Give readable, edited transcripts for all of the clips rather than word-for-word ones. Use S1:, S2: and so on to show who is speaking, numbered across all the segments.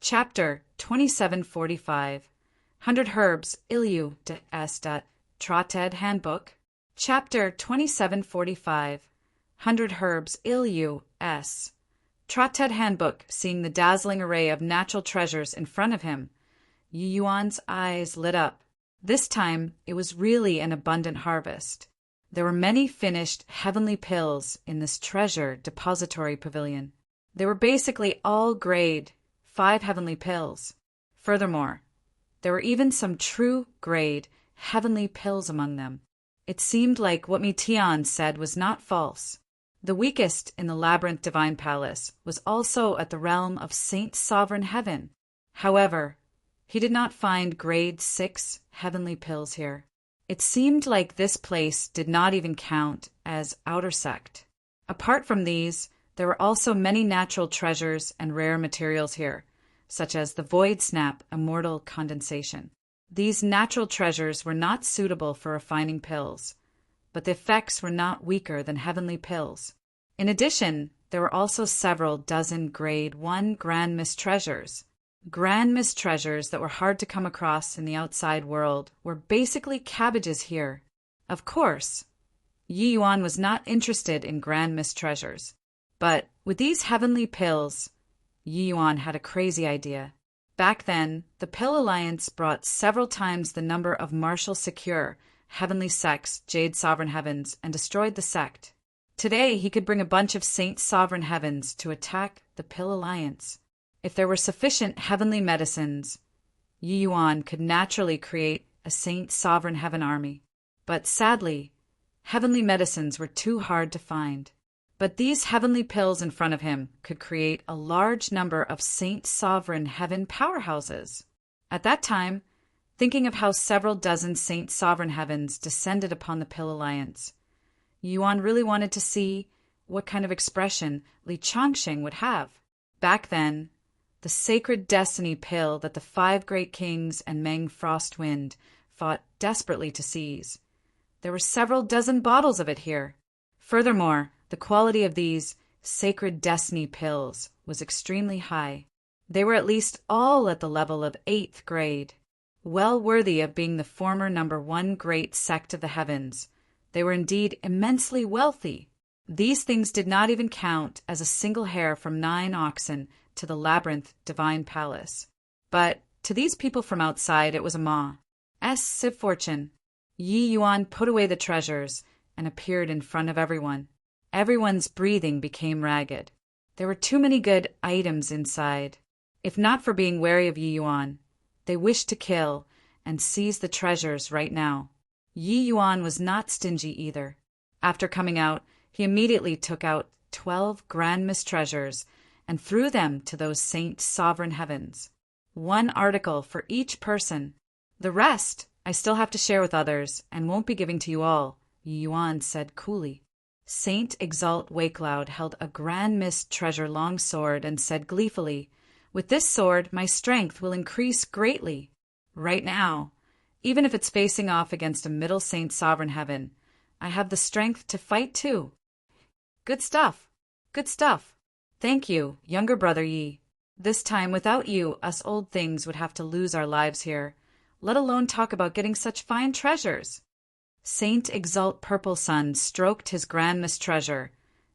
S1: Chapter 2745 100 Herbs Iliu de Est Trotted Handbook. Chapter 2745 100 Herbs Iliu S. Trotted Handbook. Seeing the dazzling array of natural treasures in front of him, Yi Yuan's eyes lit up. This time it was really an abundant harvest. There were many finished heavenly pills in this treasure depository pavilion. They were basically all grade 5 heavenly pills. Furthermore, there were even some true grade heavenly pills among them. It seemed like what Tian said was not false. The weakest in the labyrinth divine palace was also at the realm of Saint Sovereign Heaven. However, he did not find grade 6 heavenly pills here. It seemed like this place did not even count as outer sect. Apart from these, there were also many natural treasures and rare materials here, such as the Void Snap Immortal Condensation. These natural treasures were not suitable for refining pills, but the effects were not weaker than heavenly pills. In addition, there were also several dozen grade 1 Grand Mist treasures. Grand Mist treasures that were hard to come across in the outside world were basically cabbages here. Of course, Yi Yuan was not interested in Grand Mist treasures. But with these heavenly pills, Yi Yuan had a crazy idea. Back then, the Pill Alliance brought several times the number of martial secure heavenly sects, Jade Sovereign Heavens, and destroyed the sect. Today, he could bring a bunch of Saint Sovereign Heavens to attack the Pill Alliance. If there were sufficient heavenly medicines, Yi Yuan could naturally create a Saint Sovereign Heaven army. But sadly, heavenly medicines were too hard to find. But these heavenly pills in front of him could create a large number of Saint Sovereign Heaven powerhouses. At that time, thinking of how several dozen Saint Sovereign Heavens descended upon the Pill Alliance, Yuan really wanted to see what kind of expression Li Changsheng would have. Back then, the sacred destiny pill that the 5 great kings and Meng Frostwind fought desperately to seize. There were several dozen bottles of it here. Furthermore, the quality of these sacred destiny pills was extremely high. They were at least all at the level of 8th grade. Well worthy of being the former number 1 great sect of the heavens, they were indeed immensely wealthy. These things did not even count as a single hair from 9 oxen to the labyrinth divine palace. But to these people from outside it was a massive fortune. Yi Yuan put away the treasures and appeared in front of everyone. Everyone's breathing became ragged. There were too many good items inside. If not for being wary of Yi Yuan, they wished to kill and seize the treasures right now. Yi Yuan was not stingy either. After coming out, he immediately took out 12 Grand Mist treasures and threw them to those Saint Sovereign Heavens. 1 article for each person. The rest I still have to share with others and won't be giving to you all, Yi Yuan said coolly. Saint Exalt Waycloud held a Grand Mist treasure long sword and said gleefully, "With this sword, my strength will increase greatly. Right now, even if it's facing off against a middle Saint Sovereign Heaven, I have the strength to fight too." Good stuff. Good stuff. Thank you, younger brother Yi. This time, without you, us old things would have to lose our lives here, let alone talk about getting such fine treasures. Saint Exalt Purple Sun stroked his Grand Mist treasure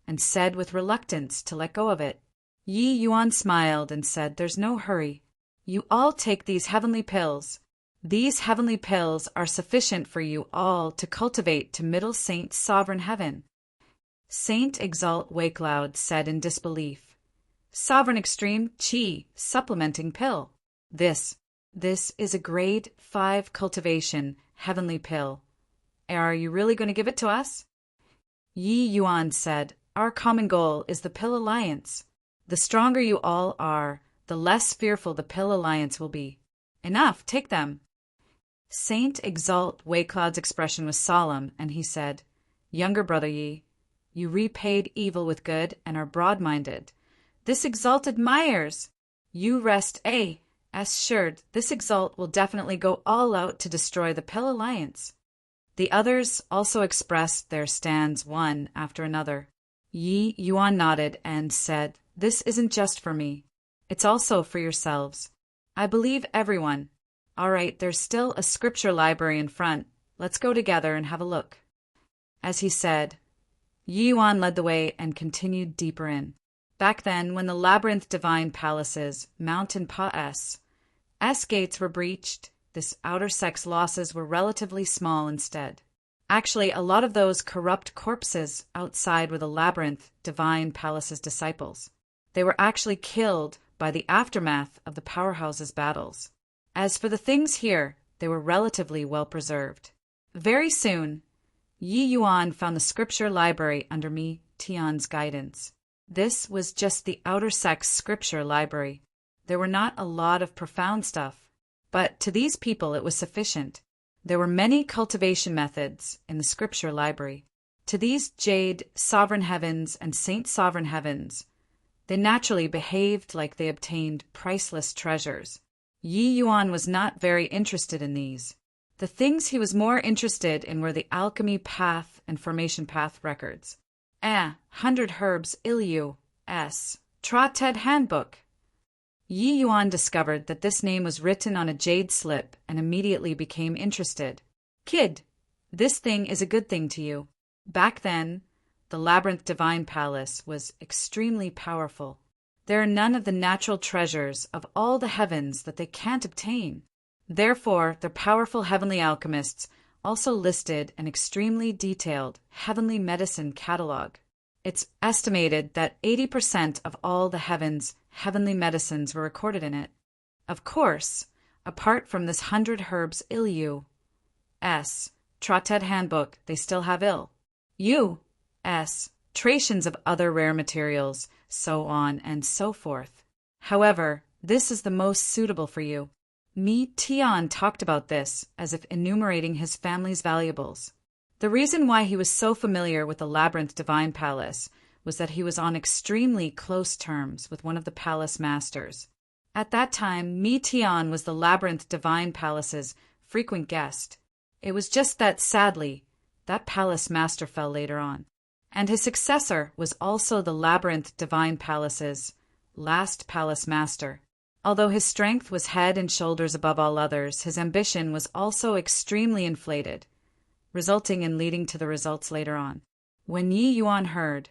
S1: and said with reluctance to let go of it. Yi Yuan smiled and said, "There's no hurry. You all take these heavenly pills. These heavenly pills are sufficient for you all to cultivate to Middle Saint Sovereign Heaven." Saint Exalt Waycloud said in disbelief, "Sovereign Extreme Qi Supplementing Pill. This is a grade 5 cultivation heavenly pill. Are you really going to give it to us?" Yi Yuan said, "Our common goal is the Pill Alliance. The stronger you all are, the less fearful the Pill Alliance will be. Enough, take them." Saint Exalt Waycloud's expression was solemn, and he said, "Younger brother Yi, you repaid evil with good and are broad-minded. This Exalt admires. You rest assured this Exalt will definitely go all out to destroy the Pill Alliance." The others also expressed their stands one after another. Yi Yuan nodded and said, "This isn't just for me. It's also for yourselves. I believe everyone. All right, there's still a scripture library in front. Let's go together and have a look. As he said, Yi Yuan led the way and continued deeper in. Back then, when the labyrinth divine palaces, Mountain Pa S gates were breached, this outer sex losses were relatively small instead. Actually, a lot of those corrupt corpses outside were the labyrinth divine palace's disciples. They were actually killed by the aftermath of the powerhouse's battles. As for the things here, they were relatively well preserved. Very soon, Yi Yuan found the scripture library under Mi Tian's guidance. This was just the outer sex scripture library. There were not a lot of profound stuff, but to these people it was sufficient. There were many cultivation methods in the scripture library. To these jade sovereign heavens and saint sovereign heavens, they naturally behaved like they obtained priceless treasures. Yi Yuan was not very interested in these. The things he was more interested in were the alchemy path and formation path records. 100 Herbs Ilyu S. Trotted Handbook. Yi Yuan discovered that this name was written on a jade slip and immediately became interested. Kid, this thing is a good thing to you. Back then, the Labyrinth Divine Palace was extremely powerful. There are none of the natural treasures of all the heavens that they can't obtain. Therefore, their powerful heavenly alchemists also listed an extremely detailed heavenly medicine catalog. It's estimated that 80% of all the heavenly medicines were recorded in it. Of course, apart from this 100 Herbs Ilyu S. Trotted Handbook, they still have trations of other rare materials, so on and so forth. However, this is the most suitable for you. Mi Tian talked about this as if enumerating his family's valuables. The reason why he was so familiar with the Labyrinth Divine Palace was that he was on extremely close terms with one of the palace masters. At that time, Mi Tian was the Labyrinth Divine Palace's frequent guest. It was just that, sadly, that palace master fell later on. And his successor was also the Labyrinth Divine Palace's last palace master. Although his strength was head and shoulders above all others, his ambition was also extremely inflated, resulting in leading to the results later on. When Yi Yuan heard,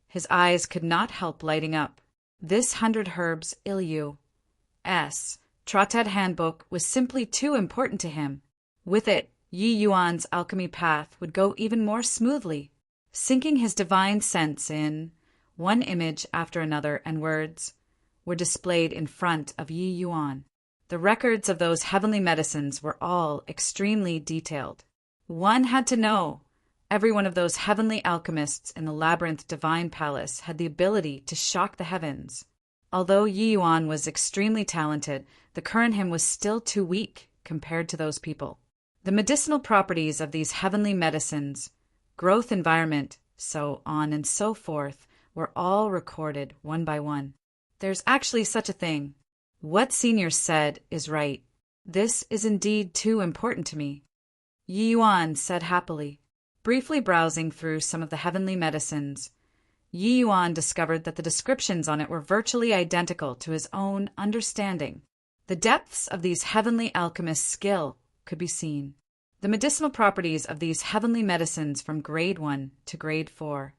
S1: his eyes could not help lighting up. This 100 Herbs Ilyu S. Trotted Handbook was simply too important to him. With it, Yi Yuan's alchemy path would go even more smoothly, sinking his divine sense in. One image after another and words were displayed in front of Yi Yuan. The records of those heavenly medicines were all extremely detailed. One had to know. Every one of those heavenly alchemists in the Labyrinth Divine Palace had the ability to shock the heavens. Although Yi Yuan was extremely talented, the current him was still too weak compared to those people. The medicinal properties of these heavenly medicines, growth environment, so on and so forth, were all recorded one by one. There's actually such a thing. What Senior said is right. This is indeed too important to me. Yi Yuan said happily. Briefly browsing through some of the heavenly medicines, Yi Yuan discovered that the descriptions on it were virtually identical to his own understanding. The depths of these heavenly alchemists' skill could be seen. The medicinal properties of these heavenly medicines from grade 1 to grade 4.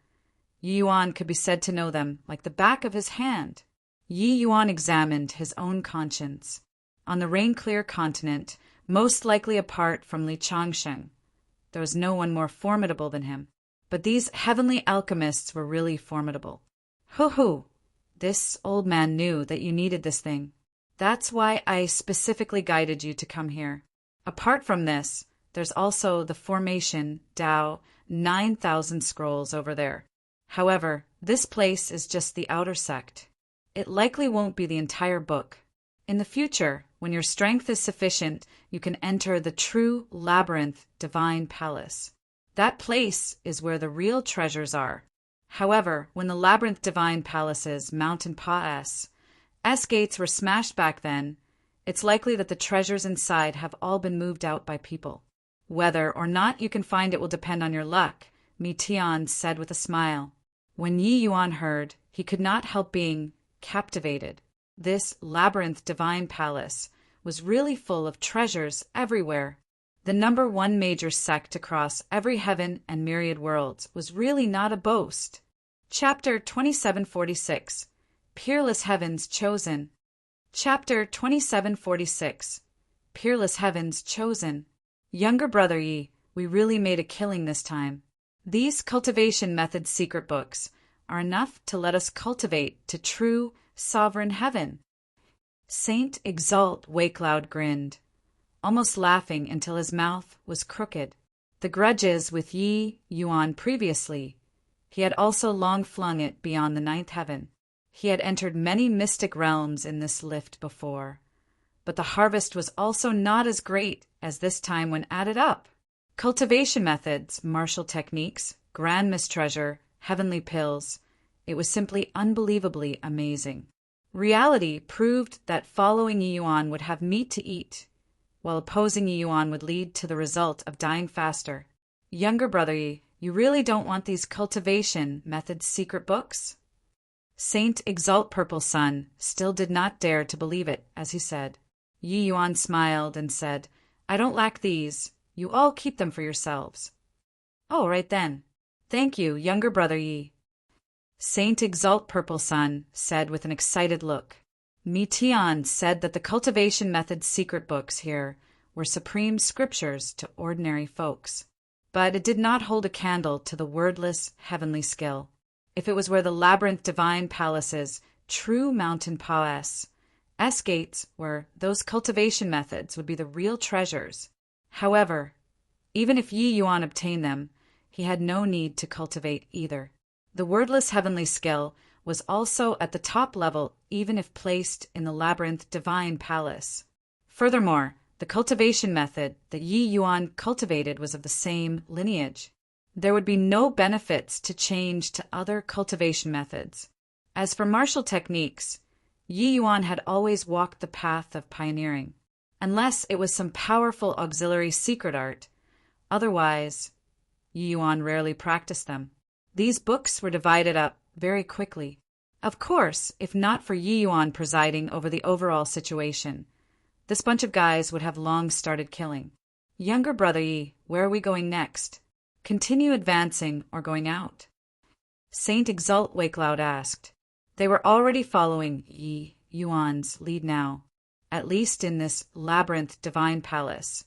S1: Yi Yuan could be said to know them like the back of his hand. Yi Yuan examined his own conscience. On the rain-clear continent, most likely apart from Li Changsheng, there was no one more formidable than him. But these heavenly alchemists were really formidable. Hoo-hoo! This old man knew that you needed this thing. That's why I specifically guided you to come here. Apart from this, there's also the Formation Tao 9,000 scrolls over there. However, this place is just the outer sect. It likely won't be the entire book. In the future, when your strength is sufficient, you can enter the true Labyrinth Divine Palace. That place is where the real treasures are. However, when the Labyrinth Divine Palace's Mountain Pa S gates were smashed back then, it's likely that the treasures inside have all been moved out by people. Whether or not you can find it will depend on your luck, Mi Tian said with a smile. When Yi Yuan heard, he could not help being captivated. This labyrinth divine palace was really full of treasures everywhere. The number one major sect across every heaven and myriad worlds was really not a boast. Chapter 2746 Peerless Heavens Chosen. Chapter 2746 Peerless Heavens Chosen. Younger brother Yi, we really made a killing this time. These cultivation method secret books are enough to let us cultivate to true sovereign heaven. Saint Exalt Wakeloud grinned, almost laughing until his mouth was crooked. The grudges with Yi Yuan previously, he had also long flung it beyond the ninth heaven. He had entered many mystic realms in this lift before, but the harvest was also not as great as this time when added up. Cultivation methods, martial techniques, grand mistreasure, heavenly pills, it was simply unbelievably amazing. Reality proved that following Yi Yuan would have meat to eat, while opposing Yi Yuan would lead to the result of dying faster. Younger brother Yi, you really don't want these cultivation methods secret books? Saint Exalt Purple Sun still did not dare to believe it as he said. Yi Yuan smiled and said, I don't lack these. You all keep them for yourselves. Oh, right then. Thank you, younger brother Yi. Saint Exalt Purple Sun said with an excited look. Mi Tian said that the cultivation method's secret books here were supreme scriptures to ordinary folks. But it did not hold a candle to the wordless heavenly skill. If it was where the labyrinth divine palaces, true mountain palace, S-gates were, those cultivation methods would be the real treasures. However, even if Yi Yuan obtained them, he had no need to cultivate either. The wordless heavenly skill was also at the top level even if placed in the labyrinth divine palace. Furthermore, the cultivation method that Yi Yuan cultivated was of the same lineage. There would be no benefits to change to other cultivation methods. As for martial techniques, Yi Yuan had always walked the path of pioneering, unless it was some powerful auxiliary secret art. Otherwise, Yi Yuan rarely practiced them. These books were divided up very quickly. Of course, if not for Yi Yuan presiding over the overall situation, this bunch of guys would have long started killing. Younger brother Yi, where are we going next? Continue advancing or going out? Saint Exalt Wakeloud asked. They were already following Yi Yuan's lead now, at least in this labyrinth divine palace.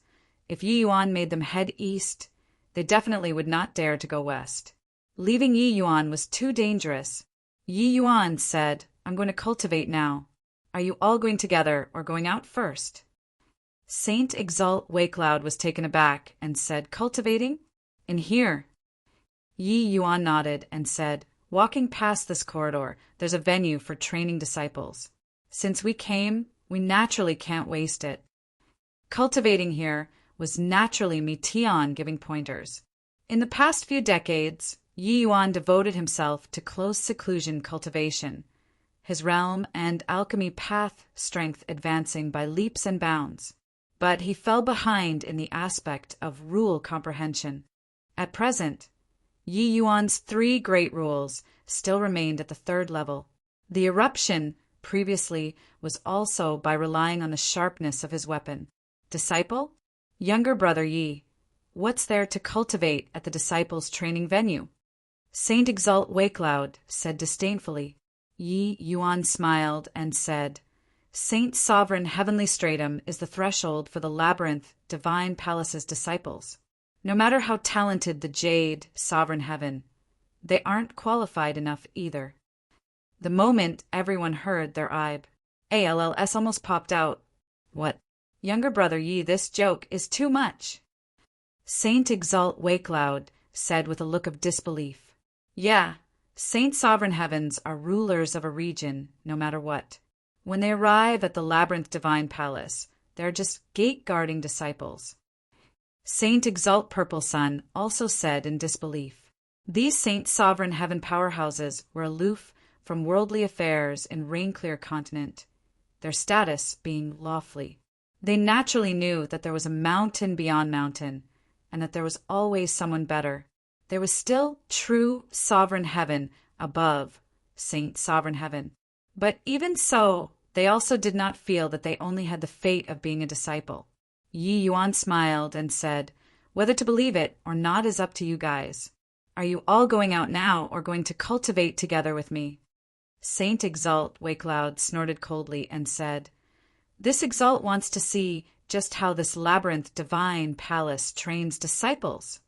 S1: If Yi Yuan made them head east, they definitely would not dare to go west. Leaving Yi Yuan was too dangerous. Yi Yuan said, I'm going to cultivate now. Are you all going together or going out first? Saint Exalt Wakeloud was taken aback and said, cultivating? In here. Yi Yuan nodded and said, walking past this corridor, there's a venue for training disciples. Since we came, we naturally can't waste it. Cultivating here was naturally Mi Tian giving pointers. In the past few decades, Yi Yuan devoted himself to close seclusion cultivation, his realm and alchemy path strength advancing by leaps and bounds. But he fell behind in the aspect of rule comprehension. At present, Yi Yuan's 3 great rules still remained at the 3rd level. The eruption previously was also by relying on the sharpness of his weapon. Disciple? Younger brother Yi, what's there to cultivate at the disciples' training venue? Saint Exalt Wakeloud said disdainfully. Yi Yuan smiled and said, Saint Sovereign Heavenly Stratum is the threshold for the labyrinth divine palace's disciples. No matter how talented the Jade Sovereign Heaven, they aren't qualified enough either. The moment everyone heard their ALLS almost popped out. What? Younger brother Yi, this joke is too much. Saint Exalt Wakeloud said with a look of disbelief. Yeah, Saint Sovereign Heavens are rulers of a region, no matter what. When they arrive at the Labyrinth Divine Palace, they're just gate-guarding disciples. Saint Exalt Purple Sun also said in disbelief. These Saint Sovereign Heaven powerhouses were aloof from worldly affairs in Rainclear Continent, their status being lawfully. They naturally knew that there was a mountain beyond mountain, and that there was always someone better. There was still true sovereign heaven above Saint Sovereign Heaven. But even so, They also did not feel that they only had the fate of being a disciple. Yi Yuan smiled and said, "Whether to believe it or not is up to you guys. Are you all going out now or going to cultivate together with me?" Saint Exalt Wakeloud snorted coldly and said, "This Exalt wants to see just how this labyrinth divine palace trains disciples."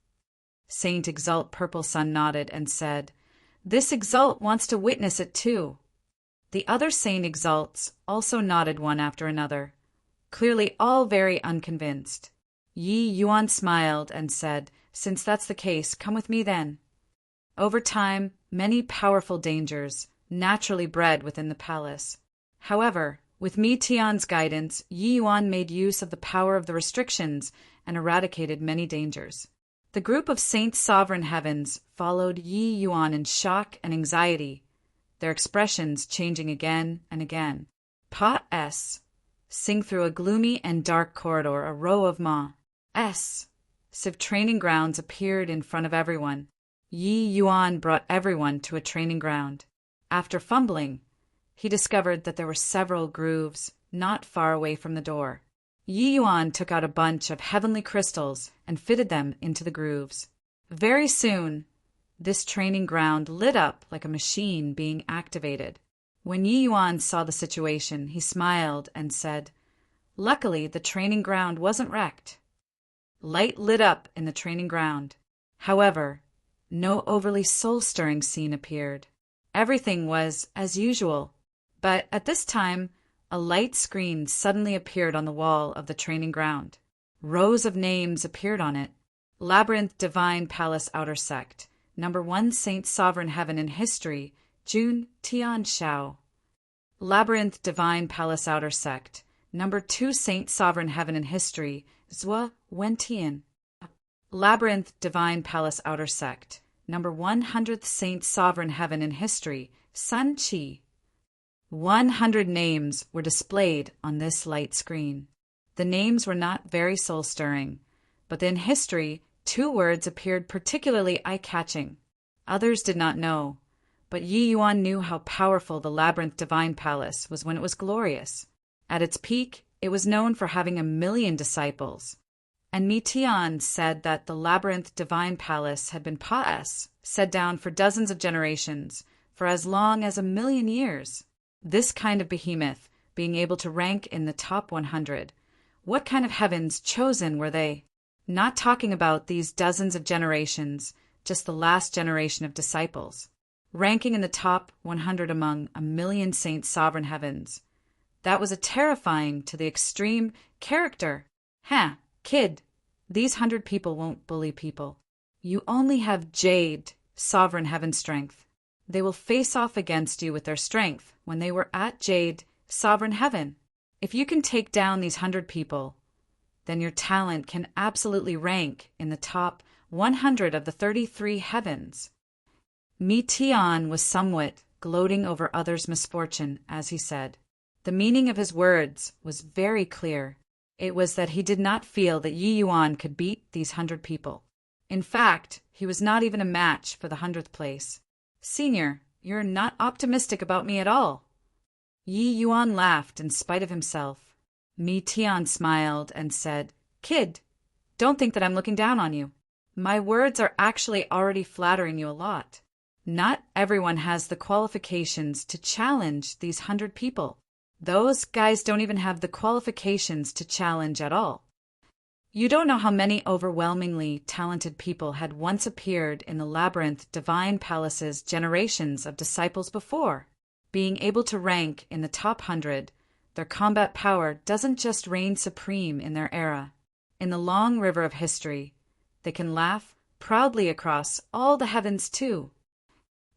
S1: Saint Exalt Purple Sun nodded and said, "This Exalt wants to witness it too." The other Saint Exalts also nodded one after another, clearly all very unconvinced. Yi Yuan smiled and said, "Since that's the case, come with me then." Over time, many powerful dangers naturally bred within the palace. However, with Mi Tian's guidance, Yi Yuan made use of the power of the restrictions and eradicated many dangers. The group of Saint Sovereign Heavens followed Yi Yuan in shock and anxiety, their expressions changing again and again. Pa-S. Sing through a gloomy and dark corridor, a row of Ma-S. Civ training grounds appeared in front of everyone. Yi Yuan brought everyone to a training ground. After fumbling, he discovered that there were several grooves not far away from the door. Yi Yuan took out a bunch of heavenly crystals and fitted them into the grooves. Very soon, this training ground lit up like a machine being activated. When Yi Yuan saw the situation, he smiled and said, "Luckily, the training ground wasn't wrecked." Light lit up in the training ground. However, no overly soul-stirring scene appeared. Everything was as usual, but at this time, a light screen suddenly appeared on the wall of the training ground. Rows of names appeared on it. Labyrinth Divine Palace Outer Sect, Number 1 Saint Sovereign Heaven in History, Jun Tian Shao. Labyrinth Divine Palace Outer Sect, Number 2 Saint Sovereign Heaven in History, Zhua Wentian. Labyrinth Divine Palace Outer Sect, Number 100th Saint Sovereign Heaven in History, Sun Qi. 100 names were displayed on this light screen. The names were not very soul-stirring, but in history, 2 words appeared particularly eye-catching. Others did not know, but Yi Yuan knew how powerful the Labyrinth Divine Palace was when it was glorious. At its peak, it was known for having 1,000,000 disciples. And Mi Tian said that the Labyrinth Divine Palace had been Pa-S, set down for dozens of generations, for as long as 1,000,000 years. This kind of behemoth, being able to rank in the top 100, what kind of heavens chosen were they? Not talking about these dozens of generations, just the last generation of disciples. Ranking in the top 100 among 1,000,000 Saint Sovereign Heavens. That was a terrifying to the extreme character. Kid, these 100 people won't bully people. You only have Jade, Sovereign Heaven strength. They will face off against you with their strength when they were at Jade, Sovereign Heaven. If you can take down these 100 people, then your talent can absolutely rank in the top 100 of the 33 heavens. Mi Tian was somewhat gloating over others' misfortune as he said. The meaning of his words was very clear. It was that he did not feel that Yi Yuan could beat these 100 people. In fact, he was not even a match for the 100th place. "Senior, you're not optimistic about me at all." Yi Yuan laughed in spite of himself. Mi Tian smiled and said, "Kid, don't think that I'm looking down on you. My words are actually already flattering you a lot. Not everyone has the qualifications to challenge these 100 people. Those guys don't even have the qualifications to challenge at all. You don't know how many overwhelmingly talented people had once appeared in the Labyrinth Divine Palace's generations of disciples before. Being able to rank in the top 100, their combat power doesn't just reign supreme in their era. In the long river of history, they can laugh proudly across all the heavens too.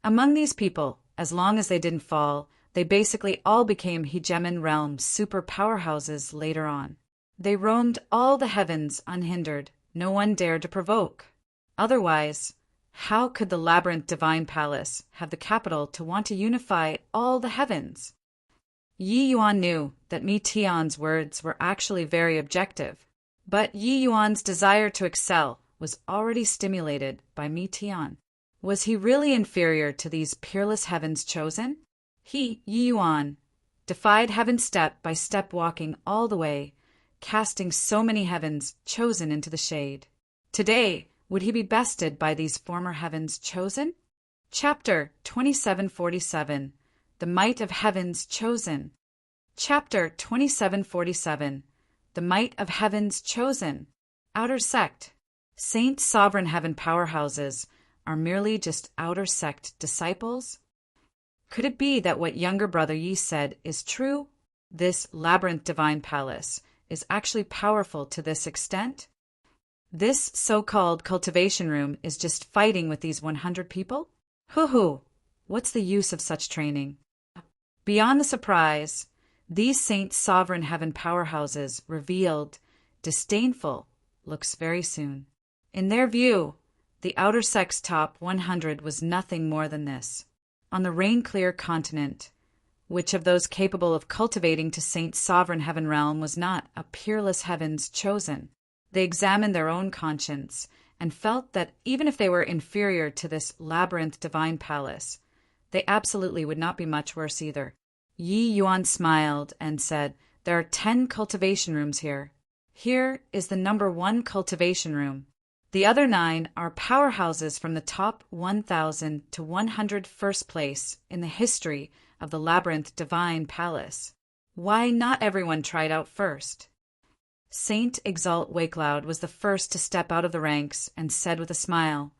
S1: Among these people, as long as they didn't fall, they basically all became Hegemon Realm super powerhouses later on. They roamed all the heavens unhindered. No one dared to provoke. Otherwise, how could the Labyrinth Divine Palace have the capital to want to unify all the heavens? Yi Yuan knew that Mi Tian's words were actually very objective, but Yi Yuan's desire to excel was already stimulated by Mi Tian. Was he really inferior to these peerless heavens chosen? He, Yi Yuan, defied heaven step by step, walking all the way, casting so many heavens chosen into the shade. Today, would he be bested by these former heavens chosen? Chapter 2747. The Might of Heavens Chosen. Chapter 2747. The Might of Heavens Chosen. Outer Sect. Saint Sovereign Heaven powerhouses are merely just outer sect disciples? Could it be that what younger brother Yi said is true? This labyrinth divine palace is actually powerful to this extent? This so-called cultivation room is just fighting with these 100 people? Hoo-hoo! What's the use of such training? Beyond the surprise, these Saint Sovereign Heaven powerhouses revealed, disdainful, looks very soon. In their view, the outer sect's top 100 was nothing more than this. On the rain-clear continent, which of those capable of cultivating to Saint Sovereign Heaven realm was not a peerless heavens chosen? They examined their own conscience and felt that even if they were inferior to this labyrinth divine palace, they absolutely would not be much worse either. Yi Yuan smiled and said, "There are 10 cultivation rooms here. Here is the number 1 cultivation room. The other 9 are powerhouses from the top 1,000 to 100 first place in the history of the labyrinth divine palace. Why not everyone tried out first?" Saint Exalt Wakeloud was the first to step out of the ranks and said with a smile,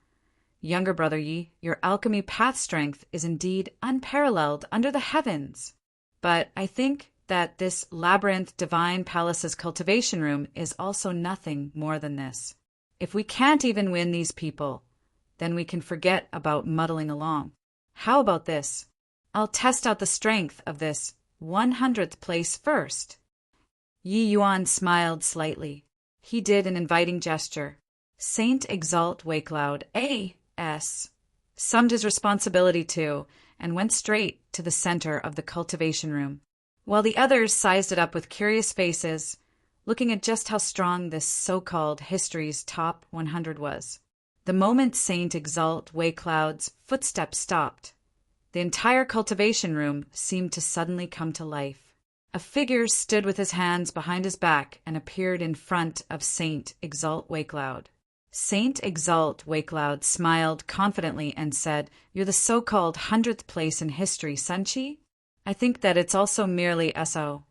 S1: "Younger brother Yi, your alchemy path strength is indeed unparalleled under the heavens. But I think that this labyrinth divine palace's cultivation room is also nothing more than this. If we can't even win these people, then we can forget about muddling along. How about this? I'll test out the strength of this 100th place first." Yi Yuan smiled slightly. He did an inviting gesture. Saint Exalt Wakeloud, A.S., summed his responsibility to and went straight to the center of the cultivation room, while the others sized it up with curious faces, looking at just how strong this so-called history's top 100 was. The moment Saint Exalt Wakeloud's footsteps stopped, the entire cultivation room seemed to suddenly come to life. A figure stood with his hands behind his back and appeared in front of Saint Exalt Wakeloud. Saint Exalt Wakeloud smiled confidently and said, "You're the so-called 100th place in history, Sun Chi? I think that it's also merely SO."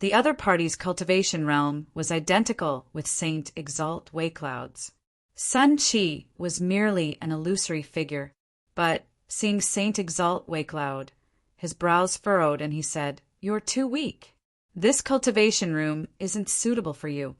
S1: The other party's cultivation realm was identical with Saint Exalt Wakeloud's. Sun Chi was merely an illusory figure, but seeing Saint Exalt Wakeloud, his brows furrowed and he said, "You're too weak. This cultivation room isn't suitable for you."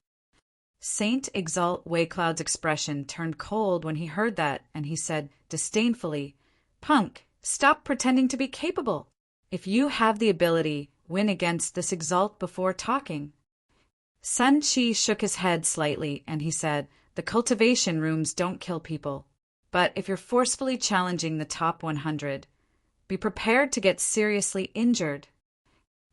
S1: Saint Exalt Wakeloud's expression turned cold when he heard that, and he said disdainfully, "Punk, stop pretending to be capable. If you have the ability, win against this Exalt before talking." Sun Chi shook his head slightly, and he said, "The cultivation rooms don't kill people. But if you're forcefully challenging the top 100, be prepared to get seriously injured."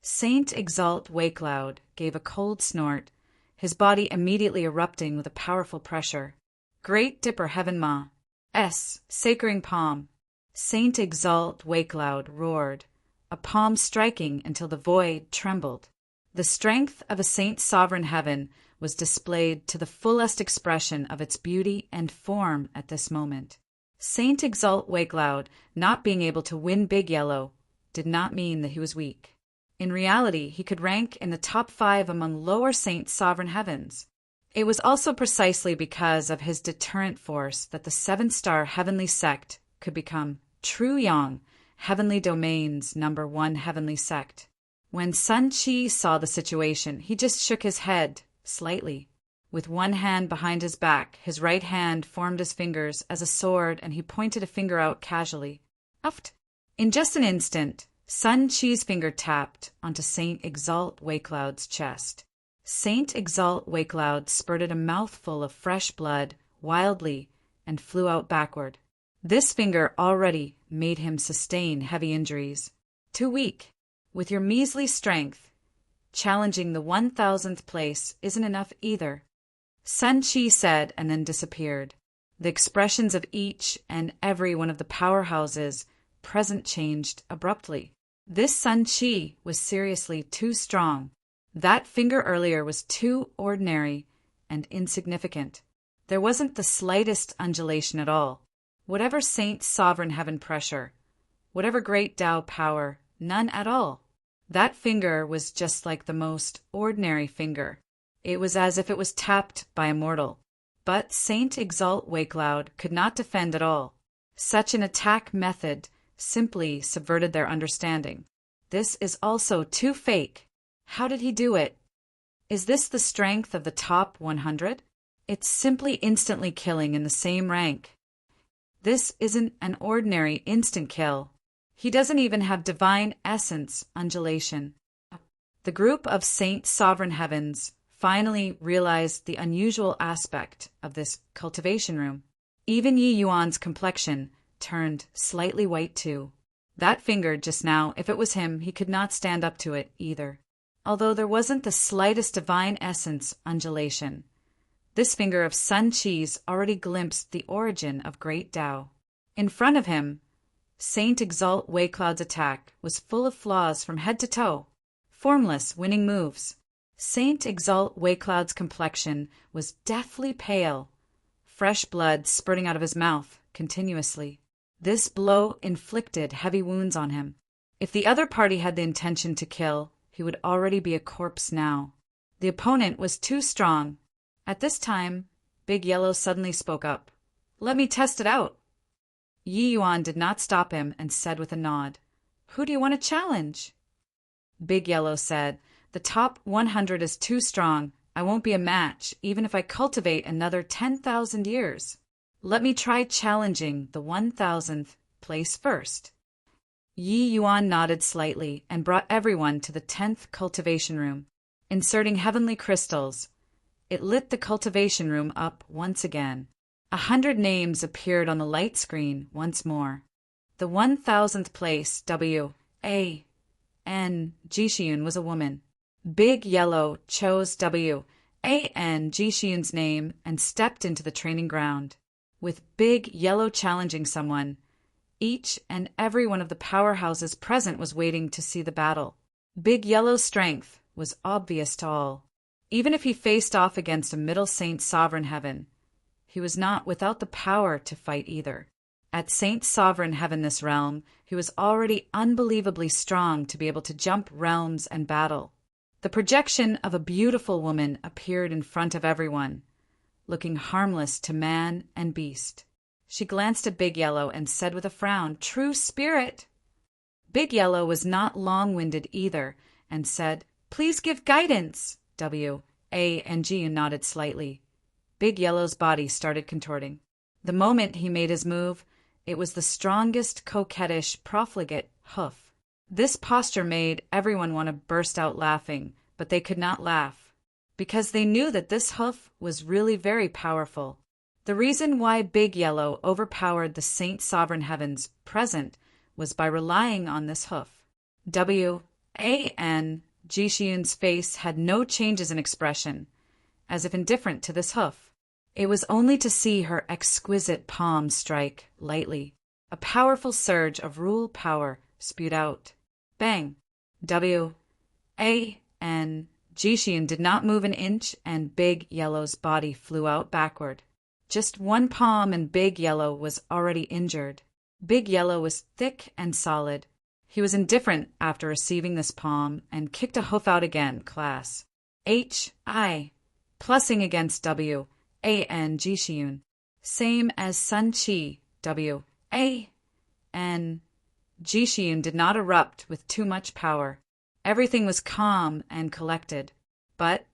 S1: Saint Exalt Wakeloud gave a cold snort, his body immediately erupting with a powerful pressure. "Great Dipper Heaven Ma, S. Sacring Palm." Saint Exalt Wakeloud roared, a palm striking until the void trembled. The strength of a Saint Sovereign Heaven was displayed to the fullest expression of its beauty and form at this moment. Saint Exalt Wakeloud not being able to win Big Yellow did not mean that he was weak. In reality, he could rank in the top 5 among lower Saint Sovereign Heavens. It was also precisely because of his deterrent force that the 7-star heavenly sect could become True Yang, Heavenly Domain's number 1 heavenly sect. When Sun Chi saw the situation, he just shook his head slightly. With one hand behind his back, his right hand formed his fingers as a sword, and he pointed a finger out casually. Uft! In just an instant, Sun Chi's finger tapped onto Saint Exalt Wakeloud's chest. Saint Exalt Wakeloud spurted a mouthful of fresh blood wildly and flew out backward. This finger already made him sustain heavy injuries. Too weak. With your measly strength, challenging the 1,000th place isn't enough either, Sun Chi said, and then disappeared. The expressions of each and every one of the powerhouses present changed abruptly. This Sun Chi was seriously too strong. That finger earlier was too ordinary and insignificant. There wasn't the slightest undulation at all. Whatever Saint Sovereign Heaven pressure, whatever great Tao power, none at all. That finger was just like the most ordinary finger. It was as if it was tapped by a mortal. But Saint Exalt Wakeloud could not defend at all. Such an attack method simply subverted their understanding. This is also too fake. How did he do it? Is this the strength of the top 100? It's simply instantly killing in the same rank. This isn't an ordinary instant kill. He doesn't even have divine essence undulation. The group of Saint Sovereign Heavens finally realized the unusual aspect of this cultivation room. Even Yi Yuan's complexion turned slightly white too. That finger just now, if it was him, he could not stand up to it either. Although there wasn't the slightest divine essence undulation, this finger of Sun Chi's already glimpsed the origin of great Tao. In front of him, Saint Exalt Wakeloud's attack was full of flaws from head to toe, formless winning moves. Saint Exalt Wakeloud's complexion was deathly pale, fresh blood spurting out of his mouth continuously. This blow inflicted heavy wounds on him. If the other party had the intention to kill, he would already be a corpse now. The opponent was too strong. At this time, Big Yellow suddenly spoke up. "Let me test it out." Yi Yuan did not stop him and said with a nod, "Who do you want to challenge?" Big Yellow said, "The top 100 is too strong. I won't be a match, even if I cultivate another 10,000 years. Let me try challenging the 1,000th place first." Yi Yuan nodded slightly and brought everyone to the 10th cultivation room. Inserting heavenly crystals, it lit the cultivation room up once again. 100 names appeared on the light screen once more. The 1,000th place W.A.N. Jishiun was a woman. Big Yellow chose W.A.N. Jishiun's name and stepped into the training ground. With Big Yellow challenging someone, each and every one of the powerhouses present was waiting to see the battle. Big Yellow's strength was obvious to all. Even if he faced off against a middle Saint Sovereign Heaven, he was not without the power to fight either. At Saint Sovereign Heaven this realm, he was already unbelievably strong to be able to jump realms and battle. The projection of a beautiful woman appeared in front of everyone, looking harmless to man and beast. She glanced at Big Yellow and said with a frown, "True spirit." Big Yellow was not long-winded either and said, "Please give guidance." W.A.N.G. nodded slightly. Big Yellow's body started contorting. The moment he made his move, it was the strongest coquettish profligate hoof. This posture made everyone want to burst out laughing, but they could not laugh, because they knew that this hoof was really very powerful. The reason why Big Yellow overpowered the Saint Sovereign Heavens present was by relying on this hoof. W.A.N. Jishiun's face had no changes in expression, as if indifferent to this hoof. It was only to see her exquisite palm strike lightly. A powerful surge of rule power spewed out. Bang! W.A.N. Jishiun did not move an inch, and Big Yellow's body flew out backward. Just one palm and Big Yellow was already injured. Big Yellow was thick and solid. He was indifferent after receiving this palm and kicked a hoof out again, class. H.I. Plussing against W.A.N. Jishiun. Same as Sun Chi. W.A.N. Jishiun did not erupt with too much power. Everything was calm and collected. But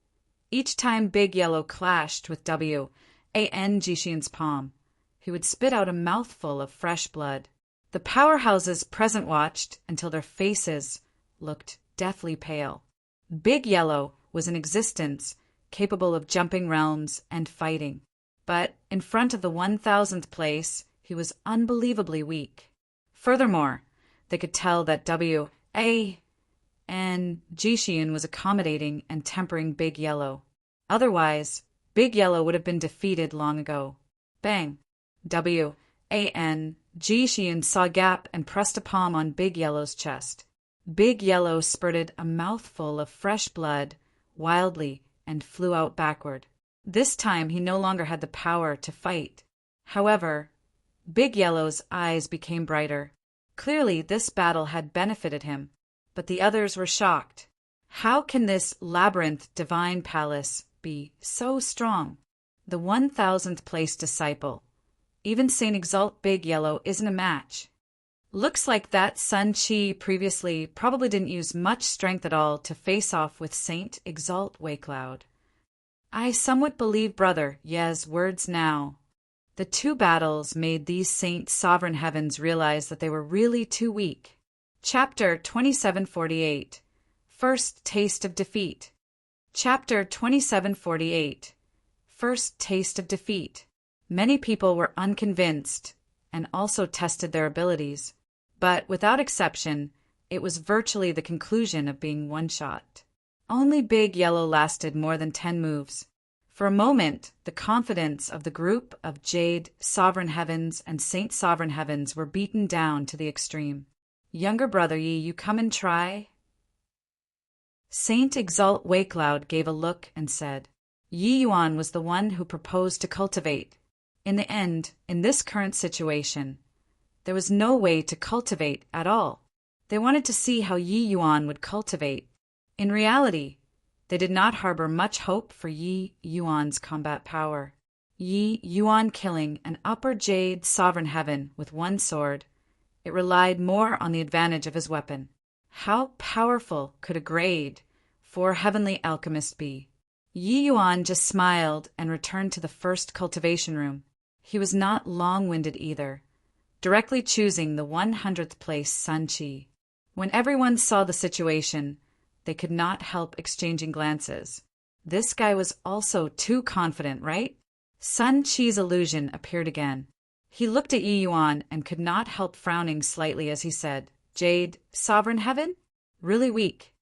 S1: each time Big Yellow clashed with W.A.N. Jishiun's palm, he would spit out a mouthful of fresh blood. The powerhouses present watched until their faces looked deathly pale. Big Yellow was an existence capable of jumping realms and fighting. But in front of the 1,000th place, he was unbelievably weak. Furthermore, they could tell that W.A.N. Jishiun was accommodating and tempering Big Yellow. Otherwise, Big Yellow would have been defeated long ago. Bang! W.A.N. Jishiun saw a gap and pressed a palm on Big Yellow's chest. Big Yellow spurted a mouthful of fresh blood wildly and flew out backward. This time he no longer had the power to fight. However, Big Yellow's eyes became brighter. Clearly this battle had benefited him, but the others were shocked. How can this labyrinth divine palace be so strong? The 1000th place disciple. Even Saint Exalt Big Yellow isn't a match. Looks like that Sun Chi previously probably didn't use much strength at all to face off with Saint Exalt Waycloud. I somewhat believe Brother Ye's words now. The two battles made these Saint Sovereign Heavens realize that they were really too weak. Chapter 2748. First Taste of Defeat. Chapter 2748. First Taste of Defeat. Many people were unconvinced and also tested their abilities, but without exception, it was virtually the conclusion of being one-shot. Only Big Yellow lasted more than 10 moves. For a moment, the confidence of the group of Jade Sovereign Heavens and Saint Sovereign Heavens were beaten down to the extreme. Younger brother Yi, you come and try? Saint Exalt Waycloud gave a look and said, Yi Yuan was the one who proposed to cultivate. In the end, in this current situation, there was no way to cultivate at all. They wanted to see how Yi Yuan would cultivate. In reality, they did not harbor much hope for Yi Yuan's combat power. Yi Yuan killing an upper Jade Sovereign Heaven with one sword, it relied more on the advantage of his weapon. How powerful could a grade 4 heavenly alchemist be? Yi Yuan just smiled and returned to the first cultivation room. He was not long-winded either, directly choosing the 100th place Sun Chi. When everyone saw the situation, they could not help exchanging glances. This guy was also too confident, right? Sun Chi's illusion appeared again. He looked at Yi Yuan and could not help frowning slightly as he said, Jade, Sovereign Heaven? Really weak.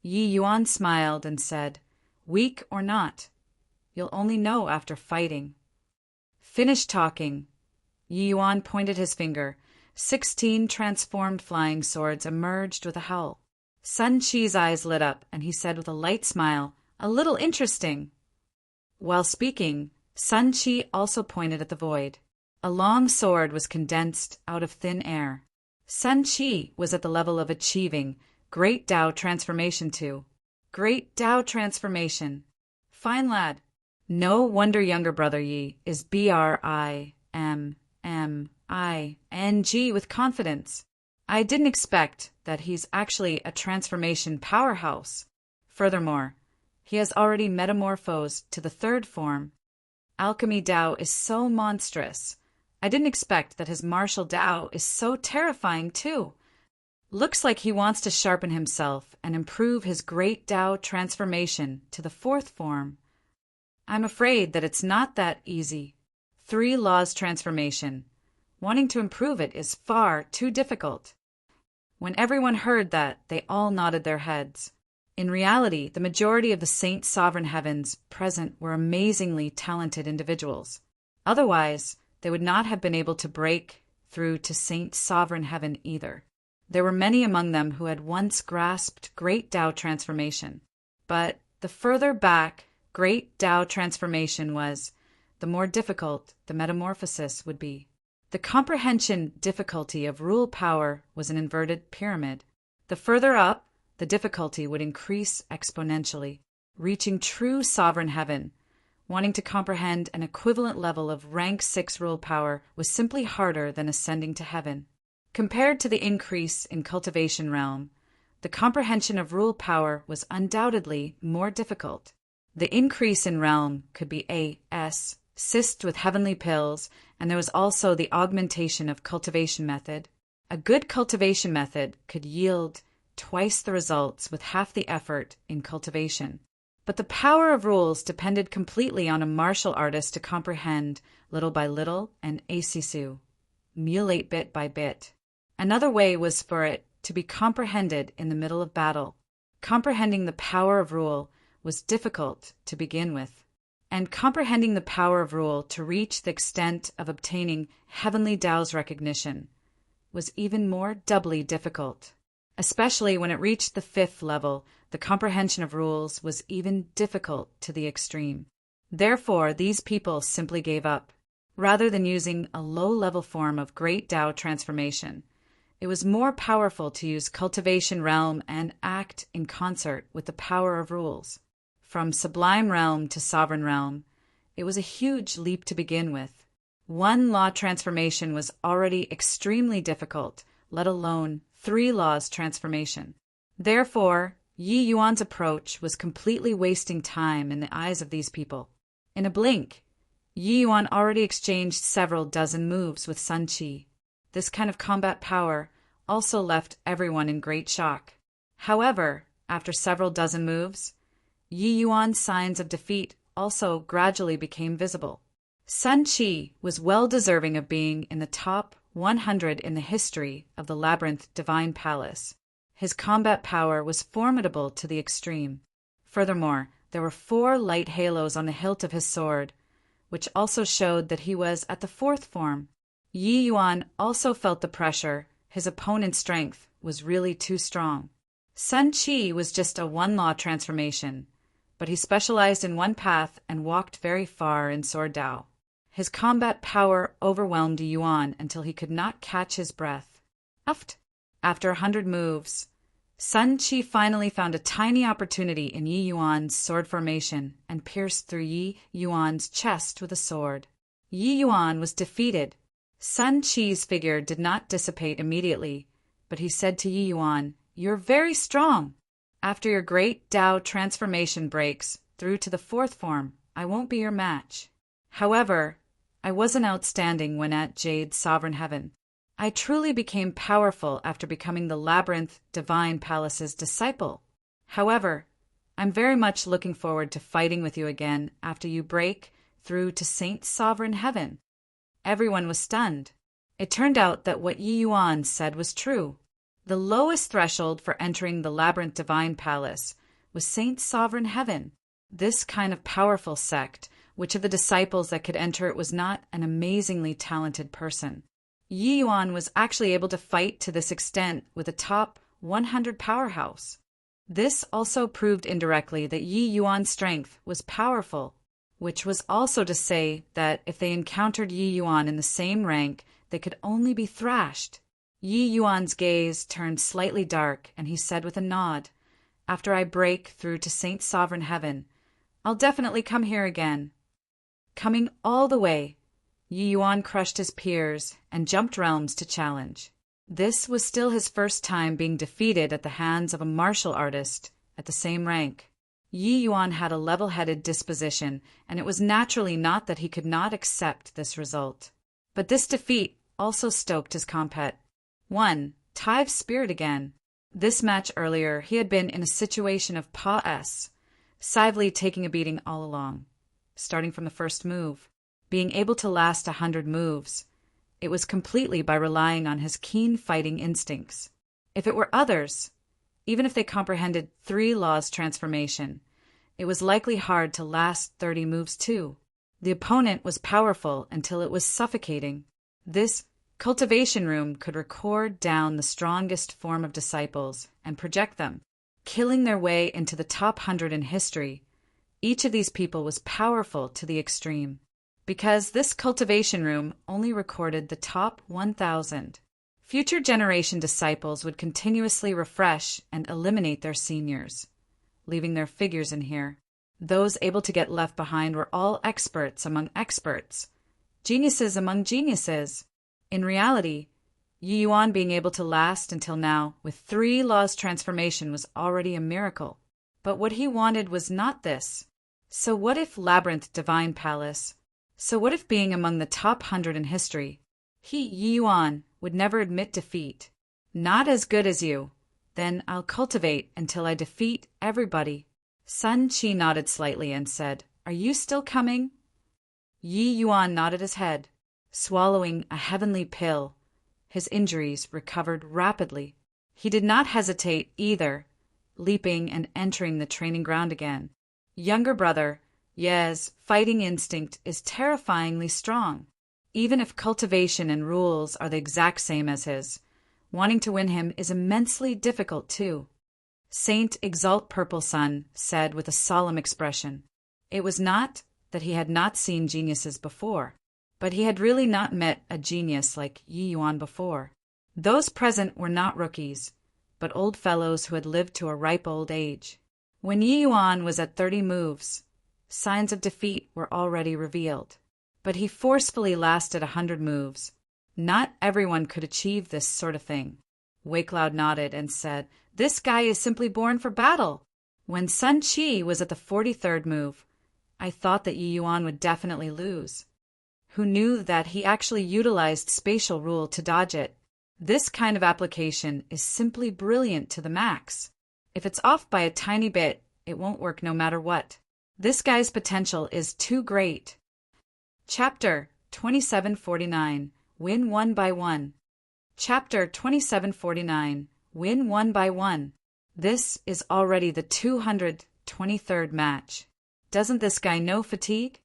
S1: Yi Yuan smiled and said, Weak or not, you'll only know after fighting. Finish talking. Yi Yuan pointed his finger. 16 transformed flying swords emerged with a howl. Sun Chi's eyes lit up, and he said with a light smile, A little interesting. While speaking, Sun Chi also pointed at the void. A long sword was condensed out of thin air. Sun Chi was at the level of achieving Great Tao Transformation 2. Great Tao Transformation. Fine lad. No wonder younger brother Yi is BRIMMING with confidence. I didn't expect that he's actually a transformation powerhouse. Furthermore, he has already metamorphosed to the 3rd form. Alchemy Tao is so monstrous. I didn't expect that his martial Tao is so terrifying too. Looks like he wants to sharpen himself and improve his Great Tao Transformation to the 4th form. I'm afraid that it's not that easy. 3 laws transformation. Wanting to improve it is far too difficult. When everyone heard that, they all nodded their heads. In reality, the majority of the Saint Sovereign Heavens present were amazingly talented individuals. Otherwise, they would not have been able to break through to Saint Sovereign Heaven either. There were many among them who had once grasped Great Tao Transformation. But the further back Great Tao Transformation was, the more difficult the metamorphosis would be. The comprehension difficulty of rule power was an inverted pyramid. The further up, the difficulty would increase exponentially, reaching true sovereign heaven. Wanting to comprehend an equivalent level of rank 6 rule power was simply harder than ascending to heaven. Compared to the increase in cultivation realm, the comprehension of rule power was undoubtedly more difficult. The increase in realm could be assist with heavenly pills, and there was also the augmentation of cultivation method. A good cultivation method could yield twice the results with half the effort in cultivation. But the power of rules depended completely on a martial artist to comprehend little by little and emulate bit by bit. Another way was for it to be comprehended in the middle of battle. Comprehending the power of rule was difficult to begin with, and comprehending the power of rule to reach the extent of obtaining heavenly Tao's recognition was even more doubly difficult. Especially when it reached the 5th level, the comprehension of rules was even difficult to the extreme. Therefore, these people simply gave up. Rather than using a low-level form of great Tao transformation, it was more powerful to use cultivation realm and act in concert with the power of rules. From sublime realm to sovereign realm, it was a huge leap to begin with. One law transformation was already extremely difficult, let alone 3 laws transformation. Therefore, Yi Yuan's approach was completely wasting time in the eyes of these people. In a blink, Yi Yuan already exchanged several dozen moves with Sun Qi. This kind of combat power also left everyone in great shock. However, after several dozen moves, Yi Yuan's signs of defeat also gradually became visible. Sun Qi was well deserving of being in the top 100 in the history of the Labyrinth Divine Palace. His combat power was formidable to the extreme. Furthermore, there were 4 light halos on the hilt of his sword, which also showed that he was at the 4th form. Yi Yuan also felt the pressure. His opponent's strength was really too strong. Sun Qi was just a 1-law transformation, but he specialized in one path and walked very far in Sword Dao. His combat power overwhelmed Yi Yuan until he could not catch his breath. After 100 moves, Sun Qi finally found a tiny opportunity in Yi Yuan's sword formation and pierced through Yi Yuan's chest with a sword. Yi Yuan was defeated. Sun Qi's figure did not dissipate immediately, but he said to Yi Yuan, "You're very strong. After your great Tao transformation breaks through to the 4th form, I won't be your match. However, I wasn't outstanding when at Jade's Sovereign Heaven. I truly became powerful after becoming the Labyrinth Divine Palace's disciple. However, I'm very much looking forward to fighting with you again after you break through to Saint Sovereign Heaven." Everyone was stunned. It turned out that what Yi Yuan said was true. The lowest threshold for entering the Labyrinth Divine Palace was Saint Sovereign Heaven. This kind of powerful sect, which of the disciples that could enter it was not an amazingly talented person. Yi Yuan was actually able to fight to this extent with a top 100 powerhouse. This also proved indirectly that Yi Yuan's strength was powerful, which was also to say that if they encountered Yi Yuan in the same rank, they could only be thrashed. Yi Yuan's gaze turned slightly dark, and he said with a nod, "After I break through to Saint Sovereign Heaven, I'll definitely come here again." Coming all the way, Yi Yuan crushed his peers and jumped realms to challenge. This was still his first time being defeated at the hands of a martial artist at the same rank. Yi Yuan had a level-headed disposition, and it was naturally not that he could not accept this result. But this defeat also stoked his compet. 1. Tive's spirit again. This match earlier, he had been in a situation of pa-s, Sively taking a beating all along, starting from the first move. Being able to last 100 moves, it was completely by relying on his keen fighting instincts. If it were others, even if they comprehended 3 laws transformation, it was likely hard to last 30 moves too. The opponent was powerful until it was suffocating. This cultivation room could record down the strongest form of disciples and project them, killing their way into the top 100 in history. Each of these people was powerful to the extreme, because this cultivation room only recorded the top 1,000. Future generation disciples would continuously refresh and eliminate their seniors, leaving their figures in here. Those able to get left behind were all experts among experts, geniuses among geniuses. In reality, Yi Yuan being able to last until now with 3 laws transformation was already a miracle. But what he wanted was not this. So what if Labyrinth Divine Palace? So what if being among the top 100 in history, Yi Yuan would never admit defeat? Not as good as you. Then I'll cultivate until I defeat everybody. Sun Qi nodded slightly and said, "Are you still coming?" Yi Yuan nodded his head, swallowing a heavenly pill. His injuries recovered rapidly. He did not hesitate either, leaping and entering the training ground again. Younger brother, Ye's fighting instinct is terrifyingly strong. Even if cultivation and rules are the exact same as his, Wanting to win him is immensely difficult too. Saint Exalt Purple Sun said with a solemn expression. It was not that he had not seen geniuses before, but he had really not met a genius like Yi Yuan before. Those present were not rookies, but old fellows who had lived to a ripe old age. When Yi Yuan was at 30 moves, signs of defeat were already revealed. But he forcefully lasted 100 moves. Not everyone could achieve this sort of thing. Wakeloud nodded and said, "This guy is simply born for battle." When Sun Chi was at the 43rd move, I thought that Yi Yuan would definitely lose. Who knew that he actually utilized spatial rule to dodge it? This kind of application is simply brilliant to the max. If it's off by a tiny bit, it won't work no matter what. This guy's potential is too great. Chapter 2749. Win one by one. Chapter 2749. Win one by one. This is already the 223rd match. Doesn't this guy know fatigue?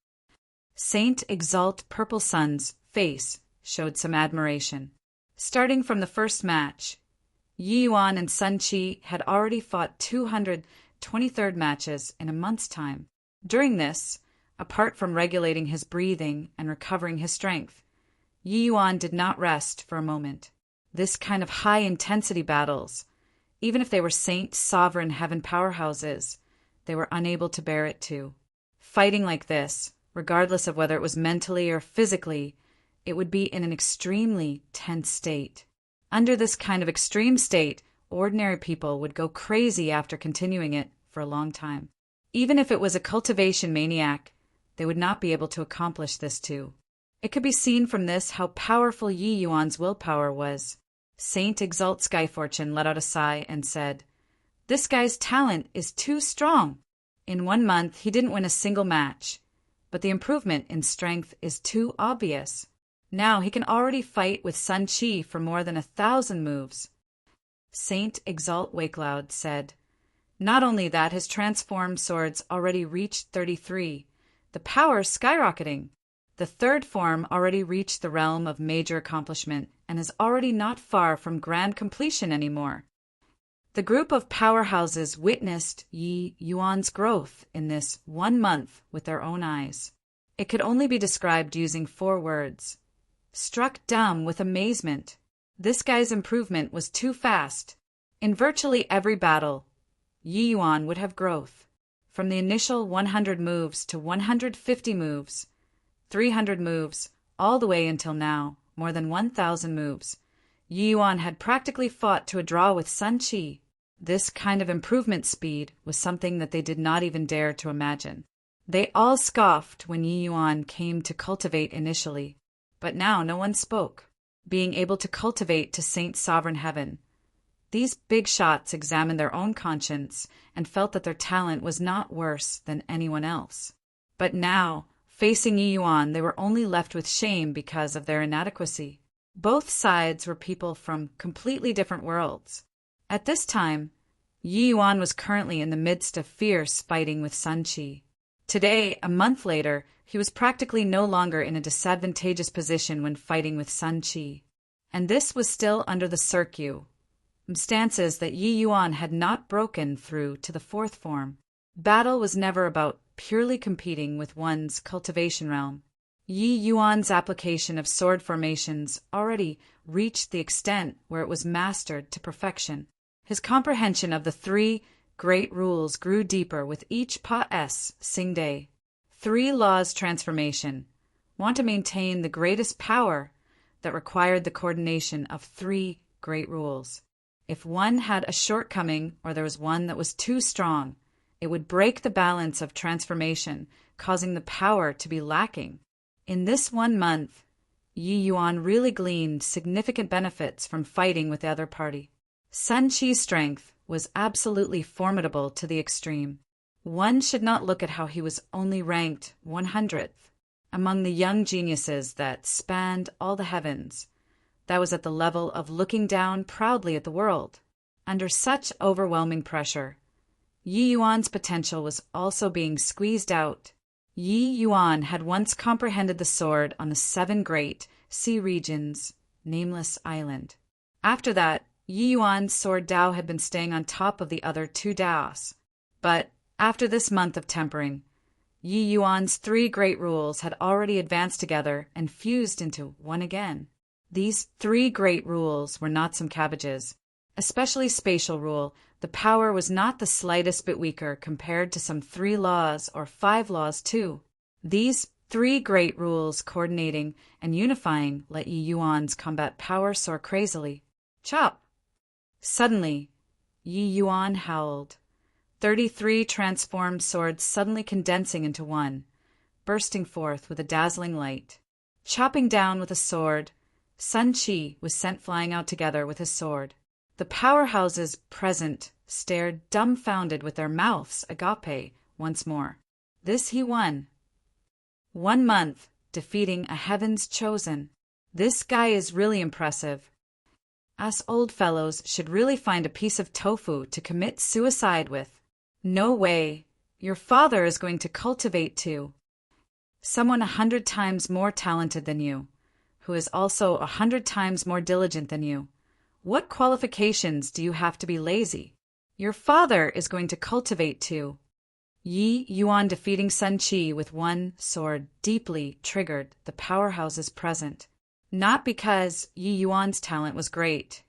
S1: Saint Exalt Purple Sun's face showed some admiration. Starting from the first match, Yi Yuan and Sun Chi had already fought 223rd matches in a month's time. During this, apart from regulating his breathing and recovering his strength, Yi Yuan did not rest for a moment. This kind of high-intensity battles, even if they were Saint Sovereign Heaven powerhouses, they were unable to bear it too. Fighting like this, regardless of whether it was mentally or physically, it would be in an extremely tense state. Under this kind of extreme state, ordinary people would go crazy after continuing it for a long time. Even if it was a cultivation maniac, they would not be able to accomplish this too. It could be seen from this how powerful Yi Yuan's willpower was. Saint Exalt Skyfortune let out a sigh and said, "This guy's talent is too strong. In 1 month, he didn't win a single match, but the improvement in strength is too obvious. Now he can already fight with Sun Chi for more than 1,000 moves." Saint Exalt Wakeloud said, "Not only that, his transformed swords already reached 33, the power skyrocketing. The third form already reached the realm of major accomplishment and is already not far from grand completion anymore." The group of powerhouses witnessed Yi Yuan's growth in this 1 month with their own eyes. It could only be described using 4 words. Struck dumb with amazement. This guy's improvement was too fast. In virtually every battle, Yi Yuan would have growth. From the initial 100 moves to 150 moves, 300 moves, all the way until now, more than 1,000 moves. Yi Yuan had practically fought to a draw with Sun Chi. This kind of improvement speed was something that they did not even dare to imagine. They all scoffed when Yi Yuan came to cultivate initially, but now no one spoke. Being able to cultivate to Saint Sovereign Heaven, these big shots examined their own conscience and felt that their talent was not worse than anyone else. But now, facing Yi Yuan, they were only left with shame because of their inadequacy. Both sides were people from completely different worlds. At this time, Yi Yuan was currently in the midst of fierce fighting with Sun Chi. Today, a month later, he was practically no longer in a disadvantageous position when fighting with Sun Chi. And this was still under the circuit, stances that Yi Yuan had not broken through to the 4th form. Battle was never about purely competing with one's cultivation realm. Yi Yuan's application of sword formations already reached the extent where it was mastered to perfection. His comprehension of the 3 great rules grew deeper with each pas sing day. 3 laws transformation. Want to maintain the greatest power that required the coordination of 3 great rules. If one had a shortcoming or there was one that was too strong, it would break the balance of transformation, causing the power to be lacking. In this 1 month, Yi Yuan really gleaned significant benefits from fighting with the other party. Sun Chi's strength was absolutely formidable to the extreme. One should not look at how he was only ranked 100th among the young geniuses that spanned all the heavens. That was at the level of looking down proudly at the world. Under such overwhelming pressure, Yi Yuan's potential was also being squeezed out. Yi Yuan had once comprehended the sword on the 7 great sea regions, nameless island. After that, Yi Yuan's sword Dao had been staying on top of the other two Daos. But after this month of tempering, Yi Yuan's three great rules had already advanced together and fused into one again. These three great rules were not some cabbages. Especially spatial rule, the power was not the slightest bit weaker compared to some 3 laws or 5 laws too. These three great rules coordinating and unifying let Yi Yuan's combat power soar crazily. Chop! Suddenly, Yi Yuan howled. 33 transformed swords suddenly condensing into one, bursting forth with a dazzling light. Chopping down with a sword, Sun Qi was sent flying out together with his sword. The powerhouses present stared dumbfounded with their mouths agape once more. This he won. 1 month, defeating a heaven's chosen. This guy is really impressive. Us old fellows should really find a piece of tofu to commit suicide with. No way. Your father is going to cultivate too. Someone 100 times more talented than you, who is also 100 times more diligent than you. What qualifications do you have to be lazy? Your father is going to cultivate too. Yi Yuan defeating Sun Qi with one sword deeply triggered the powerhouses present. Not because Yi Yuan's talent was great,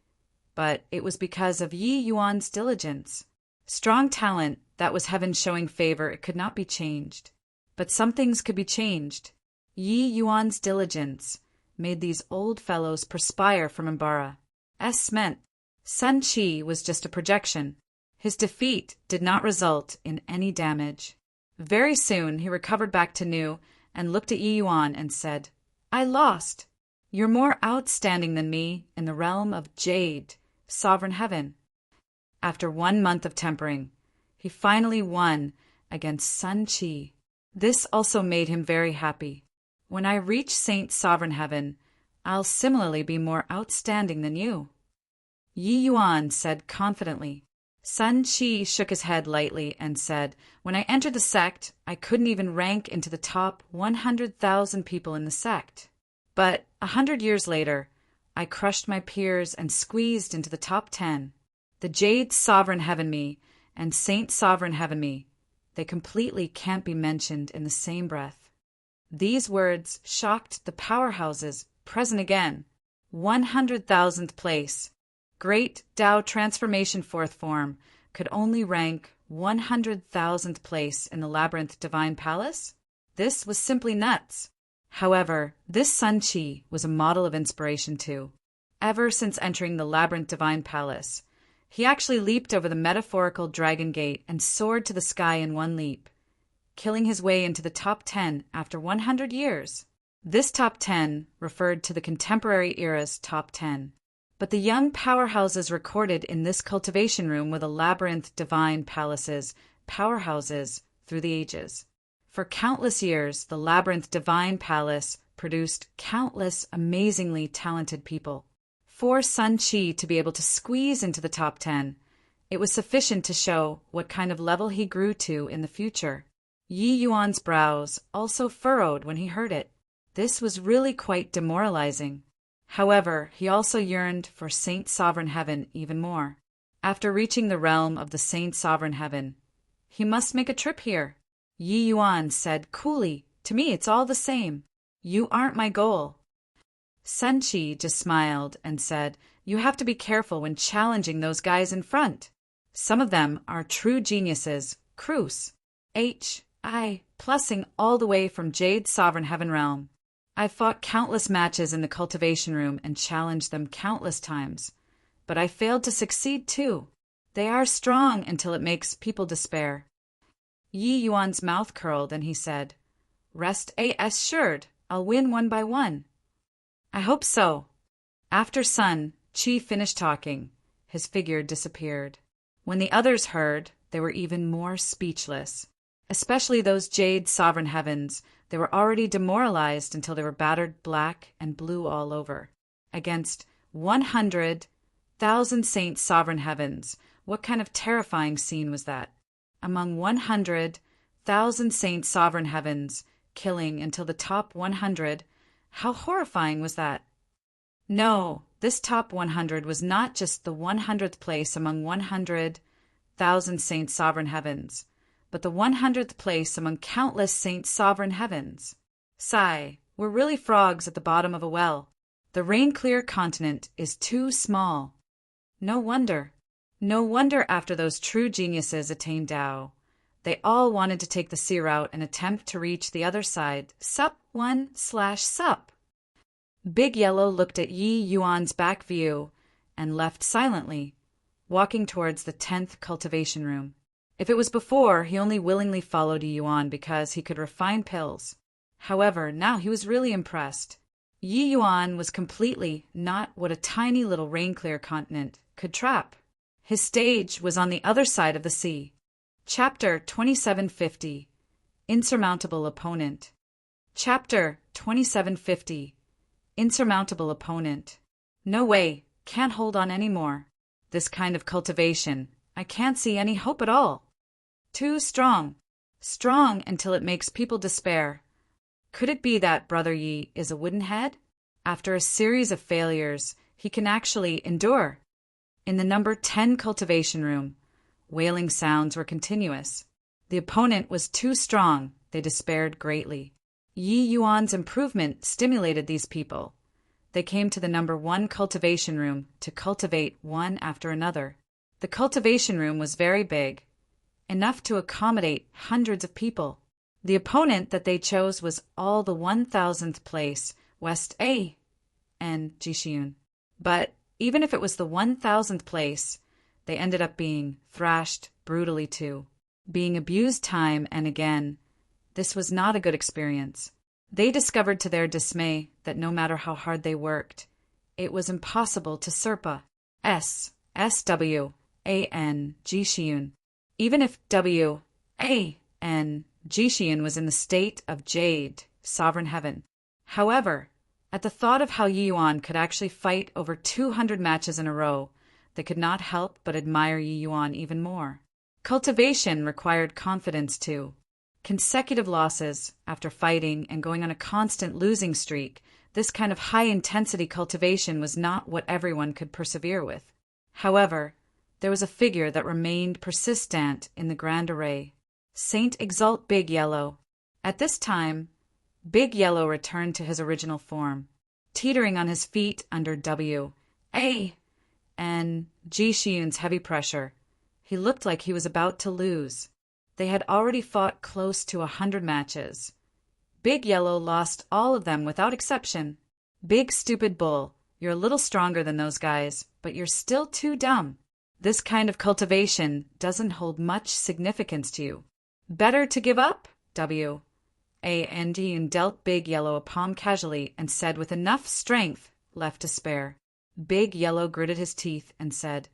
S1: but it was because of Yi Yuan's diligence. Strong talent, that was heaven showing favor, it could not be changed. But some things could be changed. Yi Yuan's diligence made these old fellows perspire from Ambara. Meant Sun Qi was just a projection. His defeat did not result in any damage. Very soon he recovered back to Nu and looked at Yi Yuan and said, I lost. You're more outstanding than me in the realm of Jade, sovereign heaven. After 1 month of tempering, he finally won against Sun Qi. This also made him very happy. When I reach Saint Sovereign Heaven, I'll similarly be more outstanding than you. Yi Yuan said confidently. Sun Qi shook his head lightly and said, When I entered the sect, I couldn't even rank into the top 100,000 people in the sect. But 100 years later, I crushed my peers and squeezed into the top 10. The Jade Sovereign Heaven me and Saint Sovereign Heaven me, they completely can't be mentioned in the same breath. These words shocked the powerhouses present again. 100,000th place. Great Tao Transformation Fourth Form could only rank 100,000th place in the Labyrinth Divine Palace? This was simply nuts. However, this Sun Qi was a model of inspiration too. Ever since entering the Labyrinth Divine Palace, he actually leaped over the metaphorical Dragon Gate and soared to the sky in one leap, killing his way into the top 10 after 100 years. This top 10 referred to the contemporary era's top 10. But the young powerhouses recorded in this cultivation room were the Labyrinth Divine Palace's powerhouses through the ages. For countless years, the Labyrinth Divine Palace produced countless amazingly talented people. For Sun Qi to be able to squeeze into the top 10, it was sufficient to show what kind of level he grew to in the future. Yi Yuan's brows also furrowed when he heard it. This was really quite demoralizing. However, he also yearned for Saint Sovereign Heaven even more. After reaching the realm of the Saint Sovereign Heaven, he must make a trip here. Yi Yuan said coolly, To me it's all the same. You aren't my goal. Sun Qi just smiled and said, You have to be careful when challenging those guys in front. Some of them are true geniuses, Cruz. I, plussing all the way from Jade Sovereign Heaven realm. I've fought countless matches in the cultivation room and challenged them countless times. But I failed to succeed too. They are strong until it makes people despair. Yi Yuan's mouth curled and he said, Rest assured, I'll win one by one. I hope so. After Sun Qi finished talking, his figure disappeared. When the others heard, they were even more speechless. Especially those Jade Sovereign Heavens. They were already demoralized until they were battered black and blue all over. Against 100,000 Saint Sovereign Heavens, what kind of terrifying scene was that? Among 100,000 Saint Sovereign Heavens, killing until the top 100, how horrifying was that? No, This top 100 was not just the 100th place among 100,000 saint sovereign heavens, but the 100th place among countless saint sovereign heavens. Sigh, we're really frogs at the bottom of a well. The rain-clear continent is too small. No wonder. No wonder after those true geniuses attained Tao, they all wanted to take the sea route and attempt to reach the other side. Sup. Big Yellow looked at Yi Yuan's back view and left silently, walking towards the 10th cultivation room. If it was before, he only willingly followed Yi Yuan because he could refine pills. However, now he was really impressed. Yi Yuan was completely not what a tiny little rain-clear continent could trap. His stage was on the other side of the sea. Chapter 2750 Insurmountable Opponent. Chapter 2750 Insurmountable Opponent. No way, can't hold on anymore. This kind of cultivation, I can't see any hope at all. Too strong. Strong until it makes people despair. Could it be that Brother Yi is a wooden head? After a series of failures, he can actually endure. In the number 10 cultivation room, wailing sounds were continuous. The opponent was too strong, they despaired greatly. Yi Yuan's improvement stimulated these people. They came to the number 1 cultivation room to cultivate one after another. The cultivation room was very big, enough to accommodate hundreds of people. The opponent that they chose was all the 1000th place, West A and Jishiun. But even if it was the 1000th place, they ended up being thrashed brutally too, being abused time and again. This was not a good experience. They discovered to their dismay that no matter how hard they worked, it was impossible to Serpa SW A-N Jishiun. Even if W-A-N Jishiun was in the state of Jade, sovereign heaven. However, at the thought of how Yi Yuan could actually fight over 200 matches in a row, they could not help but admire Yi Yuan even more. Cultivation required confidence too. Consecutive losses, after fighting and going on a constant losing streak, this kind of high-intensity cultivation was not what everyone could persevere with. However, there was a figure that remained persistent in the grand array. Saint Exalt Big Yellow. At this time, Big Yellow returned to his original form, teetering on his feet under W.A. and Jishiun's heavy pressure. He looked like he was about to lose. They had already fought close to 100 matches. Big Yellow lost all of them without exception. Big stupid bull, you're a little stronger than those guys, but you're still too dumb. This kind of cultivation doesn't hold much significance to you. Better to give up? W.A.N.D. and dealt Big Yellow a palm casually and said with enough strength left to spare. Big Yellow gritted his teeth and said,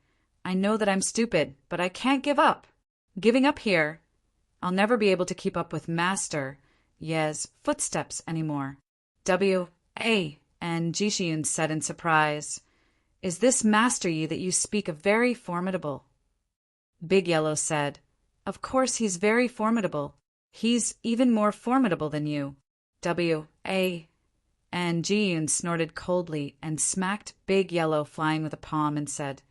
S1: I know that I'm stupid, but I can't give up. Giving up here, I'll never be able to keep up with Master Ye's footsteps anymore. W.A. and Jishiun said in surprise, Is this Master Yi that you speak of very formidable? Big Yellow said, Of course he's very formidable. He's even more formidable than you. W.A. and Jishiun snorted coldly and smacked Big Yellow flying with a palm and said,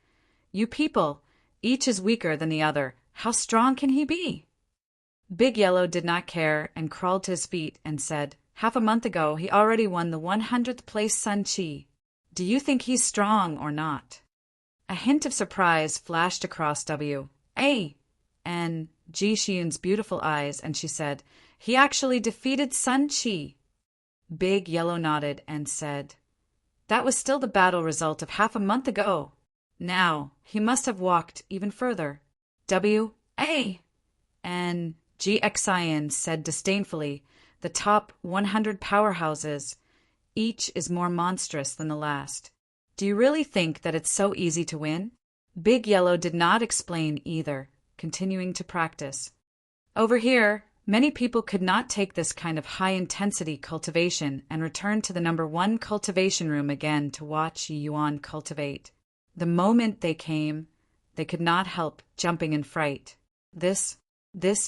S1: You people, each is weaker than the other. How strong can he be? Big Yellow did not care and crawled to his feet and said, Half a month ago he already won the 100th place Sun Chi. Do you think he's strong or not? A hint of surprise flashed across W.A. and Jishiun's beautiful eyes, and she said, He actually defeated Sun Chi. Big Yellow nodded and said, That was still the battle result of half a month ago. Now, he must have walked even further. W.A. and GXIN said disdainfully, The top 100 powerhouses, each is more monstrous than the last. Do you really think that it's so easy to win? Big Yellow did not explain either, continuing to practice. Over here, many people could not take this kind of high-intensity cultivation and return to the number 1 cultivation room again to watch Yi Yuan cultivate. The moment they came, they could not help jumping in fright. This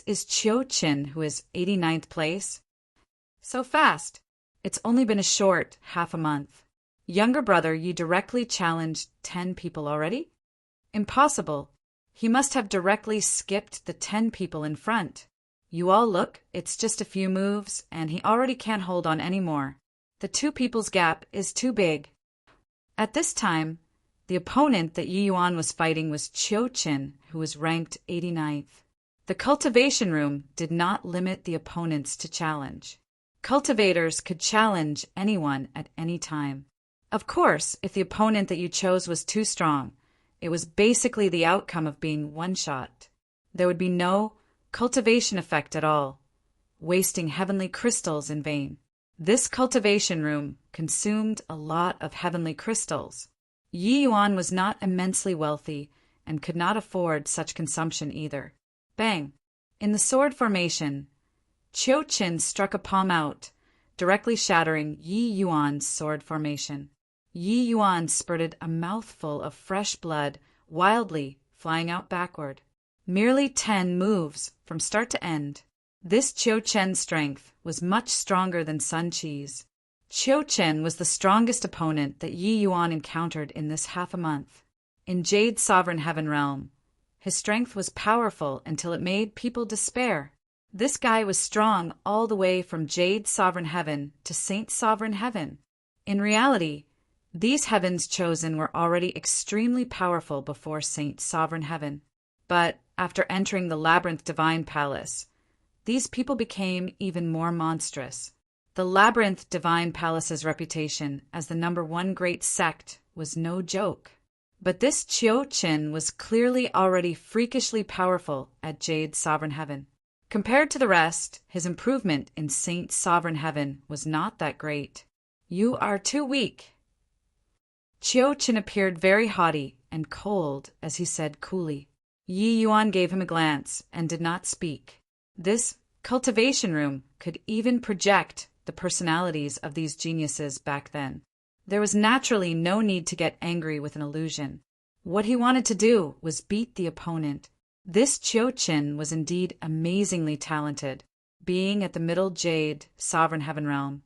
S1: is Chiu Chin, who is 89th place? So fast. It's only been a short half a month. Younger brother, you directly challenged 10 people already? Impossible. He must have directly skipped the 10 people in front. You all look, it's just a few moves, and he already can't hold on anymore. The 2 people's gap is too big. At this time, the opponent that Yi Yuan was fighting was Qiu Qin, who was ranked 89th. The cultivation room did not limit the opponents to challenge. Cultivators could challenge anyone at any time. Of course, if the opponent that you chose was too strong, it was basically the outcome of being one-shot. There would be no cultivation effect at all, wasting heavenly crystals in vain. This cultivation room consumed a lot of heavenly crystals. Yi Yuan was not immensely wealthy and could not afford such consumption either. Bang! In the sword formation, Qiu Qin struck a palm out, directly shattering Yi Yuan's sword formation. Yi Yuan spurted a mouthful of fresh blood, wildly flying out backward. Merely 10 moves from start to end. This Qiu Qin's strength was much stronger than Sun Qi's. Qiu Qin was the strongest opponent that Yi Yuan encountered in this half a month. In Jade Sovereign Heaven realm, his strength was powerful until it made people despair. This guy was strong all the way from Jade Sovereign Heaven to Saint Sovereign Heaven. In reality, these heavens chosen were already extremely powerful before Saint Sovereign Heaven. But after entering the Labyrinth Divine Palace, these people became even more monstrous. The Labyrinth Divine Palace's reputation as the #1 great sect was no joke. But this Qiu Qin was clearly already freakishly powerful at Jade Sovereign Heaven. Compared to the rest, his improvement in Saint Sovereign Heaven was not that great. You are too weak. Qiu Qin appeared very haughty and cold as he said coolly. Yi Yuan gave him a glance and did not speak. This cultivation room could even project the personalities of these geniuses back then. There was naturally no need to get angry with an illusion. What he wanted to do was beat the opponent. This Qiu Qin was indeed amazingly talented. Being at the Middle Jade Sovereign Heaven realm,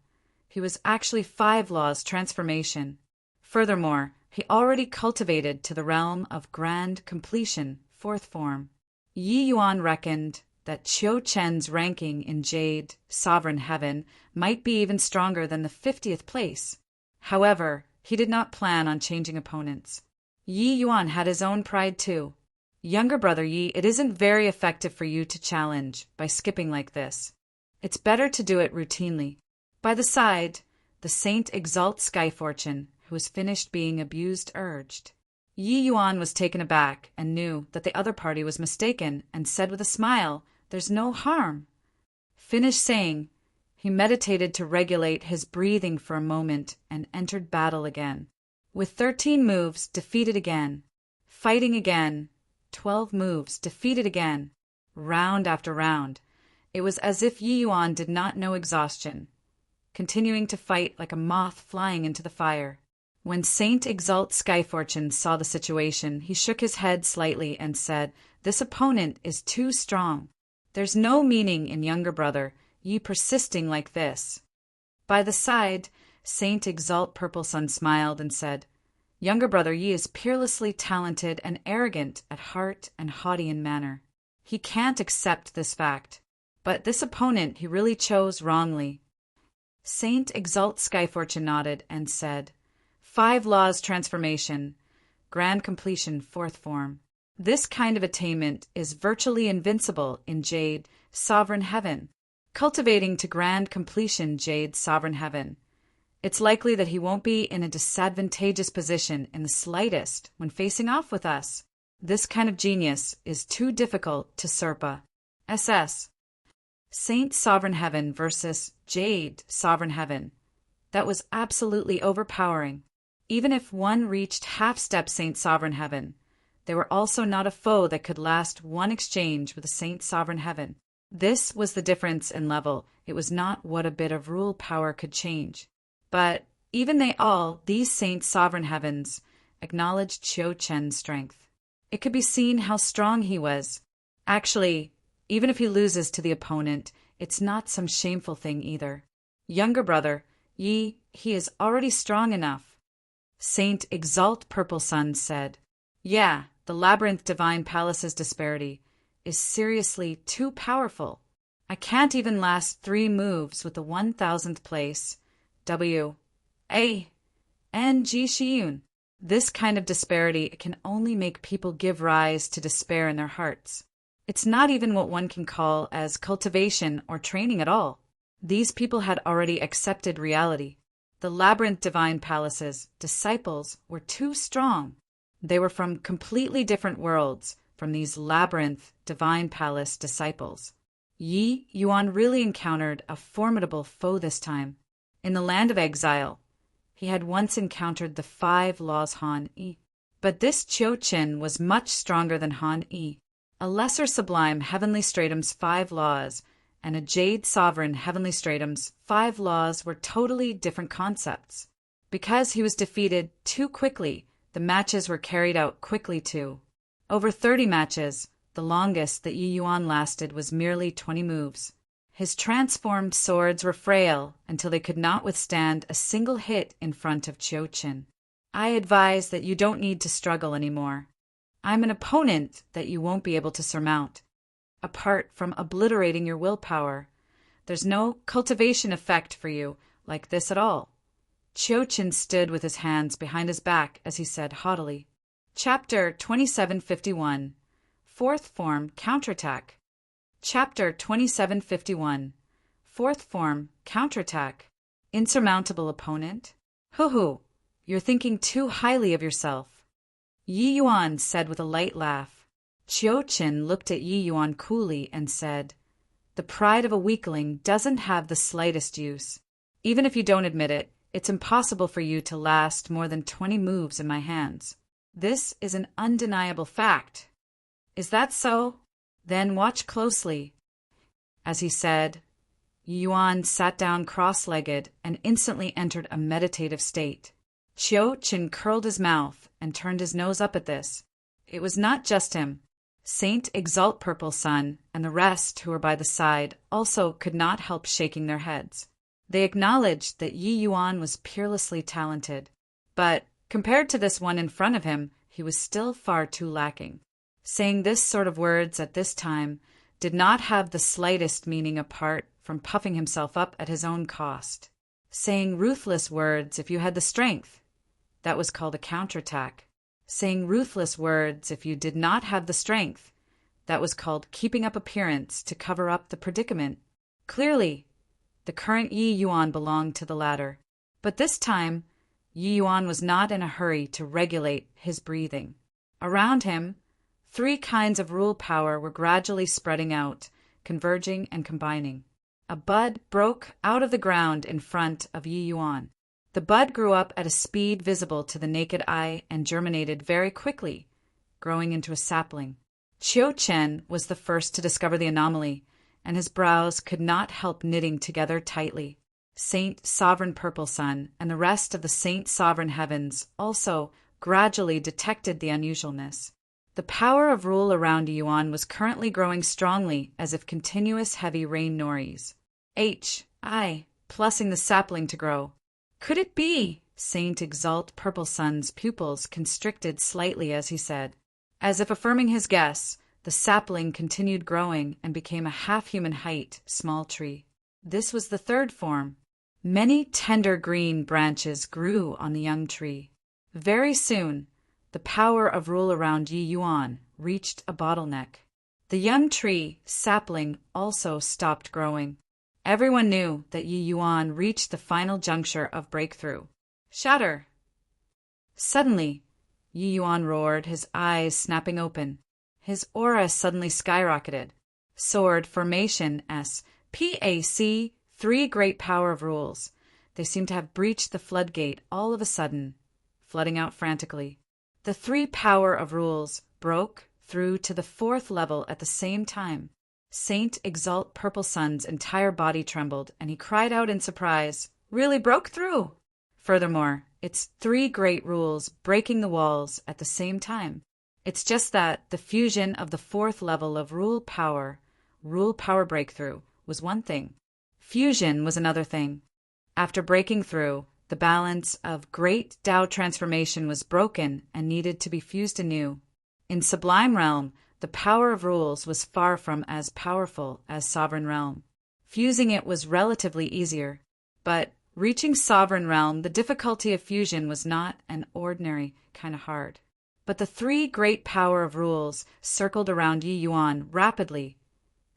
S1: he was actually 5 laws transformation. Furthermore, he already cultivated to the realm of grand completion, 4th form. Yi Yuan reckoned that Qiu Qin's ranking in Jade Sovereign Heaven might be even stronger than the 50th place. However, he did not plan on changing opponents. Yi Yuan had his own pride too. Younger brother Yi, it isn't very effective for you to challenge by skipping like this. It's better to do it routinely. By the side, the Saint Exalt Skyfortune, who was finished being abused, urged. Yi Yuan was taken aback and knew that the other party was mistaken and said with a smile, "There's no harm." Finished saying, he meditated to regulate his breathing for a moment and entered battle again. With 13 moves, defeated again. Fighting again. 12 moves, defeated again. Round after round. It was as if Yi Yuan did not know exhaustion, continuing to fight like a moth flying into the fire. When Saint Exalt Skyfortune saw the situation, he shook his head slightly and said, "This opponent is too strong. There's no meaning in younger brother, ye persisting like this." By the side, Saint Exalt Purple Sun smiled and said, "Younger brother, ye is peerlessly talented and arrogant at heart and haughty in manner. He can't accept this fact. But this opponent he really chose wrongly." Saint Exalt Skyfortune nodded and said, 5 laws transformation, grand completion 4th form. This kind of attainment is virtually invincible in Jade Sovereign Heaven. Cultivating to grand completion Jade Sovereign Heaven, it's likely that he won't be in a disadvantageous position in the slightest when facing off with us. This kind of genius is too difficult to Serpa. SS. Saint Sovereign Heaven versus Jade Sovereign Heaven. That was absolutely overpowering. Even if one reached half-step Saint Sovereign Heaven, they were also not a foe that could last one exchange with a Saint Sovereign Heaven. This was the difference in level. It was not what a bit of rule power could change. But even these Saint Sovereign Heavens, acknowledged Qiu Qin's strength. It could be seen how strong he was. Actually, even if he loses to the opponent, it's not some shameful thing either. Younger brother, he is already strong enough. Saint Exalt Purple Sun said. Yeah, the Labyrinth Divine Palace's disparity is seriously too powerful. I can't even last 3 moves with the 1000th place. W. A. N. G. Shiyun. This kind of disparity can only make people give rise to despair in their hearts. It's not even what one can call as cultivation or training at all. These people had already accepted reality. The Labyrinth Divine Palace's disciples were too strong. They were from completely different worlds from these Labyrinth Divine Palace disciples. Yi Yuan really encountered a formidable foe this time. In the land of exile, he had once encountered the 5 laws Han Yi. But this Qiu Qin was much stronger than Han Yi. A lesser sublime heavenly stratum's 5 laws and a jade sovereign heavenly stratum's 5 laws were totally different concepts. Because he was defeated too quickly, the matches were carried out quickly too. Over 30 matches, the longest that Yi Yuan lasted was merely 20 moves. His transformed swords were frail until they could not withstand a single hit in front of Qiu Qin. I advise that you don't need to struggle anymore. I'm an opponent that you won't be able to surmount. Apart from obliterating your willpower, there's no cultivation effect for you like this at all. Qiu Qin stood with his hands behind his back as he said haughtily. Chapter 2751. Fourth Form Counterattack. Chapter 2751. Fourth Form Counterattack. Insurmountable opponent? Hoo-hoo, you're thinking too highly of yourself. Yi Yuan said with a light laugh. Qiu Qin looked at Yi Yuan coolly and said, The pride of a weakling doesn't have the slightest use. Even if you don't admit it, it's impossible for you to last more than 20 moves in my hands. This is an undeniable fact. Is that so? Then watch closely. As he said, Yi Yuan sat down cross-legged and instantly entered a meditative state. Qiu Qin curled his mouth and turned his nose up at this. It was not just him. Saint Exalt Purple Sun and the rest who were by the side also could not help shaking their heads. They acknowledged that Yi Yuan was peerlessly talented, but compared to this one in front of him, he was still far too lacking. Saying this sort of words at this time did not have the slightest meaning apart from puffing himself up at his own cost. Saying ruthless words if you had the strength, that was called a counterattack. Saying ruthless words if you did not have the strength, that was called keeping up appearance to cover up the predicament. Clearly, the current Yi Yuan belonged to the latter. But this time, Yi Yuan was not in a hurry to regulate his breathing. Around him, 3 kinds of rule power were gradually spreading out, converging and combining. A bud broke out of the ground in front of Yi Yuan. The bud grew up at a speed visible to the naked eye and germinated very quickly, growing into a sapling. Qiu Qin was the first to discover the anomaly, and his brows could not help knitting together tightly. Saint Sovereign Purple Sun and the rest of the Saint Sovereign Heavens also gradually detected the unusualness. The power of rule around Yuan was currently growing strongly as if continuous heavy rain nories. Plussing the sapling to grow. Could it be? Saint Exalt Purple Sun's pupils constricted slightly as he said. As if affirming his guess, the sapling continued growing and became a half-human height, small tree. This was the 3rd form. Many tender green branches grew on the young tree. Very soon, the power of rule around Yi Yuan reached a bottleneck. The young tree, sapling, also stopped growing. Everyone knew that Yi Yuan reached the final juncture of breakthrough. Shatter! Suddenly, Yi Yuan roared, his eyes snapping open. His aura suddenly skyrocketed. Sword Formation S. PAC 3 great power of rules. They seemed to have breached the floodgate all of a sudden, flooding out frantically. The 3 power of rules broke through to the 4th level at the same time. Saint Exalt Purple Sun's entire body trembled, and he cried out in surprise, Really broke through! Furthermore, it's 3 great rules breaking the walls at the same time. It's just that the fusion of the 4th level of rule power breakthrough, was one thing. Fusion was another thing. After breaking through, The balance of great Tao transformation was broken and needed to be fused anew. In Sublime Realm, the power of rules was far from as powerful as Sovereign Realm. Fusing it was relatively easier, but reaching Sovereign Realm, the difficulty of fusion was not an ordinary kind of hard. But the three great power of rules circled around Yi Yuan rapidly,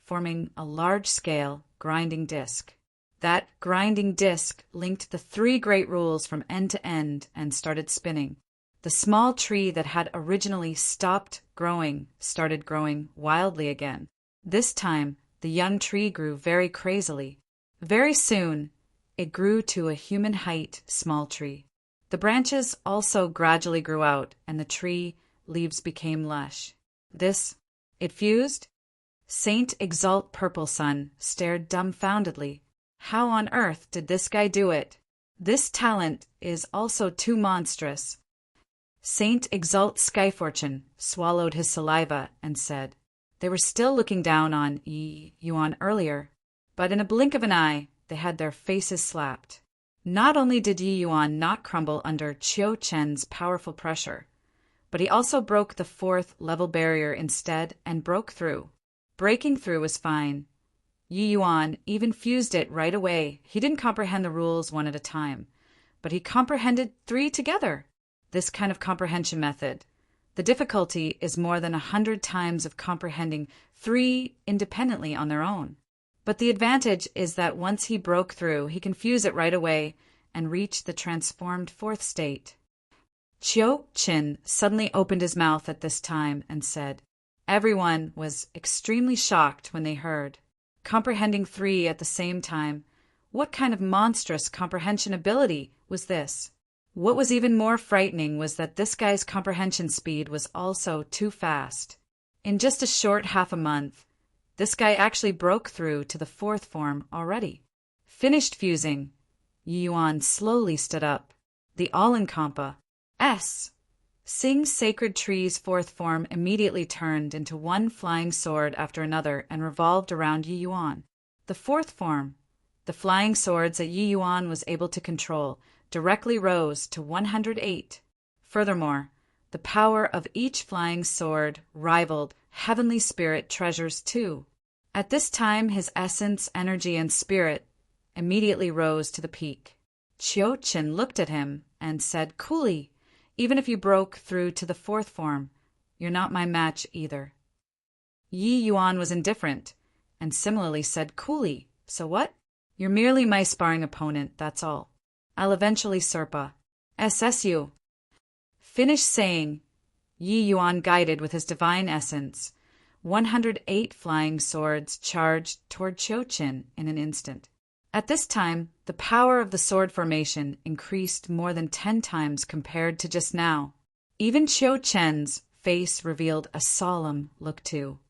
S1: forming a large-scale grinding disc. That grinding disc linked the three great rules from end to end and started spinning. The small tree that had originally stopped growing started growing wildly again. This time, the young tree grew very crazily. Very soon, it grew to a human-height small tree. The branches also gradually grew out, and the tree leaves became lush. It fused? Saint Exalt Purple Sun stared dumbfoundedly. How on earth did this guy do it? This talent is also too monstrous. Saint Exalt Skyfortune swallowed his saliva and said, they were still looking down on Yi Yuan earlier, but in a blink of an eye, they had their faces slapped. Not only did Yi Yuan not crumble under Qiu Chen's powerful pressure, but he also broke the fourth level barrier instead and broke through. Breaking through was fine. Yi Yuan even fused it right away. He didn't comprehend the rules one at a time, but he comprehended three together. This kind of comprehension method, the difficulty is more than 100 times of comprehending three independently on their own. But the advantage is that once he broke through, he can fuse it right away and reach the transformed fourth state. Qiu Qin suddenly opened his mouth at this time and said, everyone was extremely shocked when they heard. Comprehending three at the same time, what kind of monstrous comprehension ability was this? What was even more frightening was that this guy's comprehension speed was also too fast. In just a short half a month, this guy actually broke through to the fourth form already. Finished fusing, Yi Yuan slowly stood up. The All-Incompa, Sing Sacred Tree's fourth form immediately turned into one flying sword after another and revolved around Yi Yuan. The fourth form, the flying swords that Yi Yuan was able to control, directly rose to 108. Furthermore, the power of each flying sword rivaled heavenly spirit treasures too. At this time, his essence, energy, and spirit immediately rose to the peak. Qiu Qin looked at him and said coolly, even if you broke through to the fourth form, you're not my match either. Yi Yuan was indifferent, and similarly said coolly, so what? You're merely my sparring opponent, that's all. I'll eventually SSU. Finished saying, Yi Yuan guided with his divine essence. 108 flying swords charged toward Qiu Qin in an instant. At this time, the power of the sword formation increased more than 10 times compared to just now. Even Qiu Chen's face revealed a solemn look too.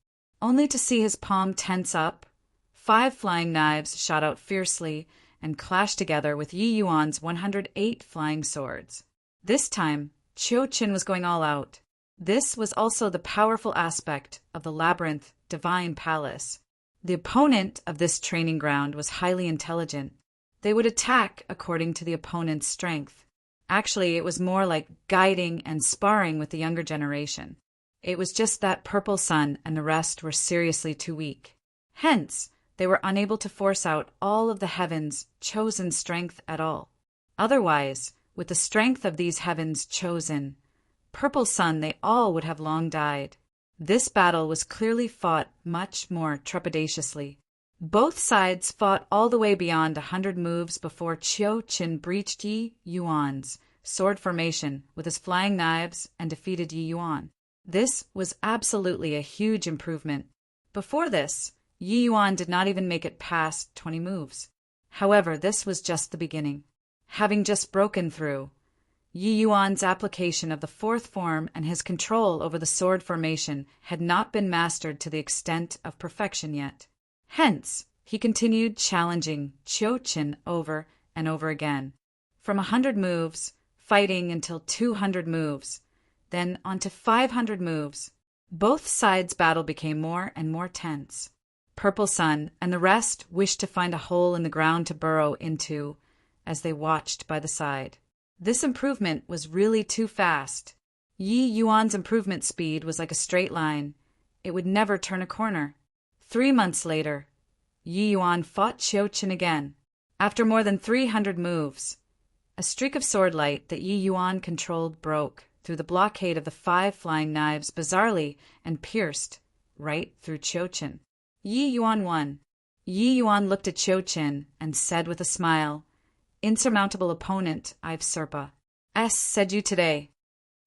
S1: Only to see his palm tense up, 5 flying knives shot out fiercely and clashed together with Yi Yuan's 108 flying swords. This time, Qiu Qin was going all out. This was also the powerful aspect of the Labyrinth Divine Palace. The opponent of this training ground was highly intelligent. They would attack according to the opponent's strength. Actually, it was more like guiding and sparring with the younger generation. It was just that Purple Sun and the rest were seriously too weak. Hence, they were unable to force out all of the heavens' chosen strength at all. Otherwise, with the strength of these heavens chosen, Purple Sun, they all would have long died. This battle was clearly fought much more trepidatiously. Both sides fought all the way beyond 100 moves before Qiu Qin breached Yi Yuan's sword formation with his flying knives and defeated Yi Yuan. This was absolutely a huge improvement. Before this, Yi Yuan did not even make it past 20 moves. However, this was just the beginning. Having just broken through, Yi Yuan's application of the fourth form and his control over the sword formation had not been mastered to the extent of perfection yet. Hence, he continued challenging Qiu Qin over and over again. From 100 moves, fighting until 200 moves, then on to 500 moves. Both sides' battle became more and more tense. Purple Sun and the rest wished to find a hole in the ground to burrow into as they watched by the side. This improvement was really too fast. Yi Yuan's improvement speed was like a straight line. It would never turn a corner. 3 months later, Yi Yuan fought Qiu Qin again. After more than 300 moves, a streak of swordlight that Yi Yuan controlled broke through the blockade of the 5 flying knives bizarrely and pierced right through Qiu Qin. Yi Yuan won. Yi Yuan looked at Qiu Qin and said with a smile, "Insurmountable opponent, I've Serpa. Said you today."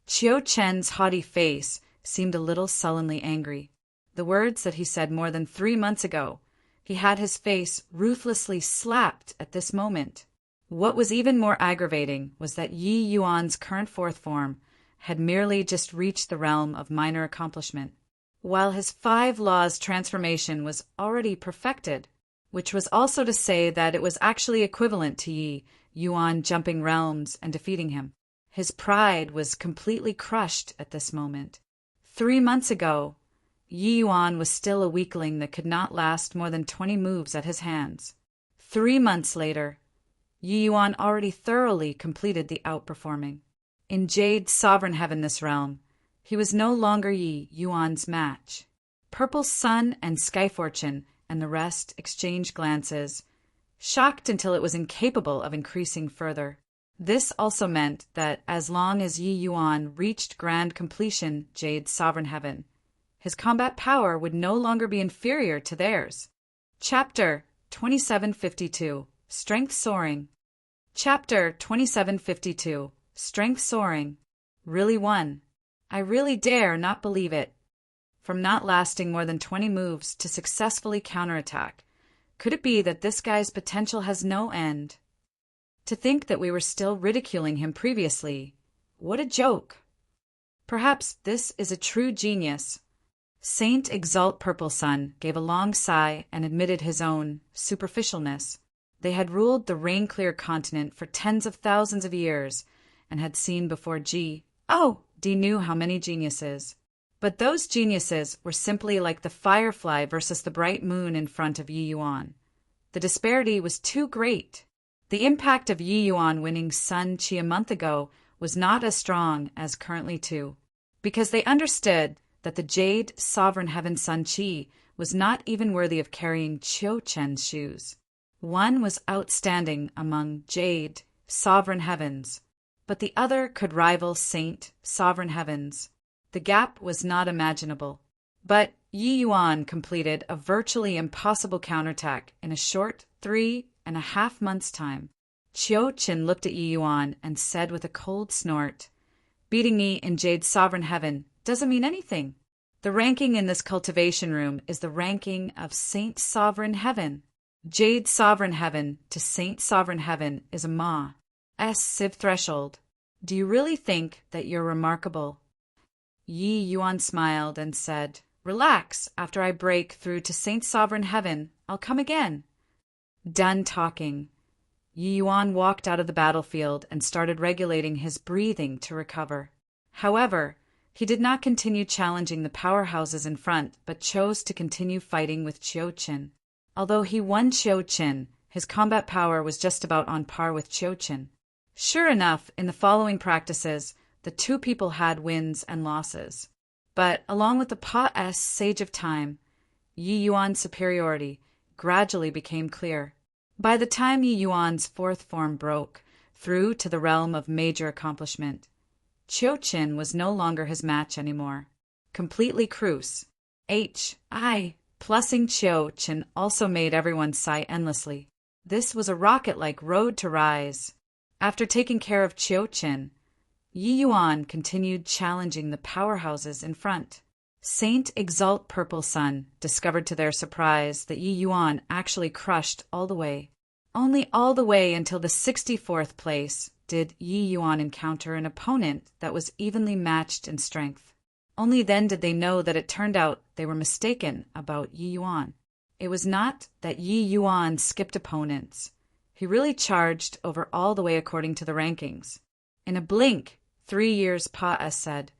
S1: Qiu Qin's haughty face seemed a little sullenly angry. The words that he said more than 3 months ago, he had his face ruthlessly slapped at this moment. What was even more aggravating was that Yi Yuan's current 4th form had merely just reached the realm of minor accomplishment, while his 5 laws transformation was already perfected, which was also to say that it was actually equivalent to Yi Yuan jumping realms and defeating him. His pride was completely crushed at this moment. 3 months ago, Yi Yuan was still a weakling that could not last more than 20 moves at his hands. 3 months later, Yi Yuan already thoroughly completed the outperforming. In Jade's sovereign heaven this realm, he was no longer Yi Yuan's match. Purple Sun and Sky Fortune and the rest exchanged glances, shocked until it was incapable of increasing further. This also meant that as long as Yi Yuan reached grand completion Jade's sovereign heaven, his combat power would no longer be inferior to theirs. Chapter 2752 Strength Soaring. Chapter 2752 Strength Soaring. Really won. I really dare not believe it. From not lasting more than 20 moves to successfully counterattack, could it be that this guy's potential has no end? To think that we were still ridiculing him previously. What a joke. Perhaps this is a true genius. Saint Exalt Purple Sun gave a long sigh and admitted his own superficialness. They had ruled the rain-clear continent for tens of thousands of years and had seen before D knew how many geniuses. But those geniuses were simply like the firefly versus the bright moon in front of Yi Yuan. The disparity was too great. The impact of Yi Yuan winning Sun Qi a month ago was not as strong as currently too, because they understood that the Jade Sovereign Heaven Sun Qi was not even worthy of carrying Qiu Chen's shoes. One was outstanding among Jade Sovereign Heavens, but the other could rival Saint Sovereign Heavens. The gap was not imaginable. But Yi Yuan completed a virtually impossible counterattack in a short 3.5 months' time. Qiu Qin looked at Yi Yuan and said with a cold snort, "Beating me in Jade's sovereign heaven doesn't mean anything. The ranking in this cultivation room is the ranking of Saint Sovereign Heaven. Jade's sovereign heaven to Saint Sovereign Heaven is a civ threshold. Do you really think that you're remarkable?" Yi Yuan smiled and said, "Relax, after I break through to Saint Sovereign Heaven, I'll come again." Done talking, Yi Yuan walked out of the battlefield and started regulating his breathing to recover. However, he did not continue challenging the powerhouses in front, but chose to continue fighting with Qiu Qin. Although he won Qiu Qin, his combat power was just about on par with Qiu Qin. Sure enough, in the following practices, the two people had wins and losses. But along with the Sage of Time, Yi Yuan's superiority gradually became clear. By the time Yi Yuan's 4th form broke through to the realm of major accomplishment, Qiu Qin was no longer his match anymore. Completely cruise. Plussing Qiu Qin also made everyone sigh endlessly. This was a rocket-like road to rise. After taking care of Qiu Qin, Yi Yuan continued challenging the powerhouses in front. Saint Exalt Purple Sun discovered to their surprise that Yi Yuan actually crushed all the way. Only all the way until the 64th place did Yi Yuan encounter an opponent that was evenly matched in strength. Only then did they know that it turned out they were mistaken about Yi Yuan. It was not that Yi Yuan skipped opponents. He really charged over all the way according to the rankings. In a blink, 3 years said.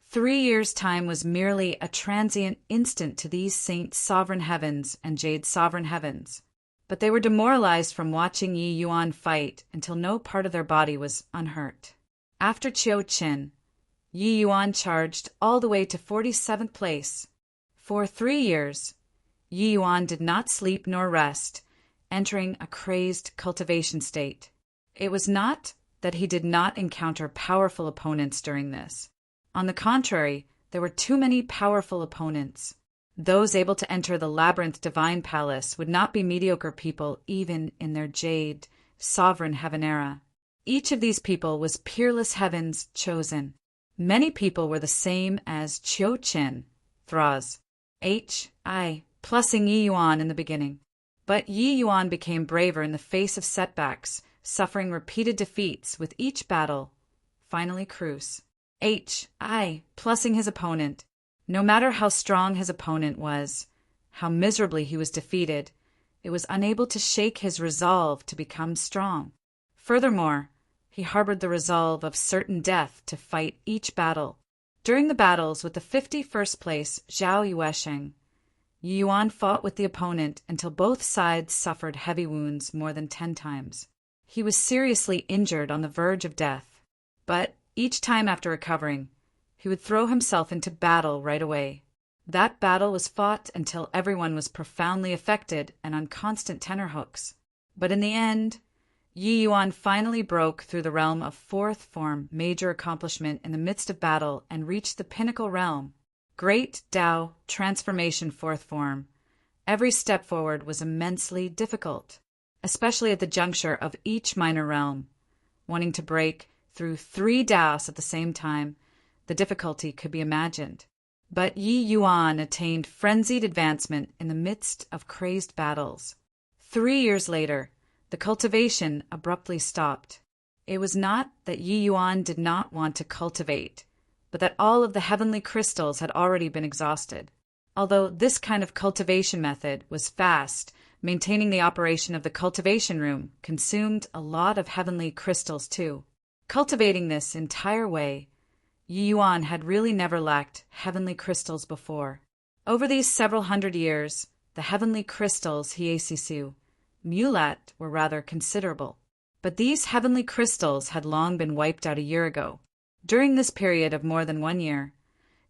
S1: 3 years' time was merely a transient instant to these Saint Sovereign Heavens and Jade Sovereign Heavens. but they were demoralized from watching Yi Yuan fight until no part of their body was unhurt. After Qiu Qin, Yi Yuan charged all the way to 47th place. For 3 years, Yi Yuan did not sleep nor rest, entering a crazed cultivation state. It was not that he did not encounter powerful opponents during this. On the contrary, there were too many powerful opponents. Those able to enter the labyrinth divine palace would not be mediocre people even in their jade, sovereign heaven era. Each of these people was peerless heaven's chosen. Many people were the same as Qiu Qin, Thraz, H.I., plusing Yi Yuan in the beginning. But Yi Yuan became braver in the face of setbacks, suffering repeated defeats with each battle. Finally Cruz, H.I., plusing his opponent. No matter how strong his opponent was, how miserably he was defeated, it was unable to shake his resolve to become strong. Furthermore, he harbored the resolve of certain death to fight each battle. During the battles with the 51st place Zhao Yuesheng, Yi Yuan fought with the opponent until both sides suffered heavy wounds more than 10 times. He was seriously injured on the verge of death, but each time after recovering, he would throw himself into battle right away. That battle was fought until everyone was profoundly affected and on constant tenterhooks. But in the end, Yi Yuan finally broke through the realm of 4th form major accomplishment in the midst of battle and reached the pinnacle realm. Great Tao transformation 4th form. Every step forward was immensely difficult, especially at the juncture of each minor realm. Wanting to break through 3 Taos at the same time, the difficulty could be imagined. But Yi Yuan attained frenzied advancement in the midst of crazed battles. 3 years later, the cultivation abruptly stopped. It was not that Yi Yuan did not want to cultivate, but that all of the heavenly crystals had already been exhausted. Although this kind of cultivation method was fast, maintaining the operation of the cultivation room consumed a lot of heavenly crystals too. Cultivating this entire way, Yi Yuan had really never lacked heavenly crystals before. Over these several hundred years, the heavenly crystals Hiesisu, Mulat, were rather considerable. But these heavenly crystals had long been wiped out a year ago. During this period of more than 1 year,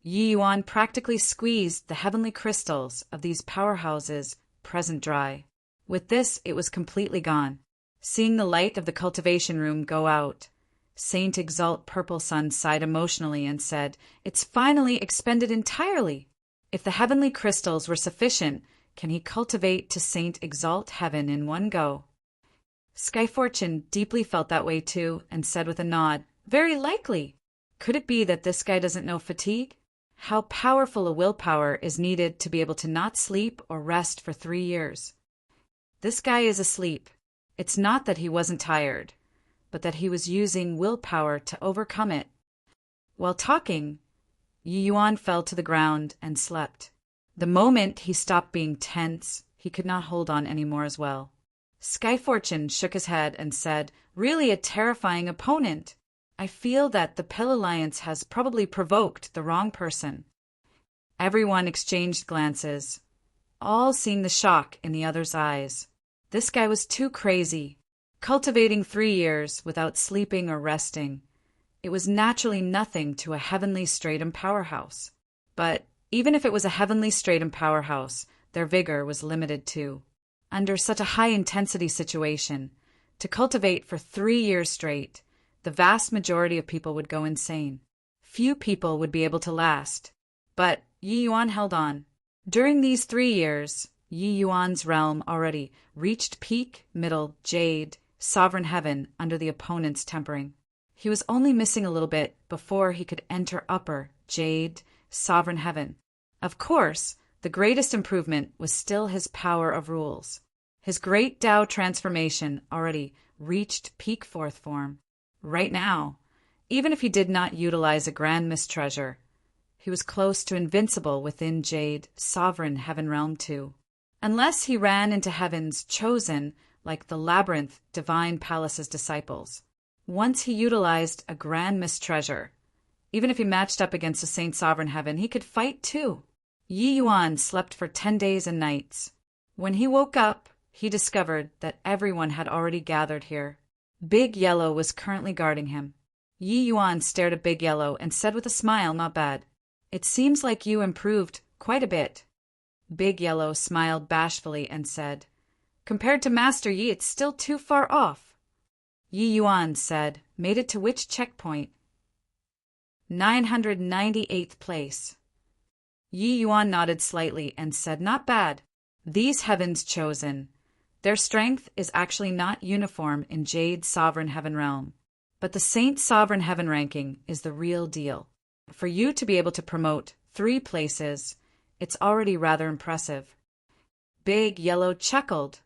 S1: Yi Yuan practically squeezed the heavenly crystals of these powerhouses present dry. With this, it was completely gone. Seeing the light of the cultivation room go out, Saint Exalt Purple Sun sighed emotionally and said, "It's finally expended entirely. If the heavenly crystals were sufficient, can he cultivate to Saint Exalt Heaven in one go?" Sky Fortune deeply felt that way too and said with a nod, "Very likely. Could it be that this guy doesn't know fatigue? How powerful a willpower is needed to be able to not sleep or rest for 3 years? This guy is asleep. It's not that he wasn't tired, but that he was using willpower to overcome it." While talking, Yi Yuan fell to the ground and slept. The moment he stopped being tense, he could not hold on anymore as well. Sky Fortune shook his head and said, "Really a terrifying opponent. I feel that the Pale Alliance has probably provoked the wrong person." Everyone exchanged glances, all seeing the shock in the other's eyes. This guy was too crazy. Cultivating 3 years without sleeping or resting, it was naturally nothing to a heavenly Stratum powerhouse. But even if it was a heavenly Stratum powerhouse, their vigor was limited too. Under such a high-intensity situation, to cultivate for 3 years straight, the vast majority of people would go insane. Few people would be able to last. But Yi Yuan held on. During these 3 years, Yi Yuan's realm already reached peak, middle, jade, sovereign heaven under the opponent's tempering. He was only missing a little bit before he could enter upper, jade, sovereign heaven. Of course, the greatest improvement was still his power of rules. His great Tao transformation already reached peak 4th form. Right now, even if he did not utilize a grand mist treasure, he was close to invincible within jade, sovereign heaven realm too. Unless he ran into heaven's chosen like the labyrinth divine palace's disciples. Once he utilized a grand mist treasure. Even if he matched up against a Saint Sovereign Heaven, he could fight too. Yi Yuan slept for 10 days and nights. When he woke up, he discovered that everyone had already gathered here. Big Yellow was currently guarding him. Yi Yuan stared at Big Yellow and said with a smile, "Not bad. It seems like you improved quite a bit." Big Yellow smiled bashfully and said, "Compared to Master Yi, it's still too far off." Yi Yuan said, "Made it to which checkpoint?" 998th place. Yi Yuan nodded slightly and said, "Not bad. These heavens chosen. Their strength is actually not uniform in Jade's sovereign heaven realm. But the Saint sovereign heaven ranking is the real deal. For you to be able to promote 3 places, it's already rather impressive." Big Yellow chuckled,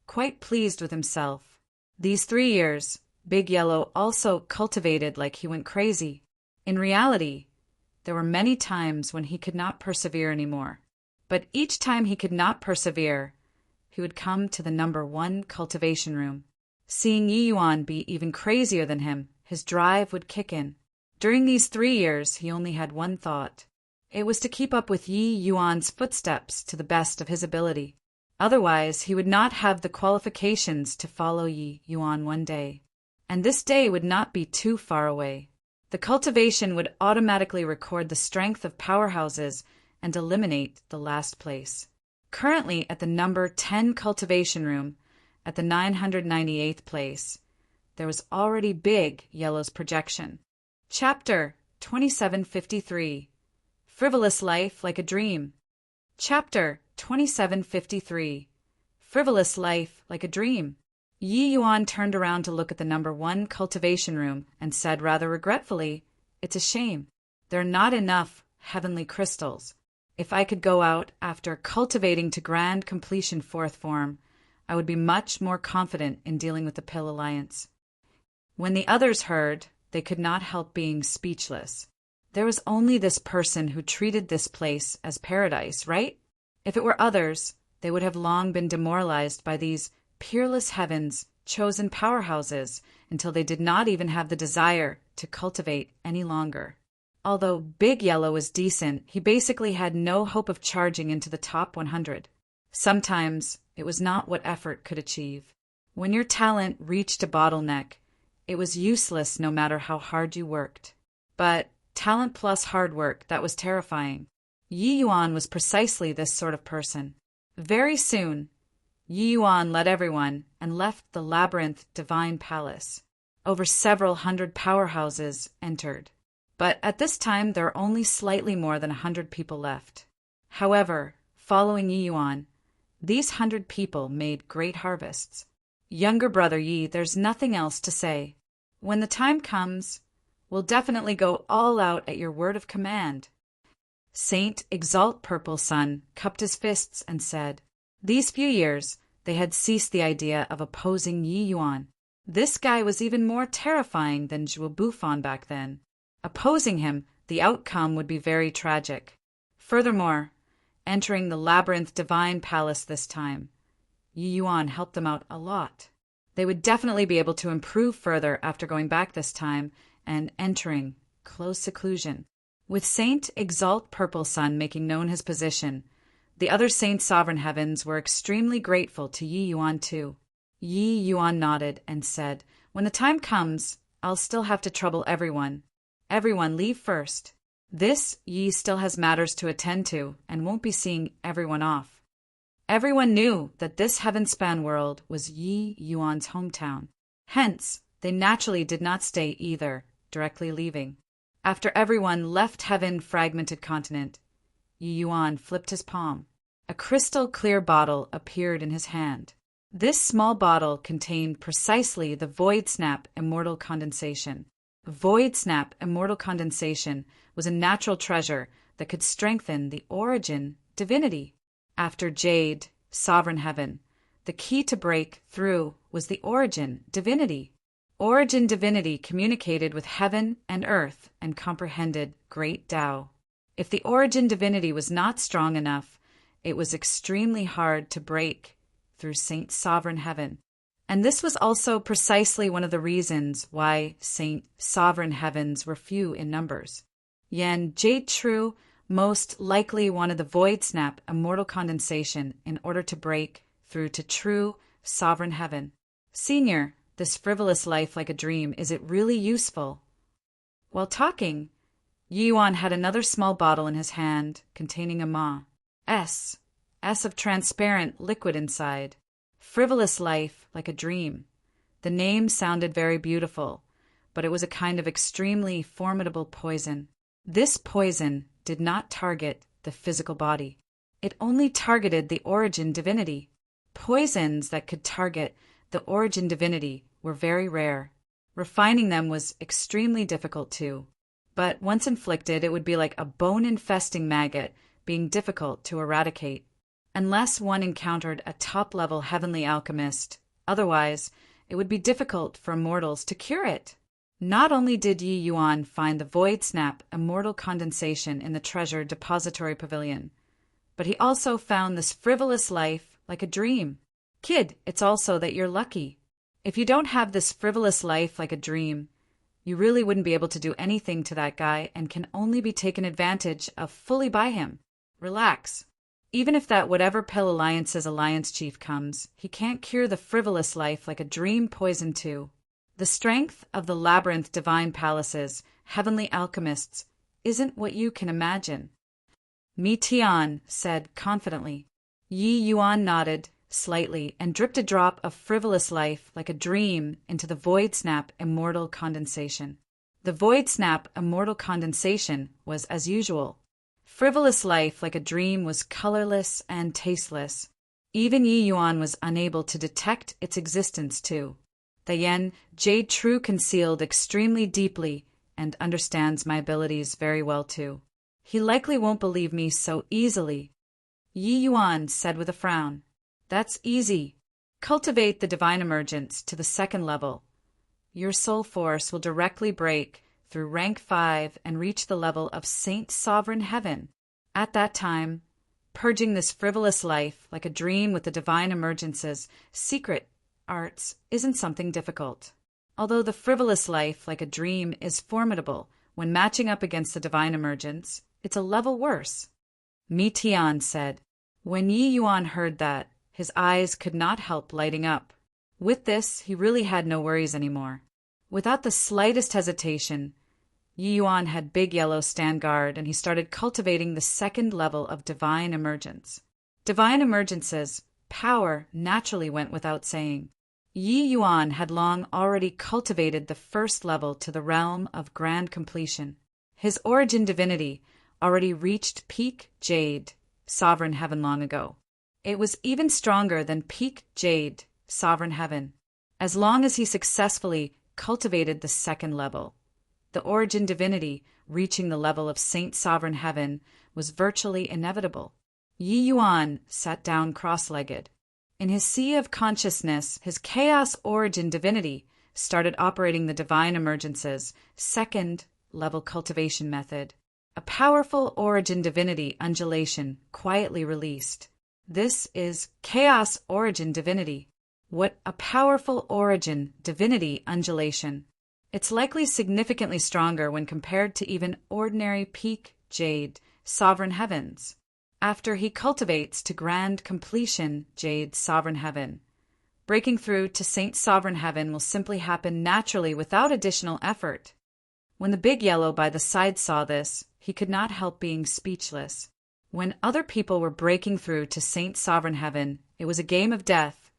S1: quite pleased with himself. These 3 years, Big Yellow also cultivated like he went crazy. In reality, there were many times when he could not persevere anymore. But each time he could not persevere, he would come to the number 1 cultivation room. Seeing Yi Yuan be even crazier than him, his drive would kick in. During these 3 years, he only had one thought. It was to keep up with Yi Yuan's footsteps to the best of his ability. Otherwise, he would not have the qualifications to follow Yi Yuan one day. And this day would not be too far away. The cultivation would automatically record the strength of powerhouses and eliminate the last place. Currently at the number 10 cultivation room, at the 998th place, there was already Big Yellow's projection. Chapter 2753. Frivolous Life Like a Dream. Chapter 2753. Frivolous Life Like a Dream. Yi Yuan turned around to look at the number 1 cultivation room and said rather regretfully, "It's a shame. There are not enough heavenly crystals. If I could go out after cultivating to grand completion 4th form, I would be much more confident in dealing with the Pill Alliance." When the others heard, they could not help being speechless. There was only this person who treated this place as paradise, right? If it were others, they would have long been demoralized by these peerless heavens, chosen powerhouses, until they did not even have the desire to cultivate any longer. Although Big Yellow was decent, he basically had no hope of charging into the top 100. Sometimes it was not what effort could achieve. When your talent reached a bottleneck, it was useless no matter how hard you worked. But talent plus hard work, that was terrifying. Yi Yuan was precisely this sort of person. Very soon, Yi Yuan led everyone and left the labyrinth divine palace. Over several hundred powerhouses entered. But at this time there are only slightly more than 100 people left. However, following Yi Yuan, these 100 people made great harvests. Younger brother Yi, there's nothing else to say. When the time comes, we'll definitely go all out at your word of command. Saint Exalt Purple Sun cupped his fists and said, these few years, they had ceased the idea of opposing Yi Yuan. This guy was even more terrifying than Zhuo Bufan back then. Opposing him, the outcome would be very tragic. Furthermore, entering the Labyrinth Divine Palace this time, Yi Yuan helped them out a lot. They would definitely be able to improve further after going back this time and entering close seclusion. With Saint Exalt Purple Sun making known his position, the other Saint Sovereign Heavens were extremely grateful to Yi Yuan too. Yi Yuan nodded and said, when the time comes, I'll still have to trouble everyone. Everyone leave first. This Yi still has matters to attend to and won't be seeing everyone off. Everyone knew that this heaven-span world was Yi Yuan's hometown. Hence, they naturally did not stay either, directly leaving. After everyone left heaven-fragmented continent, Yi Yuan flipped his palm. A crystal-clear bottle appeared in his hand. This small bottle contained precisely the Void Snap Immortal Condensation. Void Snap Immortal Condensation was a natural treasure that could strengthen the Origin divinity. After Jade, Sovereign Heaven, the key to break through was the Origin divinity. Origin divinity communicated with heaven and earth and comprehended great Tao. If the Origin divinity was not strong enough, it was extremely hard to break through Saint Sovereign Heaven. And this was also precisely one of the reasons why Saint Sovereign Heavens were few in numbers. Yan Jade True most likely wanted the Void Snap Immortal Condensation in order to break through to true, sovereign heaven. Senior, this frivolous life like a dream, is it really useful? While talking, Yi Yuan had another small bottle in his hand containing a ma. S of transparent liquid inside. Frivolous life like a dream. The name sounded very beautiful, but it was a kind of extremely formidable poison. This poison did not target the physical body. It only targeted the origin divinity. Poisons that could target the origin divinity were very rare. Refining them was extremely difficult too. But once inflicted, it would be like a bone-infesting maggot being difficult to eradicate. Unless one encountered a top-level heavenly alchemist, otherwise it would be difficult for mortals to cure it. Not only did Yi Yuan find the Void Snap immortal condensation in the treasure depository pavilion, but he also found this frivolous life like a dream. Kid, it's also that you're lucky. If you don't have this frivolous life like a dream, you really wouldn't be able to do anything to that guy and can only be taken advantage of fully by him. Relax. Even if that whatever Pill Alliance's alliance chief comes, he can't cure the frivolous life like a dream poison too. The strength of the labyrinth divine palaces, heavenly alchemists, isn't what you can imagine. Mi Tian said confidently. Yi Yuan nodded slightly and dripped a drop of frivolous life like a dream into the Void Snap immortal condensation. The Void Snap immortal condensation was as usual. Frivolous life like a dream was colorless and tasteless. Even Yi Yuan was unable to detect its existence too. The Yen Jade True concealed extremely deeply and understands my abilities very well too. He likely won't believe me so easily. Yi Yuan said with a frown. That's easy. Cultivate the divine emergence to the second level. Your soul force will directly break through rank 5 and reach the level of Saint Sovereign Heaven. At that time, purging this frivolous life like a dream with the divine emergence's secret arts isn't something difficult. Although the frivolous life like a dream is formidable when matching up against the divine emergence, it's a level worse. Mi Tian said. When Yi Yuan heard that, his eyes could not help lighting up. With this, he really had no worries anymore. Without the slightest hesitation, Yi Yuan had Big Yellow stand guard and he started cultivating the second level of divine emergence. Divine emergence's power naturally went without saying. Yi Yuan had long already cultivated the first level to the realm of grand completion. His origin divinity already reached peak Jade, Sovereign Heaven long ago. It was even stronger than peak Jade, Sovereign Heaven. As long as he successfully cultivated the second level, the origin divinity reaching the level of Saint Sovereign Heaven was virtually inevitable. Yi Yuan sat down cross-legged. In his sea of consciousness, his chaos origin divinity started operating the divine emergence's second-level cultivation method. A powerful origin divinity undulation quietly released. This is chaos origin divinity. What a powerful origin divinity undulation. It's likely significantly stronger when compared to even ordinary peak Jade, Sovereign Heavens. After he cultivates to grand completion Jade, Sovereign Heaven, breaking through to Saint Sovereign Heaven will simply happen naturally without additional effort. When the Big Yellow by the side saw this, he could not help being speechless. When other people were breaking through to Saint Sovereign Heaven, it was a game of death,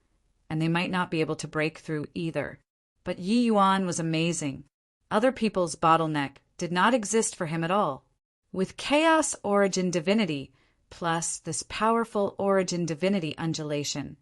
S1: and they might not be able to break through either. But Yi Yuan was amazing. Other people's bottleneck did not exist for him at all. With chaos origin divinity, plus this powerful origin divinity undulation,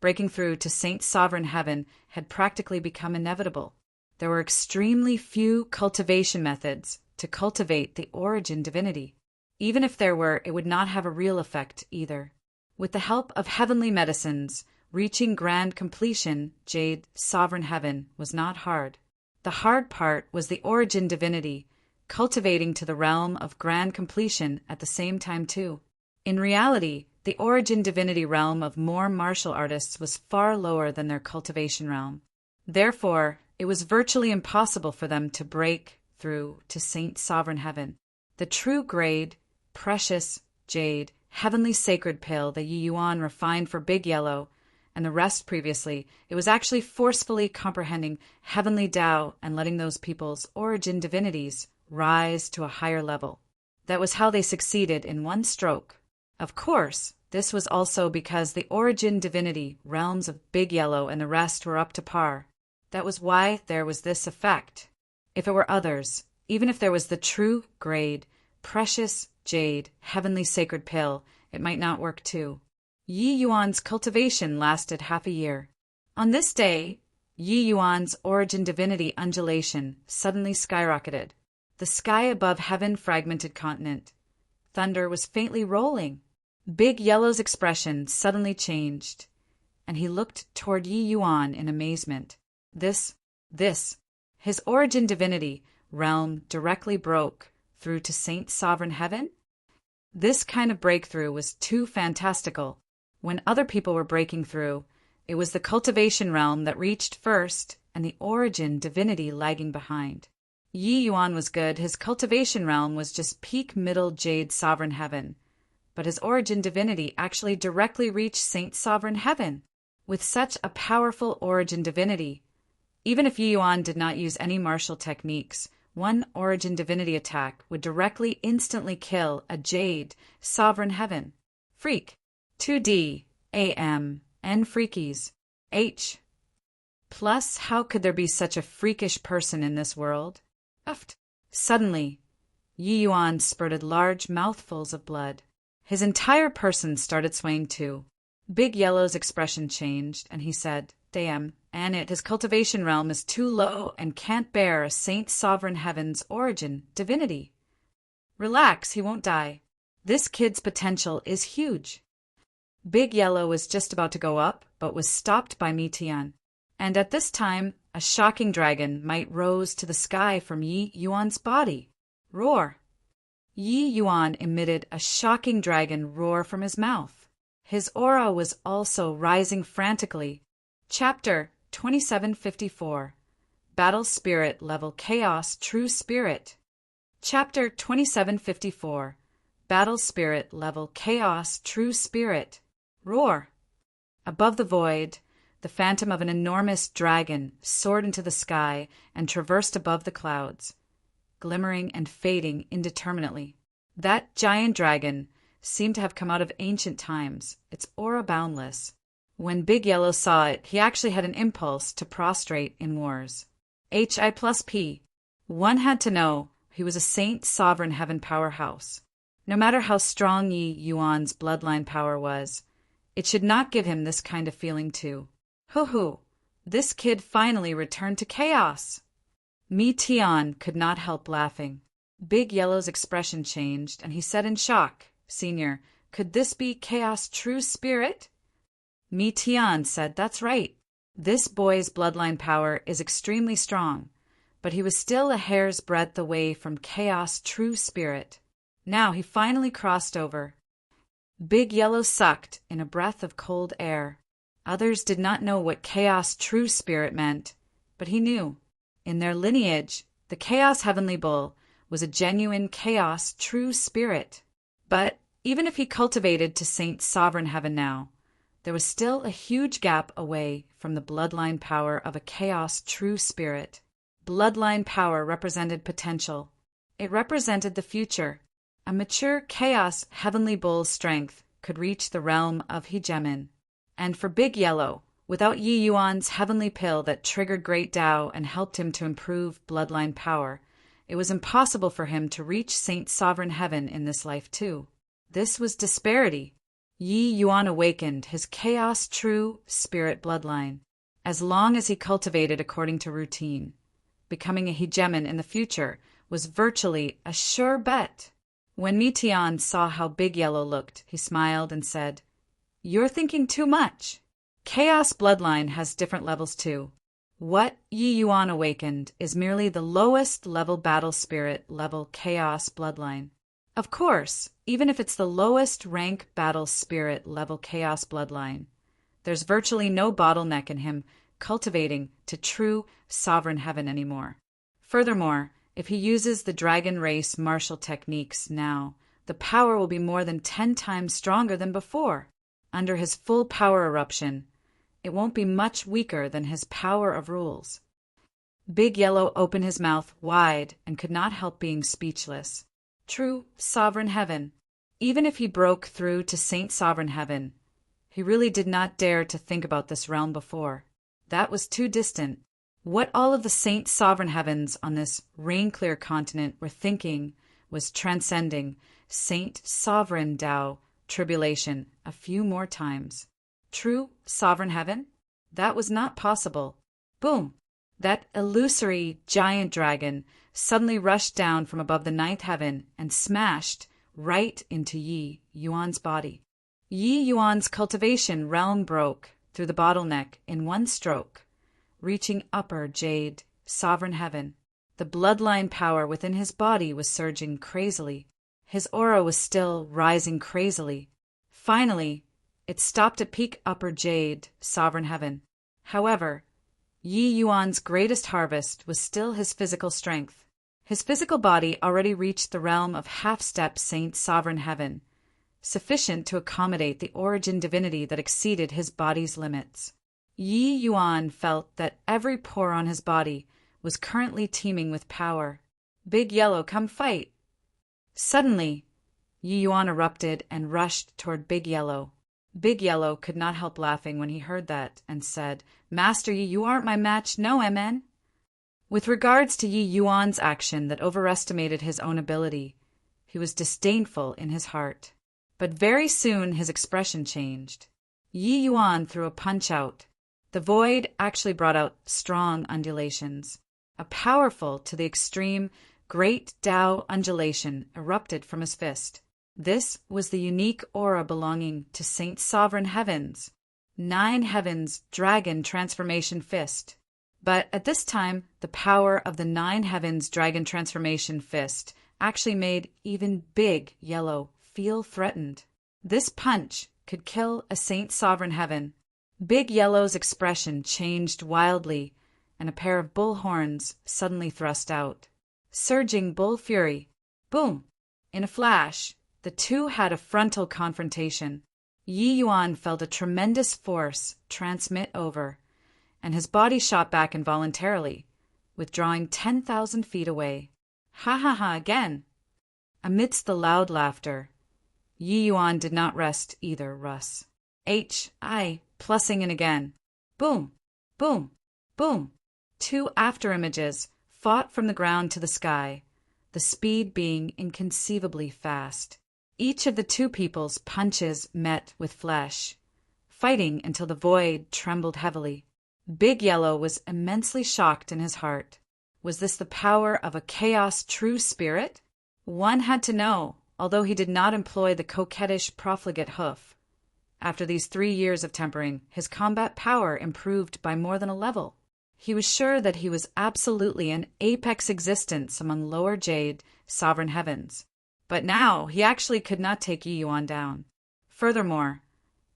S1: breaking through to Saint Sovereign Heaven had practically become inevitable. There were extremely few cultivation methods to cultivate the origin divinity. Even if there were, it would not have a real effect either. With the help of heavenly medicines, reaching grand completion, Jade, Sovereign Heaven, was not hard. The hard part was the origin divinity, cultivating to the realm of grand completion at the same time too. In reality, the origin divinity realm of more martial artists was far lower than their cultivation realm. Therefore, it was virtually impossible for them to break through to Saint Sovereign Heaven. The true grade, precious, Jade, heavenly sacred pill that Yi Yuan refined for Big Yellow and the rest previously, it was actually forcefully comprehending heavenly Tao and letting those people's origin divinities rise to a higher level. That was how they succeeded in one stroke. Of course, this was also because the origin divinity realms of Big Yellow and the rest were up to par. That was why there was this effect. If it were others, even if there was the true grade, precious jade, heavenly sacred pill, it might not work too. Yi Yuan's cultivation lasted half a year. On this day, Yi Yuan's origin divinity undulation suddenly skyrocketed. The sky above heaven fragmented continent. Thunder was faintly rolling. Big Yellow's expression suddenly changed, and he looked toward Yi Yuan in amazement. This, his origin divinity realm directly broke through to Saint Sovereign Heaven? This kind of breakthrough was too fantastical. When other people were breaking through, it was the cultivation realm that reached first and the origin divinity lagging behind. Yi Yuan was good, his cultivation realm was just peak middle jade sovereign heaven. But his origin divinity actually directly reached Saint Sovereign Heaven. With such a powerful origin divinity, even if Yi Yuan did not use any martial techniques, one origin divinity attack would directly instantly kill a jade sovereign heaven. Freak. 2D, AM, N freakies. H. Plus, how could there be such a freakish person in this world? Uft. Suddenly, Yi Yuan spurted large mouthfuls of blood. His entire person started swaying too. Big Yellow's expression changed, and he said, "Damn, his cultivation realm is too low and can't bear a Saint Sovereign Heaven's origin divinity. Relax, he won't die. This kid's potential is huge." Big Yellow was just about to go up, but was stopped by Mi Tian. And at this time, a shocking dragon might rose to the sky from Yi Yuan's body. Roar! Yi Yuan emitted a shocking dragon roar from his mouth. His aura was also rising frantically. Chapter 2754. Battle Spirit Level Chaos True Spirit. Chapter 2754. Battle Spirit Level Chaos True Spirit. Roar! Above the void, the phantom of an enormous dragon soared into the sky and traversed above the clouds, glimmering and fading indeterminately. That giant dragon seemed to have come out of ancient times, its aura boundless. When Big Yellow saw it, he actually had an impulse to prostrate in wars. HI+P. One had to know he was a Saint Sovereign Heaven powerhouse. No matter how strong Yi Yuan's bloodline power was, it should not give him this kind of feeling too. Hoo-hoo, this kid finally returned to chaos. Mi Tian could not help laughing. Big Yellow's expression changed, and he said in shock, "Senior, could this be Chaos True Spirit?" Mi Tian said, "That's right. This boy's bloodline power is extremely strong, but he was still a hair's breadth away from Chaos True Spirit. Now he finally crossed over." Big Yellow sucked in a breath of cold air. Others did not know what Chaos True Spirit meant, but he knew. In their lineage, the Chaos Heavenly Bull was a genuine Chaos True Spirit. But even if he cultivated to Saint Sovereign Heaven now, there was still a huge gap away from the bloodline power of a Chaos True Spirit. Bloodline power represented potential. It represented the future. A mature Chaos Heavenly Bull's strength could reach the realm of hegemon. And for Big Yellow, without Yi Yuan's heavenly pill that triggered Great Tao and helped him to improve bloodline power, it was impossible for him to reach Saint Sovereign Heaven in this life too. This was disparity. Yi Yuan awakened his Chaos True Spirit bloodline, as long as he cultivated according to routine. Becoming a hegemon in the future was virtually a sure bet. When Mi Tian saw how Big Yellow looked, he smiled and said, "You're thinking too much. Chaos bloodline has different levels too. What Yi Yuan awakened is merely the lowest level battle spirit level Chaos bloodline. Of course, even if it's the lowest rank battle spirit level Chaos bloodline, there's virtually no bottleneck in him cultivating to true Sovereign Heaven anymore. Furthermore, if he uses the dragon race martial techniques now, the power will be more than 10 times stronger than before. Under his full power eruption, it won't be much weaker than his power of rules. Big Yellow opened his mouth wide and could not help being speechless. True sovereign heaven. Even if he broke through to Saint Sovereign Heaven, he really did not dare to think about this realm before. That was too distant. What all of the Saint Sovereign Heavens on this rain-clear continent were thinking was transcending Saint Sovereign Tao tribulation a few more times. True sovereign heaven? That was not possible. Boom! That illusory giant dragon suddenly rushed down from above the ninth heaven and smashed right into Yi Yuan's body. Yi Yuan's cultivation realm broke through the bottleneck in one stroke, reaching upper jade, sovereign heaven. The bloodline power within his body was surging crazily. His aura was still rising crazily. Finally, it stopped at peak upper jade, sovereign heaven. However, Yi Yuan's greatest harvest was still his physical strength. His physical body already reached the realm of half-step Saint Sovereign Heaven, sufficient to accommodate the origin divinity that exceeded his body's limits. Yi Yuan felt that every pore on his body was currently teeming with power. Big Yellow, come fight! Suddenly, Yi Yuan erupted and rushed toward Big Yellow. Big Yellow could not help laughing when he heard that and said, Master Yi, you aren't my match, no, MN. With regards to Yi Yuan's action that overestimated his own ability, he was disdainful in his heart. But very soon his expression changed. Yi Yuan threw a punch out. The void actually brought out strong undulations. A powerful to the extreme, great Tao undulation erupted from his fist. This was the unique aura belonging to Saint Sovereign Heavens, 9 Heavens Dragon Transformation Fist. But at this time, the power of the 9 Heavens Dragon Transformation Fist actually made even Big Yellow feel threatened. This punch could kill a Saint Sovereign Heaven. Big Yellow's expression changed wildly, and a pair of bull horns suddenly thrust out. Surging bull fury. Boom! In a flash, the two had a frontal confrontation. Yi Yuan felt a tremendous force transmit over, and his body shot back involuntarily, withdrawing 10,000 feet away. Ha ha ha again! Amidst the loud laughter, Yi Yuan did not rest either, Russ. Plussing in again. Boom! Boom! Boom! 2 afterimages fought from the ground to the sky, the speed being inconceivably fast. Each of the 2 people's punches met with flesh, fighting until the void trembled heavily. Big Yellow was immensely shocked in his heart. Was this the power of a chaos true spirit? One had to know, although he did not employ the coquettish profligate hoof. After these 3 years of tempering, his combat power improved by more than a level. He was sure that he was absolutely an apex existence among lower jade, sovereign heavens. But now he actually could not take Yi Yuan down. Furthermore,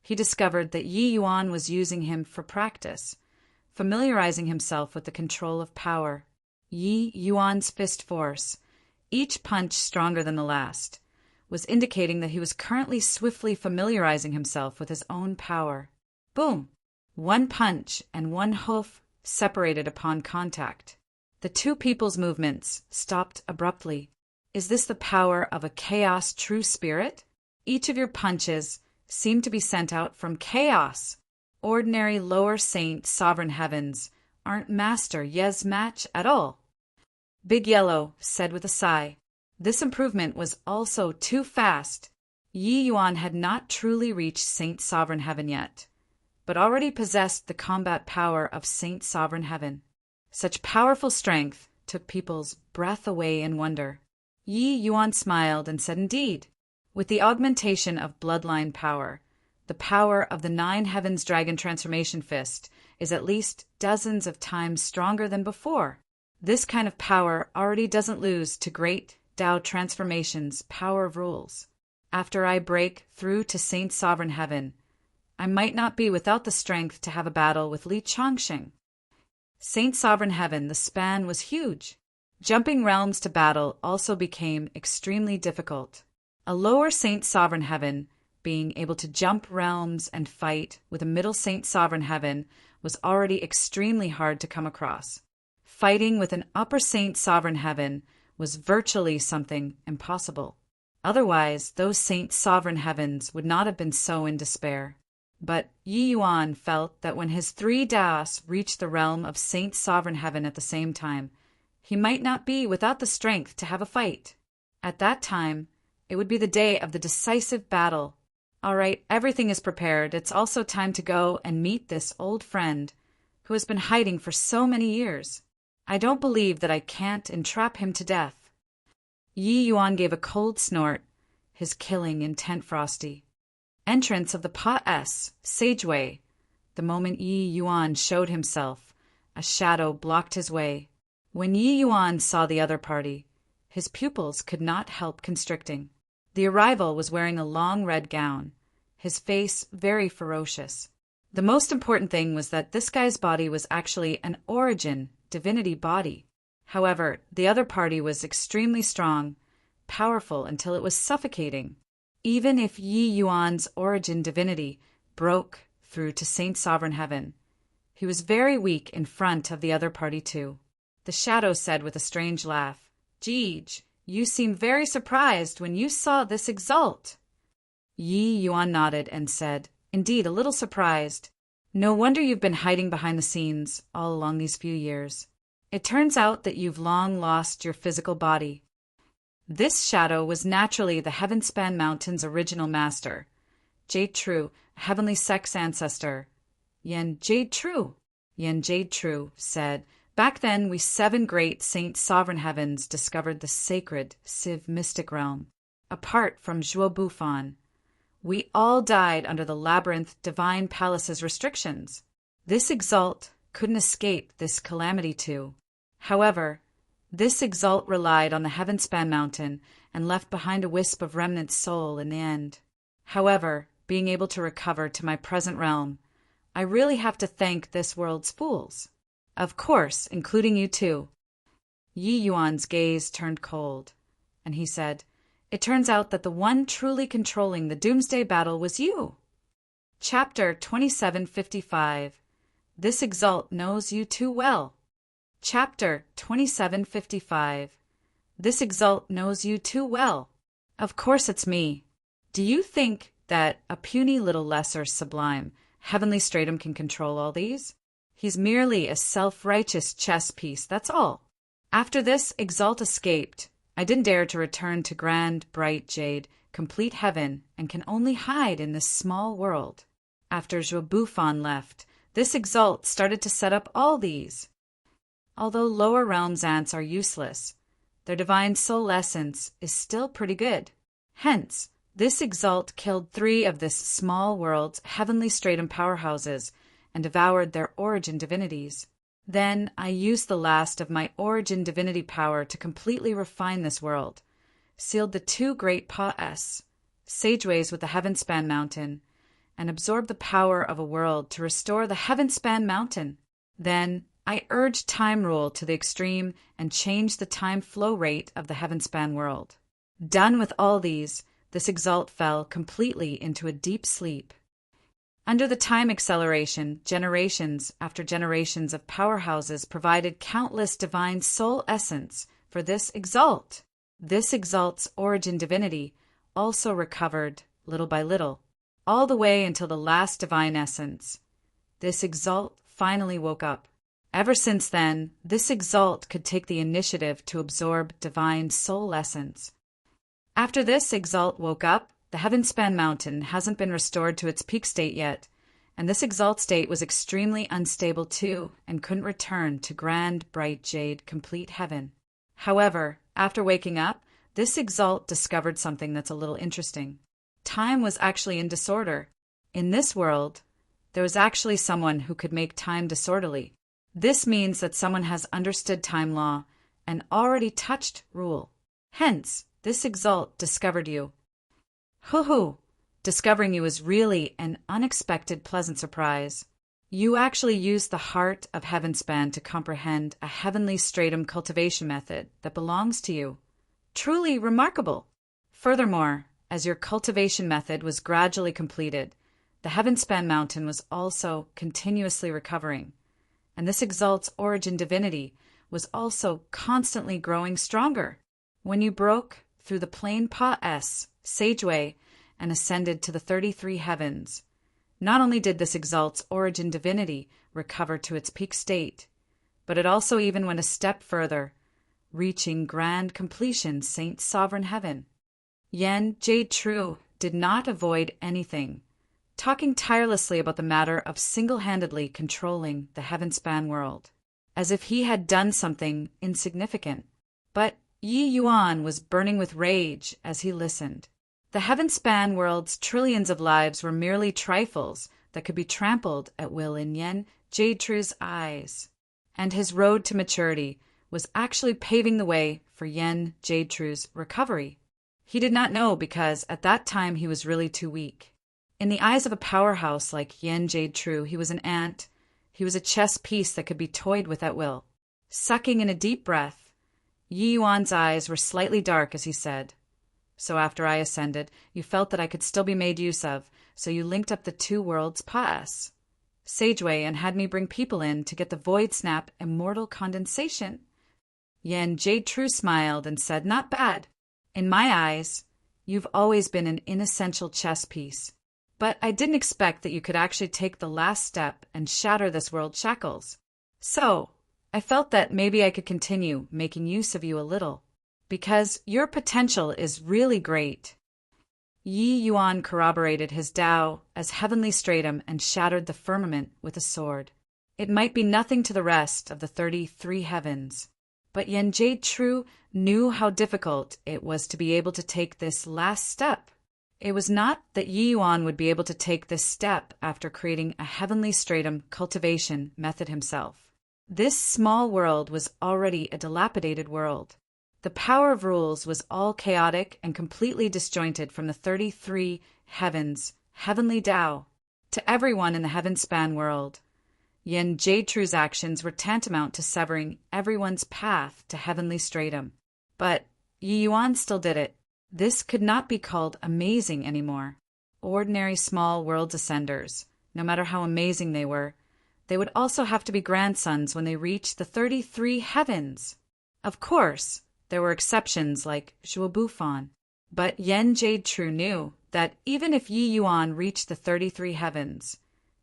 S1: he discovered that Yi Yuan was using him for practice, familiarizing himself with the control of power. Yi Yuan's fist force, each punch stronger than the last, was indicating that he was currently swiftly familiarizing himself with his own power. Boom! 1 punch and 1 hoof separated upon contact. The 2 people's movements stopped abruptly. Is this the power of a chaos true spirit? Each of your punches seemed to be sent out from chaos. Ordinary lower saint sovereign heavens aren't master Yez match at all. Big Yellow said with a sigh. This improvement was also too fast. Yi Yuan had not truly reached Saint Sovereign Heaven yet, but already possessed the combat power of Saint Sovereign Heaven. Such powerful strength took people's breath away in wonder. Yi Yuan smiled and said, Indeed, with the augmentation of bloodline power, the power of the 9 Heavens Dragon Transformation Fist is at least dozens of times stronger than before. This kind of power already doesn't lose to great Tao Transformation's power of rules. After I break through to Saint Sovereign Heaven, I might not be without the strength to have a battle with Li Chongqing. Saint Sovereign Heaven, the span was huge. Jumping realms to battle also became extremely difficult. A lower Saint Sovereign Heaven being able to jump realms and fight with a middle Saint Sovereign Heaven was already extremely hard to come across. Fighting with an upper Saint Sovereign Heaven was virtually something impossible. Otherwise, those Saint Sovereign Heavens would not have been so in despair. But Yi Yuan felt that when his 3 Daos reached the realm of Saint Sovereign Heaven at the same time, he might not be without the strength to have a fight. At that time, it would be the day of the decisive battle. All right, everything is prepared. It's also time to go and meet this old friend who has been hiding for so many years. I don't believe that I can't entrap him to death. Yi Yuan gave a cold snort, his killing intent frosty. Entrance of the Pa-S, Sageway. The moment Yi Yuan showed himself, a shadow blocked his way. When Yi Yuan saw the other party, his pupils could not help constricting. The arrival was wearing a long red gown, his face very ferocious. The most important thing was that this guy's body was actually an origin divinity body. However, the other party was extremely strong, powerful until it was suffocating. Even if Yi Yuan's origin divinity broke through to Saint Sovereign Heaven, he was very weak in front of the other party too. The shadow said with a strange laugh, "Jeej, you seem very surprised when you saw this exalt." Yi Yuan nodded and said, "Indeed, a little surprised. No wonder you've been hiding behind the scenes all along these few years. It turns out that you've long lost your physical body." This shadow was naturally the Heavenspan Mountain's original master, Jade True, a heavenly sex ancestor. Jade True said, "Back then we 7 great Saint Sovereign Heavens discovered the sacred Civ mystic realm, apart from Zhuo Bufan. We all died under the labyrinth Divine Palace's restrictions. This exalt couldn't escape this calamity too. However, this exalt relied on the Heavenspan Mountain and left behind a wisp of remnant soul in the end. However, being able to recover to my present realm, I really have to thank this world's fools. Of course, including you too." Yi Yuan's gaze turned cold, and he said, "It turns out that the one truly controlling the Doomsday Battle was you." Chapter 2755. This exalt knows you too well. Chapter 2755. This exalt knows you too well. Of course it's me. Do you think that a puny little lesser sublime, heavenly stratum can control all these? He's merely a self-righteous chess piece, that's all. After this exalt escaped, I didn't dare to return to grand, bright jade, complete heaven, and can only hide in this small world. After Zhuo Bufan left, this exalt started to set up all these. Although lower realms ants are useless, their divine soul essence is still pretty good. Hence, this exalt killed 3 of this small world's heavenly stratum powerhouses and devoured their origin divinities. Then I used the last of my origin divinity power to completely refine this world, sealed the 2 great Pa-S, Sageways with the Heavenspan Mountain, and absorbed the power of a world to restore the Heavenspan Mountain. Then I urged time rule to the extreme and changed the time flow rate of the Heavenspan world. Done with all these, this exalt fell completely into a deep sleep. Under the time acceleration, generations after generations of powerhouses provided countless divine soul essence for this exalt. This exalt's origin divinity also recovered little by little, all the way until the last divine essence. This exalt finally woke up. Ever since then, this exalt could take the initiative to absorb divine soul essence. After this exalt woke up, the Heavenspan Mountain hasn't been restored to its peak state yet, and this exalt state was extremely unstable too and couldn't return to grand, bright jade, complete heaven. However, after waking up, this exalt discovered something that's a little interesting. Time was actually in disorder. In this world, there was actually someone who could make time disorderly. This means that someone has understood time law and already touched rule. Hence, this exalt discovered you. Hoo-hoo! Discovering you was really an unexpected pleasant surprise. You actually used the heart of Heavenspan to comprehend a heavenly stratum cultivation method that belongs to you. Truly remarkable. Furthermore, As your cultivation method was gradually completed, the Heavenspan mountain was also continuously recovering, and this exalt's origin divinity was also constantly growing stronger. When you broke through the plain Pa-S, Sageway, and ascended to the 33 heavens, not only did this exalt's origin divinity recover to its peak state, but it also even went a step further, reaching grand completion Saint Sovereign Heaven. Yen Jade True did not avoid anything, talking tirelessly about the matter of single-handedly controlling the Heavenspan world, as if he had done something insignificant. But Yi Yuan was burning with rage as he listened. The Heavenspan world's trillions of lives were merely trifles that could be trampled at will in Yen Jade True's eyes, and his road to maturity was actually paving the way for Yen Jade True's recovery. He did not know because at that time he was really too weak. In the eyes of a powerhouse like Yen Jade True, he was an ant. He was a chess piece that could be toyed with at will. Sucking in a deep breath, Yi Yuan's eyes were slightly dark as he said, "So after I ascended, you felt that I could still be made use of, so you linked up the two worlds Pa-S, Sageway, and had me bring people in to get the Void Snap immortal condensation." Yen Jade True smiled and said, "Not bad. In my eyes, you've always been an inessential chess piece. But I didn't expect that you could actually take the last step and shatter this world's shackles. So, I felt that maybe I could continue making use of you a little, because your potential is really great." Yi Yuan corroborated his Tao as heavenly stratum and shattered the firmament with a sword. It might be nothing to the rest of the 33 heavens, but Yen Jade True knew how difficult it was to be able to take this last step. It was not that Yi Yuan would be able to take this step after creating a heavenly stratum cultivation method himself. This small world was already a dilapidated world. The power of rules was all chaotic and completely disjointed from the 33 heavens, heavenly Tao. To everyone in the Heavenspan world, Yen Jade True's actions were tantamount to severing everyone's path to heavenly stratum. But Yi Yuan still did it. This could not be called amazing anymore. Ordinary small world ascenders, no matter how amazing they would also have to be grandsons when they reached the 33 heavens. Of course, there were exceptions like Zhuobufan, but Yen Jade True knew that even if Yi Yuan reached the 33 heavens,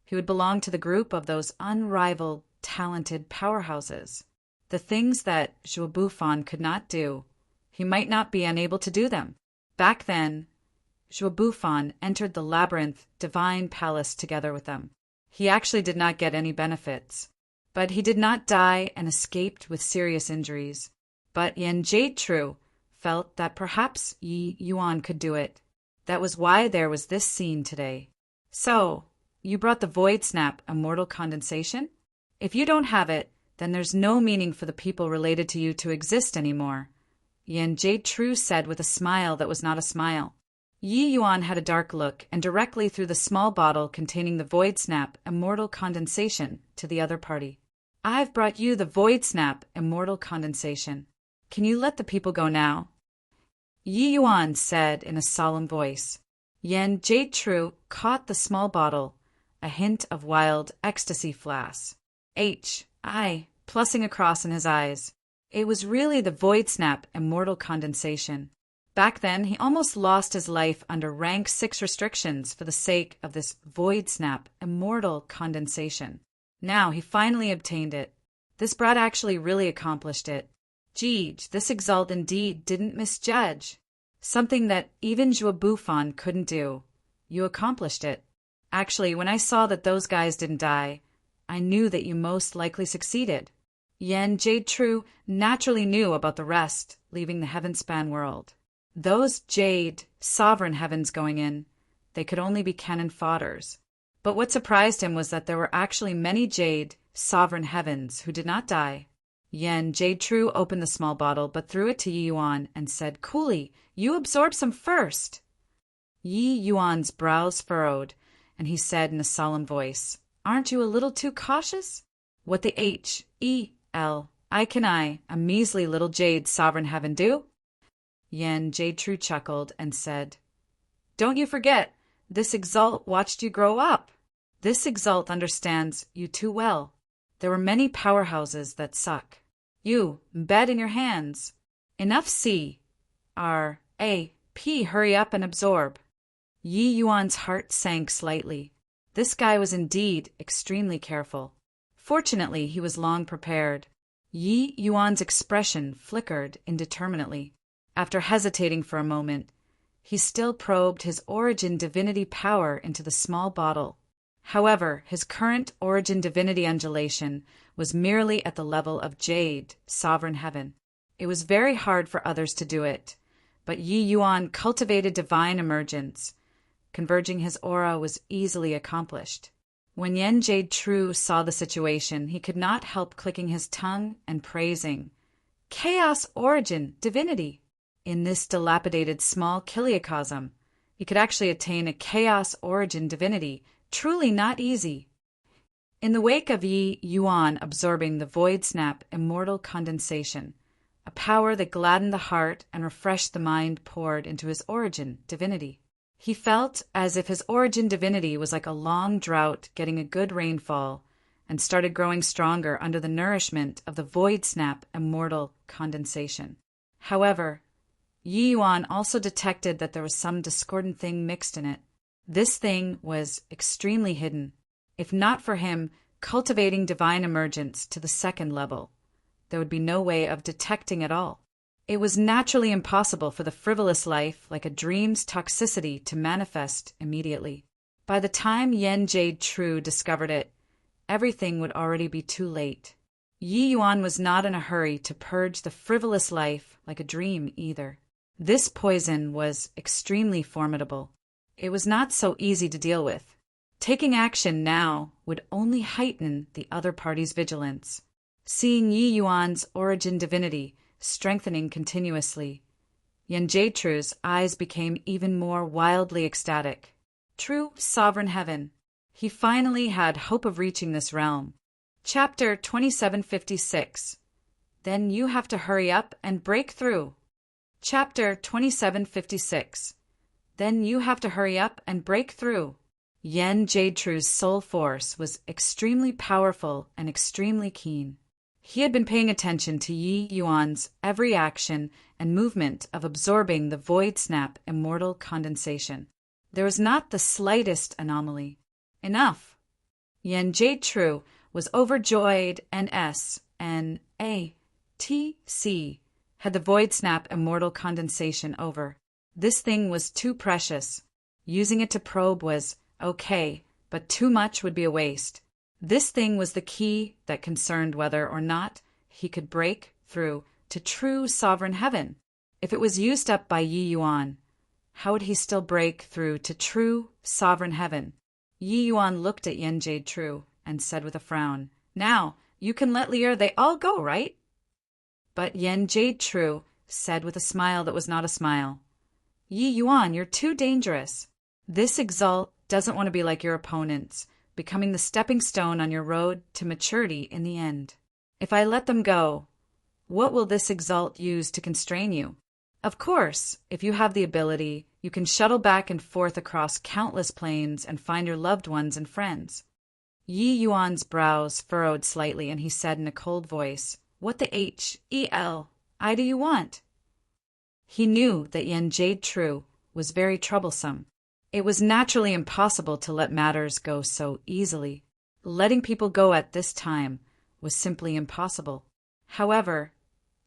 S1: he would belong to the group of those unrivaled, talented powerhouses. The things that Zhuobufan could not do, he might not be unable to do them. Back then, Zhuobufan entered the labyrinth divine palace together with them. He actually did not get any benefits, but he did not die and escaped with serious injuries. But Yen Jade True felt that perhaps Yi Yuan could do it. That was why there was this scene today. "So, you brought the Void Snap immortal condensation? If you don't have it, then there's no meaning for the people related to you to exist anymore," Yen Jade True said with a smile that was not a smile. Yi Yuan had a dark look and directly threw the small bottle containing the Void Snap immortal condensation to the other party. "I've brought you the Void Snap immortal condensation. Can you let the people go now?" Yi Yuan said in a solemn voice. Yen Jade True caught the small bottle, a hint of wild ecstasy flash. Plussing across in his eyes. It was really the Void Snap immortal condensation. Back then, he almost lost his life under rank 6 restrictions for the sake of this Void Snap immortal condensation. Now he finally obtained it. This brat actually really accomplished it. Jeej, this exalt indeed didn't misjudge. Something that even Zhuobufan couldn't do. You accomplished it. Actually, when I saw that those guys didn't die, I knew that you most likely succeeded. Yen Jade True naturally knew about the rest leaving the Heavenspan world. Those Jade, sovereign heavens going in, they could only be cannon fodders. But what surprised him was that there were actually many Jade, sovereign heavens who did not die. Yen Jade True opened the small bottle but threw it to Yi Yuan and said coolly, "You absorb some first." Yi Yuan's brows furrowed, and he said in a solemn voice, "Aren't you a little too cautious? What the H-E-L-I can I, a measly little Jade sovereign heaven, do?" Yen Jade True chuckled and said, Don't you forget, this Exalt watched you grow up. This Exalt understands you too well. There were many powerhouses that suck. You, bed in your hands. Enough C. R. A. P. Hurry up and absorb. Yi Yuan's heart sank slightly. This guy was indeed extremely careful. Fortunately, he was long prepared. Yi Yuan's expression flickered indeterminately. After hesitating for a moment, he still probed his origin divinity power into the small bottle. However, his current origin divinity undulation was merely at the level of jade, sovereign heaven. It was very hard for others to do it, but Yi Yuan cultivated divine emergence. Converging his aura was easily accomplished. When Yen Jade True saw the situation, he could not help clicking his tongue and praising, "Chaos origin divinity!" In this dilapidated small kiliacosm, he could actually attain a chaos origin divinity, truly not easy. In the wake of Yi Yuan absorbing the Void Snap immortal condensation, a power that gladdened the heart and refreshed the mind poured into his origin divinity. He felt as if his origin divinity was like a long drought getting a good rainfall and started growing stronger under the nourishment of the Void Snap immortal condensation. However, Yi Yuan also detected that there was some discordant thing mixed in it. This thing was extremely hidden. If not for him cultivating divine emergence to the second level, there would be no way of detecting it all. It was naturally impossible for the frivolous life like a dream's toxicity to manifest immediately. By the time Yen Jade True discovered it, everything would already be too late. Yi Yuan was not in a hurry to purge the frivolous life like a dream either. This poison was extremely formidable. It was not so easy to deal with. Taking action now would only heighten the other party's vigilance. Seeing Yi Yuan's origin divinity strengthening continuously, Yen Jade True's eyes became even more wildly ecstatic. True sovereign heaven. He finally had hope of reaching this realm. Chapter 2756. Then you have to hurry up and break through. Chapter 2756. Then you have to hurry up and break through. Yen Jade True's soul force was extremely powerful and extremely keen. He had been paying attention to Yi Yuan's every action and movement of absorbing the Void Snap immortal condensation. There was not the slightest anomaly. Enough. Yen Jade True was overjoyed and S-N-A-T-C had the Void Snap immortal condensation over. This thing was too precious. Using it to probe was okay, but too much would be a waste. This thing was the key that concerned whether or not he could break through to true sovereign heaven. If it was used up by Yi Yuan, how would he still break through to true sovereign heaven? Yi Yuan looked at Yen Jade True and said with a frown, "Now, you can let Lier they all go, right?" But Yen Jade True said with a smile that was not a smile, "Yi Yuan, you're too dangerous. This Exalt doesn't want to be like your opponents, becoming the stepping stone on your road to maturity in the end. If I let them go, what will this Exalt use to constrain you? Of course, if you have the ability, you can shuttle back and forth across countless planes and find your loved ones and friends." Yi Yuan's brows furrowed slightly and he said in a cold voice, "What the H-E-L-I do you want?" He knew that Yen Jade True was very troublesome. It was naturally impossible to let matters go so easily. Letting people go at this time was simply impossible. However,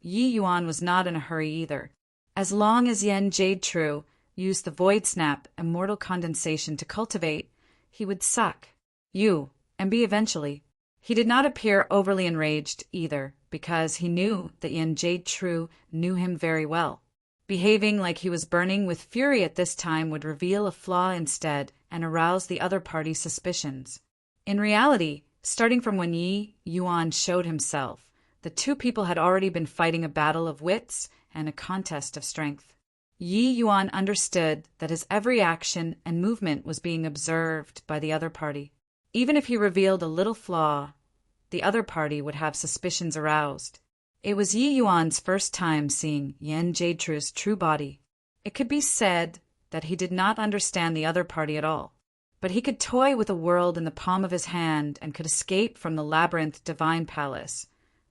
S1: Yi Yuan was not in a hurry either. As long as Yen Jade True used the Void Snap immortal condensation to cultivate, he would suck you and be eventually. He did not appear overly enraged either, because he knew that Yen Jade True knew him very well. Behaving like he was burning with fury at this time would reveal a flaw instead and arouse the other party's suspicions. In reality, starting from when Yi Yuan showed himself, the two people had already been fighting a battle of wits and a contest of strength. Yi Yuan understood that his every action and movement was being observed by the other party. Even if he revealed a little flaw, the other party would have suspicions aroused. It was Yi Yuan's first time seeing Yen Jade True's true body. It could be said that he did not understand the other party at all. But he could toy with a world in the palm of his hand and could escape from the labyrinth divine palace,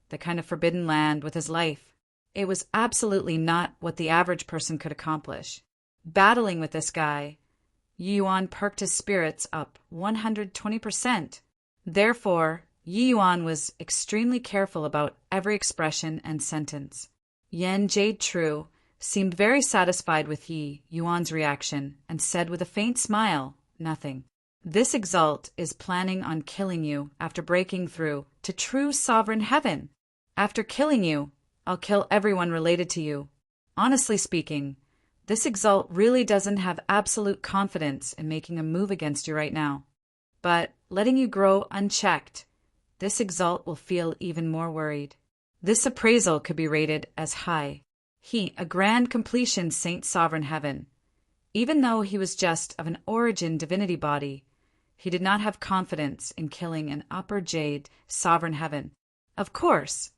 S1: the kind of forbidden land, with his life. It was absolutely not what the average person could accomplish. Battling with this guy, Yi Yuan perked his spirits up 120%. Therefore, Yi Yuan was extremely careful about every expression and sentence. Yan Jade True seemed very satisfied with Yi Yuan's reaction and said with a faint smile, "Nothing. This Exalt is planning on killing you after breaking through to true sovereign heaven. After killing you, I'll kill everyone related to you. Honestly speaking, this Exalt really doesn't have absolute confidence in making a move against you right now. But letting you grow unchecked, this Exalt will feel even more worried. This appraisal could be rated as high. He, a grand completion Saint Sovereign Heaven. Even though he was just of an origin divinity body, he did not have confidence in killing an upper jade Sovereign Heaven. Of course,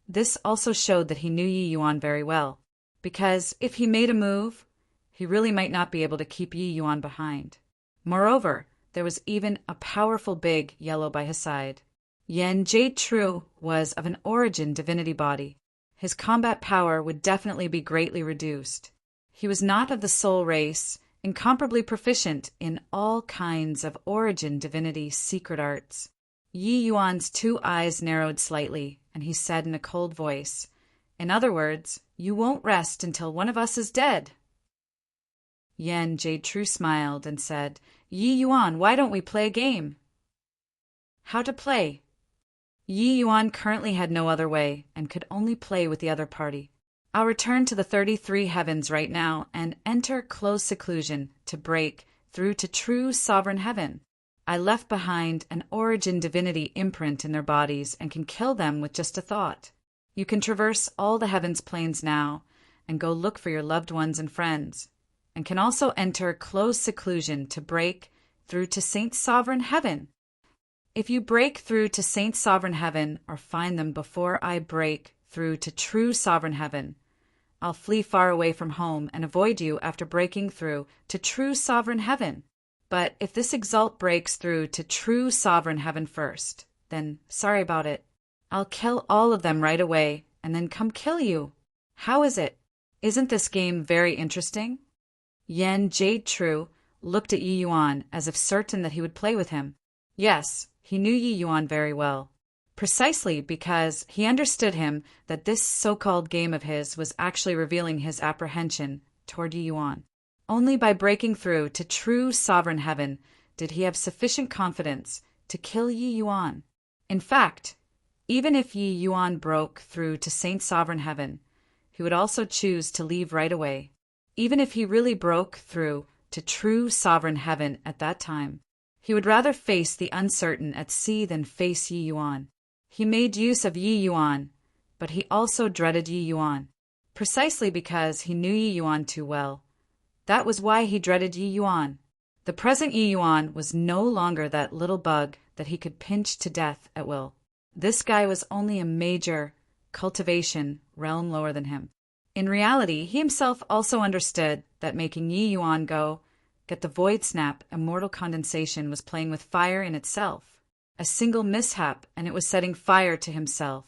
S1: this also showed that he knew Yi Yuan very well, because if he made a move, he really might not be able to keep Yi Yuan behind. Moreover, there was even a powerful big yellow by his side. Yan Jade True was of an origin divinity body. His combat power would definitely be greatly reduced. He was not of the soul race, incomparably proficient in all kinds of origin divinity secret arts. Yi Yuan's 2 eyes narrowed slightly, and he said in a cold voice, "In other words, you won't rest until one of us is dead." Yan Jade True smiled and said, "Yi Yuan, why don't we play a game?" How to play? Yi Yuan currently had no other way and could only play with the other party. I'll return to the 33 heavens right now and enter close seclusion to break through to true sovereign heaven. I left behind an origin divinity imprint in their bodies and can kill them with just a thought. You can traverse all the heavens planes now and go look for your loved ones and friends, and can also enter close seclusion to break through to Saint Sovereign Heaven. If you break through to Saint Sovereign Heaven or find them before I break through to true Sovereign Heaven, I'll flee far away from home and avoid you after breaking through to true Sovereign Heaven. But if this Exalt breaks through to true Sovereign Heaven first, then sorry about it. I'll kill all of them right away and then come kill you. How is it? Isn't this game very interesting?" Yan Jade True looked at Yi Yuan as if certain that he would play with him. Yes, he knew Yi Yuan very well, precisely because he understood him that this so-called game of his was actually revealing his apprehension toward Yi Yuan. Only by breaking through to true sovereign heaven did he have sufficient confidence to kill Yi Yuan. In fact, even if Yi Yuan broke through to Saint Sovereign Heaven, he would also choose to leave right away. Even if he really broke through to true sovereign heaven at that time, he would rather face the uncertain at sea than face Yi Yuan. He made use of Yi Yuan, but he also dreaded Yi Yuan, precisely because he knew Yi Yuan too well. That was why he dreaded Yi Yuan. The present Yi Yuan was no longer that little bug that he could pinch to death at will. This guy was only a major cultivation realm lower than him. In reality, he himself also understood that making Yi Yuan go, get the void snap, immortal condensation was playing with fire in itself. A single mishap, and it was setting fire to himself.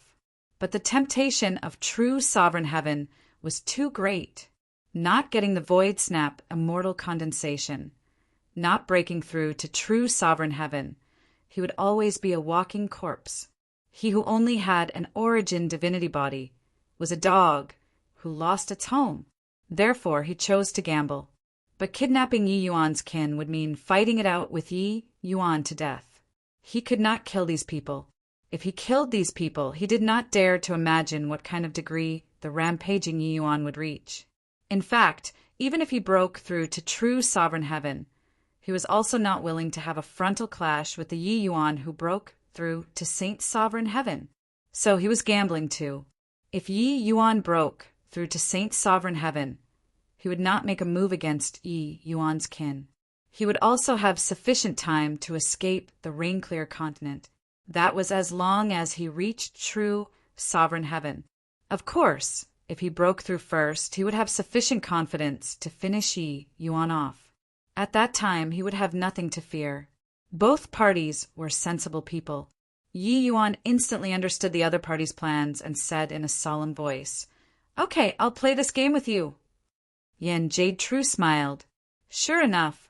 S1: But the temptation of true sovereign heaven was too great. Not getting the void snap, immortal condensation, not breaking through to true sovereign heaven, he would always be a walking corpse. He who only had an origin divinity body was a dog who lost its home. Therefore, he chose to gamble. But kidnapping Yi Yuan's kin would mean fighting it out with Yi Yuan to death. He could not kill these people. If he killed these people, he did not dare to imagine what kind of degree the rampaging Yi Yuan would reach. In fact, even if he broke through to true sovereign heaven, he was also not willing to have a frontal clash with the Yi Yuan who broke through to Saint Sovereign Heaven. So he was gambling too. If Yi Yuan broke through to Saint Sovereign Heaven, he would not make a move against Yi Yuan's kin. He would also have sufficient time to escape the rain-clear continent. That was as long as he reached true sovereign heaven. Of course, If he broke through first, he would have sufficient confidence to finish Yi Yuan off. At that time, he would have nothing to fear. Both parties were sensible people. Yi Yuan instantly understood the other party's plans and said in a solemn voice, "Okay, I'll play this game with you." Yan Jade-True smiled. Sure enough,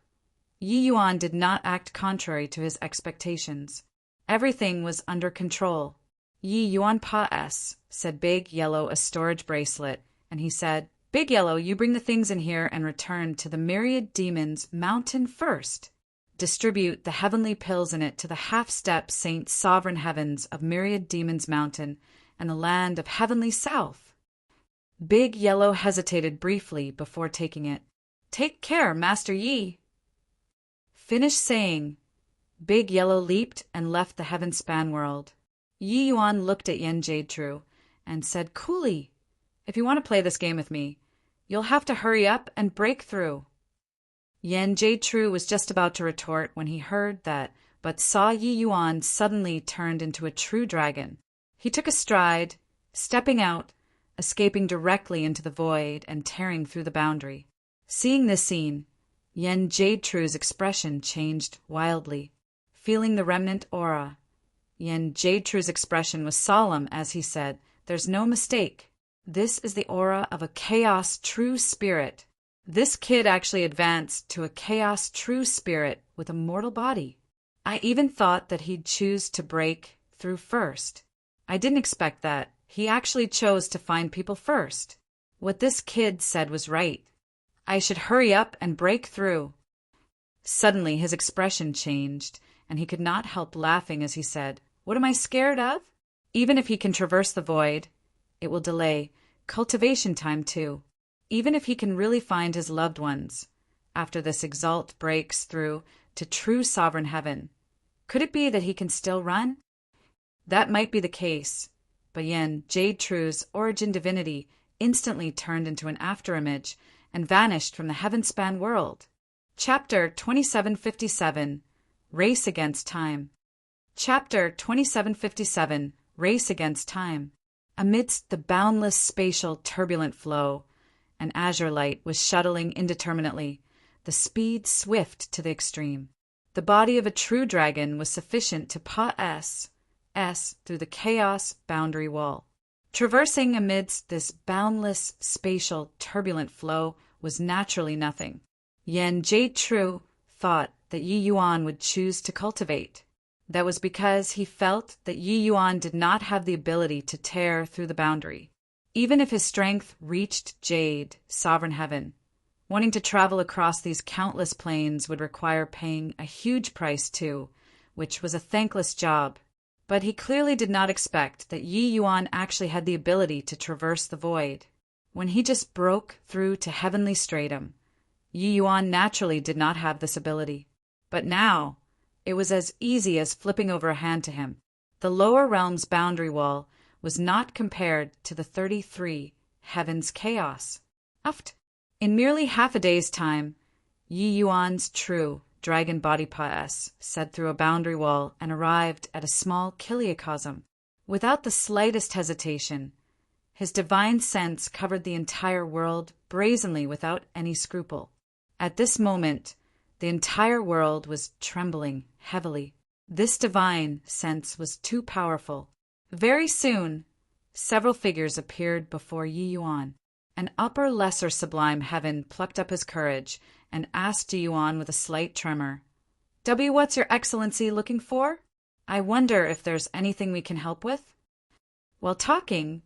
S1: Yi Yuan did not act contrary to his expectations. Everything was under control. "Yi Yuan Pa-S," said Big Yellow a storage bracelet, and he said, "Big Yellow, you bring the things in here and return to the Myriad Demons Mountain first. Distribute the heavenly pills in it to the half-step Saint Sovereign Heavens of Myriad Demons Mountain and the land of Heavenly South." Big Yellow hesitated briefly before taking it. "Take care, Master Yi." Finished saying, Big Yellow leaped and left the heaven-span world. Yi Yuan looked at Yan Jade-True and said coolly, "If you want to play this game with me, you'll have to hurry up and break through." Yan Jade-True was just about to retort when he heard that, but saw Yi Yuan suddenly turned into a true dragon. He took a stride, stepping out, escaping directly into the void and tearing through the boundary. Seeing this scene, Yan Jade-True's expression changed wildly. Feeling the remnant aura, Yan Jade-True's expression was solemn as he said, "There's no mistake. This is the aura of a chaos true spirit. This kid actually advanced to a chaos true spirit with a mortal body. I even thought that he'd choose to break through first. I didn't expect that. He actually chose to find people first. What this kid said was right. I should hurry up and break through." Suddenly his expression changed, and he could not help laughing as he said, "What am I scared of? Even if he can traverse the void, it will delay cultivation time too. Even if he can really find his loved ones, after this exalt breaks through to true sovereign heaven, could it be that he can still run?" That might be the case, but Yan Jade-True's origin divinity instantly turned into an afterimage and vanished from the heaven-span world. Chapter 2757, Race Against Time. Chapter 2757, Race Against Time. Amidst the boundless spatial turbulent flow, an azure light was shuttling indeterminately, the speed swift to the extreme. The body of a true dragon was sufficient to pass through the chaos boundary wall. Traversing amidst this boundless spatial turbulent flow was naturally nothing. Yan Jade-True thought that Yi Yuan would choose to cultivate. That was because he felt that Yi Yuan did not have the ability to tear through the boundary. Even if his strength reached Jade, Sovereign Heaven, wanting to travel across these countless planes would require paying a huge price too, which was a thankless job. But he clearly did not expect that Yi Yuan actually had the ability to traverse the void. When he just broke through to heavenly stratum, Yi Yuan naturally did not have this ability. But now, it was as easy as flipping over a hand to him. The lower realm's boundary wall was not compared to the 33 heavens' chaos. In merely half a day's time, Yi Yuan's true dragon body pass set through a boundary wall and arrived at a small kiliacosm. Without the slightest hesitation, his divine sense covered the entire world brazenly without any scruple. At this moment, the entire world was trembling heavily. This divine sense was too powerful. Very soon, several figures appeared before Yi Yuan. An upper lesser sublime heaven plucked up his courage and asked Yi Yuan with a slight tremor, "What's your excellency looking for? I wonder if there's anything we can help with?" While talking,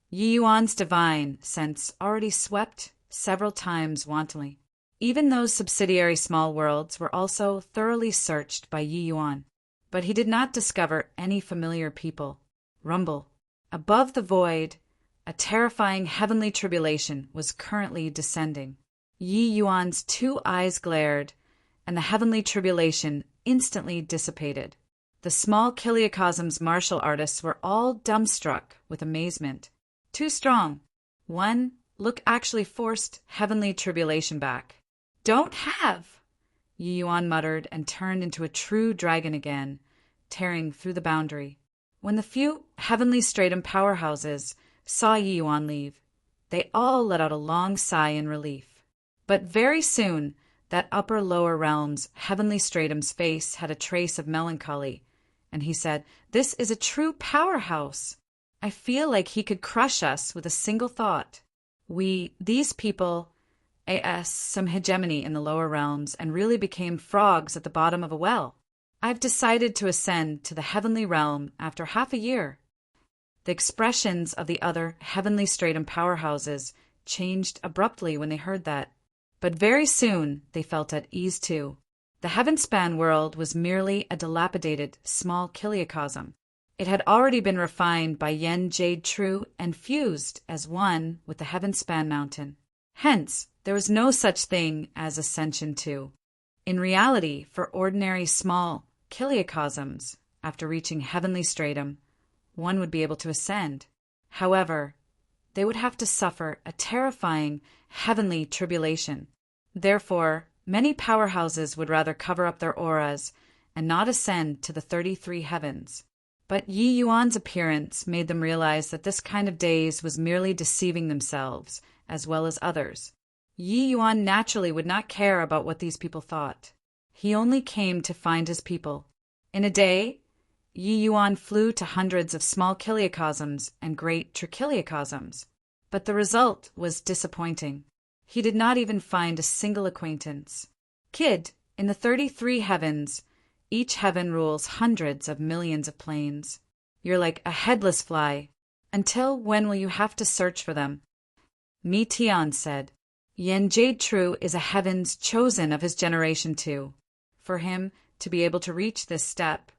S1: Yi Yuan's divine sense already swept several times wantonly. Even those subsidiary small worlds were also thoroughly searched by Yi Yuan, but he did not discover any familiar people. Rumble. Above the void, a terrifying heavenly tribulation was currently descending. Yi Yuan's 2 eyes glared, and the heavenly tribulation instantly dissipated. The small kiliacosm's martial artists were all dumbstruck with amazement. Too strong. One look actually forced heavenly tribulation back. "Don't have," Yi Yuan muttered and turned into a true dragon again, tearing through the boundary. When the few heavenly stratum powerhouses saw Yi Yuan leave, They all let out a long sigh in relief. But very soon, that upper-lower realm's heavenly stratum's face had a trace of melancholy, and he said, "This is a true powerhouse. I feel like he could crush us with a single thought. These people, some hegemony in the lower realms and really became frogs at the bottom of a well. I've decided to ascend to the heavenly realm after half a year." The expressions of the other heavenly stratum powerhouses changed abruptly when they heard that. But very soon they felt at ease too. The heaven-span world was merely a dilapidated, small kiliocosm. It had already been refined by Yen Jade True and fused as one with the heaven-span mountain. Hence, there was no such thing as ascension to. In reality, for ordinary small kiliocosms, after reaching heavenly stratum, one would be able to ascend. However, they would have to suffer a terrifying heavenly tribulation. Therefore, many powerhouses would rather cover up their auras and not ascend to the 33 heavens. But Yi Yuan's appearance made them realize that this kind of daze was merely deceiving themselves, as well as others. Yi Yuan naturally would not care about what these people thought. He only came to find his people. In a day, Yi Yuan flew to hundreds of small kiliocosms and great trichiliocosms. But the result was disappointing. He did not even find a single acquaintance. Kid, in the 33 heavens, each heaven rules hundreds of millions of planes. You're like a headless fly. Until when will you have to search for them? Mi Tian said, "Yen Jade True is a heaven's chosen of his generation too. For him to be able to reach this step,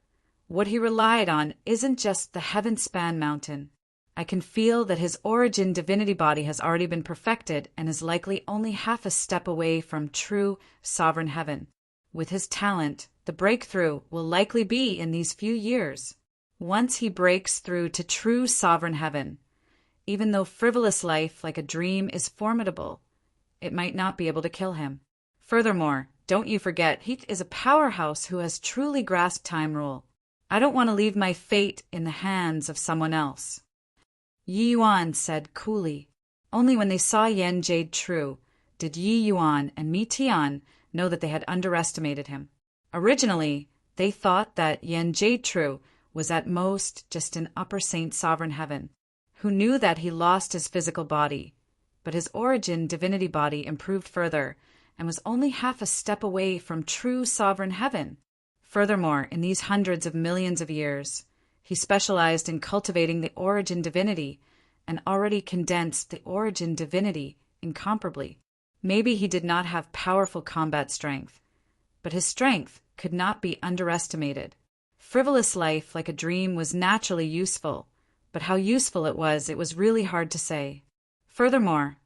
S1: what he relied on isn't just the heaven-span mountain. I can feel that his origin divinity body has already been perfected and is likely only half a step away from true sovereign heaven. With his talent, the breakthrough will likely be in these few years. Once he breaks through to true sovereign heaven, even though frivolous life like a dream is formidable, it might not be able to kill him. Furthermore, don't you forget, he is a powerhouse who has truly grasped time rule. I don't want to leave my fate in the hands of someone else." Yi Yuan said coolly. Only when they saw Yen Jade True did Yi Yuan and Mi Tian know that they had underestimated him. Originally, they thought that Yen Jade True was at most just an upper saint sovereign heaven, who knew that he lost his physical body, but his origin divinity body improved further and was only half a step away from true sovereign heaven. Furthermore, in these hundreds of millions of years, he specialized in cultivating the origin divinity and already condensed the origin divinity incomparably. Maybe he did not have powerful combat strength, but his strength could not be underestimated. Frivolous life like a dream was naturally useful, but how useful it was really hard to say. Furthermore,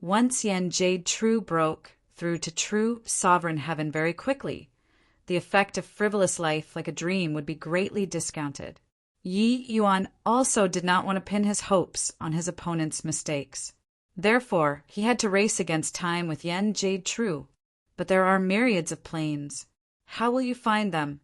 S1: once Yen Jade True broke through to true sovereign heaven very quickly, the effect of frivolous life like a dream would be greatly discounted. Yi Yuan also did not want to pin his hopes on his opponent's mistakes. Therefore, he had to race against time with Yen Jade True. But there are myriads of planes. How will you find them?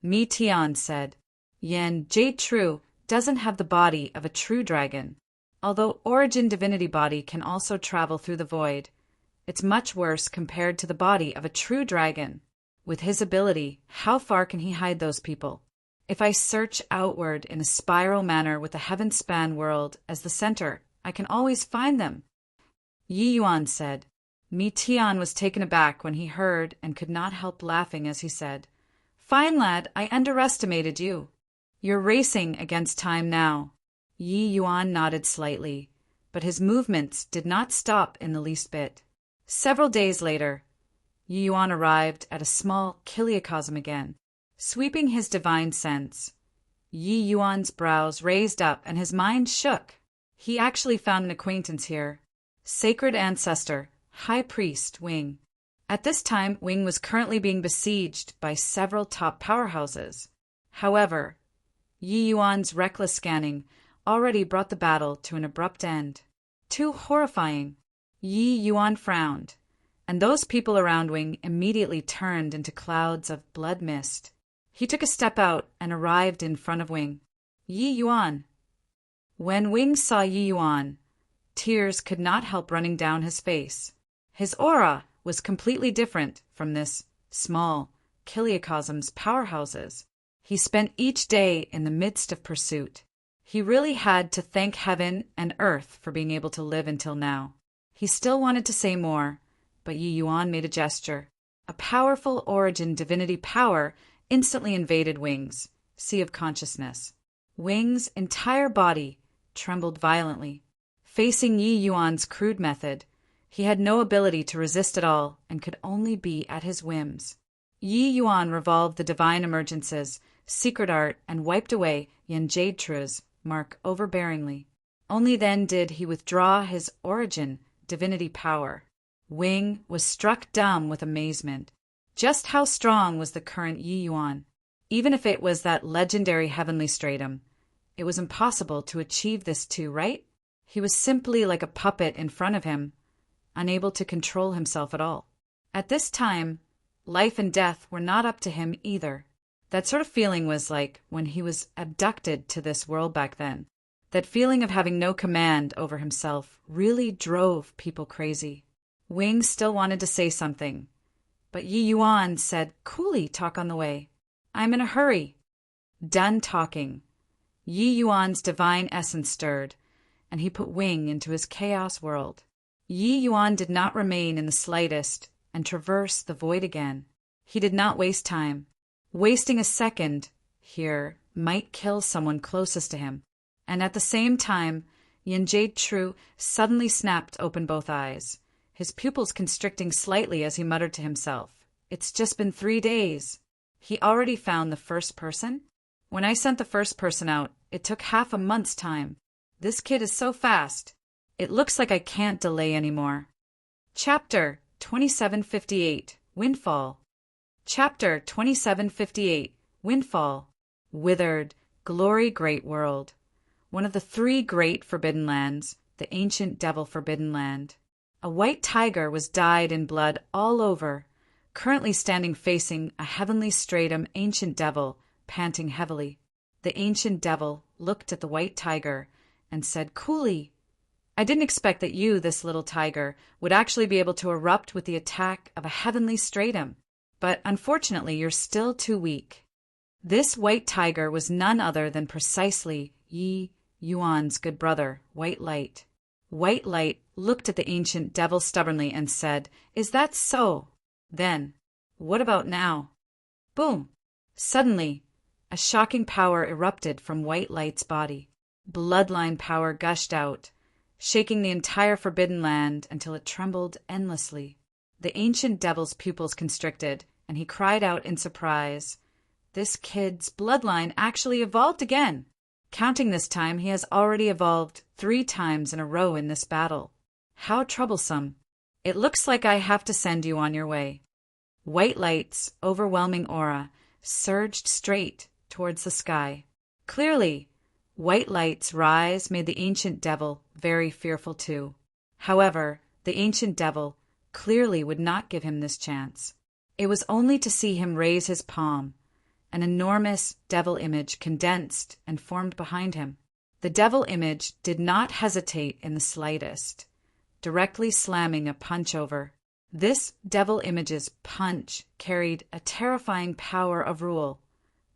S1: Mi Tian said, "Yen Jade True doesn't have the body of a true dragon. Although origin divinity body can also travel through the void, it's much worse compared to the body of a true dragon. With his ability, how far can he hide those people? If I search outward in a spiral manner with the heaven-span world as the center, I can always find them." Yi Yuan said. Mi Tian was taken aback when he heard and could not help laughing as he said, "Fine lad, I underestimated you. You're racing against time now." Yi Yuan nodded slightly, but his movements did not stop in the least bit. Several days later, Yi Yuan arrived at a small kiliocosm again. Sweeping his divine sense, Yi Yuan's brows raised up and his mind shook. He actually found an acquaintance here. Sacred Ancestor, High Priest Wing. At this time, Wing was currently being besieged by several top powerhouses. However, Yi Yuan's reckless scanning already brought the battle to an abrupt end. Too horrifying. Yi Yuan frowned, and those people around Wing immediately turned into clouds of blood mist. He took a step out and arrived in front of Wing. "Yi Yuan." When Wing saw Yi Yuan, Tears could not help running down his face. His aura was completely different from this small Kiliakosm's powerhouses. He spent each day in the midst of pursuit. He really had to thank heaven and earth for being able to live until now. He still wanted to say more, but Yi Yuan made a gesture. A powerful origin divinity power instantly invaded Wing's sea of consciousness. Wing's entire body trembled violently. Facing Yi Yuan's crude method, he had no ability to resist at all and could only be at his whims. Yi Yuan revolved the divine emergence's secret art and wiped away Yin Jadetru's mark overbearingly. Only then did he withdraw his origin divinity power. Wing was struck dumb with amazement. Just how strong was the current Yi Yuan? Even if it was that legendary heavenly stratum, it was impossible to achieve this too, right? He was simply like a puppet in front of him, unable to control himself at all. At this time, life and death were not up to him either. That sort of feeling was like when he was abducted to this world back then. That feeling of having no command over himself really drove people crazy. Wing still wanted to say something, but Yi Yuan said, "Coolly, talk on the way. I'm in a hurry." Done talking. Yi Yuan's divine essence stirred, and he put Wing into his chaos world. Yi Yuan did not remain in the slightest and traverse the void again. He did not waste time. Wasting a second here might kill someone closest to him. And at the same time, Yin Jadetru suddenly snapped open both eyes, his pupils constricting slightly as he muttered to himself, "It's just been 3 days. He already found the first person? When I sent the first person out, it took half a month's time. This kid is so fast. It looks like I can't delay anymore." Chapter 2758, Windfall. Chapter 2758, Windfall. Withered, glory great world. One of the 3 great forbidden lands, the ancient devil forbidden land. A white tiger was dyed in blood all over, currently standing facing a heavenly stratum ancient devil, panting heavily. The ancient devil looked at the white tiger and said coolly, "I didn't expect that you, this little tiger, would actually be able to erupt with the attack of a heavenly stratum. But unfortunately, you're still too weak." This white tiger was none other than precisely Yi Yuan's good brother, White Light. White Light looked at the ancient devil stubbornly and said, "Is that so? Then, what about now?" Boom! Suddenly, a shocking power erupted from White Light's body. Bloodline power gushed out, shaking the entire forbidden land until it trembled endlessly. The ancient devil's pupils constricted, and he cried out in surprise, "This kid's bloodline actually evolved again! Counting this time, he has already evolved 3 times in a row in this battle. How troublesome. It looks like I have to send you on your way." White Light's overwhelming aura surged straight towards the sky. Clearly, White Light's rise made the ancient devil very fearful too. However, the ancient devil clearly would not give him this chance. It was only to see him raise his palm. An enormous devil image condensed and formed behind him. The devil image did not hesitate in the slightest, directly slamming a punch over. This devil image's punch carried a terrifying power of rule,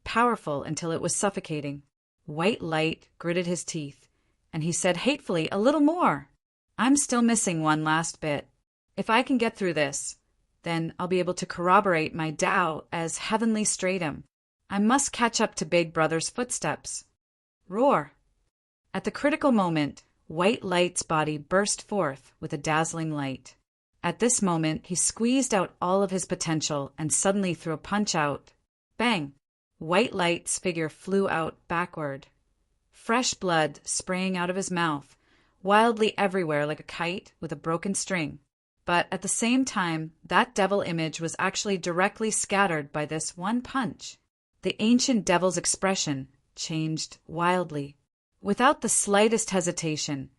S1: powerful until it was suffocating. White Light gritted his teeth, and he said hatefully, "A little more. I'm still missing one last bit. If I can get through this, then I'll be able to corroborate my Tao as heavenly stratum. I must catch up to Big Brother's footsteps." Roar! At the critical moment, White Light's body burst forth with a dazzling light. At this moment, he squeezed out all of his potential and suddenly threw a punch out. Bang! White Light's figure flew out backward. Fresh blood spraying out of his mouth, wildly everywhere like a kite with a broken string. But at the same time, that devil image was actually directly scattered by this one punch. The ancient devil's expression changed wildly. Without the slightest hesitation,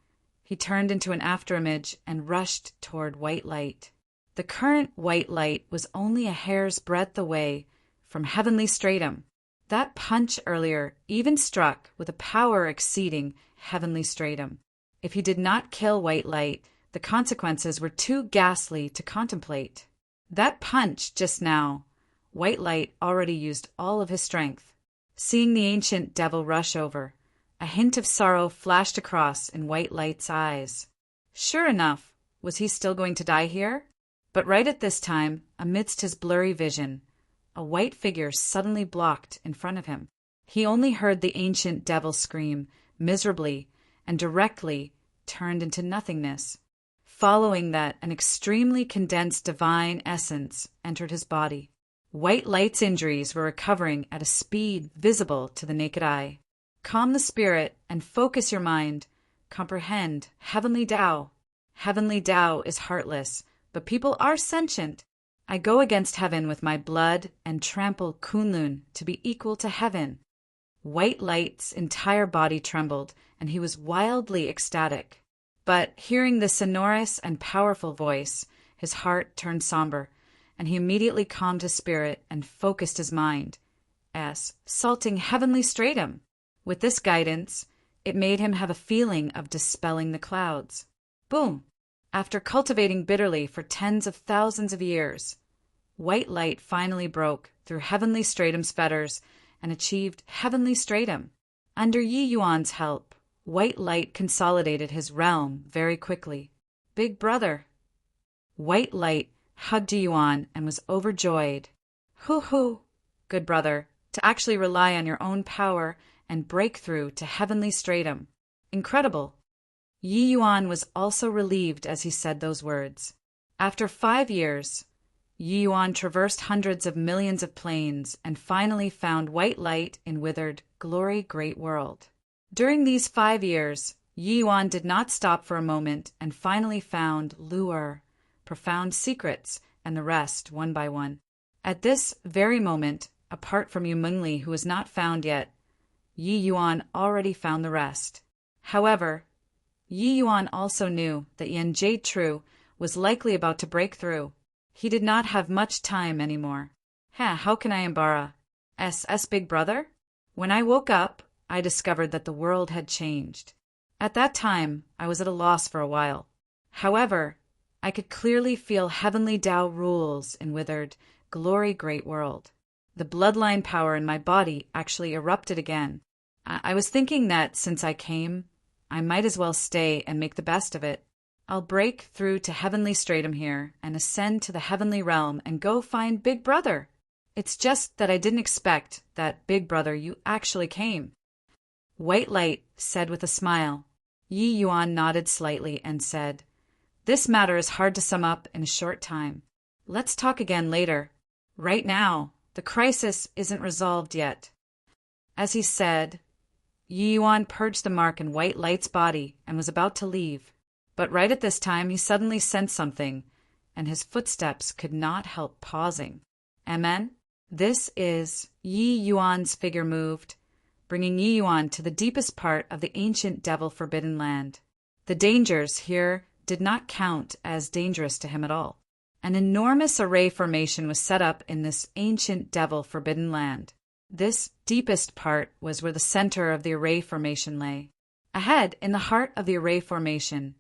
S1: he turned into an afterimage and rushed toward White Light. The current White Light was only a hair's breadth away from heavenly stratum. That punch earlier even struck with a power exceeding heavenly stratum. If he did not kill White Light, the consequences were too ghastly to contemplate. That punch just now, White Light already used all of his strength. Seeing the ancient devil rush over, a hint of sorrow flashed across in White Light's eyes. Sure enough, was he still going to die here? But right at this time, amidst his blurry vision, a white figure suddenly blocked in front of him. He only heard the ancient devil scream miserably and directly turned into nothingness. Following that, an extremely condensed divine essence entered his body. White Light's injuries were recovering at a speed visible to the naked eye. Calm the spirit and focus your mind. Comprehend Heavenly Tao. Heavenly Tao is heartless, but people are sentient. I go against heaven with my blood and trample Kunlun to be equal to heaven. White Light's entire body trembled, and he was wildly ecstatic. But hearing the sonorous and powerful voice, his heart turned somber, and he immediately calmed his spirit and focused his mind, salting heavenly stratum. With this guidance, it made him have a feeling of dispelling the clouds. Boom! After cultivating bitterly for tens of thousands of years, White Light finally broke through heavenly stratum's fetters and achieved heavenly stratum. Under Yi Yuan's help, White Light consolidated his realm very quickly. Big brother. White Light hugged Yi Yuan and was overjoyed. Hoo-hoo, good brother, to actually rely on your own power and break through to heavenly stratum. Incredible. Yi Yuan was also relieved as he said those words. After 5 years, Yi Yuan traversed hundreds of millions of planes and finally found White Light in withered Glory Great World. During these 5 years, Yi Yuan did not stop for a moment and finally found lure, profound secrets, and the rest one by one. At this very moment, apart from Yu Mengli, who was not found yet, Yi Yuan already found the rest. However, Yi Yuan also knew that Yan Jade True was likely about to break through. He did not have much time anymore. How can I embarrass big brother? When I woke up, I discovered that the world had changed. At that time, I was at a loss for a while. However, I could clearly feel heavenly Tao rules in withered Glory Great World. The bloodline power in my body actually erupted again. I was thinking that since I came, I might as well stay and make the best of it. I'll break through to heavenly stratum here and ascend to the heavenly realm and go find Big Brother. It's just that I didn't expect that, Big Brother, you actually came. White Light said with a smile. Yi Yuan nodded slightly and said, This matter is hard to sum up in a short time. Let's talk again later. Right now, the crisis isn't resolved yet. As he said, Yi Yuan purged the mark in White Light's body and was about to leave. But right at this time, he suddenly sensed something, and his footsteps could not help pausing. Amen? This is Yi Yuan's figure moved, bringing Yi Yuan to the deepest part of the ancient devil forbidden land. The dangers here did not count as dangerous to him at all. An enormous array formation was set up in this ancient devil forbidden land. This deepest part was where the center of the array formation lay. Ahead, in the heart of the array formation,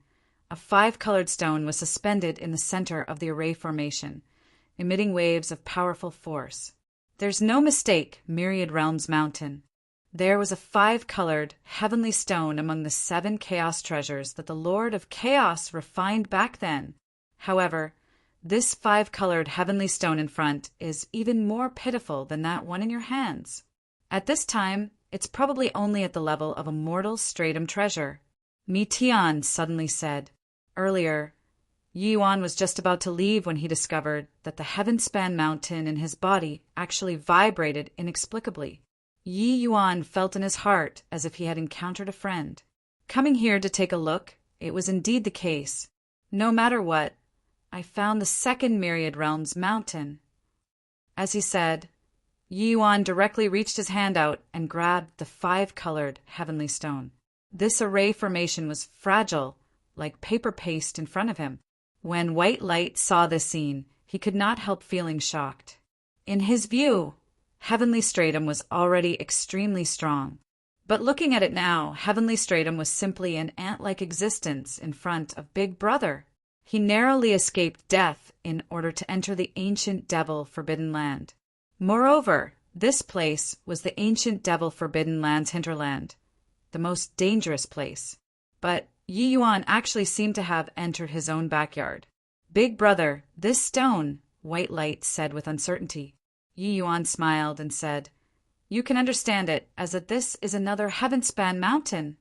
S1: a 5-colored stone was suspended in the center of the array formation, emitting waves of powerful force. There's no mistake, Myriad Realms Mountain. There was a 5-colored heavenly stone among the 7 chaos treasures that the Lord of Chaos refined back then. However, this 5-colored heavenly stone in front is even more pitiful than that one in your hands. At this time, it's probably only at the level of a mortal stratum treasure. Mi Tian suddenly said. Earlier, Yi Yuan was just about to leave when he discovered that the heaven-span mountain in his body actually vibrated inexplicably. Yi Yuan felt in his heart as if he had encountered a friend. Coming here to take a look, it was indeed the case. No matter what, I found the second Myriad Realms mountain. As he said, Yi Yuan directly reached his hand out and grabbed the 5-colored heavenly stone. This array formation was fragile, like paper paste in front of him. When White Light saw this scene, he could not help feeling shocked. In his view, heavenly stratum was already extremely strong. But looking at it now, Heavenly Stratum was simply an ant-like existence in front of Big Brother. He narrowly escaped death in order to enter the ancient Devil Forbidden Land. Moreover, this place was the ancient Devil Forbidden Land's hinterland, the most dangerous place. But Yi Yuan actually seemed to have entered his own backyard. Big Brother, this stone, White Light said with uncertainty. Yi Yuan smiled and said, "You can understand it as that this is another Heavenspan mountain."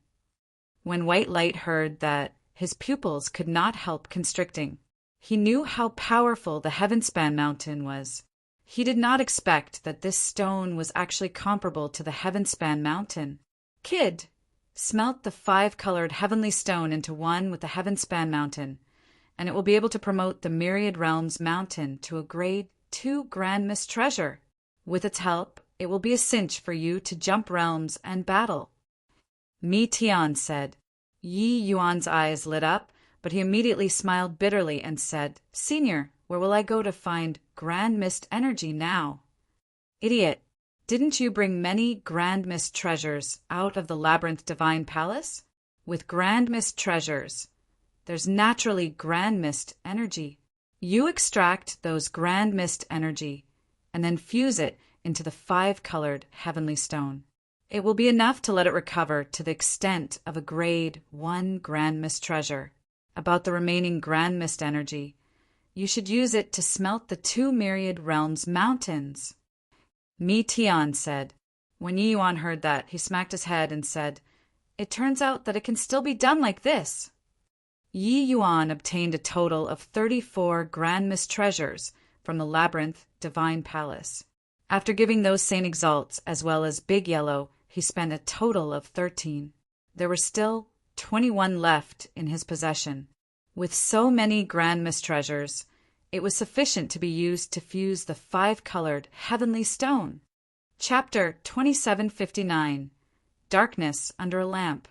S1: When White Light heard that, his pupils could not help constricting. He knew how powerful the Heavenspan mountain was. He did not expect that this stone was actually comparable to the Heavenspan mountain. Kid, smelt the 5-colored heavenly stone into one with the Heavenspan mountain, and it will be able to promote the Myriad Realms mountain to a grade 2 Grand Mist treasure. With its help, it will be a cinch for you to jump realms and battle. Mi Tian said. Yi Yuan's eyes lit up, but he immediately smiled bitterly and said, "Senior, where will I go to find Grand Mist energy now?" "Idiot, didn't you bring many Grand Mist treasures out of the Labyrinth Divine Palace? With Grand Mist treasures, there's naturally Grand Mist energy. You extract those Grand Mist energy and then fuse it into the 5-colored heavenly stone. It will be enough to let it recover to the extent of a grade 1 Grand Mist treasure. About the remaining Grand Mist energy, you should use it to smelt the 2 Myriad Realms mountains." Mi Tian said. When Yi Yuan heard that, he smacked his head and said, "It turns out that it can still be done like this." Yi Yuan obtained a total of 34 Grand Mist treasures from the Labyrinth Divine Palace. After giving those Saint Exalts as well as Big Yellow, he spent a total of 13. There were still 21 left in his possession. With so many Grand Mist treasures, it was sufficient to be used to fuse the 5-colored heavenly stone. Chapter 2759. Darkness Under a Lamp.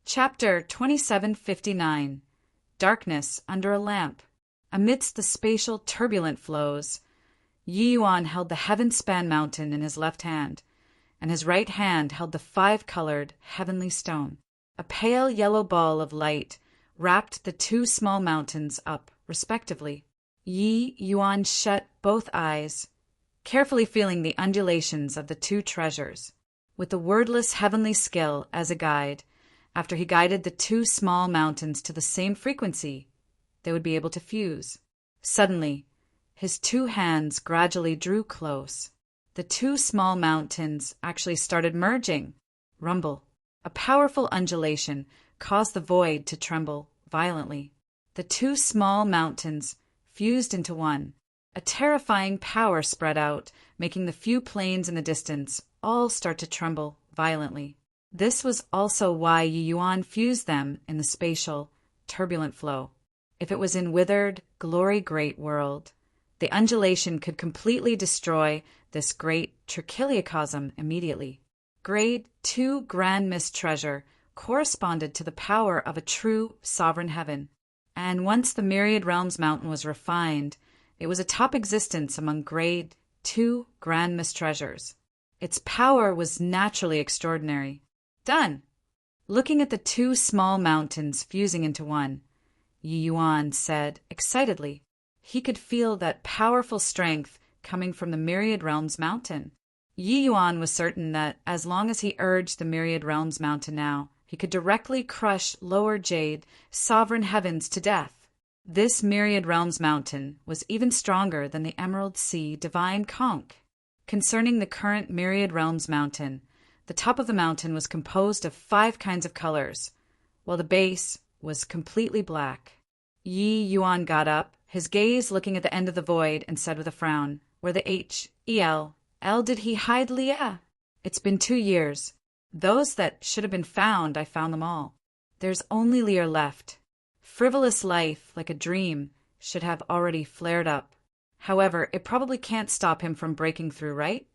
S1: Chapter 2759. Darkness Under a Lamp. Amidst the spatial turbulent flows, Yi Yuan held the Heavenspan mountain in his left hand, and his right hand held the 5-colored heavenly stone. A pale yellow ball of light wrapped the 2 small mountains up, respectively. Yi Yuan shut both eyes, carefully feeling the undulations of the 2 treasures. With the wordless heavenly skill as a guide, after he guided the 2 small mountains to the same frequency, they would be able to fuse. Suddenly, his 2 hands gradually drew close. The 2 small mountains actually started merging. Rumble. A powerful undulation caused the void to tremble violently. The 2 small mountains fused into one. A terrifying power spread out, making the few plains in the distance all start to tremble violently. This was also why Yi Yuan fused them in the spatial, turbulent flow. If it was in withered, glory-great world, the undulation could completely destroy this great trichiliocosm immediately. Grade 2 Grand Mist treasure corresponded to the power of a true sovereign heaven, and once the Myriad Realms mountain was refined, it was a top existence among Grade 2 Grand Mist treasures. Its power was naturally extraordinary. Done! Looking at the 2 small mountains fusing into one, Yi Yuan said excitedly. He could feel that powerful strength coming from the Myriad Realms mountain. Yi Yuan was certain that as long as he urged the Myriad Realms mountain now, he could directly crush Lower Jade, sovereign heavens to death. This Myriad Realms mountain was even stronger than the Emerald Sea divine conch. Concerning the current Myriad Realms mountain, the top of the mountain was composed of 5 kinds of colors, while the base was completely black. Yi Yuan got up, his gaze looking at the end of the void, and said with a frown, "Where the L did he hide Leah? It's been 2 years. Those that should have been found, I found them all. There's only Lear left. Frivolous life, like a dream, should have already flared up. However, it probably can't stop him from breaking through, right?"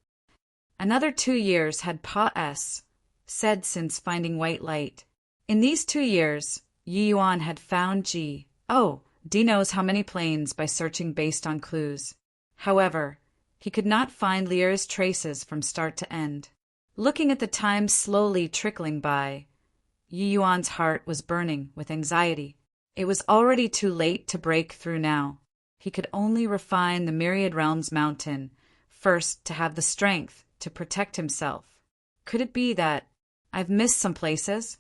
S1: Another 2 years had Pa S. said since finding White Light. In these 2 years, Yi Yuan had found G. Oh, D knows how many planes by searching based on clues. However, he could not find Lear's traces from start to end. Looking at the time slowly trickling by, Yi Yuan's heart was burning with anxiety. It was already too late to break through now. He could only refine the Myriad Realms mountain, first to have the strength to protect himself. Could it be that I've missed some places?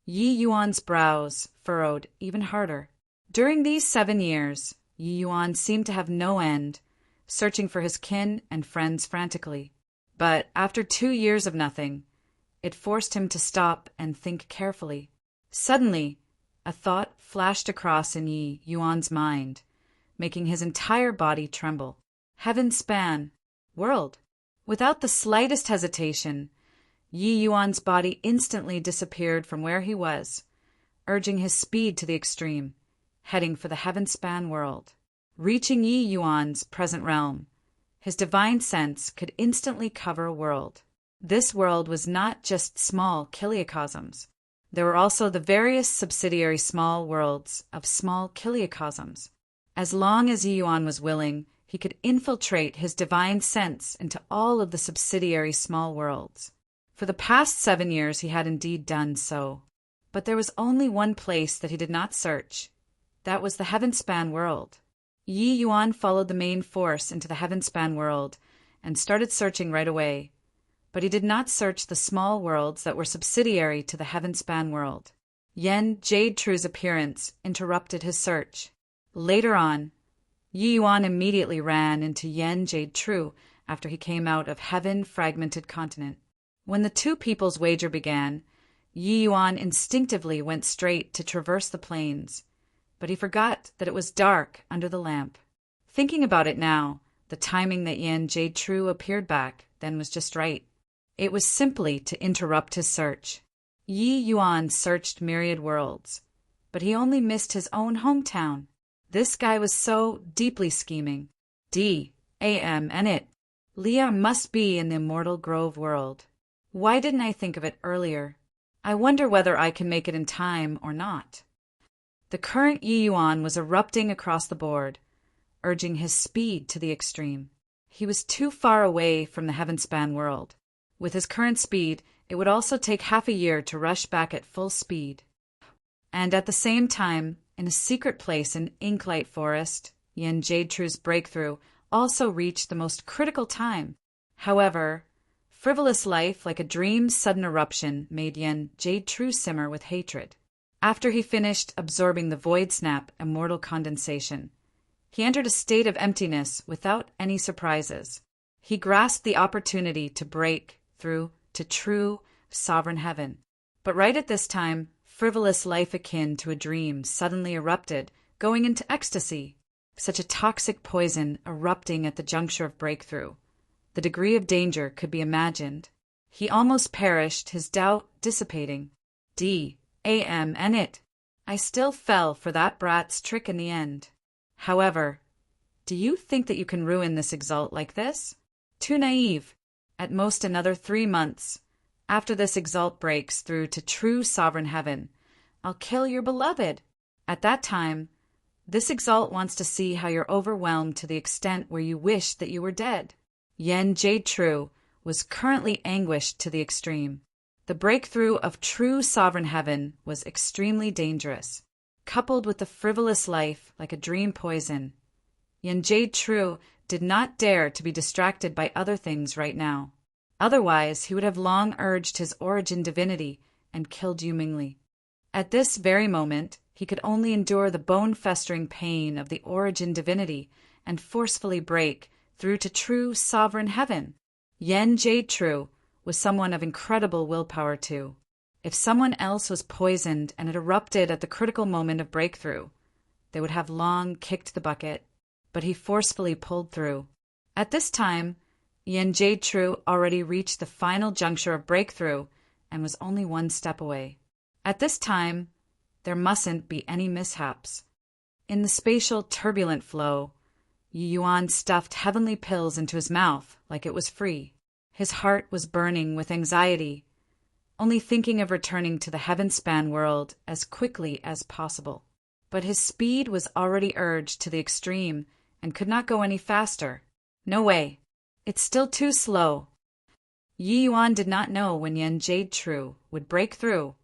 S1: Yi Yuan's brows furrowed even harder. During these 7 years, Yi Yuan seemed to have no end, searching for his kin and friends frantically. But after 2 years of nothing, it forced him to stop and think carefully. Suddenly, a thought flashed across in Yi Yuan's mind, making his entire body tremble. Heaven span, world. Without the slightest hesitation, Yi Yuan's body instantly disappeared from where he was, urging his speed to the extreme, heading for the heaven-span world. Reaching Yi Yuan's present realm, his divine sense could instantly cover a world. This world was not just small kiliocosms. There were also the various subsidiary small worlds of small kiliocosms. As long as Yi Yuan was willing, he could infiltrate his divine sense into all of the subsidiary small worlds. For the past 7 years he had indeed done so. But there was only one place that he did not search. That was the heaven-span world. Yi Yuan followed the main force into the heaven-span world and started searching right away. But he did not search the small worlds that were subsidiary to the heaven-span world. Yen Jade True's appearance interrupted his search. Later on, Yi Yuan immediately ran into Yen Jade True after he came out of heaven-fragmented continent. When the two people's wager began, Yi Yuan instinctively went straight to traverse the plains, but he forgot that it was dark under the lamp. Thinking about it now, the timing that Yen Jade True appeared back then was just right. It was simply to interrupt his search. Yi Yuan searched myriad worlds, but he only missed his own hometown. This guy was so deeply scheming. And it. Leah must be in the Immortal Grove world. Why didn't I think of it earlier? I wonder whether I can make it in time or not. The current Yi Yuan was erupting across the board, urging his speed to the extreme. He was too far away from the heaven-span world. With his current speed, it would also take half a year to rush back at full speed. And at the same time, in a secret place in Inklight Forest, Yen Jade True's breakthrough also reached the most critical time. However, frivolous life like a dream's sudden eruption made Yen Jade True simmer with hatred. After he finished absorbing the Void Snap immortal condensation, he entered a state of emptiness without any surprises. He grasped the opportunity to break through to true sovereign heaven. But right at this time, frivolous life akin to a dream suddenly erupted, going into ecstasy. Such a toxic poison erupting at the juncture of breakthrough. The degree of danger could be imagined. He almost perished, his doubt dissipating. And it. I still fell for that brat's trick in the end. However, do you think that you can ruin this exalt like this? Too naive. At most another 3 months. After this exalt breaks through to true sovereign heaven, I'll kill your beloved. At that time, this exalt wants to see how you're overwhelmed to the extent where you wish that you were dead. Yen Jade True was currently anguished to the extreme. The breakthrough of true sovereign heaven was extremely dangerous. Coupled with the frivolous life like a dream poison, Yen Jade True did not dare to be distracted by other things right now. Otherwise, he would have long urged his origin divinity and killed Yu Mingli. At this very moment, he could only endure the bone-festering pain of the origin divinity and forcefully break through to true sovereign heaven. Yen Jade True was someone of incredible willpower too. If someone else was poisoned and it erupted at the critical moment of breakthrough, they would have long kicked the bucket, but he forcefully pulled through. At this time, Yen Jade True already reached the final juncture of breakthrough and was only 1 step away. At this time, there mustn't be any mishaps. In the spatial turbulent flow, Yi Yuan stuffed heavenly pills into his mouth like it was free. His heart was burning with anxiety, only thinking of returning to the heaven-span world as quickly as possible. But his speed was already urged to the extreme and could not go any faster. No way. It's still too slow. Yi Yuan did not know when Yen Jade True would break through,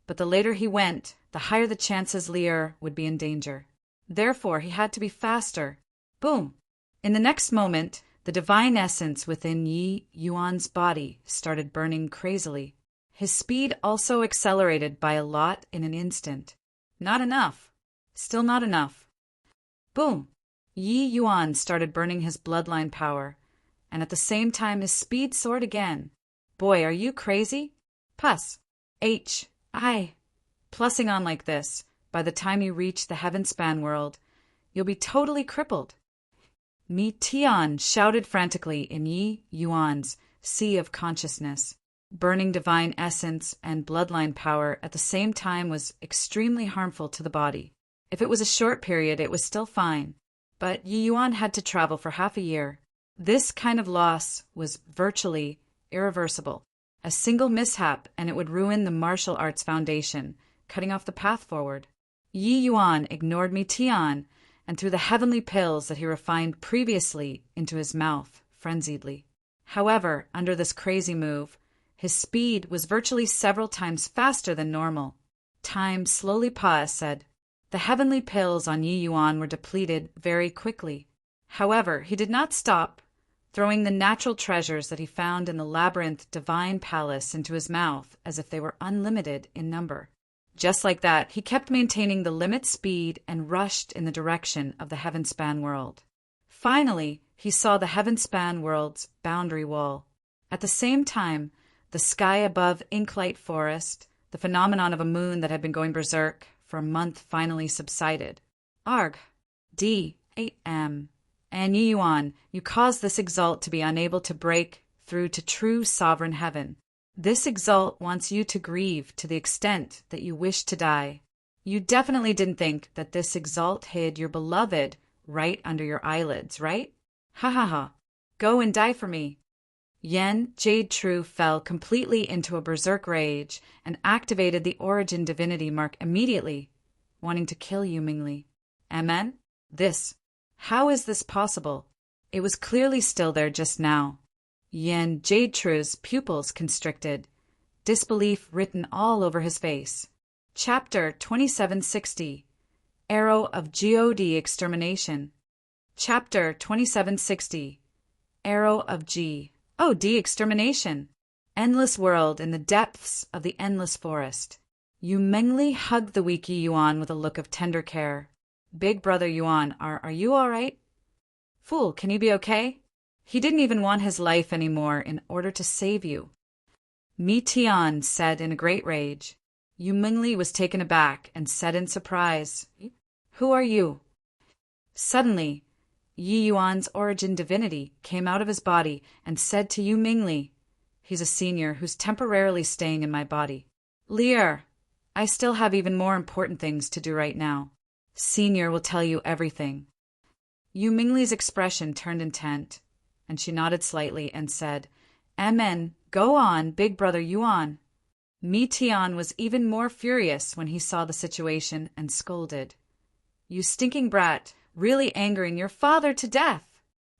S1: but the later he went, the higher the chances Lier would be in danger. Therefore, he had to be faster. Boom! In the next moment, the divine essence within Yi Yuan's body started burning crazily. His speed also accelerated by a lot in an instant. Not enough. Still not enough. Boom! Yi Yuan started burning his bloodline power, and at the same time his speed soared again. Boy, are you crazy? Puss. Plussing on like this, by the time you reach the heaven-span world, you'll be totally crippled. Mi Tian shouted frantically in Yi Yuan's sea of consciousness. Burning divine essence and bloodline power at the same time was extremely harmful to the body. If it was a short period, it was still fine. But Yi Yuan had to travel for half a year. This kind of loss was virtually irreversible. A single mishap and it would ruin the martial arts foundation, cutting off the path forward. Yi Yuan ignored Mi Tian and threw the heavenly pills that he refined previously into his mouth, frenziedly. However, under this crazy move, his speed was virtually several times faster than normal. Time slowly said. The heavenly pills on Yi Yuan were depleted very quickly. However, he did not stop, throwing the natural treasures that he found in the labyrinth divine palace into his mouth as if they were unlimited in number. Just like that, he kept maintaining the limit speed and rushed in the direction of the heaven-span world. Finally, he saw the heaven-span world's boundary wall. At the same time, the sky above Inklight Forest, the phenomenon of a moon that had been going berserk for a month, finally subsided. Arg. D8M. And Yi Yuan, you caused this exalt to be unable to break through to true sovereign heaven. This exalt wants you to grieve to the extent that you wish to die. You definitely didn't think that this exalt hid your beloved right under your eyelids, right? Ha ha ha. Go and die for me. Yen Jade True fell completely into a berserk rage and activated the origin divinity mark immediately, wanting to kill you, Mingli. Amen? How is this possible? It was clearly still there just now. Yen Jade True's pupils constricted, disbelief written all over his face. Chapter 2760. Arrow of God Extermination. Chapter 2760. Arrow of G.O.D. Extermination. Endless world in the depths of the endless forest. Yu Mengli hugged the weak Yi Yuan with a look of tender care. Big brother Yuan, are you all right? Fool, can you be okay? He didn't even want his life anymore in order to save you. Mi Tian said in a great rage. Yu Mingli was taken aback and said in surprise, Who are you? Suddenly, Yi Yuan's origin divinity came out of his body and said to Yu Mingli, he's a senior who's temporarily staying in my body. Lier, I still have even more important things to do right now. Senior will tell you everything. Yu Mingli's expression turned intent, and she nodded slightly and said, Amen, go on, big brother Yuan. Mi Tian was even more furious when he saw the situation and scolded. You stinking brat, really angering your father to death.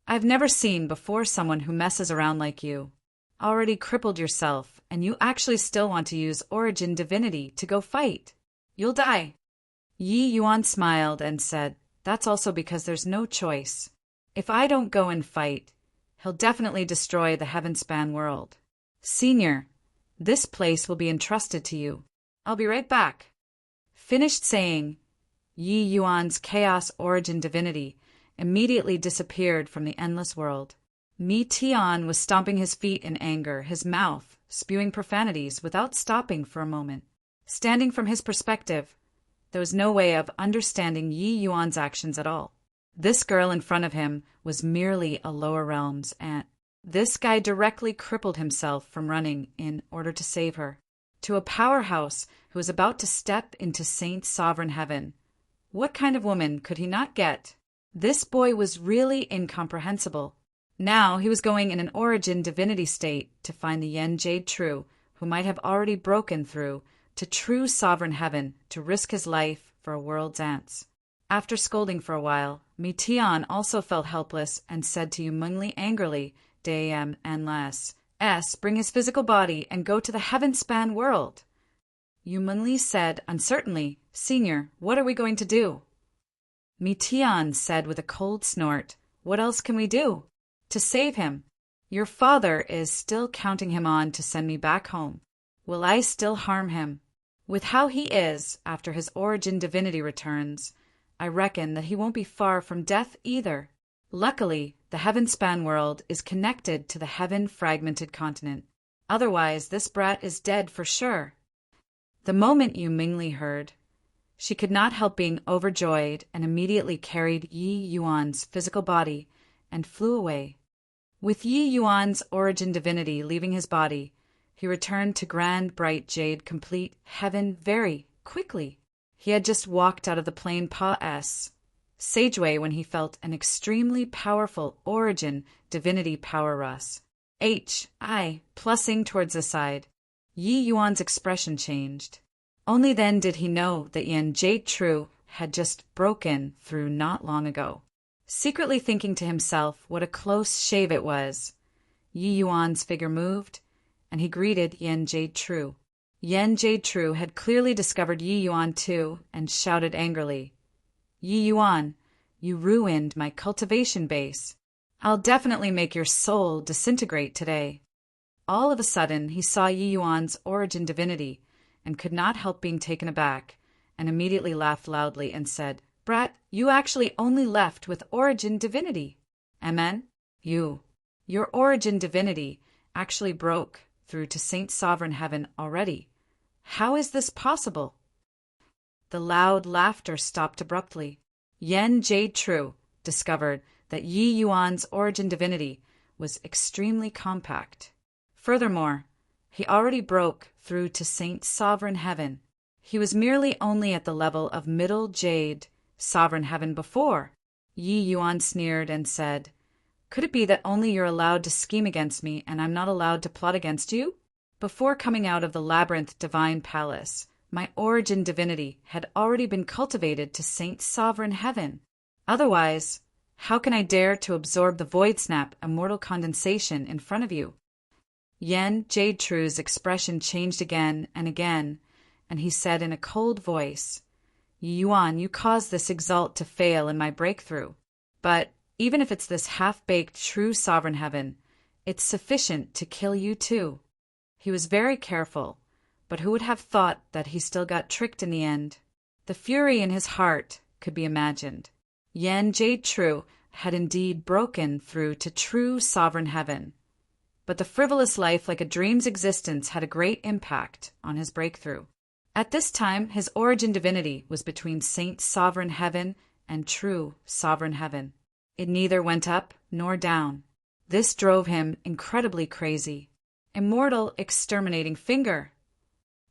S1: I've never seen before someone who messes around like you. Already crippled yourself, and you actually still want to use origin divinity to go fight. You'll die. Yi Yuan smiled and said, That's also because there's no choice. If I don't go and fight, he'll definitely destroy the heaven-span world. Senior, this place will be entrusted to you. I'll be right back. Finished saying, Yi Yuan's chaos origin divinity immediately disappeared from the endless world. Mi Tian was stomping his feet in anger, his mouth spewing profanities without stopping for a moment. Standing from his perspective, there was no way of understanding Yi Yuan's actions at all. This girl in front of him was merely a lower realm's aunt. This guy directly crippled himself from running in order to save her. To a powerhouse who was about to step into Saint Sovereign Heaven. What kind of woman could he not get? This boy was really incomprehensible. Now he was going in an origin divinity state to find the Yen Jade True, who might have already broken through to true sovereign heaven to risk his life for a world's ants. After scolding for a while, Mi Tian also felt helpless and said to Yu Mengli angrily, Dam and less, bring his physical body and go to the heaven-span world. Yu Menli said uncertainly, Senior, what are we going to do? Mi Tian said with a cold snort, What else can we do? To save him. Your father is still counting him on to send me back home. Will I still harm him? With how he is, after his origin divinity returns, I reckon that he won't be far from death either. Luckily, the heaven-span world is connected to the heaven-fragmented continent. Otherwise, this brat is dead for sure. The moment Yu Mingli heard, she could not help being overjoyed and immediately carried Yi Yuan's physical body and flew away. With Yi Yuan's origin divinity leaving his body, he returned to grand, bright jade, complete heaven very quickly. He had just walked out of the plain Pa-S Sageway when he felt an extremely powerful origin divinity power rush. Plussing towards the side. Yi Yuan's expression changed. Only then did he know that Yan Jade True had just broken through not long ago. Secretly thinking to himself what a close shave it was, Yi Yuan's figure moved, and he greeted Yan Jade True. Yan Jade True had clearly discovered Yi Yuan too, and shouted angrily, Yi Yuan, you ruined my cultivation base. I'll definitely make your soul disintegrate today. All of a sudden, he saw Yi Yuan's origin divinity, and could not help being taken aback, and immediately laughed loudly and said, Brat, you actually only left with origin divinity. Amen? Your origin divinity actually broke through to Saint Sovereign Heaven already. How is this possible? The loud laughter stopped abruptly. Yan Jade True discovered that Yi Yuan's origin divinity was extremely compact. Furthermore, he already broke through to Saint Sovereign Heaven. He was merely only at the level of Middle Jade Sovereign Heaven before. Yi Yuan sneered and said, Could it be that only you're allowed to scheme against me and I'm not allowed to plot against you? Before coming out of the labyrinth divine palace, my origin divinity had already been cultivated to Saint Sovereign Heaven. Otherwise, how can I dare to absorb the void snap immortal condensation in front of you? Yan Jade True's expression changed again, and he said in a cold voice, Yuan, you caused this exalt to fail in my breakthrough. But even if it's this half-baked true Sovereign Heaven, it's sufficient to kill you too. He was very careful, but who would have thought that he still got tricked in the end? The fury in his heart could be imagined. Yan Jade True had indeed broken through to true Sovereign Heaven. But the frivolous life like a dream's existence had a great impact on his breakthrough. At this time, his origin divinity was between Saint Sovereign Heaven and true Sovereign Heaven. It neither went up nor down. This drove him incredibly crazy. Immortal exterminating finger!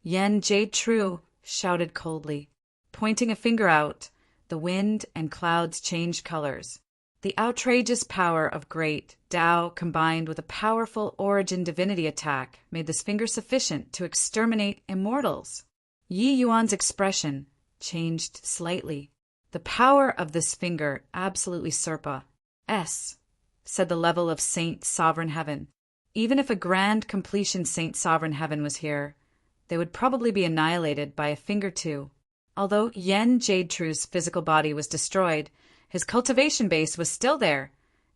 S1: Yan Jade True shouted coldly. Pointing a finger out, the wind and clouds changed colors. The outrageous power of great Tao combined with a powerful origin divinity attack made this finger sufficient to exterminate immortals. Yi Yuan's expression changed slightly. The power of this finger absolutely said the level of Saint Sovereign Heaven. Even if a grand completion Saint Sovereign Heaven was here, they would probably be annihilated by a finger too. Although Yan Jade True's physical body was destroyed, his cultivation base was still there,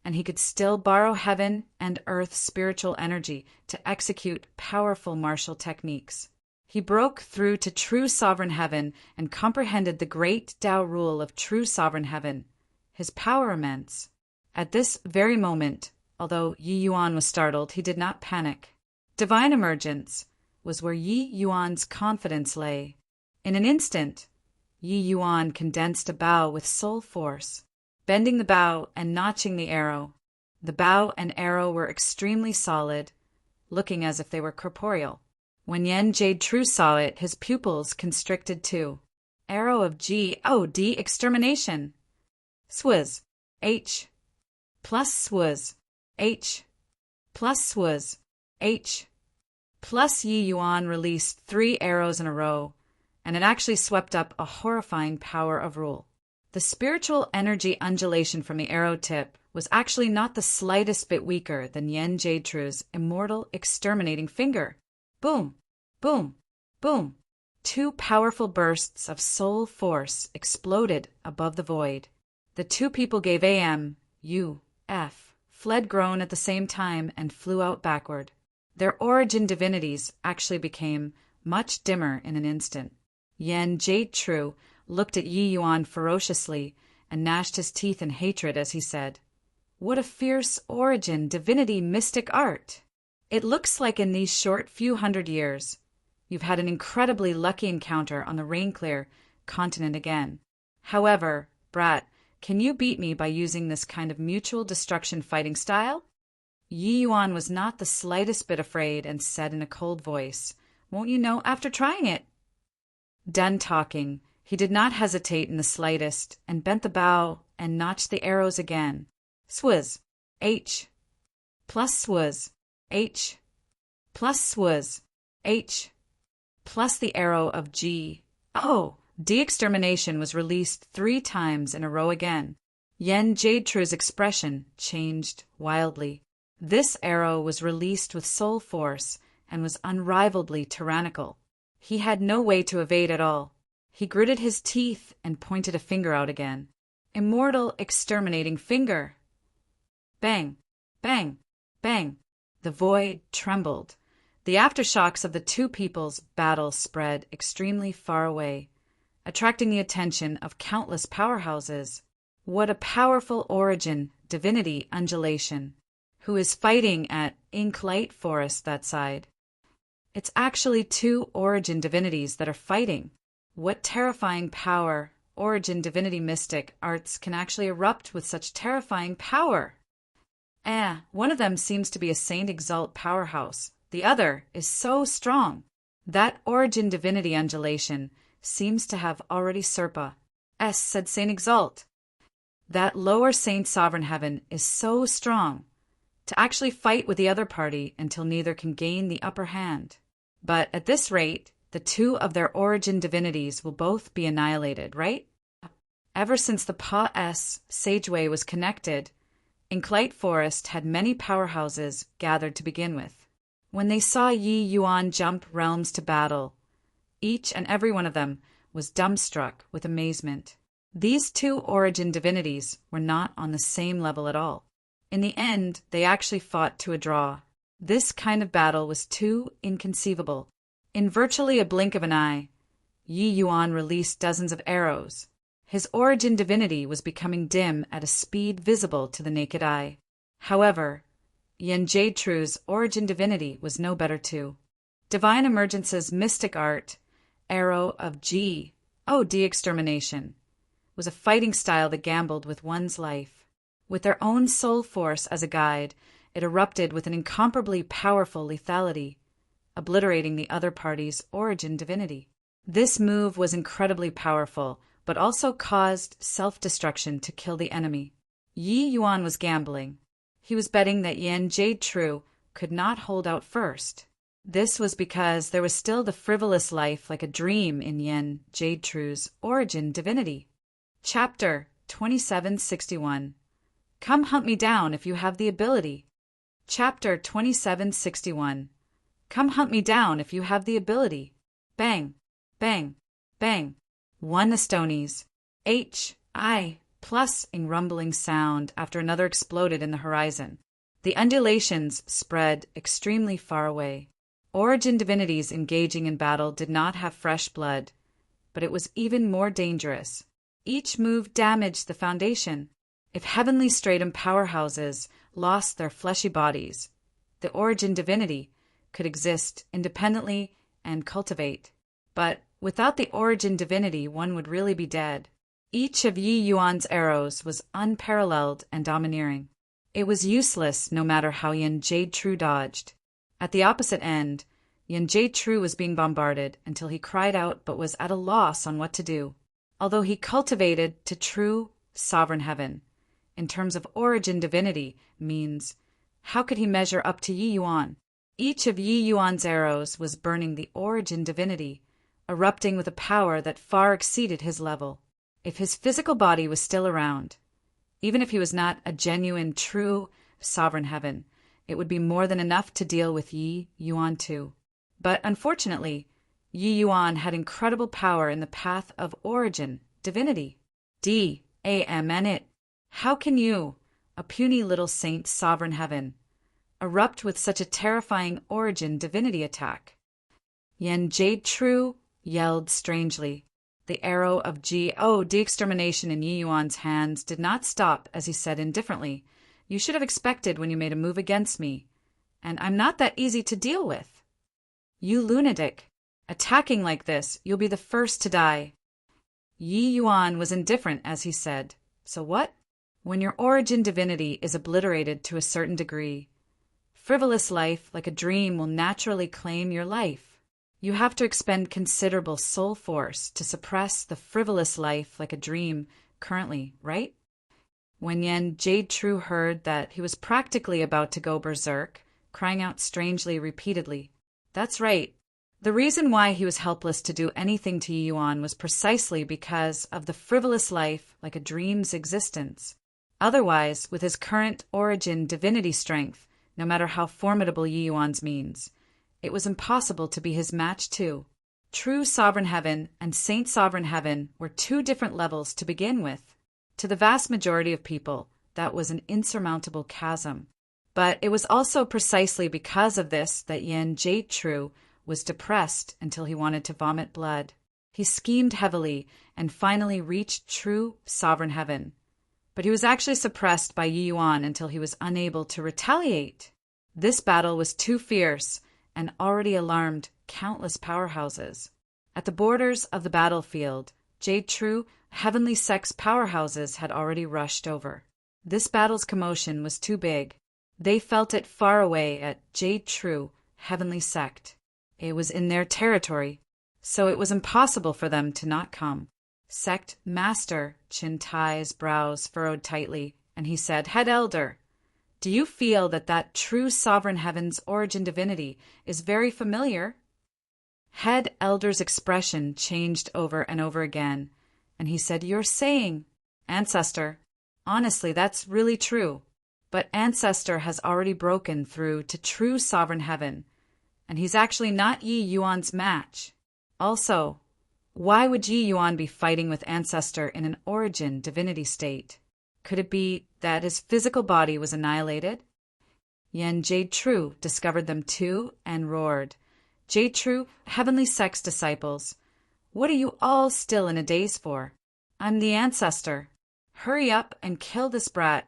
S1: and he could still borrow heaven and earth spiritual energy to execute powerful martial techniques. He broke through to true Sovereign Heaven and comprehended the great Tao rule of true Sovereign Heaven. His power immense. At this very moment, although Yi Yuan was startled, he did not panic. Divine emergence was where Yi Yuan's confidence lay. In an instant, Yi Yuan condensed a bow with soul force, bending the bow and notching the arrow. The bow and arrow were extremely solid, looking as if they were corporeal. When Yan Jade True saw it, his pupils constricted too. Arrow of D extermination. Swaz. H. Plus swaz. H. Plus swaz. H. Plus Yi Yuan released 3 arrows in a row, and it actually swept up a horrifying power of rule. The spiritual energy undulation from the arrow tip was actually not the slightest bit weaker than Yen Jade-True's immortal exterminating finger. Boom, boom, boom. Two powerful bursts of soul force exploded above the void. The two people gave A-M-U-F, fled groan at the same time and flew out backward. Their origin divinities actually became much dimmer in an instant. Yen Jade-True looked at Yi Yuan ferociously and gnashed his teeth in hatred as he said, "What a fierce origin, divinity, mystic art! It looks like in these short few hundred years, you've had an incredibly lucky encounter on the Rainclear continent again. However, brat, can you beat me by using this kind of mutual destruction fighting style?" Yi Yuan was not the slightest bit afraid and said in a cold voice, "Won't you know after trying it?" Done talking, he did not hesitate in the slightest and bent the bow and notched the arrows again. Swizz, H, plus swizz, H, plus swizz, H, plus the arrow of G. Oh! De-extermination was released 3 times in a row again. Yen Jade-True's expression changed wildly. This arrow was released with soul force and was unrivalably tyrannical. He had no way to evade at all. He gritted his teeth and pointed a finger out again. Immortal exterminating finger! Bang! Bang! Bang! The void trembled. The aftershocks of the two people's battle spread extremely far away, attracting the attention of countless powerhouses. What a powerful origin, divinity, undulation! Who is fighting at Inklight Forest that side? It's actually 2 origin divinities that are fighting. What terrifying power, origin divinity mystic arts can actually erupt with such terrifying power? One of them seems to be a Saint Exalt powerhouse. The other is so strong. That origin divinity undulation seems to have already Serpa. Said Saint Exalt. That lower Saint Sovereign Heaven is so strong to actually fight with the other party until neither can gain the upper hand. But at this rate, the 2 of their origin divinities will both be annihilated, right? Ever since the Pa-S Sageway was connected, Inklight Forest had many powerhouses gathered to begin with. When they saw Yi Yuan jump realms to battle, each and every one of them was dumbstruck with amazement. These 2 origin divinities were not on the same level at all. In the end, they actually fought to a draw. This kind of battle was too inconceivable. In virtually a blink of an eye, Yi Yuan released dozens of arrows. His origin divinity was becoming dim at a speed visible to the naked eye. However, Yen Jade-True's origin divinity was no better too. Divine Emergence's mystic art, arrow of G, de-extermination, was a fighting style that gambled with one's life. With their own soul force as a guide, it erupted with an incomparably powerful lethality, obliterating the other party's origin divinity. This move was incredibly powerful, but also caused self-destruction to kill the enemy. Yi Yuan was gambling. He was betting that Yen Jade-True could not hold out first. This was because there was still the frivolous life like a dream in Yen Jade-True's origin divinity. Chapter 2761. Come hunt me down if you have the ability. Chapter 2761. Come hunt me down if you have the ability. Bang, bang, bang. One the Stonies. H-I plus a rumbling sound after another exploded in the horizon. The undulations spread extremely far away. Origin divinities engaging in battle did not have fresh blood, but it was even more dangerous. Each move damaged the foundation. If heavenly stratum powerhouses lost their fleshy bodies, the origin divinity could exist independently and cultivate. But without the origin divinity, one would really be dead. Each of Yi Yuan's arrows was unparalleled and domineering. It was useless no matter how Yen Jade-True dodged. At the opposite end, Yen Jade-True was being bombarded until he cried out but was at a loss on what to do. Although he cultivated to true sovereign heaven, in terms of origin divinity, means how could he measure up to Yi Yuan? Each of Yi Yuan's arrows was burning the origin divinity, erupting with a power that far exceeded his level. If his physical body was still around, even if he was not a genuine, true sovereign heaven, it would be more than enough to deal with Yi Yuan too. But unfortunately, Yi Yuan had incredible power in the path of origin, divinity. D-A-M-N it. How can you, a puny little saint sovereign heaven, erupt with such a terrifying origin divinity attack? Yen Jade True yelled strangely. The arrow of de-extermination in Yi Yuan's hands did not stop as he said indifferently, "You should have expected when you made a move against me, and I'm not that easy to deal with. You lunatic. Attacking like this, you'll be the first to die." Yi Yuan was indifferent as he said, "So what? When your origin divinity is obliterated to a certain degree, frivolous life like a dream will naturally claim your life. You have to expend considerable soul force to suppress the frivolous life like a dream currently, right?" When Yen Jade True heard that, he was practically about to go berserk, crying out strangely repeatedly, "That's right." The reason why he was helpless to do anything to Yi Yuan was precisely because of the frivolous life like a dream's existence. Otherwise, with his current origin divinity strength, no matter how formidable Yi Yuan's means, it was impossible to be his match too. True sovereign heaven and saint sovereign heaven were two different levels to begin with. To the vast majority of people, that was an insurmountable chasm. But it was also precisely because of this that Yen Jade True was depressed until he wanted to vomit blood. He schemed heavily and finally reached true sovereign heaven. But he was actually suppressed by Yi Yuan until he was unable to retaliate. This battle was too fierce and already alarmed countless powerhouses. At the borders of the battlefield, Jade True heavenly sex powerhouses had already rushed over. This battle's commotion was too big. They felt it far away at Jade True heavenly sect. It was in their territory, so it was impossible for them to not come. Sect Master Chin Tai's brows furrowed tightly, and he said, "Head Elder, do you feel that true sovereign heaven's origin divinity is very familiar?" Head Elder's expression changed over and over again, and he said, "You're saying, Ancestor, honestly, that's really true. But Ancestor has already broken through to true sovereign heaven, and he's actually not Yi Yuan's match. Also, why would Yi Yuan be fighting with Ancestor in an origin divinity state? Could it be that his physical body was annihilated?" Yen Jade True discovered them too and roared, "Jade True, heavenly sex disciples, what are you all still in a daze for? I'm the Ancestor. Hurry up and kill this brat."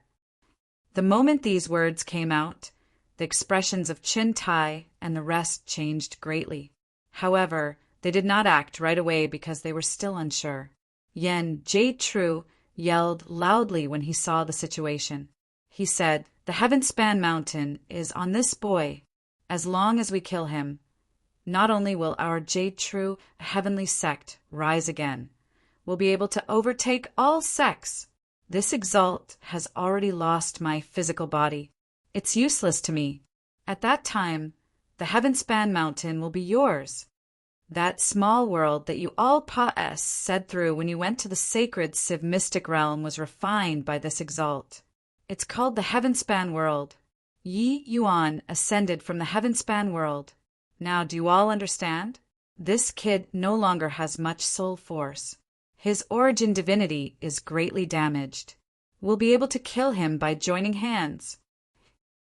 S1: The moment these words came out, the expressions of Chin Tai and the rest changed greatly. However, they did not act right away because they were still unsure. Yen Jade True yelled loudly when he saw the situation. He said, "The Heavenspan Mountain is on this boy. As long as we kill him, not only will our Jade True heavenly sect rise again, we'll be able to overtake all sects. This exalt has already lost my physical body. It's useless to me. At that time, the Heavenspan Mountain will be yours. That small world that you all said through when you went to the sacred Civ mystic realm was refined by this exalt. It's called the Heavenspan World. Yi Yuan ascended from the Heavenspan World. Now, do you all understand? This kid no longer has much soul force. His origin divinity is greatly damaged. We'll be able to kill him by joining hands."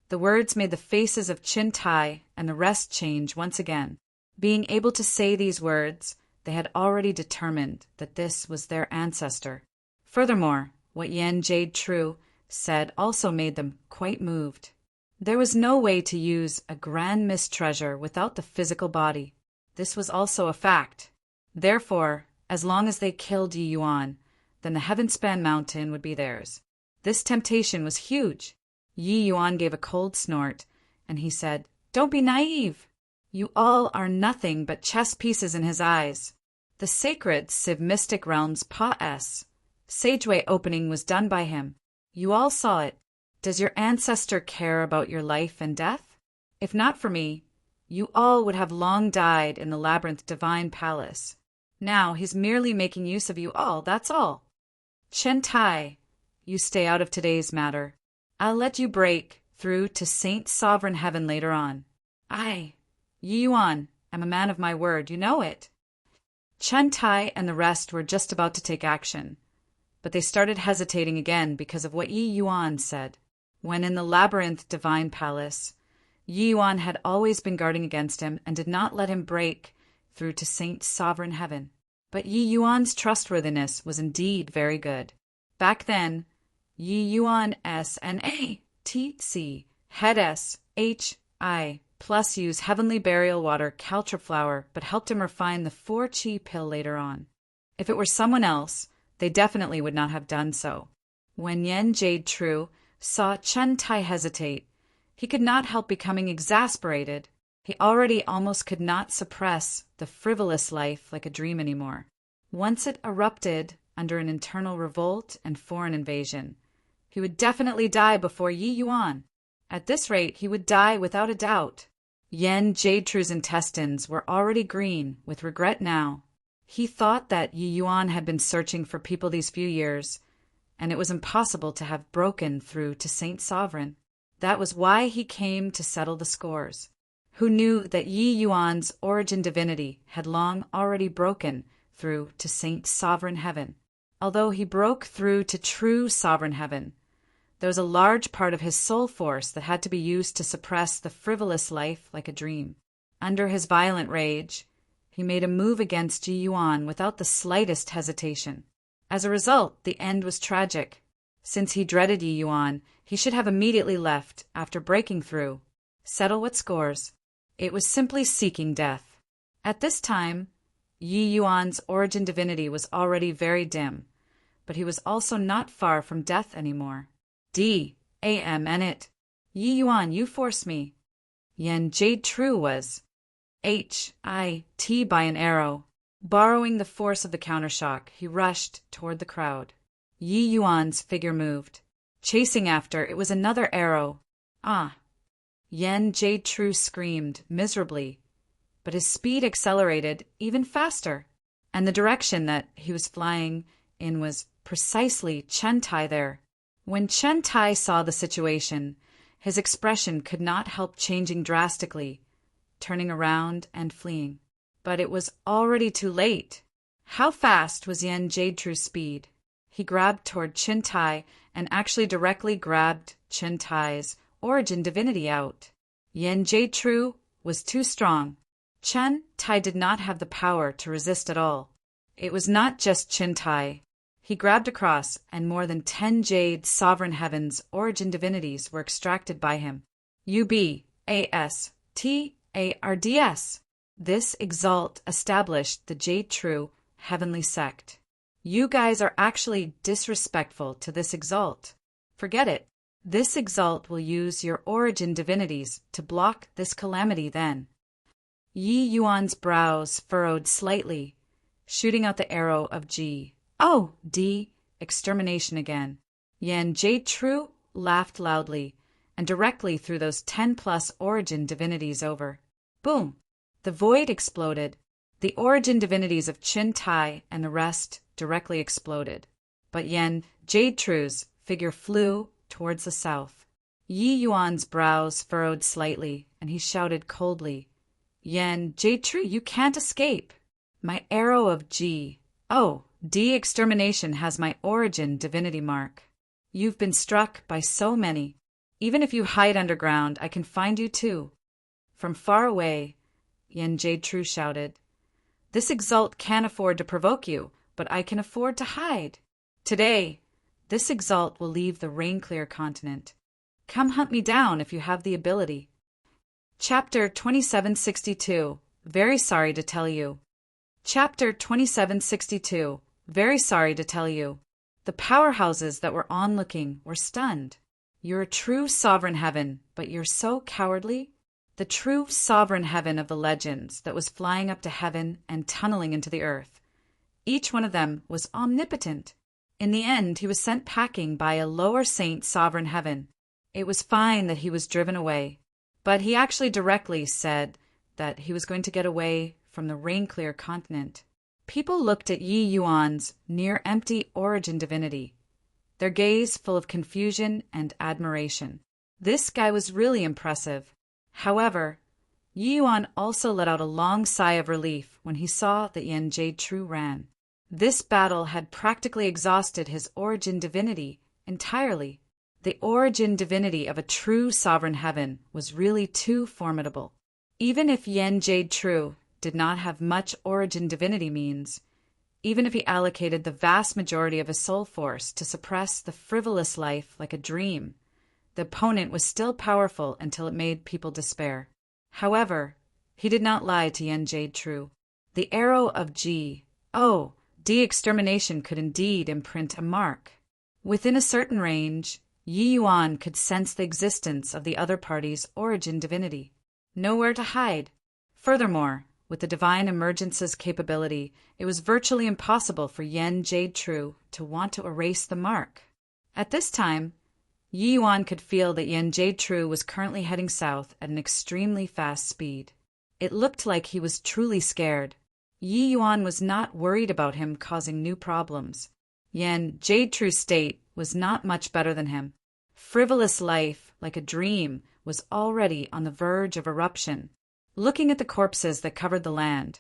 S1: The words made the faces of Chin Tai and the rest change once again. Being able to say these words, they had already determined that this was their ancestor. Furthermore, what Yen Jade True said also made them quite moved. There was no way to use a grand mist treasure without the physical body. This was also a fact. Therefore, as long as they killed Yi Yuan, then the Heavenspan Mountain would be theirs. This temptation was huge. Yi Yuan gave a cold snort, and he said, "Don't be naive. You all are nothing but chess pieces in his eyes. The sacred Civ mystic realm's sageway opening was done by him. You all saw it. Does your ancestor care about your life and death? If not for me, you all would have long died in the labyrinth divine palace. Now he's merely making use of you all, that's all. Chen Tai, you stay out of today's matter. I'll let you break through to Saint Sovereign Heaven later on. I, Yi Yuan, am a man of my word, you know it. Chen Tai and the rest were just about to take action, but they started hesitating again because of what Yi Yuan said. When in the labyrinth divine palace, Yi Yuan had always been guarding against him and did not let him break through to Saint Sovereign Heaven. But Yi Yuan's trustworthiness was indeed very good. Back then, Yi Yuan SNATC had SHI plus use heavenly burial water caltrip flower, but helped him refine the 4-chi pill later on. If it were someone else, they definitely would not have done so. When Yen Jade True saw Chen Tai hesitate, he could not help becoming exasperated. He already almost could not suppress the frivolous life like a dream anymore. Once it erupted under an internal revolt and foreign invasion, he would definitely die before Yi Yuan. At this rate, he would die without a doubt. Yen Jadetru's intestines were already green with regret now. He thought that Yi Yuan had been searching for people these few years, and it was impossible to have broken through to Saint Sovereign. That was why he came to settle the scores. Who knew that Yi Yuan's origin divinity had long already broken through to Saint Sovereign Heaven. Although he broke through to true Sovereign Heaven, there was a large part of his soul force that had to be used to suppress the frivolous life like a dream. Under his violent rage, he made a move against Yi Yuan without the slightest hesitation. As a result, the end was tragic. Since he dreaded Yi Yuan, he should have immediately left after breaking through. Settle what scores. It was simply seeking death. At this time, Yi Yuan's origin divinity was already very dim, but he was also not far from death anymore. D.A.M. and it. Yi Yuan, you force me. Yen Jade True was H.I.T. by an arrow. Borrowing the force of the countershock, he rushed toward the crowd. Yi Yuan's figure moved. Chasing after, it was another arrow. Ah! Yen Jade True screamed miserably, but his speed accelerated even faster, and the direction that he was flying in was precisely Chen Tai there. When Chen Tai saw the situation, his expression could not help changing drastically, turning around and fleeing. But it was already too late. How fast was Yen Jadetru's speed? He grabbed toward Chen Tai and actually directly grabbed Chen Tai's origin divinity out. Yen Jadetru was too strong. Chen Tai did not have the power to resist at all. It was not just Chen Tai. He grabbed across, and more than 10 Jade Sovereign Heaven's origin divinities were extracted by him. UBASTARDS. This exalt established the Jade True Heavenly Sect. You guys are actually disrespectful to this exalt. Forget it. This exalt will use your origin divinities to block this calamity then. Yi Yuan's brows furrowed slightly, shooting out the arrow of G. Oh, D. Extermination again. Yen Jade True laughed loudly, and directly threw those 10+ origin divinities over. Boom! The void exploded. The origin divinities of Chen Tai and the rest directly exploded. But Yen Jade True's figure flew towards the south. Yi Yuan's brows furrowed slightly, and he shouted coldly, Yen Jade True, you can't escape. My arrow of G. Oh, D. Extermination has my origin divinity mark. You've been struck by so many. Even if you hide underground, I can find you too. From far away, Yen Jade True shouted, This exalt can't afford to provoke you, but I can afford to hide. Today, this exalt will leave the rain-clear continent. Come hunt me down if you have the ability. Chapter 2762. Very sorry to tell you. Chapter 2762. Very sorry to tell you. The powerhouses that were onlooking were stunned. You're a true sovereign heaven, but you're so cowardly. The true sovereign heaven of the legends that was flying up to heaven and tunneling into the earth. Each one of them was omnipotent. In the end, he was sent packing by a lower saint sovereign heaven. It was fine that he was driven away, but he actually directly said that he was going to get away from the rain-clear continent. People looked at Yi Yuan's near-empty origin divinity, their gaze full of confusion and admiration. This guy was really impressive. However, Yi Yuan also let out a long sigh of relief when he saw that Yan Jade-Tru ran. This battle had practically exhausted his origin divinity entirely. The origin divinity of a true sovereign heaven was really too formidable. Even if Yan Jade-Tru did not have much origin divinity means, even if he allocated the vast majority of his soul force to suppress the frivolous life like a dream, the opponent was still powerful until it made people despair. However, he did not lie to Yan Jade-Tru. The arrow of de-extermination could indeed imprint a mark. Within a certain range, Yi Yuan could sense the existence of the other party's origin divinity. Nowhere to hide. Furthermore, with the divine emergence's capability, it was virtually impossible for Yan Jade-Tru to want to erase the mark. At this time, Yi Yuan could feel that Yan Jade-Tru was currently heading south at an extremely fast speed. It looked like he was truly scared. Yi Yuan was not worried about him causing new problems. Yan Jade-Tru's state was not much better than him. Frivolous life, like a dream, was already on the verge of eruption. Looking at the corpses that covered the land,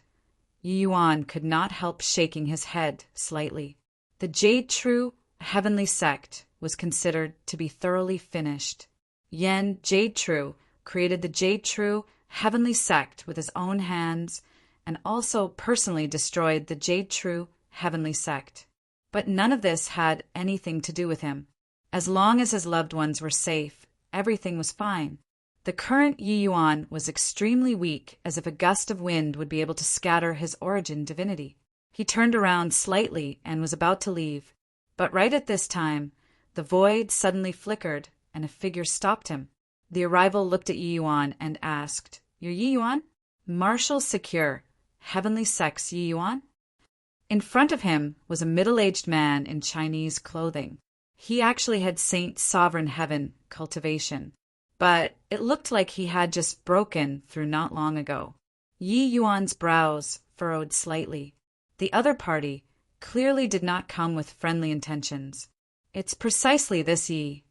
S1: Yi Yuan could not help shaking his head slightly. The Jade-Tru heavenly sect was considered to be thoroughly finished. Yan Jade-Tru created the Jade-Tru heavenly sect with his own hands and also personally destroyed the Jade-Tru heavenly sect. But none of this had anything to do with him. As long as his loved ones were safe, everything was fine. The current Yi Yuan was extremely weak, as if a gust of wind would be able to scatter his origin divinity. He turned around slightly and was about to leave. But right at this time, the void suddenly flickered and a figure stopped him. The arrival looked at Yi Yuan and asked, "You're Yi Yuan?" "Marshal Secure, Heavenly Sect's Yi Yuan?" In front of him was a middle-aged man in Chinese clothing. He actually had Saint Sovereign Heaven cultivation, but it looked like he had just broken through not long ago. Yi Yuan's brows furrowed slightly. The other party clearly did not come with friendly intentions. "It's precisely this Yi."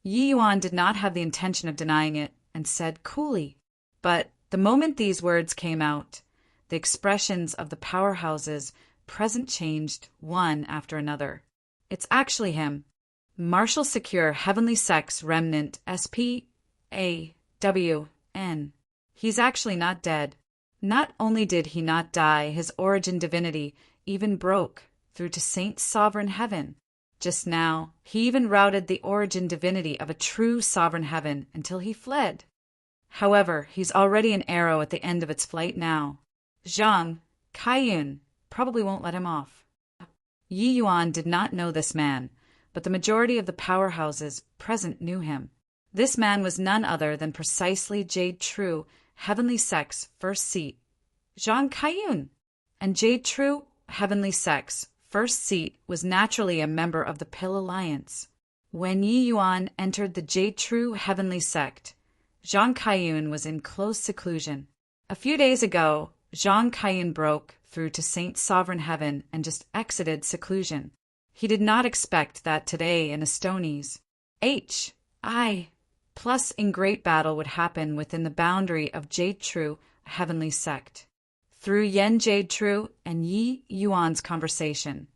S1: Yi Yuan did not have the intention of denying it and said coolly. But the moment these words came out, the expressions of the powerhouses present changed one after another. "It's actually him. Marshal Secure Heavenly Sect's Remnant SPAWN. He's actually not dead. Not only did he not die, his origin divinity even broke through to Saint Sovereign Heaven. Just now, he even routed the origin divinity of a true sovereign heaven until he fled. However, he's already an arrow at the end of its flight now. Zhang Kaiyun probably won't let him off." Yi Yuan did not know this man, but the majority of the powerhouses present knew him. This man was none other than precisely Jade-Tru Heavenly Sect's first seat, Zhang Kaiyun. And Jade-Tru Heavenly Sect's first seat was naturally a member of the Pill Alliance. When Yi Yuan entered the Jade-Tru Heavenly Sect, Zhang Kaiyun was in close seclusion. A few days ago, Zhang Kaiyun broke through to Saint Sovereign Heaven and just exited seclusion. He did not expect that today in Estonies, HI plus in great battle would happen within the boundary of Jade-Tru Heavenly Sect. Through Yan Jade-Tru and Yi Yuan's conversation,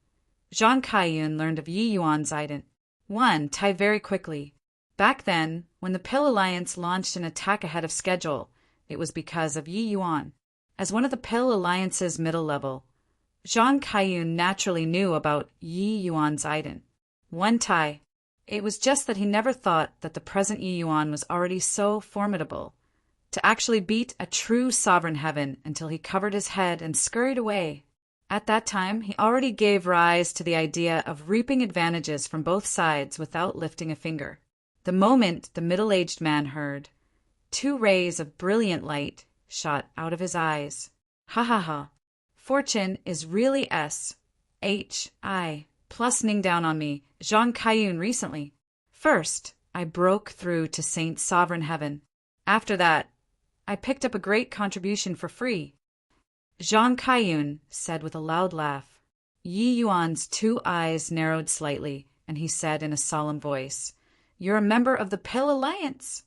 S1: Zhang Kaiyun learned of Yi Yuan's ident. One tie very quickly. Back then, when the Pill Alliance launched an attack ahead of schedule, it was because of Yi Yuan. As one of the Pill Alliance's middle level, Zhang Kaiyun naturally knew about Yi Yuan's ident. One tie. It was just that he never thought that the present Yi Yuan was already so formidable to actually beat a true sovereign heaven until he covered his head and scurried away. At that time, he already gave rise to the idea of reaping advantages from both sides without lifting a finger. The moment the middle-aged man heard, 2 rays of brilliant light shot out of his eyes. "Ha ha ha. Fortune is really SHI plusing down on me, Zhang Kaiyun, recently. First, I broke through to Saint Sovereign Heaven. After that, I picked up a great contribution for free. Zhang Kaiyun said with a loud laugh. Yi Yuan's 2 eyes narrowed slightly, and he said in a solemn voice, "You're a member of the Pill Alliance."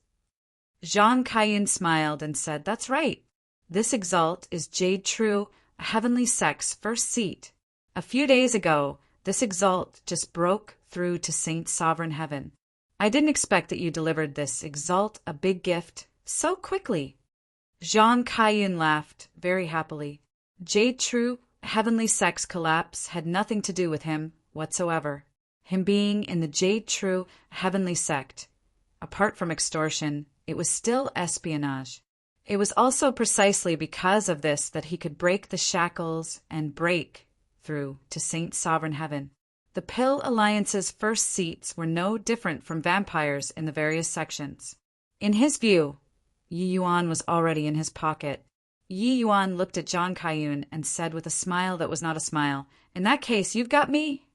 S1: Zhang Kaiyun smiled and said, "That's right. This exalt is Jade True, a heavenly sect's first seat. A few days ago, this exalt just broke through to Saint Sovereign Heaven. I didn't expect that you delivered this exalt a big gift so quickly." Zhang Kaiyun laughed very happily. Jade True, heavenly sect's collapse had nothing to do with him whatsoever. Him being in the Jade True, heavenly sect, apart from extortion, it was still espionage. It was also precisely because of this that he could break the shackles and break through to Saint Sovereign Heaven. The Pill Alliance's first seats were no different from vampires in the various sections. In his view, Yi Yuan was already in his pocket. Yi Yuan looked at Zhang Kaiyun and said with a smile that was not a smile, "In that case, you've got me."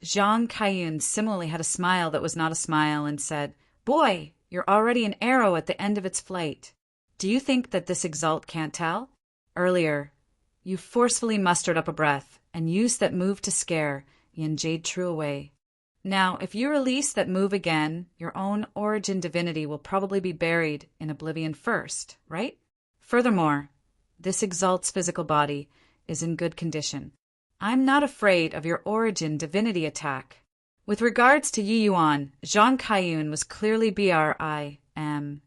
S1: Zhang Kaiyun similarly had a smile that was not a smile and said, "Boy, you're already an arrow at the end of its flight. Do you think that this exalt can't tell? Earlier, you forcefully mustered up a breath and used that move to scare Yin Jade True away. Now, if you release that move again, your own origin divinity will probably be buried in oblivion first, right? Furthermore, this exalt's physical body is in good condition. I'm not afraid of your origin divinity attack." With regards to Yi Yuan, Zhang Kaiyun was clearly BRIMMING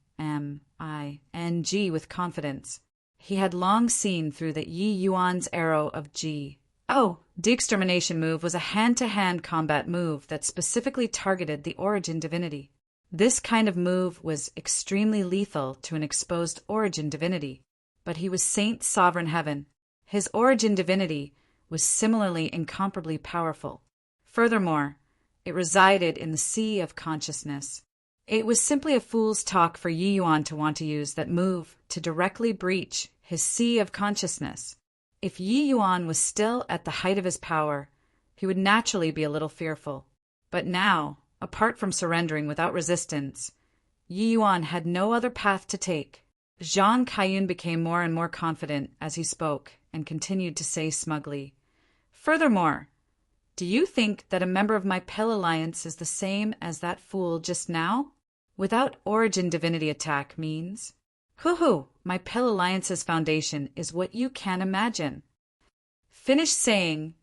S1: with confidence. He had long seen through that Yi Yuan's arrow of G. Oh, the extermination move was a hand-to-hand combat move that specifically targeted the origin divinity. This kind of move was extremely lethal to an exposed origin divinity. But he was Saint Sovereign Heaven. His origin divinity was similarly incomparably powerful. Furthermore, it resided in the sea of consciousness. It was simply a fool's talk for Yi Yuan to want to use that move to directly breach his sea of consciousness. If Yi Yuan was still at the height of his power, he would naturally be a little fearful. But now, apart from surrendering without resistance, Yi Yuan had no other path to take. Zhang Kaiyun became more and more confident as he spoke and continued to say smugly, "Furthermore, do you think that a member of my Pill Alliance is the same as that fool just now? Without origin divinity attack means, hoo-hoo, my Pill Alliance's foundation is what you can imagine." Finished saying,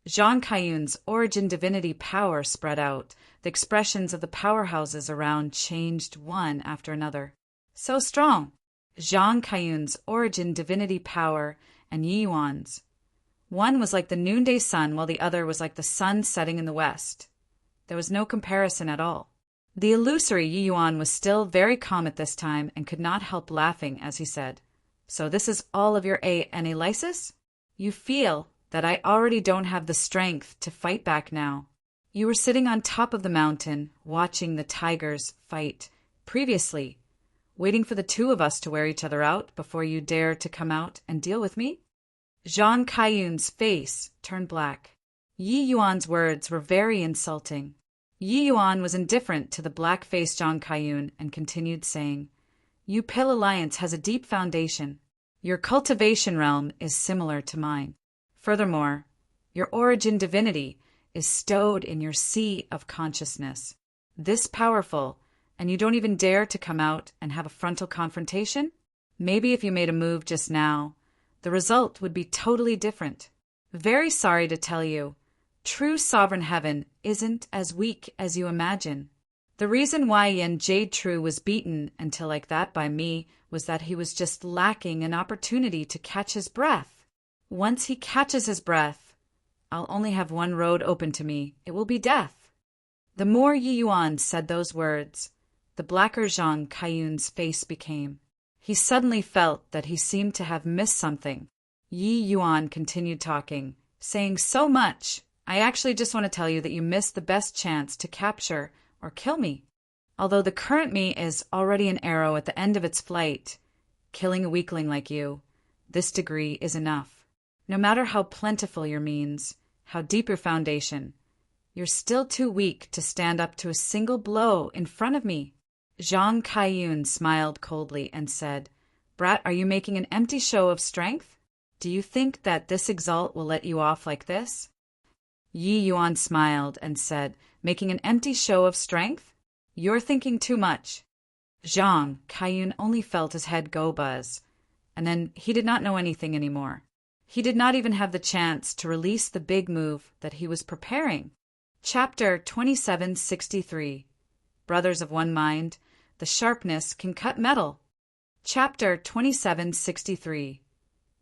S1: Zhang Kaiyun's origin divinity power spread out. The expressions of the powerhouses around changed one after another. So strong. Zhang Kaiyun's origin divinity power and Yi Yuan's. One was like the noonday sun, while the other was like the sun setting in the west. There was no comparison at all. The illusory Yi Yuan was still very calm at this time and could not help laughing as he said, "So this is all of your analysis? You feel that I already don't have the strength to fight back now. You were sitting on top of the mountain, watching the tigers fight previously, waiting for the two of us to wear each other out before you dare to come out and deal with me?" Zhang Kaiyun's face turned black. Yi Yuan's words were very insulting. Yi Yuan was indifferent to the black-faced Zhang Kaiyun and continued saying, "You Pill Alliance has a deep foundation. Your cultivation realm is similar to mine. Furthermore, your origin divinity is stowed in your sea of consciousness. This powerful, and you don't even dare to come out and have a frontal confrontation? Maybe if you made a move just now, the result would be totally different. Very sorry to tell you, true Sovereign Heaven isn't as weak as you imagine. The reason why Yin Jade True was beaten until like that by me was that he was just lacking an opportunity to catch his breath. Once he catches his breath, I'll only have one road open to me. It will be death." The more Yi Yuan said those words, the blacker Zhang Kaiyun's face became. He suddenly felt that he seemed to have missed something. Yi Yuan continued talking, saying so much. "I actually just want to tell you that you missed the best chance to capture or kill me. Although the current me is already an arrow at the end of its flight, killing a weakling like you, this degree is enough. No matter how plentiful your means, how deep your foundation, you're still too weak to stand up to a single blow in front of me." Zhang Kaiyun smiled coldly and said, Brat, are you making an empty show of strength? Do you think that this exalt will let you off like this? Yi Yuan smiled and said, making an empty show of strength? You're thinking too much. Zhang Kaiyun only felt his head go buzz, and then he did not know anything anymore. He did not even have the chance to release the big move that he was preparing. Chapter 2763. Brothers of One Mind, the sharpness can cut metal. Chapter 2763.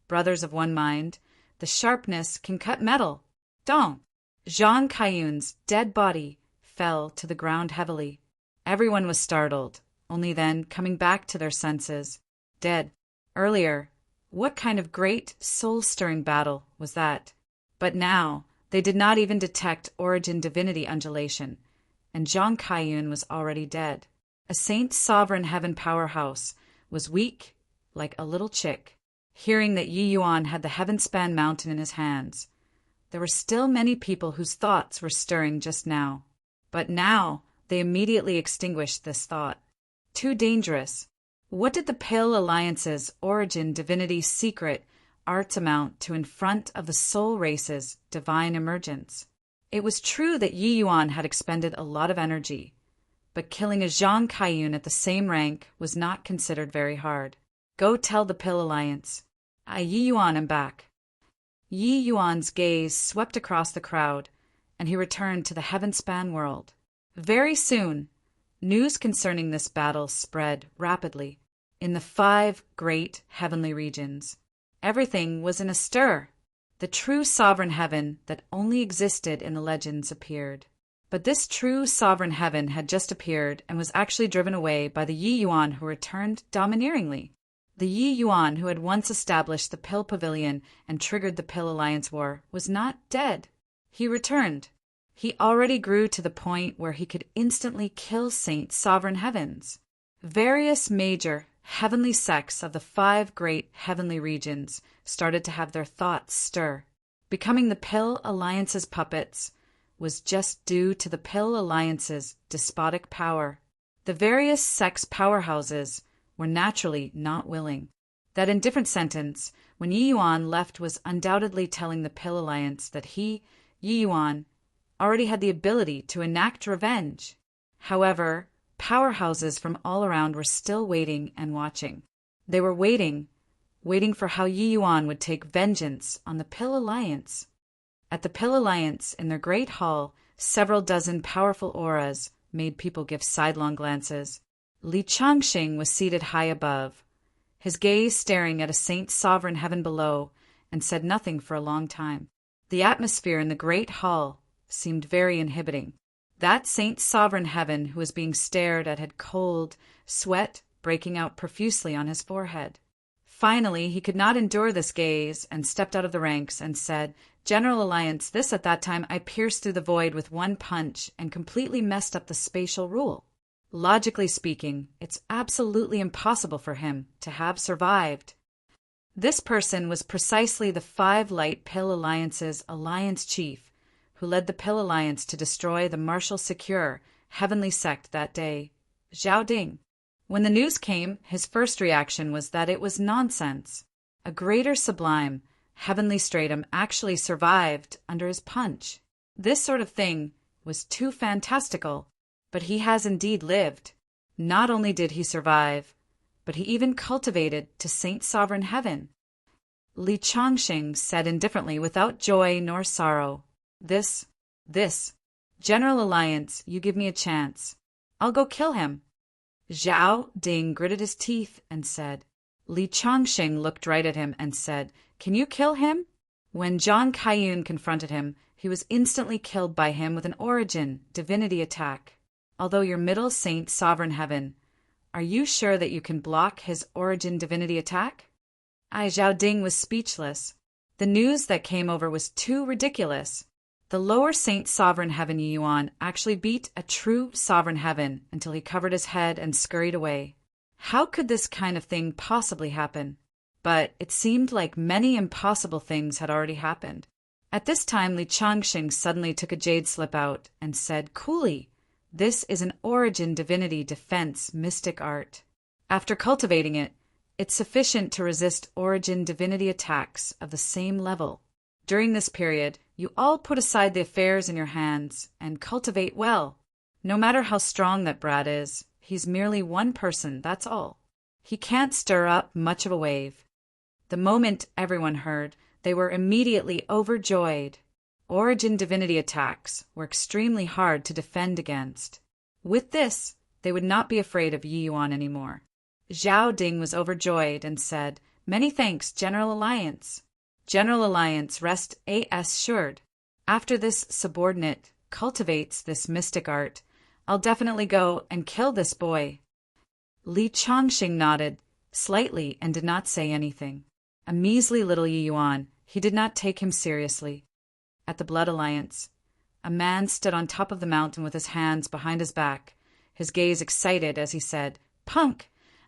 S1: Brothers of One Mind, the sharpness can cut metal. Dong! Zhang Kaiyun's dead body fell to the ground heavily. Everyone was startled, only then coming back to their senses. Dead. Earlier, what kind of great, soul-stirring battle was that? But now, they did not even detect origin divinity undulation, and Zhang Kaiyun was already dead. A Saint Sovereign Heaven powerhouse was weak like a little chick. Hearing that Yi Yuan had the heaven-span mountain in his hands, there were still many people whose thoughts were stirring just now. But now, they immediately extinguished this thought. Too dangerous. What did the Pale Alliance's origin divinity secret arts amount to in front of the soul race's divine emergence? It was true that Yi Yuan had expended a lot of energy, but killing a Zhang Kaiyun at the same rank was not considered very hard. Go tell the Pale Alliance. Yi Yuan am back. Yi Yuan's gaze swept across the crowd, and he returned to the heaven-span world. Very soon, news concerning this battle spread rapidly in the 5 great heavenly regions. Everything was in a stir. The true sovereign heaven that only existed in the legends appeared. But this true sovereign heaven had just appeared and was actually driven away by the Yi Yuan who returned domineeringly. The Yi Yuan who had once established the Pill Pavilion and triggered the Pill Alliance War was not dead. He returned. He already grew to the point where he could instantly kill Saint Sovereign Heavens. Various major heavenly sects of the 5 great heavenly regions started to have their thoughts stir. Becoming the Pill Alliance's puppets was just due to the Pill Alliance's despotic power. The various sects' powerhouses were naturally not willing. That indifferent sentence, when Yi Yuan left, was undoubtedly telling the Pill Alliance that he, Yi Yuan, already had the ability to enact revenge. However, powerhouses from all around were still waiting and watching. They were waiting for how Yi Yuan would take vengeance on the Pill Alliance. At the Pill Alliance, in their great hall, several dozen powerful auras made people give sidelong glances. Li Changxing was seated high above, his gaze staring at a Saint Sovereign Heaven below, and said nothing for a long time. The atmosphere in the great hall seemed very inhibiting. That Saint Sovereign Heaven who was being stared at had cold sweat breaking out profusely on his forehead. Finally, he could not endure this gaze and stepped out of the ranks and said, General Alliance, this at that time I pierced through the void with one punch and completely messed up the spatial rule. Logically speaking, it's absolutely impossible for him to have survived. This person was precisely the 5 Light Pill Alliance's Alliance Chief, who led the Pill Alliance to destroy the Martial Secure heavenly sect that day, Zhao Ding. When the news came, his first reaction was that it was nonsense. A greater sublime, heavenly stratum actually survived under his punch. This sort of thing was too fantastical. But he has indeed lived. Not only did he survive, but he even cultivated to Saint Sovereign Heaven. Li Changxing said indifferently, without joy nor sorrow, This, General Alliance, you give me a chance. I'll go kill him. Zhao Ding gritted his teeth and said. Li Changxing looked right at him and said, Can you kill him? When Zhang Kaiyun confronted him, he was instantly killed by him with an origin divinity attack. Although your middle Saint Sovereign Heaven, are you sure that you can block his origin divinity attack? Zhao Ding was speechless. The news that came over was too ridiculous. The lower Saint Sovereign Heaven Yi Yuan actually beat a true Sovereign Heaven until he covered his head and scurried away. How could this kind of thing possibly happen? But it seemed like many impossible things had already happened. At this time, Li Changxing suddenly took a jade slip out and said coolly, This is an origin divinity defense mystic art. After cultivating it, It's sufficient to resist origin divinity attacks of the same level. During this period, you all put aside the affairs in your hands and cultivate well. No matter how strong that brat is, he's merely one person, that's all. He can't stir up much of a wave. The moment everyone heard, they were immediately overjoyed. Origin divinity attacks were extremely hard to defend against. With this, they would not be afraid of Yi Yuan anymore. Zhao Ding was overjoyed and said, "Many thanks, General Alliance." General Alliance, rest assured. After this subordinate cultivates this mystic art, I'll definitely go and kill this boy. Li Chongqing nodded slightly and did not say anything. A measly little Yi Yuan, he did not take him seriously. At the Blood Alliance, a man stood on top of the mountain with his hands behind his back, his gaze excited as he said, "Punk,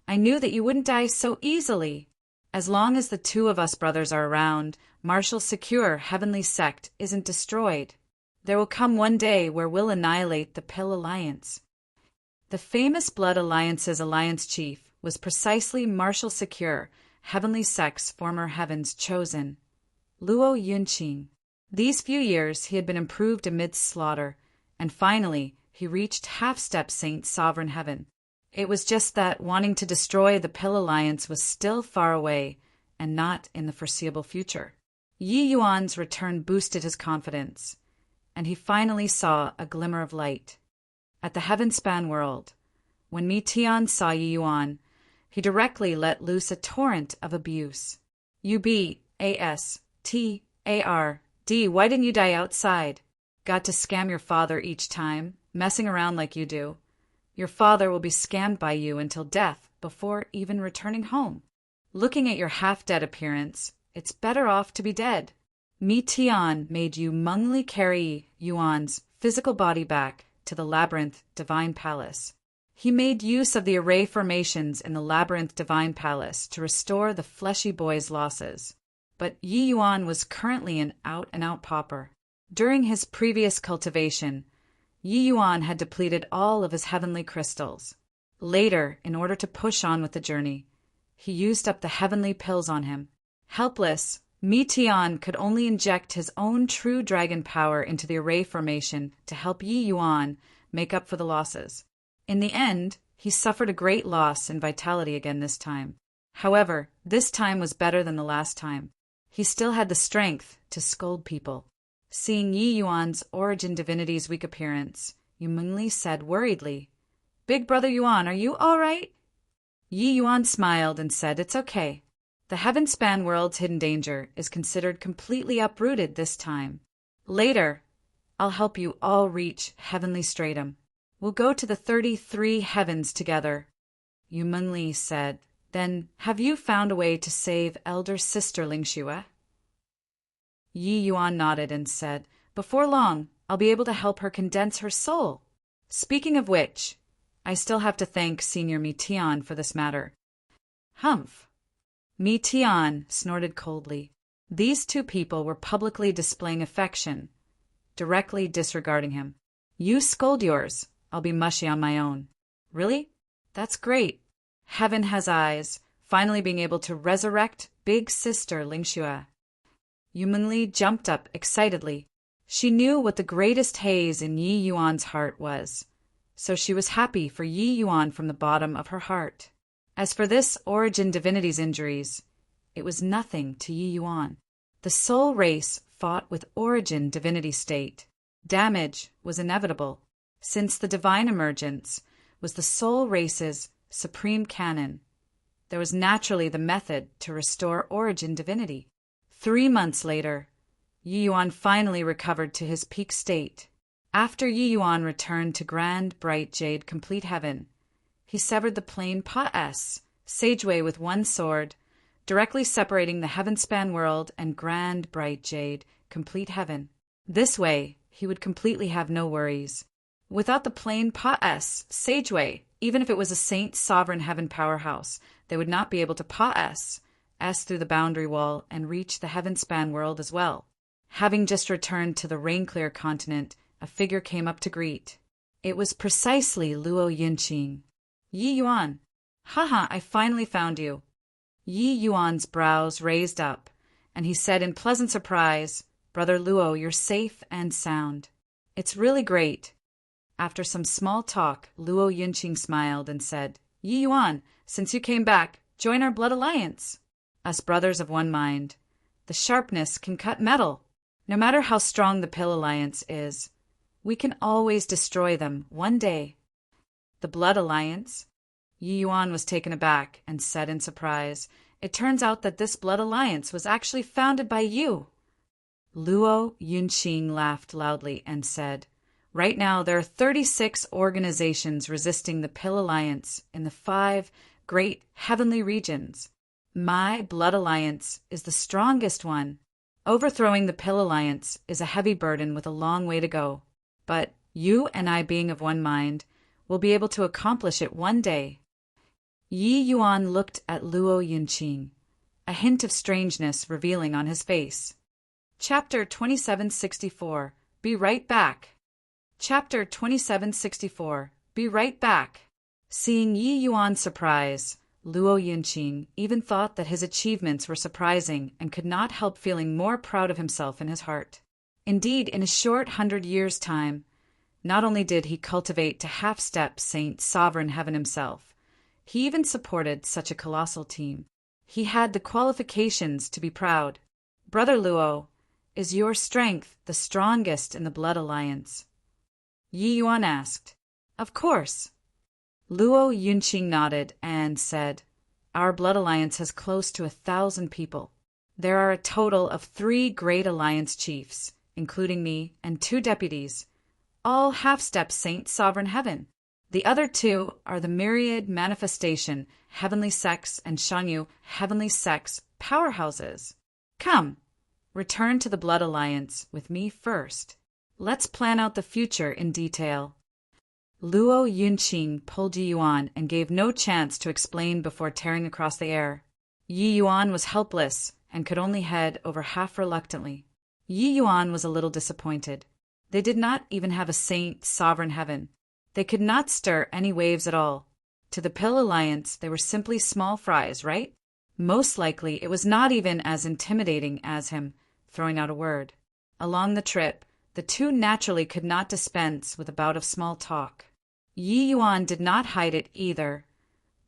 S1: I knew that you wouldn't die so easily. As long as the two of us brothers are around, Marshall Secure Heavenly Sect isn't destroyed. There will come one day where we'll annihilate the Pill Alliance." The famous Blood Alliance's alliance chief was precisely Marshall Secure Heavenly Sect's former Heaven's Chosen, Luo Yunqing. These few years he had been improved amidst slaughter, and finally he reached half-step Saint Sovereign Heaven. It was just that wanting to destroy the Pill Alliance was still far away and not in the foreseeable future. Yi Yuan's return boosted his confidence, and he finally saw a glimmer of light. At the Heaven-span world, when Mi Tian saw Yi Yuan, he directly let loose a torrent of abuse. "UBASTARD, why didn't you die outside? Got to scam your father each time, messing around like you do. Your father will be scammed by you until death before even returning home. Looking at your half-dead appearance, it's better off to be dead. Mi Tian made you Mengli carry Yuan's physical body back to the Labyrinth Divine Palace. He made use of the array formations in the Labyrinth Divine Palace to restore the fleshy boy's losses. But Yi Yuan was currently an out-and-out pauper. During his previous cultivation, Yi Yuan had depleted all of his heavenly crystals. Later, in order to push on with the journey, he used up the heavenly pills on him. Helpless, Mi Tian could only inject his own true dragon power into the array formation to help Yi Yuan make up for the losses. In the end, he suffered a great loss in vitality again this time. However, this time was better than the last time. He still had the strength to scold people. Seeing Yi Yuan's origin divinity's weak appearance, Yu Mengli said worriedly, "Big brother Yuan, are you all right?" Yi Yuan smiled and said, "It's okay. The Heaven-span world's hidden danger is considered completely uprooted this time. Later, I'll help you all reach Heavenly Stratum. We'll go to the 33 heavens together." Yu Mengli said, "Then have you found a way to save elder sister Lingxue?" Yi Yuan nodded and said, "Before long, I'll be able to help her condense her soul. Speaking of which, I still have to thank Senior Mi Tian for this matter." "Humph." Mi Tian snorted coldly. These two people were publicly displaying affection, directly disregarding him. "You scold yours. I'll be mushy on my own." "Really? That's great. Heaven has eyes, finally being able to resurrect big sister Lingxue." Yu Mengli jumped up excitedly. She knew what the greatest haze in Yi Yuan's heart was, so she was happy for Yi Yuan from the bottom of her heart. As for this origin divinity's injuries, it was nothing to Yi Yuan. The soul race fought with origin divinity state. Damage was inevitable, since the divine emergence was the soul race's supreme canon. There was naturally the method to restore origin divinity. 3 months later, Yi Yuan finally recovered to his peak state. After Yi Yuan returned to Grand Bright Jade Complete Heaven, he severed the plain Pa-S, Sageway with one sword, directly separating the Heaven-span world and Grand Bright Jade Complete Heaven. This way, he would completely have no worries. Without the plain Pa-S, Sageway, even if it was a Saint Sovereign Heaven powerhouse, they would not be able to Pa-S through the boundary wall and reach the Heaven-span world as well. Having just returned to the Rain-clear continent, a figure came up to greet. It was precisely Luo Yunqing. "Yi Yuan, haha, I finally found you. Yi Yuan's brows raised up, and he said in pleasant surprise, "Brother Luo, you're safe and sound. It's really great." After some small talk, Luo Yunqing smiled and said, "Yi Yuan, since you came back, join our blood alliance. Us brothers of one mind. The sharpness can cut metal. No matter how strong the Pill Alliance is, we can always destroy them one day." The Blood Alliance? Yi Yuan was taken aback and said in surprise, "It turns out that this Blood Alliance was actually founded by you." Luo Yunqing laughed loudly and said, "Right now there are 36 organizations resisting the Pill Alliance in the 5 great heavenly regions. My Blood Alliance is the strongest one. Overthrowing the Pill Alliance is a heavy burden with a long way to go. But you and I, being of one mind, will be able to accomplish it one day." Yi Yuan looked at Luo Yunqing, a hint of strangeness revealing on his face. Chapter 2764. Be right back. Chapter 2764. Be right back. Seeing Yi Yuan's surprise, Luo Yunqing even thought that his achievements were surprising and could not help feeling more proud of himself in his heart. Indeed, in a short 100 years' time, not only did he cultivate to half-step Saint Sovereign Heaven himself, he even supported such a colossal team. He had the qualifications to be proud. "Brother Luo, is your strength the strongest in the Blood Alliance?" Yi Yuan asked. "Of course." Luo Yunqing nodded and said, "Our Blood Alliance has close to 1,000 people. There are a total of 3 great alliance chiefs, including me and 2 deputies, all half-step Saint Sovereign Heaven. The other 2 are the Myriad Manifestation Heavenly Sects and Shangyu Heavenly Sects powerhouses. Come, return to the Blood Alliance with me first. Let's plan out the future in detail." Luo Yunqing pulled Yi Yuan and gave no chance to explain before tearing across the air. Yi Yuan was helpless and could only head over half reluctantly. Yi Yuan was a little disappointed. They did not even have a Saint Sovereign Heaven. They could not stir any waves at all. To the Pill Alliance, they were simply small fries, right? Most likely, it was not even as intimidating as him throwing out a word. Along the trip, the 2 naturally could not dispense with a bout of small talk. Yi Yuan did not hide it either,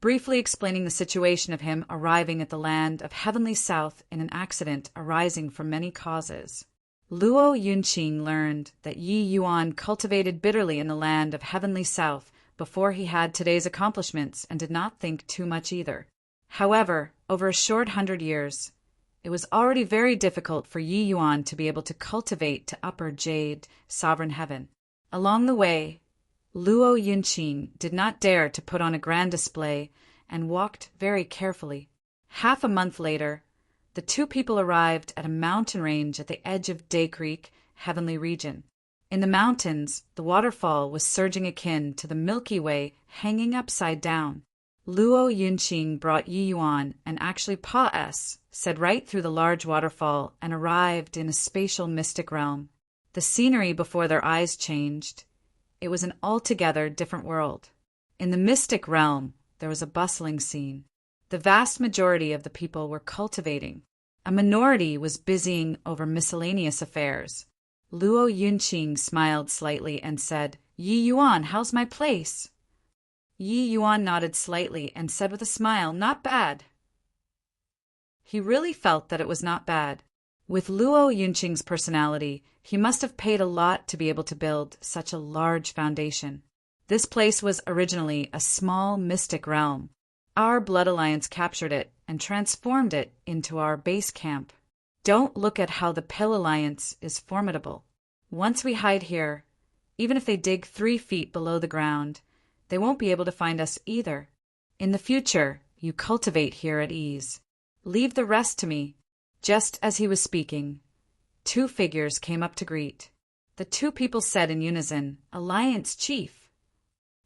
S1: briefly explaining the situation of him arriving at the land of Heavenly South in an accident arising from many causes. Luo Yunqing learned that Yi Yuan cultivated bitterly in the land of Heavenly South before he had today's accomplishments and did not think too much either. However, over a short 100 years, it was already very difficult for Yi Yuan to be able to cultivate to upper Jade Sovereign Heaven. Along the way, Luo Yunqing did not dare to put on a grand display and walked very carefully. Half a month later, the 2 people arrived at a mountain range at the edge of Day Creek, Heavenly Region. In the mountains, the waterfall was surging akin to the Milky Way hanging upside down. Luo Yunqing brought Yi Yuan and actually Pa-S, said right through the large waterfall and arrived in a spatial mystic realm. The scenery before their eyes changed. It was an altogether different world. In the mystic realm, there was a bustling scene. The vast majority of the people were cultivating. A minority was busying over miscellaneous affairs. Luo Yunqing smiled slightly and said, "Yi Yuan, how's my place?" Yi Yuan nodded slightly and said with a smile, "Not bad." He really felt that it was not bad. With Luo Yunqing's personality, he must have paid a lot to be able to build such a large foundation. This place was originally a small mystic realm. Our Blood Alliance captured it and transformed it into our base camp. Don't look at how the Pill Alliance is formidable. Once we hide here, even if they dig 3 feet below the ground, they won't be able to find us either. In the future, you cultivate here at ease. Leave the rest to me." Just as he was speaking, 2 figures came up to greet. The 2 people said in unison, "Alliance Chief."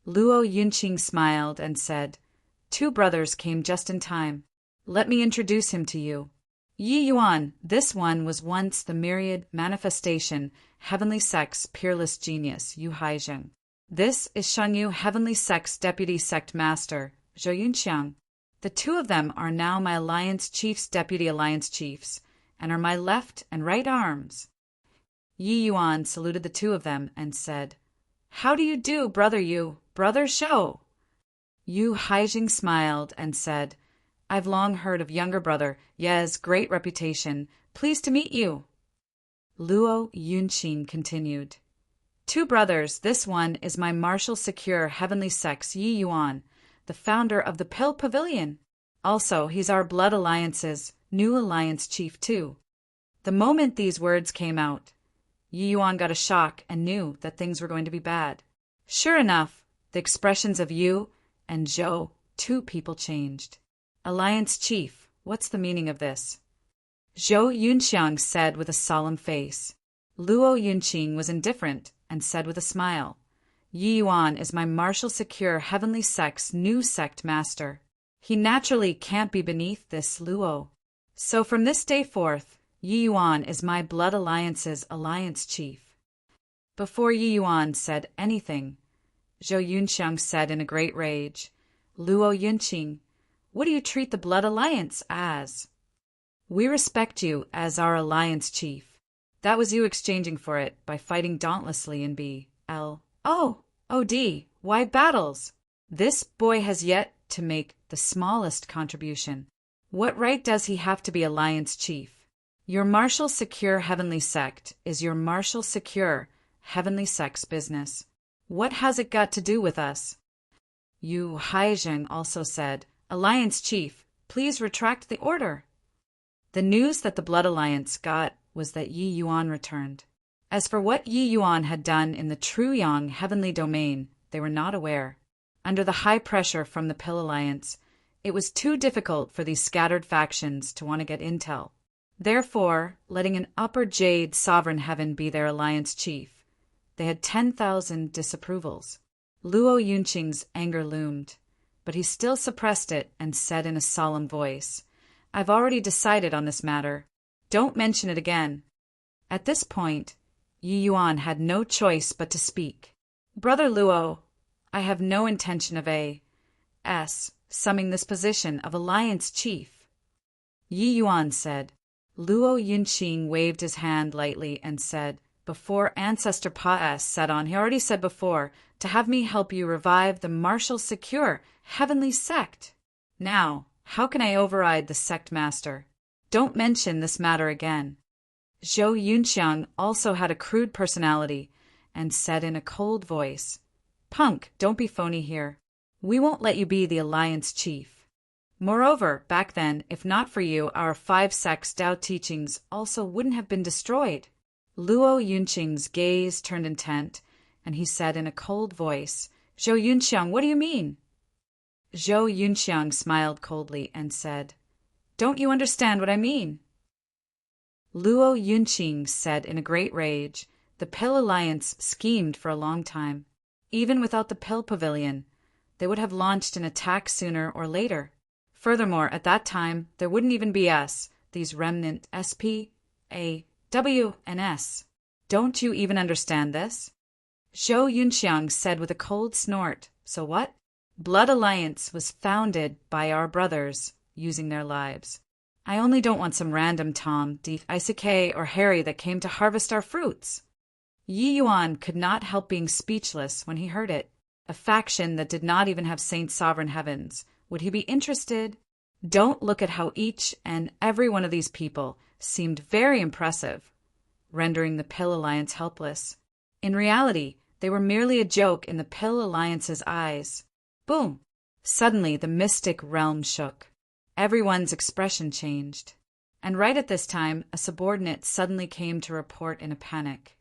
S1: Luo Yunqing smiled and said, "2 brothers came just in time. Let me introduce him to you. Yi Yuan, this one was once the Myriad Manifestation Heavenly Sect's peerless genius, Yu Haizheng. This is Shangyu Heavenly Sect's Deputy Sect Master, Zhou Yunxiang. The two of them are now my alliance chief's deputy alliance chiefs, and are my left and right arms. Yi Yuan saluted the two of them and said, "How do you do, brother Yu? Brother Shou." Yu Haijing smiled and said, "I've long heard of younger brother Ye's great reputation. Pleased to meet you." Luo Yunqing continued, "Two brothers, this one is my martial secure heavenly sex Yi Yuan, the founder of the Pill Pavilion. Also, he's our blood alliance's new alliance chief too." The moment these words came out, Yi Yuan got a shock and knew that things were going to be bad. Sure enough, the expressions of Yu and Zhou, two people changed. "Alliance chief, what's the meaning of this?" Zhou Yunxiang said with a solemn face. Luo Yunqing was indifferent and said with a smile, "Yi Yuan is my martial secure heavenly sex new sect master. He naturally can't be beneath this Luo. So from this day forth, Yi Yuan is my blood alliance's alliance chief." Before Yi Yuan said anything, Zhou Yunxiang said in a great rage, "Luo Yunqing, what do you treat the blood alliance as? We respect you as our alliance chief. That was you exchanging for it by fighting dauntlessly in B.L.O.D. Why battles? This boy has yet to make the smallest contribution. What right does he have to be alliance chief? Your martial secure heavenly sect is your martial secure heavenly sect's business. What has it got to do with us?" Yu Haijing also said, "Alliance chief, please retract the order." The news that the Blood Alliance got was that Yi Yuan returned. As for what Yi Yuan had done in the True Yang heavenly domain, they were not aware. Under the high pressure from the Pill Alliance, it was too difficult for these scattered factions to want to get intel. Therefore, letting an upper jade sovereign heaven be their alliance chief, they had 10,000 disapprovals. Luo Yunqing's anger loomed, but he still suppressed it and said in a solemn voice, "I've already decided on this matter. Don't mention it again." At this point, Yi Yuan had no choice but to speak. "Brother Luo, I have no intention of assuming this position of alliance chief." Yi Yuan said. Luo Yunqing waved his hand lightly and said, "Before Ancestor Pa said on, he already said before, to have me help you revive the martial secure heavenly sect. Now, how can I override the sect master? Don't mention this matter again." Zhou Yunxiang also had a crude personality and said in a cold voice, "Punk, don't be phony here. We won't let you be the alliance chief. Moreover, back then, if not for you, our 5 sects Tao teachings also wouldn't have been destroyed." Luo Yunqing's gaze turned intent, and he said in a cold voice, "Zhou Yunxiang, what do you mean?" Zhou Yunxiang smiled coldly and said, "Don't you understand what I mean?" Luo Yunqing said in a great rage, "The Pill Alliance schemed for a long time. Even without the Pill Pavilion, they would have launched an attack sooner or later. Furthermore, at that time, there wouldn't even be us, these remnant SP, A, W, and S. Don't you even understand this?" Zhou Yunxiang said with a cold snort, "So what? Blood Alliance was founded by our brothers using their lives. I only don't want some random Tom, Dick, Isaac, or Harry that came to harvest our fruits." Yi Yuan could not help being speechless when he heard it. A faction that did not even have Saint Sovereign Heavens. Would he be interested? Don't look at how each and every one of these people seemed very impressive, rendering the Pill Alliance helpless. In reality, they were merely a joke in the Pill Alliance's eyes. Boom! Suddenly, the mystic realm shook. Everyone's expression changed. And right at this time, a subordinate suddenly came to report in a panic.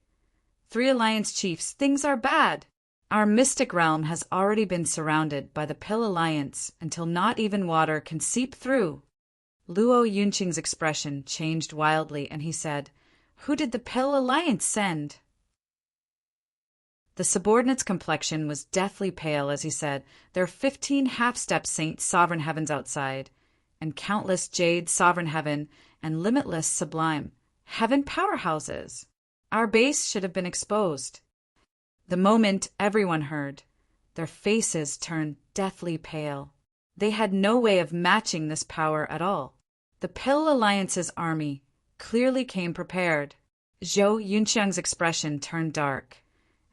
S1: "3 Alliance chiefs, things are bad. Our mystic realm has already been surrounded by the Pill Alliance until not even water can seep through." Luo Yunqing's expression changed wildly, and he said, "Who did the Pill Alliance send?" The subordinate's complexion was deathly pale as he said, "There are 15 half-step Saint Sovereign Heavens outside, and countless Jade Sovereign Heaven and limitless Sublime Heaven powerhouses. Our base should have been exposed." The moment everyone heard, their faces turned deathly pale. They had no way of matching this power at all. The Pill Alliance's army clearly came prepared. Zhou Yunxiang's expression turned dark,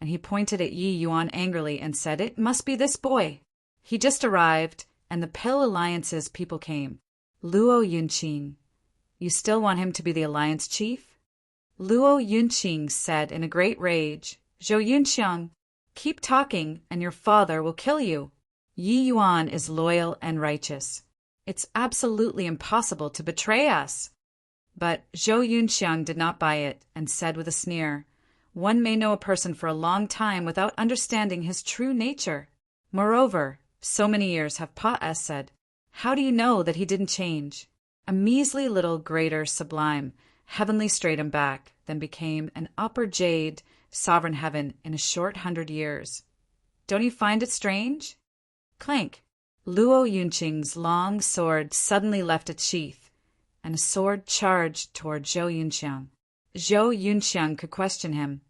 S1: and he pointed at Yi Yuan angrily and said, "It must be this boy. He just arrived, and the Pill Alliance's people came. Luo Yunqing, you still want him to be the alliance chief?" Luo Yunqing said in a great rage, "Zhou Yunxiang, keep talking and your father will kill you. Yi Yuan is loyal and righteous. It's absolutely impossible to betray us." But Zhou Yunxiang did not buy it and said with a sneer, "One may know a person for a long time without understanding his true nature. Moreover, so many years have passed. How do you know that he didn't change? A measly little greater sublime, heavenly stratum back, then became an upper jade, sovereign heaven in a short 100 years. Don't you find it strange?" Clank! Luo Yunqing's long sword suddenly left its sheath, and a sword charged toward Zhou Yunxiang. Zhou Yunxiang could question him,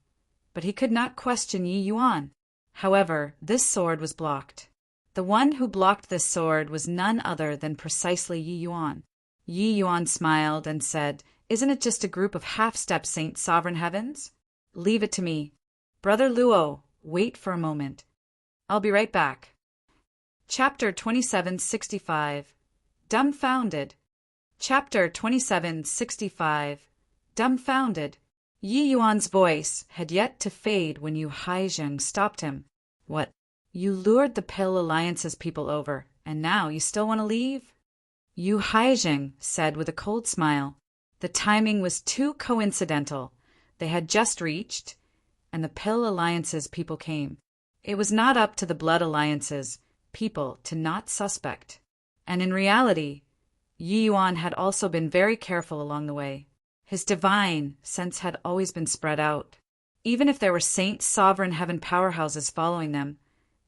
S1: but he could not question Yi Yuan. However, this sword was blocked. The one who blocked this sword was none other than precisely Yi Yuan. Yi Yuan smiled and said, "Isn't it just a group of half-step Saint Sovereign Heavens? Leave it to me. Brother Luo, wait for a moment. I'll be right back." Chapter 2765. Dumbfounded. Chapter 2765. Dumbfounded. Yi Yuan's voice had yet to fade when Yu Haizheng stopped him. "What? You lured the Pill Alliance's people over, and now you still want to leave?" Yu Haizheng said with a cold smile. The timing was too coincidental. They had just reached, and the Pill Alliance's people came. It was not up to the Blood Alliance's people to not suspect. And in reality, Yi Yuan had also been very careful along the way. His divine sense had always been spread out. Even if there were Saint Sovereign Heaven powerhouses following them,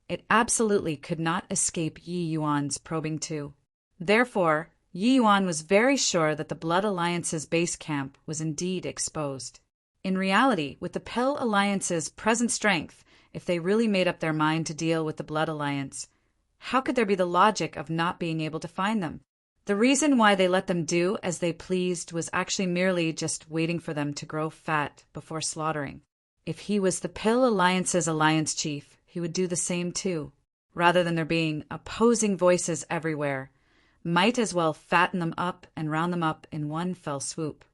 S1: it absolutely could not escape Yi Yuan's probing too. Therefore, Yi Yuan was very sure that the Blood Alliance's base camp was indeed exposed. In reality, with the Pill Alliance's present strength, if they really made up their mind to deal with the Blood Alliance, how could there be the logic of not being able to find them? The reason why they let them do as they pleased was actually merely just waiting for them to grow fat before slaughtering. If he was the Pill Alliance's alliance chief, he would do the same too. Rather than there being opposing voices everywhere, might as well fatten them up and round them up in one fell swoop.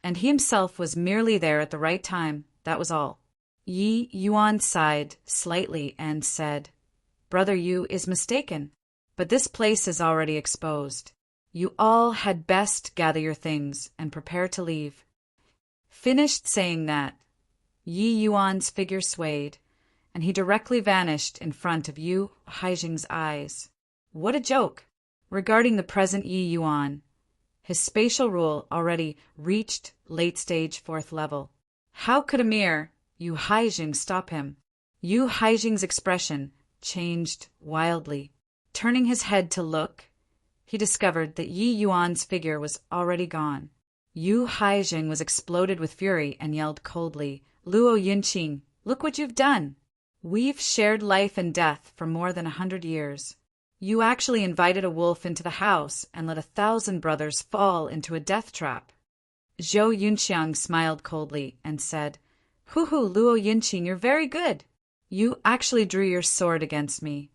S1: And he himself was merely there at the right time, that was all. Yi Yuan sighed slightly and said, "Brother Yu is mistaken, but this place is already exposed. You all had best gather your things and prepare to leave." Finished saying that, Yi Yuan's figure swayed, and he directly vanished in front of Yu Haizheng's eyes. What a joke! Regarding the present Yi Yuan, his spatial rule already reached late-stage 4th level. How could a mere Yu Haizheng stop him? Yu Haizheng's expression changed wildly. Turning his head to look, he discovered that Yi Yuan's figure was already gone. Yu Haizheng was exploded with fury and yelled coldly, "Luo Yunqing, look what you've done! We've shared life and death for more than 100 years. You actually invited a wolf into the house and let 1,000 brothers fall into a death trap." Zhou Yunxiang smiled coldly and said, "Hoo-hoo, Luo Yunqing, you're very good. You actually drew your sword against me."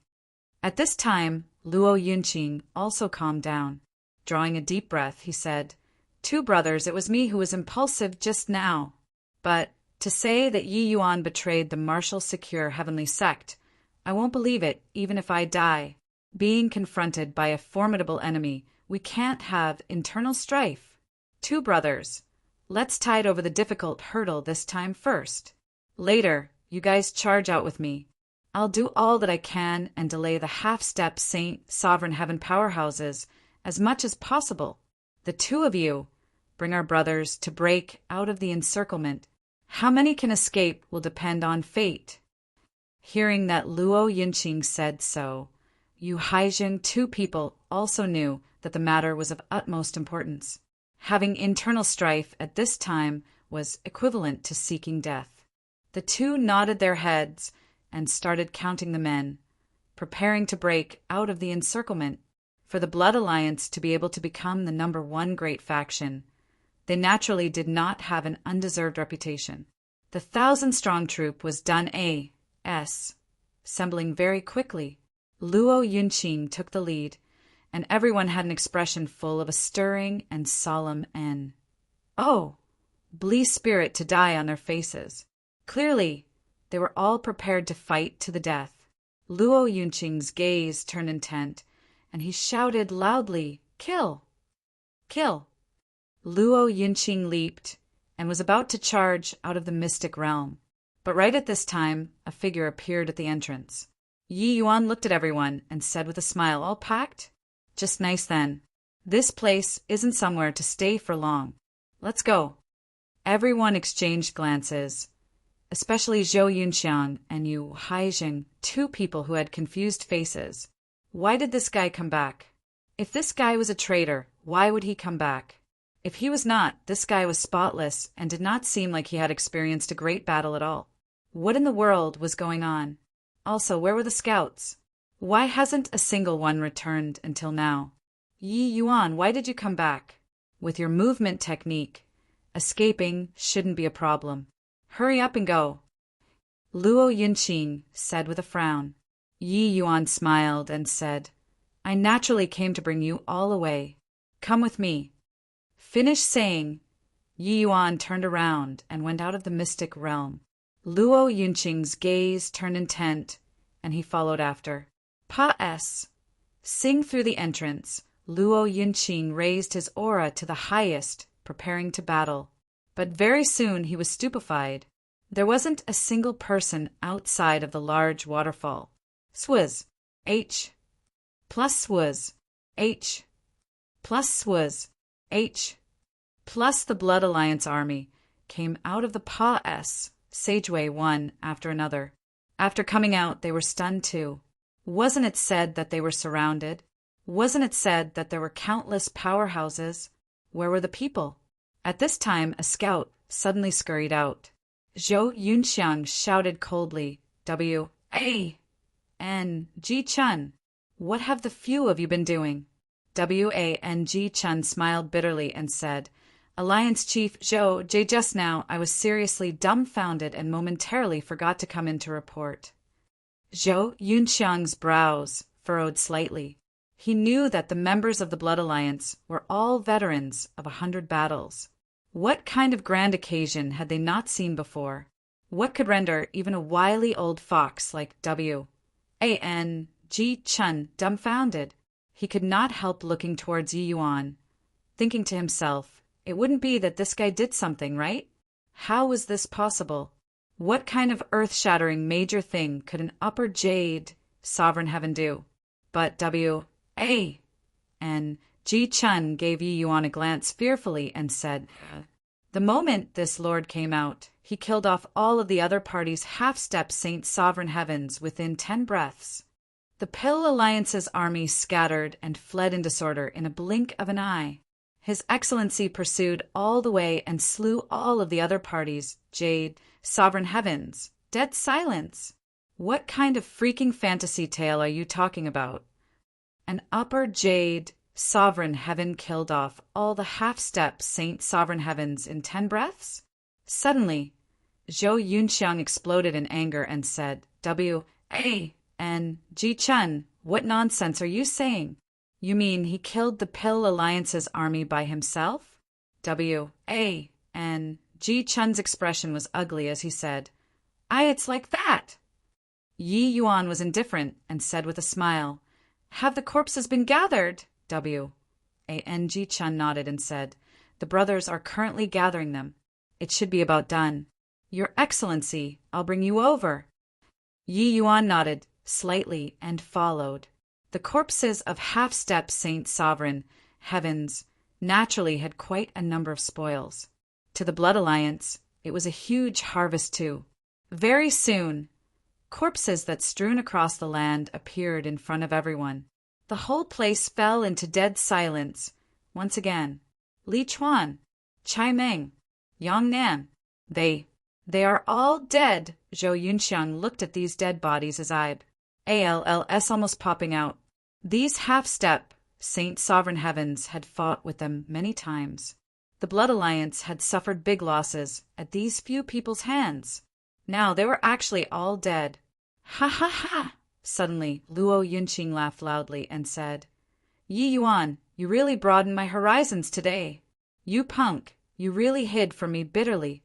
S1: At this time, Luo Yunqing also calmed down. Drawing a deep breath, he said, "Two brothers, it was me who was impulsive just now. But to say that Yi Yuan betrayed the martial secure heavenly sect, I won't believe it even if I die. Being confronted by a formidable enemy, we can't have internal strife. Two brothers, let's tide over the difficult hurdle this time first. Later, you guys charge out with me. I'll do all that I can and delay the half-step Saint Sovereign Heaven powerhouses as much as possible. The two of you bring our brothers to break out of the encirclement. How many can escape will depend on fate." Hearing that Luo Yunqing said so, Yu Haizheng, two people, also knew that the matter was of utmost importance. Having internal strife at this time was equivalent to seeking death. The two nodded their heads and started counting the men, preparing to break out of the encirclement. For the Blood Alliance to be able to become the #1 great faction, they naturally did not have an undeserved reputation. The 1,000-strong troop was done assembling very quickly. Luo Yunqing took the lead, and everyone had an expression full of a stirring and solemn spirit to die on their faces. Clearly, they were all prepared to fight to the death. Luo Yunqing's gaze turned intent, and he shouted loudly, "Kill! Kill!" Luo Yunqing leaped and was about to charge out of the mystic realm. But right at this time, a figure appeared at the entrance. Yi Yuan looked at everyone and said with a smile, "All packed? Just nice then. This place isn't somewhere to stay for long. Let's go." Everyone exchanged glances, especially Zhou Yunxiang and Yu Haijing, two people who had confused faces. Why did this guy come back? If this guy was a traitor, why would he come back? If he was not, this guy was spotless and did not seem like he had experienced a great battle at all. What in the world was going on? Also, where were the scouts? Why hasn't a single one returned until now? Yi Yuan, why did you come back? With your movement technique, escaping shouldn't be a problem. Hurry up and go. Luo Yunqing said with a frown. Yi Yuan smiled and said, "I naturally came to bring you all away. Come with me." Finished saying, Yi Yuan turned around and went out of the mystic realm. Luo Yunqing's gaze turned intent, and he followed after. Sing through the entrance. Luo Yunqing raised his aura to the highest, preparing to battle. But very soon he was stupefied. There wasn't a single person outside of the large waterfall. Swaz. H. Plus swaz. H. Plus swaz. H. Plus the Blood Alliance army came out of the Sageway one after another. After coming out, they were stunned too. Wasn't it said that they were surrounded? Wasn't it said that there were countless powerhouses? Where were the people? At this time, a scout suddenly scurried out. Zhou Yunxiang shouted coldly, "W-A-N-G Chun, what have the few of you been doing?" W-A-N-G Chun smiled bitterly and said, "Alliance Chief Zhou J. Just now I was seriously dumbfounded and momentarily forgot to come in to report." Zhou Yunxiang's brows furrowed slightly. He knew that the members of the Blood Alliance were all veterans of 100 battles. What kind of grand occasion had they not seen before? What could render even a wily old fox like W-A-N-G Chun dumbfounded? He could not help looking towards Yi Yuan, thinking to himself, it wouldn't be that this guy did something, right? How was this possible? What kind of earth-shattering major thing could an upper jade sovereign heaven do? But W-A-N-G Chun gave Yi Yuan a glance fearfully and said, "The moment this lord came out, he killed off all of the other party's half-step Saint Sovereign Heavens within 10 breaths. The Pill Alliance's army scattered and fled in disorder in a blink of an eye. His Excellency pursued all the way and slew all of the other parties, Jade, Sovereign Heavens. Dead silence. What kind of freaking fantasy tale are you talking about? An upper Jade Sovereign Heaven killed off all the half-step Saint Sovereign Heavens in 10 breaths?" Suddenly, Zhou Yunxiang exploded in anger and said, "W-A-N-G Chun, what nonsense are you saying? You mean he killed the Pill Alliance's army by himself?" W-A-N-G Chun's expression was ugly as he said, It's like that." Yi Yuan was indifferent and said with a smile, "Have the corpses been gathered?" W-A-N-G Chun nodded and said, "The brothers are currently gathering them. It should be about done. Your Excellency, I'll bring you over." Yi Yuan nodded slightly and followed. The corpses of half-step Saint Sovereign Heavens naturally had quite a number of spoils. To the Blood Alliance, it was a huge harvest too. Very soon, corpses that strewn across the land appeared in front of everyone. The whole place fell into dead silence. Once again, Li Chuan, Chai Meng, Yang Nan, they are all dead. Zhou Yunxiang looked at these dead bodies, his alls almost popping out. These half-step Saint Sovereign Heavens had fought with them many times. The Blood Alliance had suffered big losses at these few people's hands. Now they were actually all dead. Ha ha ha! Suddenly, Luo Yunqing laughed loudly and said, Yi Yuan, you really broadened my horizons today. You punk, you really hid from me bitterly.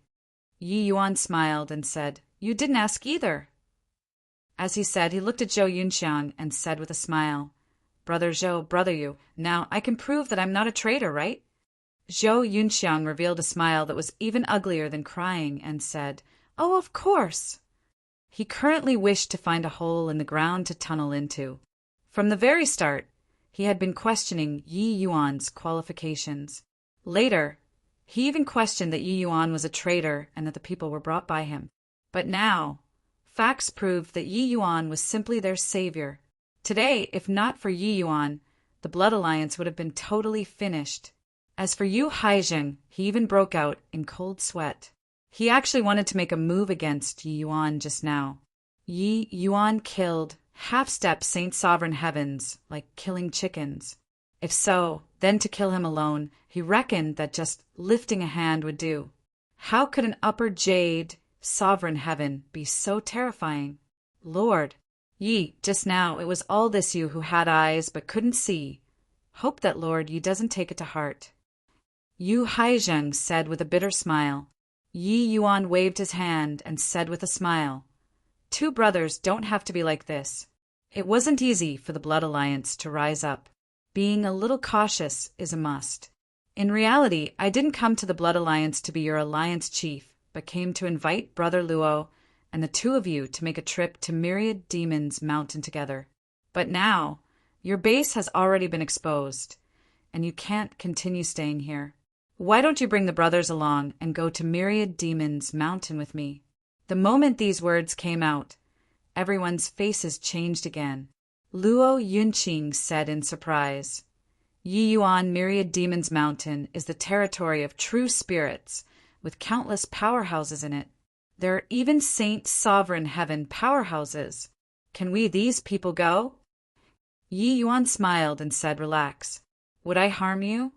S1: Yi Yuan smiled and said, You didn't ask either. As he said, he looked at Zhou Yunxiang and said with a smile, Brother Zhou, brother you, now I can prove that I'm not a traitor, right? Zhou Yunxiang revealed a smile that was even uglier than crying and said, Oh, of course. He currently wished to find a hole in the ground to tunnel into. From the very start, he had been questioning Yi Yuan's qualifications. Later, he even questioned that Yi Yuan was a traitor and that the people were brought by him. But now, facts proved that Yi Yuan was simply their savior. Today, if not for Yi Yuan, the Blood Alliance would have been totally finished. As for Yu Haizheng, he even broke out in cold sweat. He actually wanted to make a move against Yi Yuan just now. Yi Yuan killed half-step Saint Sovereign Heavens like killing chickens. If so, then to kill him alone, he reckoned that just lifting a hand would do. How could an upper jade Sovereign Heaven be so terrifying? Lord, Yi, just now it was all this you who had eyes but couldn't see. Hope that, Lord, you doesn't take it to heart. Yu Haizheng said with a bitter smile. Yi Yuan waved his hand and said with a smile, Two brothers don't have to be like this. It wasn't easy for the Blood Alliance to rise up. Being a little cautious is a must. In reality, I didn't come to the Blood Alliance to be your alliance chief, but came to invite Brother Luo and the two of you to make a trip to Myriad Demons Mountain together. But now, your base has already been exposed, and you can't continue staying here. Why don't you bring the brothers along and go to Myriad Demons Mountain with me? The moment these words came out, everyone's faces changed again. Luo Yunqing said in surprise, Yi Yuan Myriad Demons Mountain is the territory of true spirits, with countless powerhouses in it. There are even Saint Sovereign Heaven powerhouses. Can we these people go? Yi Yuan smiled and said, Relax. Would I harm you?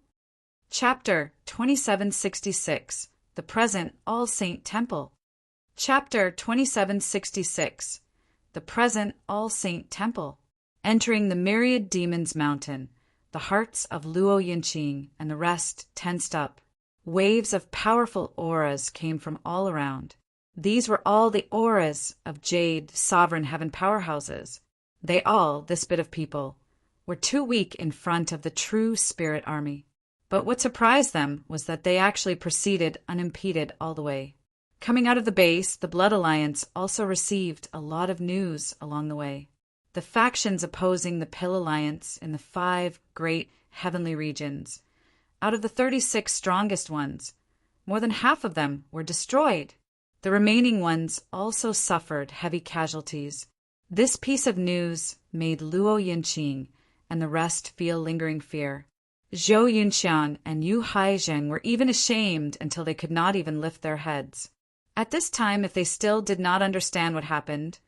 S1: Chapter 2766, The Present All Saint Temple. Chapter 2766, The Present All Saint Temple. Entering the Myriad Demons Mountain, the hearts of Luo Yunqing and the rest tensed up. Waves of powerful auras came from all around. These were all the auras of Jade Sovereign Heaven powerhouses. They all, this bit of people, were too weak in front of the true spirit army. But what surprised them was that they actually proceeded unimpeded all the way. Coming out of the base, the Blood Alliance also received a lot of news along the way. The factions opposing the Pill Alliance in the 5 great heavenly regions. Out of the 36 strongest ones, more than half of them were destroyed. The remaining ones also suffered heavy casualties. This piece of news made Luo Yunqing and the rest feel lingering fear. Zhou Yunxiang and Yu Haizheng were even ashamed until they could not even lift their heads. At this time, if they still did not understand what happened,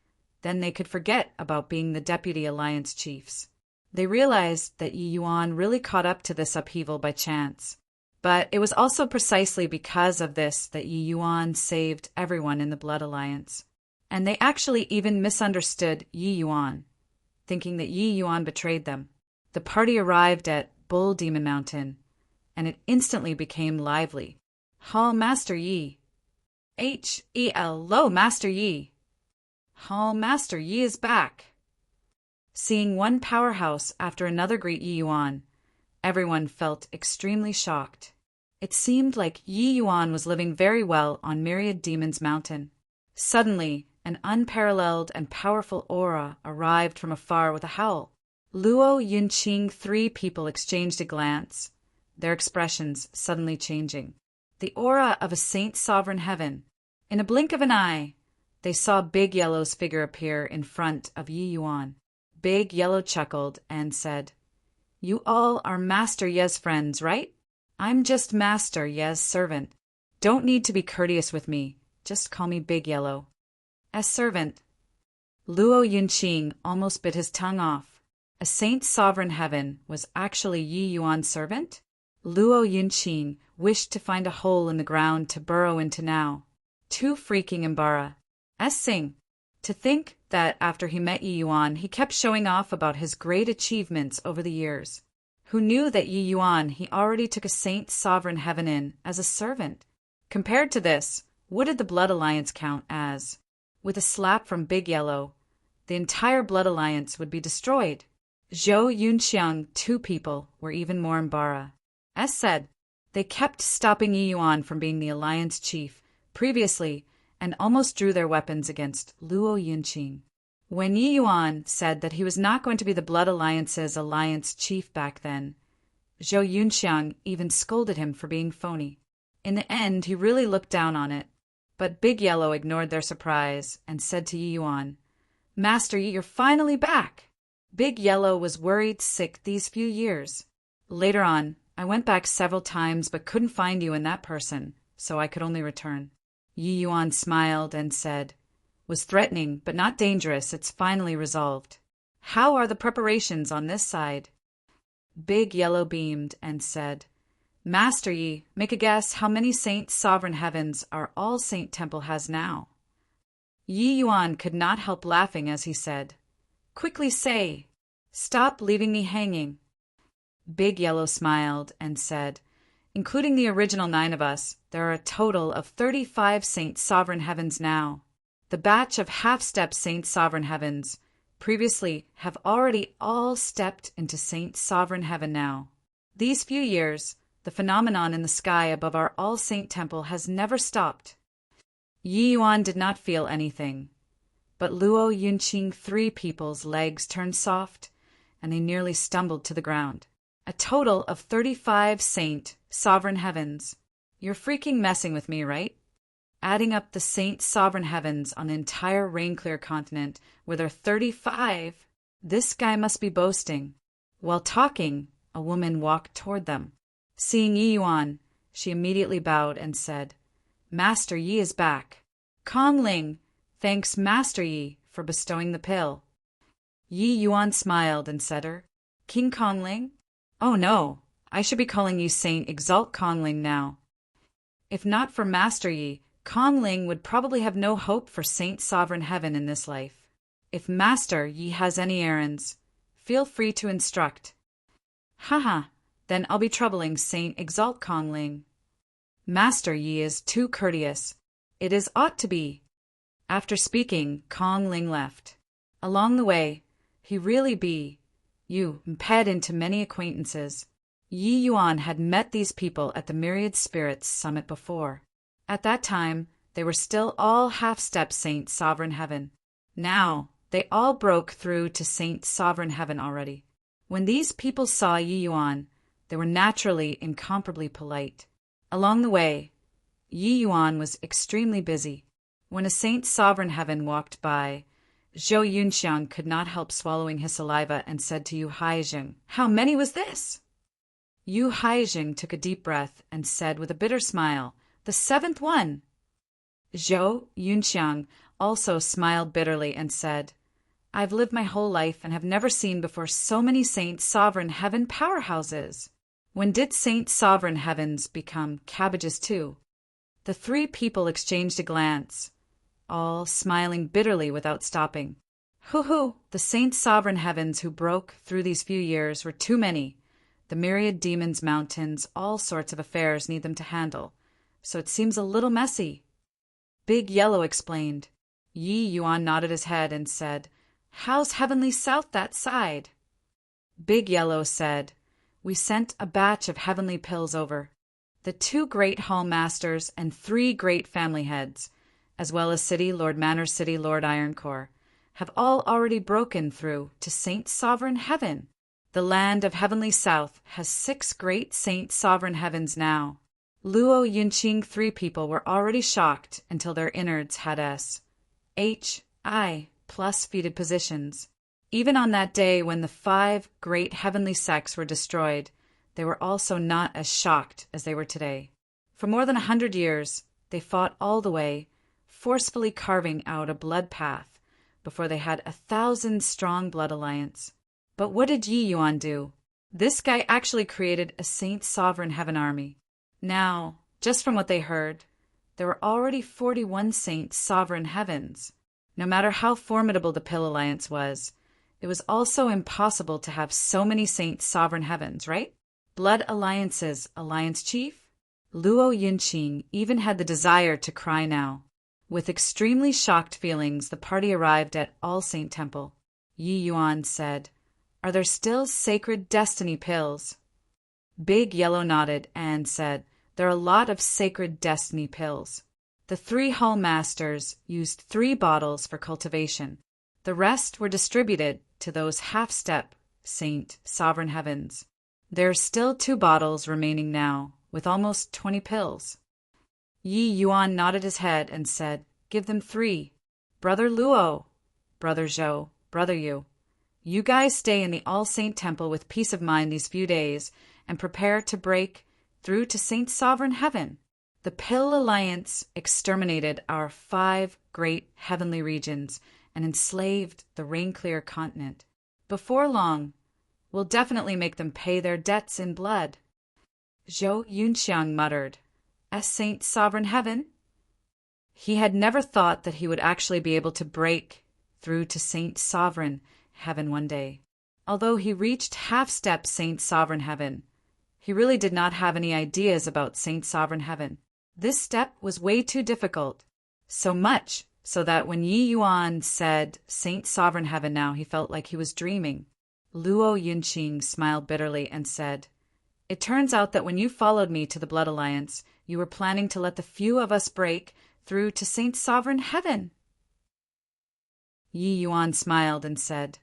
S1: then they could forget about being the deputy alliance chiefs. They realized that Yi Yuan really caught up to this upheaval by chance. But it was also precisely because of this that Yi Yuan saved everyone in the Blood Alliance. And they actually even misunderstood Yi Yuan, thinking that Yi Yuan betrayed them. The party arrived at Bull Demon Mountain, and it instantly became lively. Hall Master Yi. H-E-L, lo, Master Yi. Hall Master Yi is back. Seeing one powerhouse after another greet Yi Yuan, everyone felt extremely shocked. It seemed like Yi Yuan was living very well on Myriad Demons Mountain. Suddenly, an unparalleled and powerful aura arrived from afar with a howl. Luo Yunqing 3 people exchanged a glance, their expressions suddenly changing. The aura of a Saint Sovereign Heaven. In a blink of an eye, they saw Big Yellow's figure appear in front of Yi Yuan. Big Yellow chuckled and said, You all are Master Ye's friends, right? I'm just Master Ye's servant. Don't need to be courteous with me. Just call me Big Yellow. As servant. Luo Yunqing almost bit his tongue off. A saint sovereign heaven was actually Yi Yuan's servant? Luo Yunqing wished to find a hole in the ground to burrow into now. Too freaking embarrassing. To think that after he met Yi Yuan, he kept showing off about his great achievements over the years. Who knew that Yi Yuan he already took a saint sovereign heaven in as a servant? Compared to this, what did the Blood Alliance count as? With a slap from Big Yellow, the entire Blood Alliance would be destroyed. Zhou Yunxiang, two people, were even more embarrassed. As said, they kept stopping Yi Yuan from being the Alliance chief previously and almost drew their weapons against Luo Yunqing. When Yi Yuan said that he was not going to be the Blood Alliance's Alliance chief back then, Zhou Yunxiang even scolded him for being phony. In the end, he really looked down on it. But Big Yellow ignored their surprise and said to Yi Yuan, "Master Yi, you're finally back." Big Yellow was worried sick these few years. Later on, I went back several times but couldn't find you in that person, so I could only return. Yi Yuan smiled and said, "Was threatening, but not dangerous. It's finally resolved. How are the preparations on this side?" Big Yellow beamed and said, "Master Yi, make a guess how many Saint Sovereign Heavens our All Saint Temple has now." Yi Yuan could not help laughing as he said, "Quickly say, stop leaving me hanging." Big Yellow smiled and said, "Including the original 9 of us, there are a total of 35 Saint Sovereign Heavens now. The batch of half-step Saint Sovereign Heavens previously have already all stepped into Saint Sovereign Heaven now. These few years, the phenomenon in the sky above our All-Saint Temple has never stopped." Yi Yuan did not feel anything, but Luo Yunqing 3 people's legs turned soft, and they nearly stumbled to the ground. A total of 35 Saint Sovereign Heavens. You're freaking messing with me, right? Adding up the Saint Sovereign Heavens on the entire Rainclear continent, where there are 35, this guy must be boasting. While talking, a woman walked toward them. Seeing Yi Yuan, she immediately bowed and said, "Master Yi is back. Kong Ling thanks Master Yi for bestowing the pill." Yi Yuan smiled and said her, "King Kong Ling? Oh no, I should be calling you Saint Exalt Kong Ling now. If not for Master Yi, Kong Ling would probably have no hope for Saint Sovereign Heaven in this life. If Master Yi has any errands, feel free to instruct." "Haha, then I'll be troubling Saint Exalt Kong Ling. Master Yi is too courteous. It is ought to be." After speaking, Kong Ling left. Along the way, he really ped into many acquaintances. Yi Yuan had met these people at the Myriad Spirits Summit before. At that time, they were still all half-step Saint Sovereign Heaven. Now, they all broke through to Saint Sovereign Heaven already. When these people saw Yi Yuan, they were naturally incomparably polite. Along the way, Yi Yuan was extremely busy. When a Saint Sovereign Heaven walked by, Zhou Yunxiang could not help swallowing his saliva and said to Yu Haizheng, "How many was this?" Yu Haizheng took a deep breath and said with a bitter smile, "The 7th one." Zhou Yunxiang also smiled bitterly and said, "I've lived my whole life and have never seen before so many Saint Sovereign Heaven powerhouses. When did Saint Sovereign Heavens become cabbages too?" The 3 people exchanged a glance, all smiling bitterly without stopping. Hoo-hoo! The Saint Sovereign Heavens who broke through these few years were too many. The myriad demons, mountains, all sorts of affairs need them to handle, so it seems a little messy. Big Yellow explained. Yi Yuan nodded his head and said, "How's Heavenly South that side?" Big Yellow said, "We sent a batch of heavenly pills over. The 2 great hall masters and 3 great family heads, as well as City Lord Manor City Lord Ironcore, have all already broken through to Saint Sovereign Heaven. The land of Heavenly South has 6 great Saint Sovereign Heavens now." Luo Yunqing 3 people were already shocked until their innards had H.I. plus feated positions. Even on that day when the 5 great heavenly sects were destroyed, they were also not as shocked as they were today. For more than 100 years, they fought all the way, forcefully carving out a blood path before they had 1,000-strong blood alliance. But what did Yi Yuan do? This guy actually created a Saint Sovereign Heaven army. Now, just from what they heard, there were already 41 Saint Sovereign Heavens. No matter how formidable the Pill Alliance was, it was also impossible to have so many Saint Sovereign Heavens, right? Blood Alliance's Alliance Chief, Luo Yunqing, even had the desire to cry now. With extremely shocked feelings, the party arrived at All Saint Temple. Yi Yuan said, "Are there still sacred destiny pills?" Big Yellow nodded and said, "There are a lot of sacred destiny pills." The 3 hall masters used 3 bottles for cultivation. The rest were distributed to those half-step Saint Sovereign Heavens. There are still 2 bottles remaining now, with almost 20 pills. Yi Yuan nodded his head and said, "Give them 3. Brother Luo, Brother Zhou, Brother Yu, you guys stay in the All Saint Temple with peace of mind these few days and prepare to break through to Saint Sovereign Heaven. The Pill Alliance exterminated our 5 great heavenly regions and enslaved the Rain-Clear continent. Before long, we'll definitely make them pay their debts in blood." Zhou Yunxiang muttered, "As Saint Sovereign Heaven?" He had never thought that he would actually be able to break through to Saint Sovereign Heaven one day. Although he reached half-step Saint Sovereign Heaven, he really did not have any ideas about Saint Sovereign Heaven. This step was way too difficult. So much so that when Yi Yuan said Saint Sovereign Heaven now, he felt like he was dreaming. Luo Yunqing smiled bitterly and said, "It turns out that when you followed me to the Blood Alliance, you were planning to let the few of us break through to Saint Sovereign Heaven." Yi Yuan smiled and said,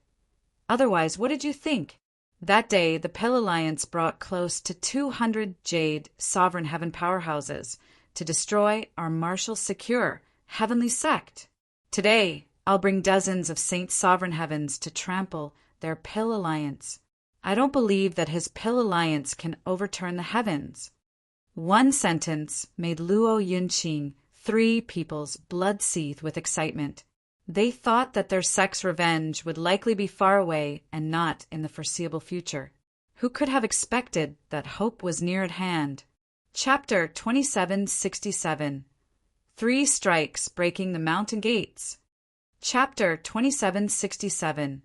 S1: "Otherwise, what did you think?" That day, the Pill Alliance brought close to 200 Jade Sovereign Heaven powerhouses to destroy our Martial Secure Heavenly Sect. Today, I'll bring dozens of Saint Sovereign Heavens to trample their Pill Alliance. I don't believe that his Pill Alliance can overturn the heavens. One sentence made Luo Yunqing 3 people's blood seethe with excitement. They thought that their sect's revenge would likely be far away and not in the foreseeable future. Who could have expected that hope was near at hand? Chapter 2767. 3 Strikes Breaking the Mountain Gates. Chapter 2767.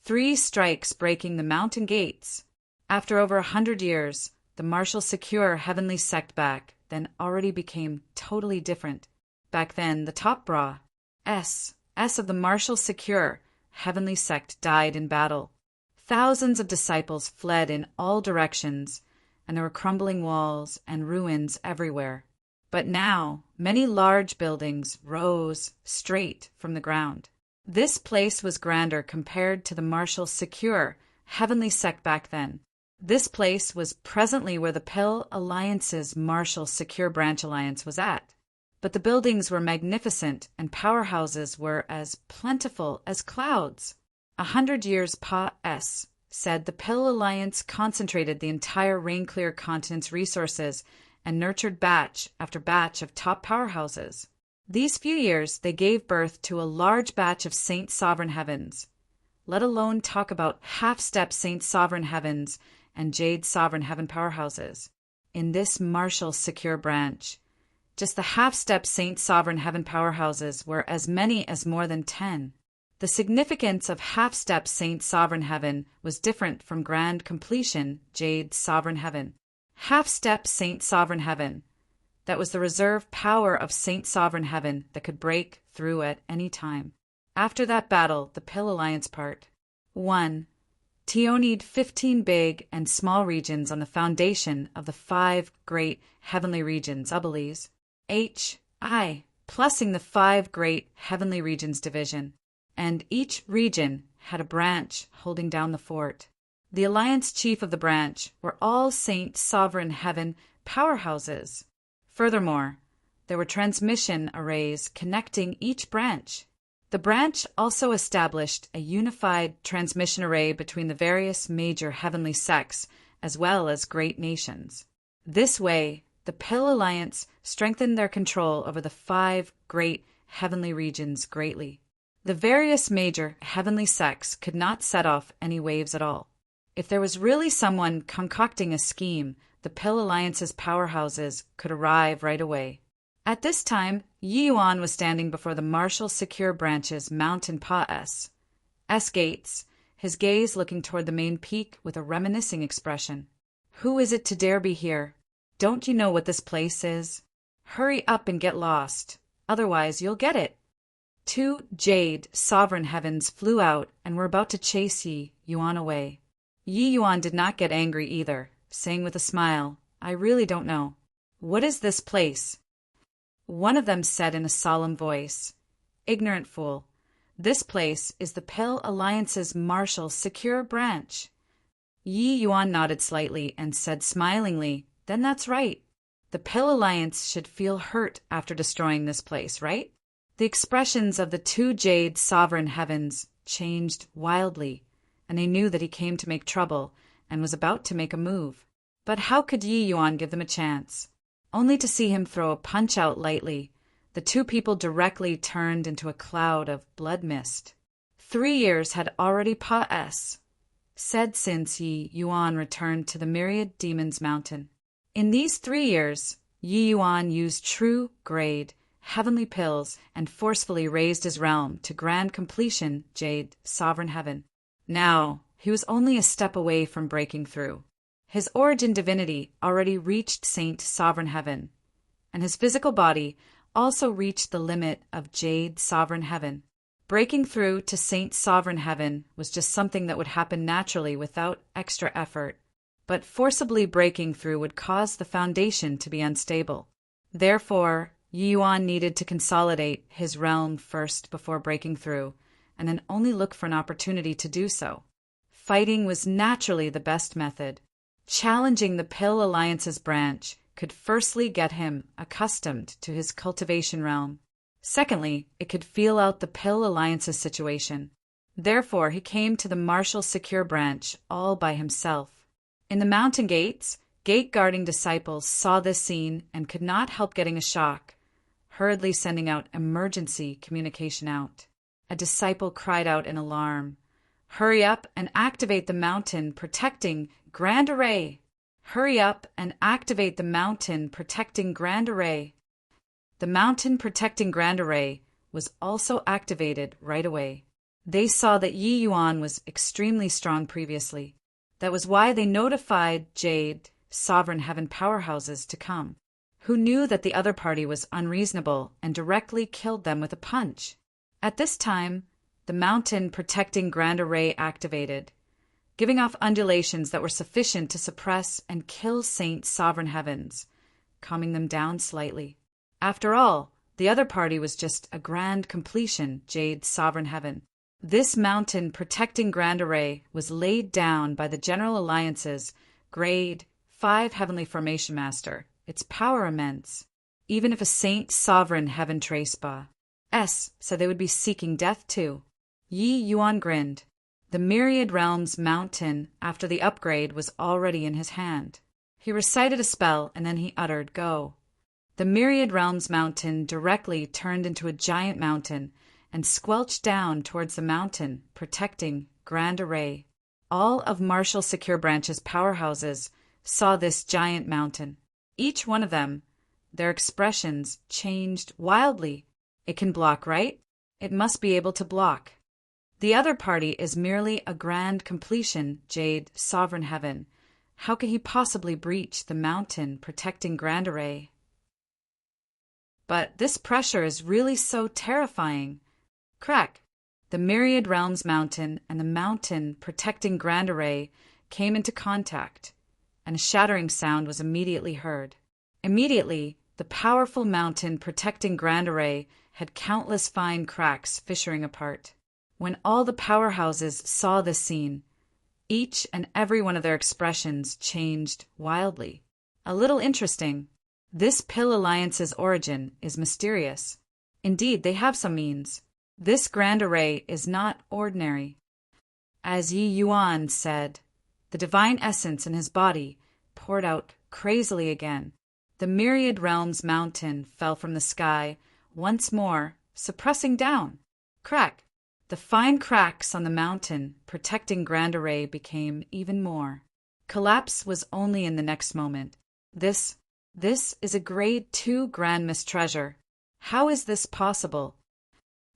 S1: 3 Strikes Breaking the Mountain Gates. After over 100 years, the Martial Secure Heavenly Sect back then already became totally different. Back then, the top bra, S of the Martial Secure Heavenly Sect died in battle. Thousands of disciples fled in all directions, and there were crumbling walls and ruins everywhere. But now, many large buildings rose straight from the ground. This place was grander compared to the Martial Secure Heavenly Sect back then. This place was presently where the Pill Alliance's Martial Secure Branch Alliance was at. But the buildings were magnificent and powerhouses were as plentiful as clouds. 100 years Pa-S said the Pill Alliance concentrated the entire Rain-Clear continent's resources and nurtured batch after batch of top powerhouses. These few years, they gave birth to a large batch of Saint Sovereign Heavens, let alone talk about half-step Saint Sovereign Heavens and Jade Sovereign Heaven powerhouses. In this Martial Secure branch, just the half-step Saint Sovereign Heaven powerhouses were as many as more than 10. The significance of half-step Saint Sovereign Heaven was different from Grand Completion Jade Sovereign Heaven. Half-step Saint Sovereign Heaven. That was the reserve power of Saint Sovereign Heaven that could break through at any time. After that battle, the Pill Alliance part. 1. Tionied 15 big and small regions on the foundation of the 5 great heavenly regions, Ubiles. H.I. plussing the 5 great heavenly regions division. And each region had a branch holding down the fort. The Alliance chief of the branch were all Saint Sovereign Heaven powerhouses. Furthermore, there were transmission arrays connecting each branch. The branch also established a unified transmission array between the various major heavenly sects as well as great nations. This way, the Pill Alliance strengthened their control over the 5 great heavenly regions greatly. The various major heavenly sects could not set off any waves at all. If there was really someone concocting a scheme, the Pill Alliance's powerhouses could arrive right away. At this time, Yi Yuan was standing before the Marshall Secure Branch's Mountain Pa S gates, his gaze looking toward the main peak with a reminiscing expression. Who is it to dare be here? Don't you know what this place is? Hurry up and get lost, otherwise you'll get it. 2 jade sovereign heavens flew out and were about to chase Yi Yuan away. Yi Yuan did not get angry either, saying with a smile, I really don't know. What is this place? One of them said in a solemn voice, Ignorant fool, this place is the Pill Alliance's Marshall Secure Branch. Yi Yuan nodded slightly and said smilingly, Then that's right. The Pill Alliance should feel hurt after destroying this place, right? The expressions of the 2 jade sovereign heavens changed wildly, and they knew that he came to make trouble and was about to make a move. But how could Yi Yuan give them a chance? Only to see him throw a punch out lightly, the 2 people directly turned into a cloud of blood mist. 3 years had already said since Yi Yuan returned to the Myriad Demons Mountain. In these 3 years, Yi Yuan used true grade heavenly pills and forcefully raised his realm to grand completion, Jade Sovereign Heaven. Now, he was only a step away from breaking through. His origin divinity already reached Saint Sovereign Heaven, and his physical body also reached the limit of Jade Sovereign Heaven. Breaking through to Saint Sovereign Heaven was just something that would happen naturally without extra effort, but forcibly breaking through would cause the foundation to be unstable. Therefore, Yi Yuan needed to consolidate his realm first before breaking through, and then only look for an opportunity to do so. Fighting was naturally the best method. Challenging the Pill Alliance's branch could firstly get him accustomed to his cultivation realm. Secondly, it could feel out the Pill Alliance's situation. Therefore, he came to the Marshall Secure Branch all by himself. In the mountain gates, gate-guarding disciples saw this scene and could not help getting a shock, hurriedly sending out emergency communication out. A disciple cried out in alarm, Hurry up and activate the mountain protecting Grand Array! Hurry up and activate the mountain protecting Grand Array! The mountain protecting Grand Array was also activated right away. They saw that Yi Yuan was extremely strong previously. That was why they notified Jade Sovereign Heaven powerhouses to come, who knew that the other party was unreasonable and directly killed them with a punch. At this time, the mountain protecting Grand Array activated, giving off undulations that were sufficient to suppress and kill Saint Sovereign Heavens, calming them down slightly. After all, the other party was just a grand completion, Jade Sovereign Heaven. This mountain protecting Grand Array was laid down by the General Alliance's Grade 5 Heavenly Formation Master, its power immense. Even if a Saint Sovereign Heaven Tracepa said they would be seeking death too. Yi Yuan grinned. The Myriad Realms Mountain, after the upgrade, was already in his hand. He recited a spell, and then he uttered, Go. The Myriad Realms Mountain directly turned into a giant mountain and squelched down towards the mountain, protecting Grand Array. All of Marshall Secure Branch's powerhouses saw this giant mountain. Each one of them, their expressions changed wildly. It can block, right? It must be able to block. The other party is merely a grand completion, Jade Sovereign Heaven. How could he possibly breach the mountain protecting Grand Array? But this pressure is really so terrifying. Crack! The Myriad Realms Mountain and the mountain protecting Grand Array came into contact, and a shattering sound was immediately heard. Immediately, the powerful mountain protecting Grand Array had countless fine cracks fissuring apart. When all the powerhouses saw this scene, each and every one of their expressions changed wildly. A little interesting, this Pill Alliance's origin is mysterious. Indeed, they have some means. This Grand Array is not ordinary. As Yi Yuan said, the divine essence in his body poured out crazily again. The Myriad Realms Mountain fell from the sky once more, suppressing down. Crack! The fine cracks on the mountain protecting Grand Array became even more. Collapse was only in the next moment. This is a grade 2 Grand Mistreasure. How is this possible?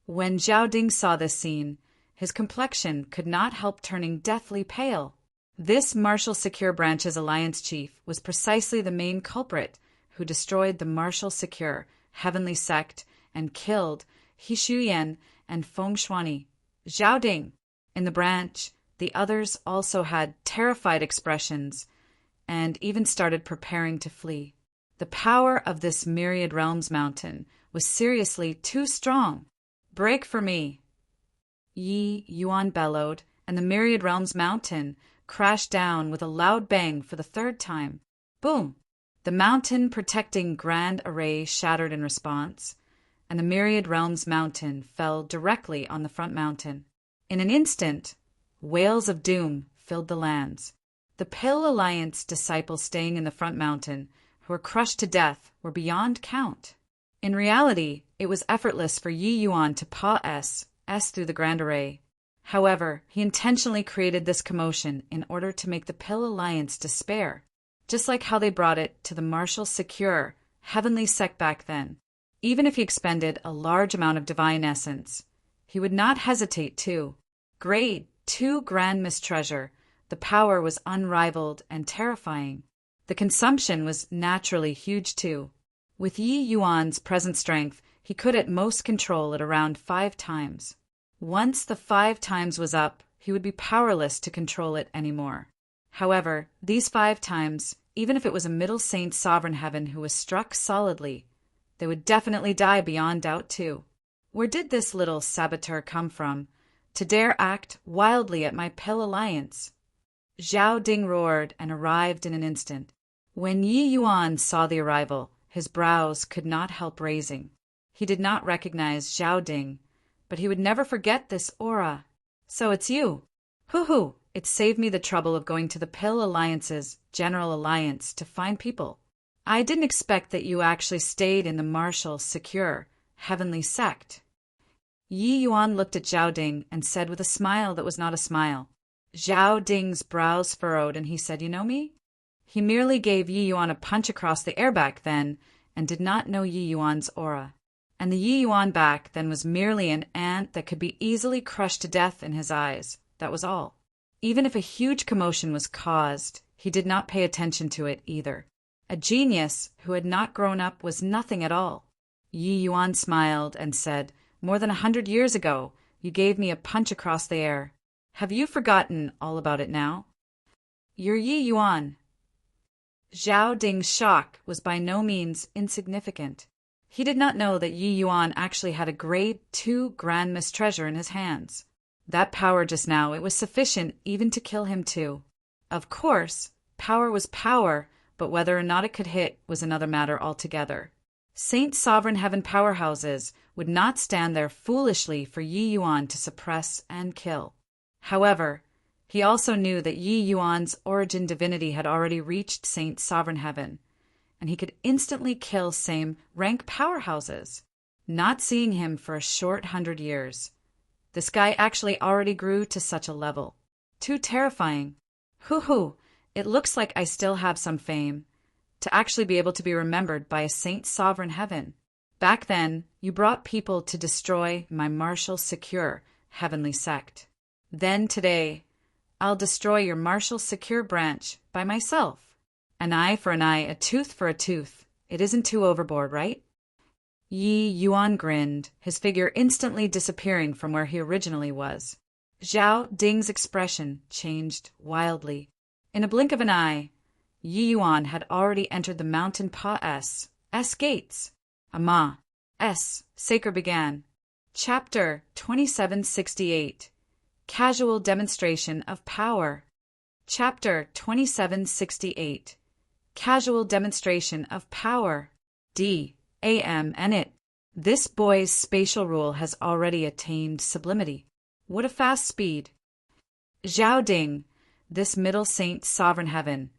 S1: When Zhao Ding saw this scene, his complexion could not help turning deathly pale. This Martial Secure Branch's alliance chief was precisely the main culprit who destroyed the Martial Secure Heavenly Sect and killed He Shuyan and Feng Shuani. Zhao Ding. In the branch, the others also had terrified expressions and even started preparing to flee. The power of this Myriad Realms mountain was seriously too strong. Break for me! Yi Yuan bellowed, and the Myriad Realms mountain crashed down with a loud bang for the third time. Boom! The mountain protecting Grand Array shattered in response, and the Myriad Realms mountain fell directly on the front mountain. In an instant, wails of doom filled the lands. The Pale Alliance disciples staying in the front mountain, who were crushed to death, were beyond count. In reality, it was effortless for Yi Yuan to paw S through the Grand Array. However, he intentionally created this commotion in order to make the Pale Alliance despair, just like how they brought it to the Martial Secure Heavenly Sect back then. Even if he expended a large amount of divine essence, he would not hesitate to. Grade 2 Grand Mistreasure, the power was unrivaled and terrifying. The consumption was naturally huge too. With Yi Yuan's present strength, he could at most control it around 5 times. Once the 5 times was up, he would be powerless to control it anymore. However, these 5 times, even if it was a Middle Saint Sovereign Heaven who was struck solidly, they would definitely die beyond doubt too. Where did this little saboteur come from, to dare act wildly at my Pale Alliance? Zhao Ding roared and arrived in an instant. When Yi Yuan saw the arrival, his brows could not help raising. He did not recognize Zhao Ding, but he would never forget this aura. So it's you. Hoo-hoo, it saved me the trouble of going to the Pale Alliance's General Alliance to find people. I didn't expect that you actually stayed in the Martial Secure Heavenly Sect. Yi Yuan looked at Zhao Ding and said with a smile that was not a smile. Zhao Ding's brows furrowed and he said, "You know me?" He merely gave Yi Yuan a punch across the air back then and did not know Yi Yuan's aura. And the Yi Yuan back then was merely an ant that could be easily crushed to death in his eyes. That was all. Even if a huge commotion was caused, he did not pay attention to it either. A genius who had not grown up was nothing at all. Yi Yuan smiled and said, "More than 100 years ago, you gave me a punch across the air. Have you forgotten all about it now?" "You're Yi Yuan." Zhao Ding's shock was by no means insignificant. He did not know that Yi Yuan actually had a grade 2 Grand Mistreasure in his hands. That power just now, it was sufficient even to kill him too. Of course, power was power, but whether or not it could hit was another matter altogether. Saint Sovereign Heaven powerhouses would not stand there foolishly for Yi Yuan to suppress and kill. However, he also knew that Yi Yuan's origin divinity had already reached Saint Sovereign Heaven, and he could instantly kill same rank powerhouses. Not seeing him for a short 100 years, this guy actually already grew to such a level. Too terrifying. Hoo-hoo, it looks like I still have some fame, to actually be able to be remembered by a Saint Sovereign Heaven. Back then, you brought people to destroy my Martial Secure Heavenly Sect. Then today, I'll destroy your Martial Secure branch by myself. An eye for an eye, a tooth for a tooth. It isn't too overboard, right? Yi Yuan grinned, his figure instantly disappearing from where he originally was. Zhao Ding's expression changed wildly. In a blink of an eye, Yi Yuan had already entered the Mountain Pa S gates. Ama. S. Saker began. Chapter 2768. Casual Demonstration of Power. Chapter 2768. Casual Demonstration of Power. D. A.M. and it. This boy's spatial rule has already attained sublimity. What a fast speed. Zhao Ding, this Middle Saint Sovereign Heaven,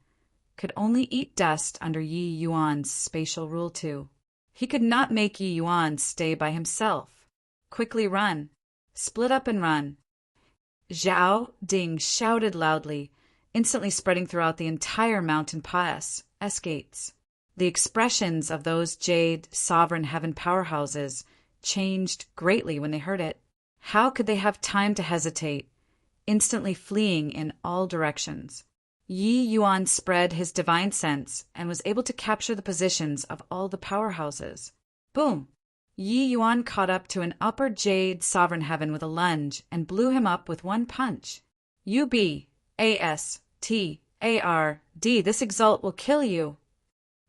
S1: could only eat dust under Yi Yuan's spatial rule too. He could not make Yi Yuan stay by himself. Quickly run. Split up and run." Zhao Ding shouted loudly, instantly spreading throughout the entire mountain pass, gates. The expressions of those jade sovereign heaven powerhouses changed greatly when they heard it. How could they have time to hesitate, instantly fleeing in all directions? Yi Yuan spread his divine sense and was able to capture the positions of all the powerhouses. Boom! Yi Yuan caught up to an upper jade sovereign heaven with a lunge and blew him up with one punch. UBASTARD, this exalt will kill you.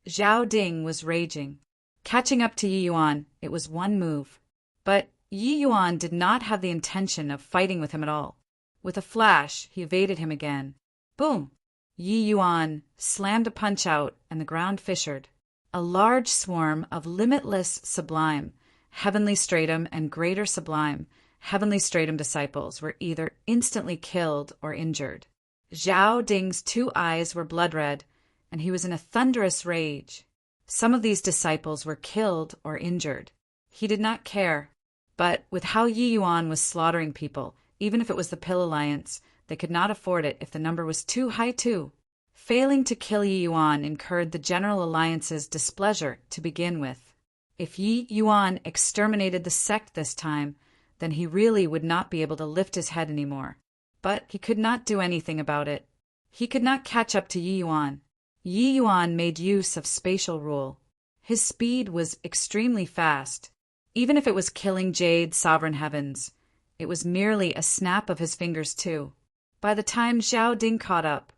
S1: Zhao Ding was raging. Catching up to Yi Yuan, it was one move. But Yi Yuan did not have the intention of fighting with him at all. With a flash, he evaded him again. Boom! Yi Yuan slammed a punch out, and the ground fissured. A large swarm of limitless sublime, heavenly stratum and greater sublime, heavenly stratum disciples were either instantly killed or injured. Zhao Ding's 2 eyes were blood red, and he was in a thunderous rage. Some of these disciples were killed or injured. He did not care, but with how Yi Yuan was slaughtering people, even if it was the Pill Alliance, they could not afford it if the number was too high too. Failing to kill Yi Yuan incurred the General Alliance's displeasure to begin with. If Yi Yuan exterminated the sect this time, then he really would not be able to lift his head anymore. But he could not do anything about it. He could not catch up to Yi Yuan. Yi Yuan made use of spatial rule. His speed was extremely fast. Even if it was killing Jade Sovereign Heavens, it was merely a snap of his fingers too. By the time Zhao Ding caught up,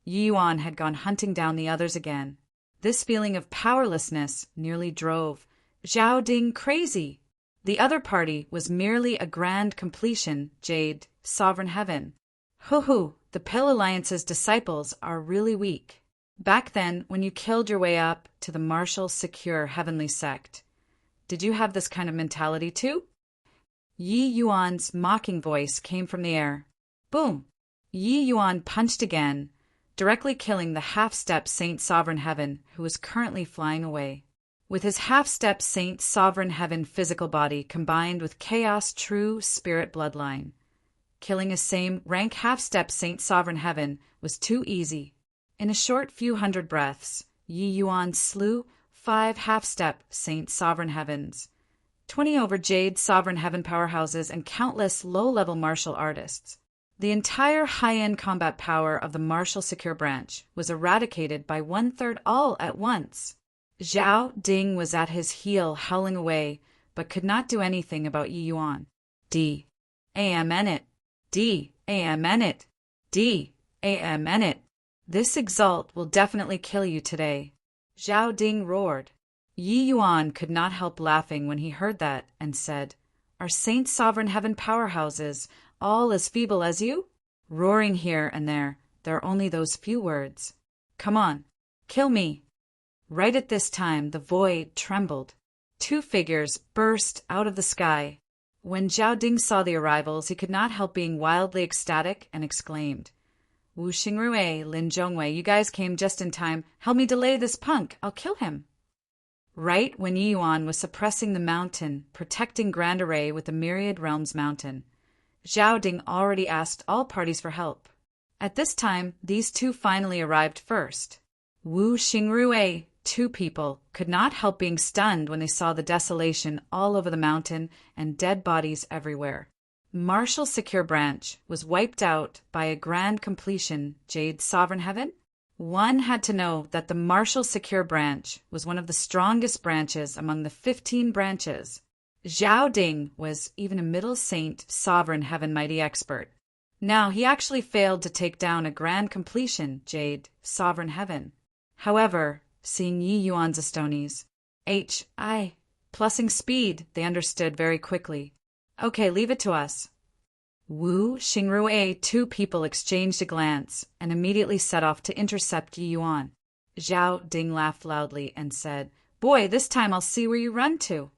S1: Yi Yuan had gone hunting down the others again. This feeling of powerlessness nearly drove Zhao Ding crazy. The other party was merely a grand completion, Jade, Sovereign Heaven. Hoo-hoo, the Pill Alliance's disciples are really weak. Back then, when you killed your way up to the martial, secure heavenly sect, did you have this kind of mentality too? Yi Yuan's mocking voice came from the air. Boom! Yi Yuan punched again, directly killing the half-step Saint Sovereign Heaven, who was currently flying away. With his half-step Saint Sovereign Heaven physical body combined with Chaos True Spirit bloodline, killing his same rank half-step Saint Sovereign Heaven was too easy. In a short few hundred breaths, Yi Yuan slew 5 half-step Saint Sovereign Heavens, 20 over Jade Sovereign Heaven powerhouses, and countless low-level martial artists. The entire high-end combat power of the Martial Secure Branch was eradicated by 1/3 all at once. Zhao Ding was at his heel howling away, but could not do anything about Yi Yuan. D-A-M-N it. D-A-M-N it. D-A-M-N it. This exalt will definitely kill you today. Zhao Ding roared. Yi Yuan could not help laughing when he heard that and said, "Are Saint Sovereign Heaven powerhouses all as feeble as you?" Roaring here and there are only those few words. "Come on, kill me." Right at this time, the void trembled. 2 figures burst out of the sky. When Zhao Ding saw the arrivals, he could not help being wildly ecstatic and exclaimed, "Wu Xingrui, Lin Zhongwei, you guys came just in time. Help me delay this punk. I'll kill him." Right when Yi Yuan was suppressing the mountain, protecting Grand Array with the Myriad Realms mountain, Zhao Ding already asked all parties for help. At this time, these 2 finally arrived first. Wu Xingrui, 2 people, could not help being stunned when they saw the desolation all over the mountain and dead bodies everywhere. Martial Secure Branch was wiped out by a grand completion, Jade Sovereign Heaven? One had to know that the Martial Secure Branch was one of the strongest branches among the 15 branches. Zhao Ding was even a Middle Saint Sovereign Heaven mighty expert. Now he actually failed to take down a grand completion, Jade Sovereign Heaven. However, seeing Yi Yuan's Astonies, plussing speed, they understood very quickly. "Okay, leave it to us." Wu Xingrui, 2 people exchanged a glance and immediately set off to intercept Yi Yuan. Zhao Ding laughed loudly and said, "Boy, this time I'll see where you run to."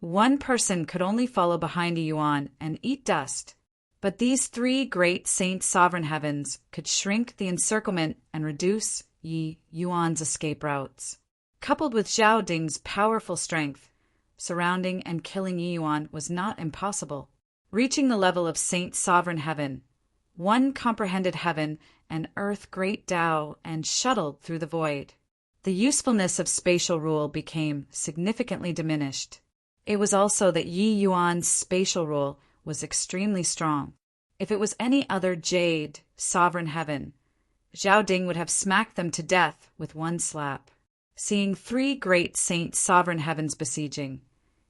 S1: One person could only follow behind Yi Yuan and eat dust, but these 3 great Saint Sovereign Heavens could shrink the encirclement and reduce Yi Yuan's escape routes. Coupled with Zhao Ding's powerful strength, surrounding and killing Yi Yuan was not impossible. reaching the level of Saint Sovereign Heaven. One comprehended heaven and earth great Tao and shuttled through the void. The usefulness of spatial rule became significantly diminished. It was also that Yi Yuan's spatial rule was extremely strong. If it was any other jade, sovereign heaven, Zhao Ding would have smacked them to death with one slap. Seeing three great Saint Sovereign Heavens besieging,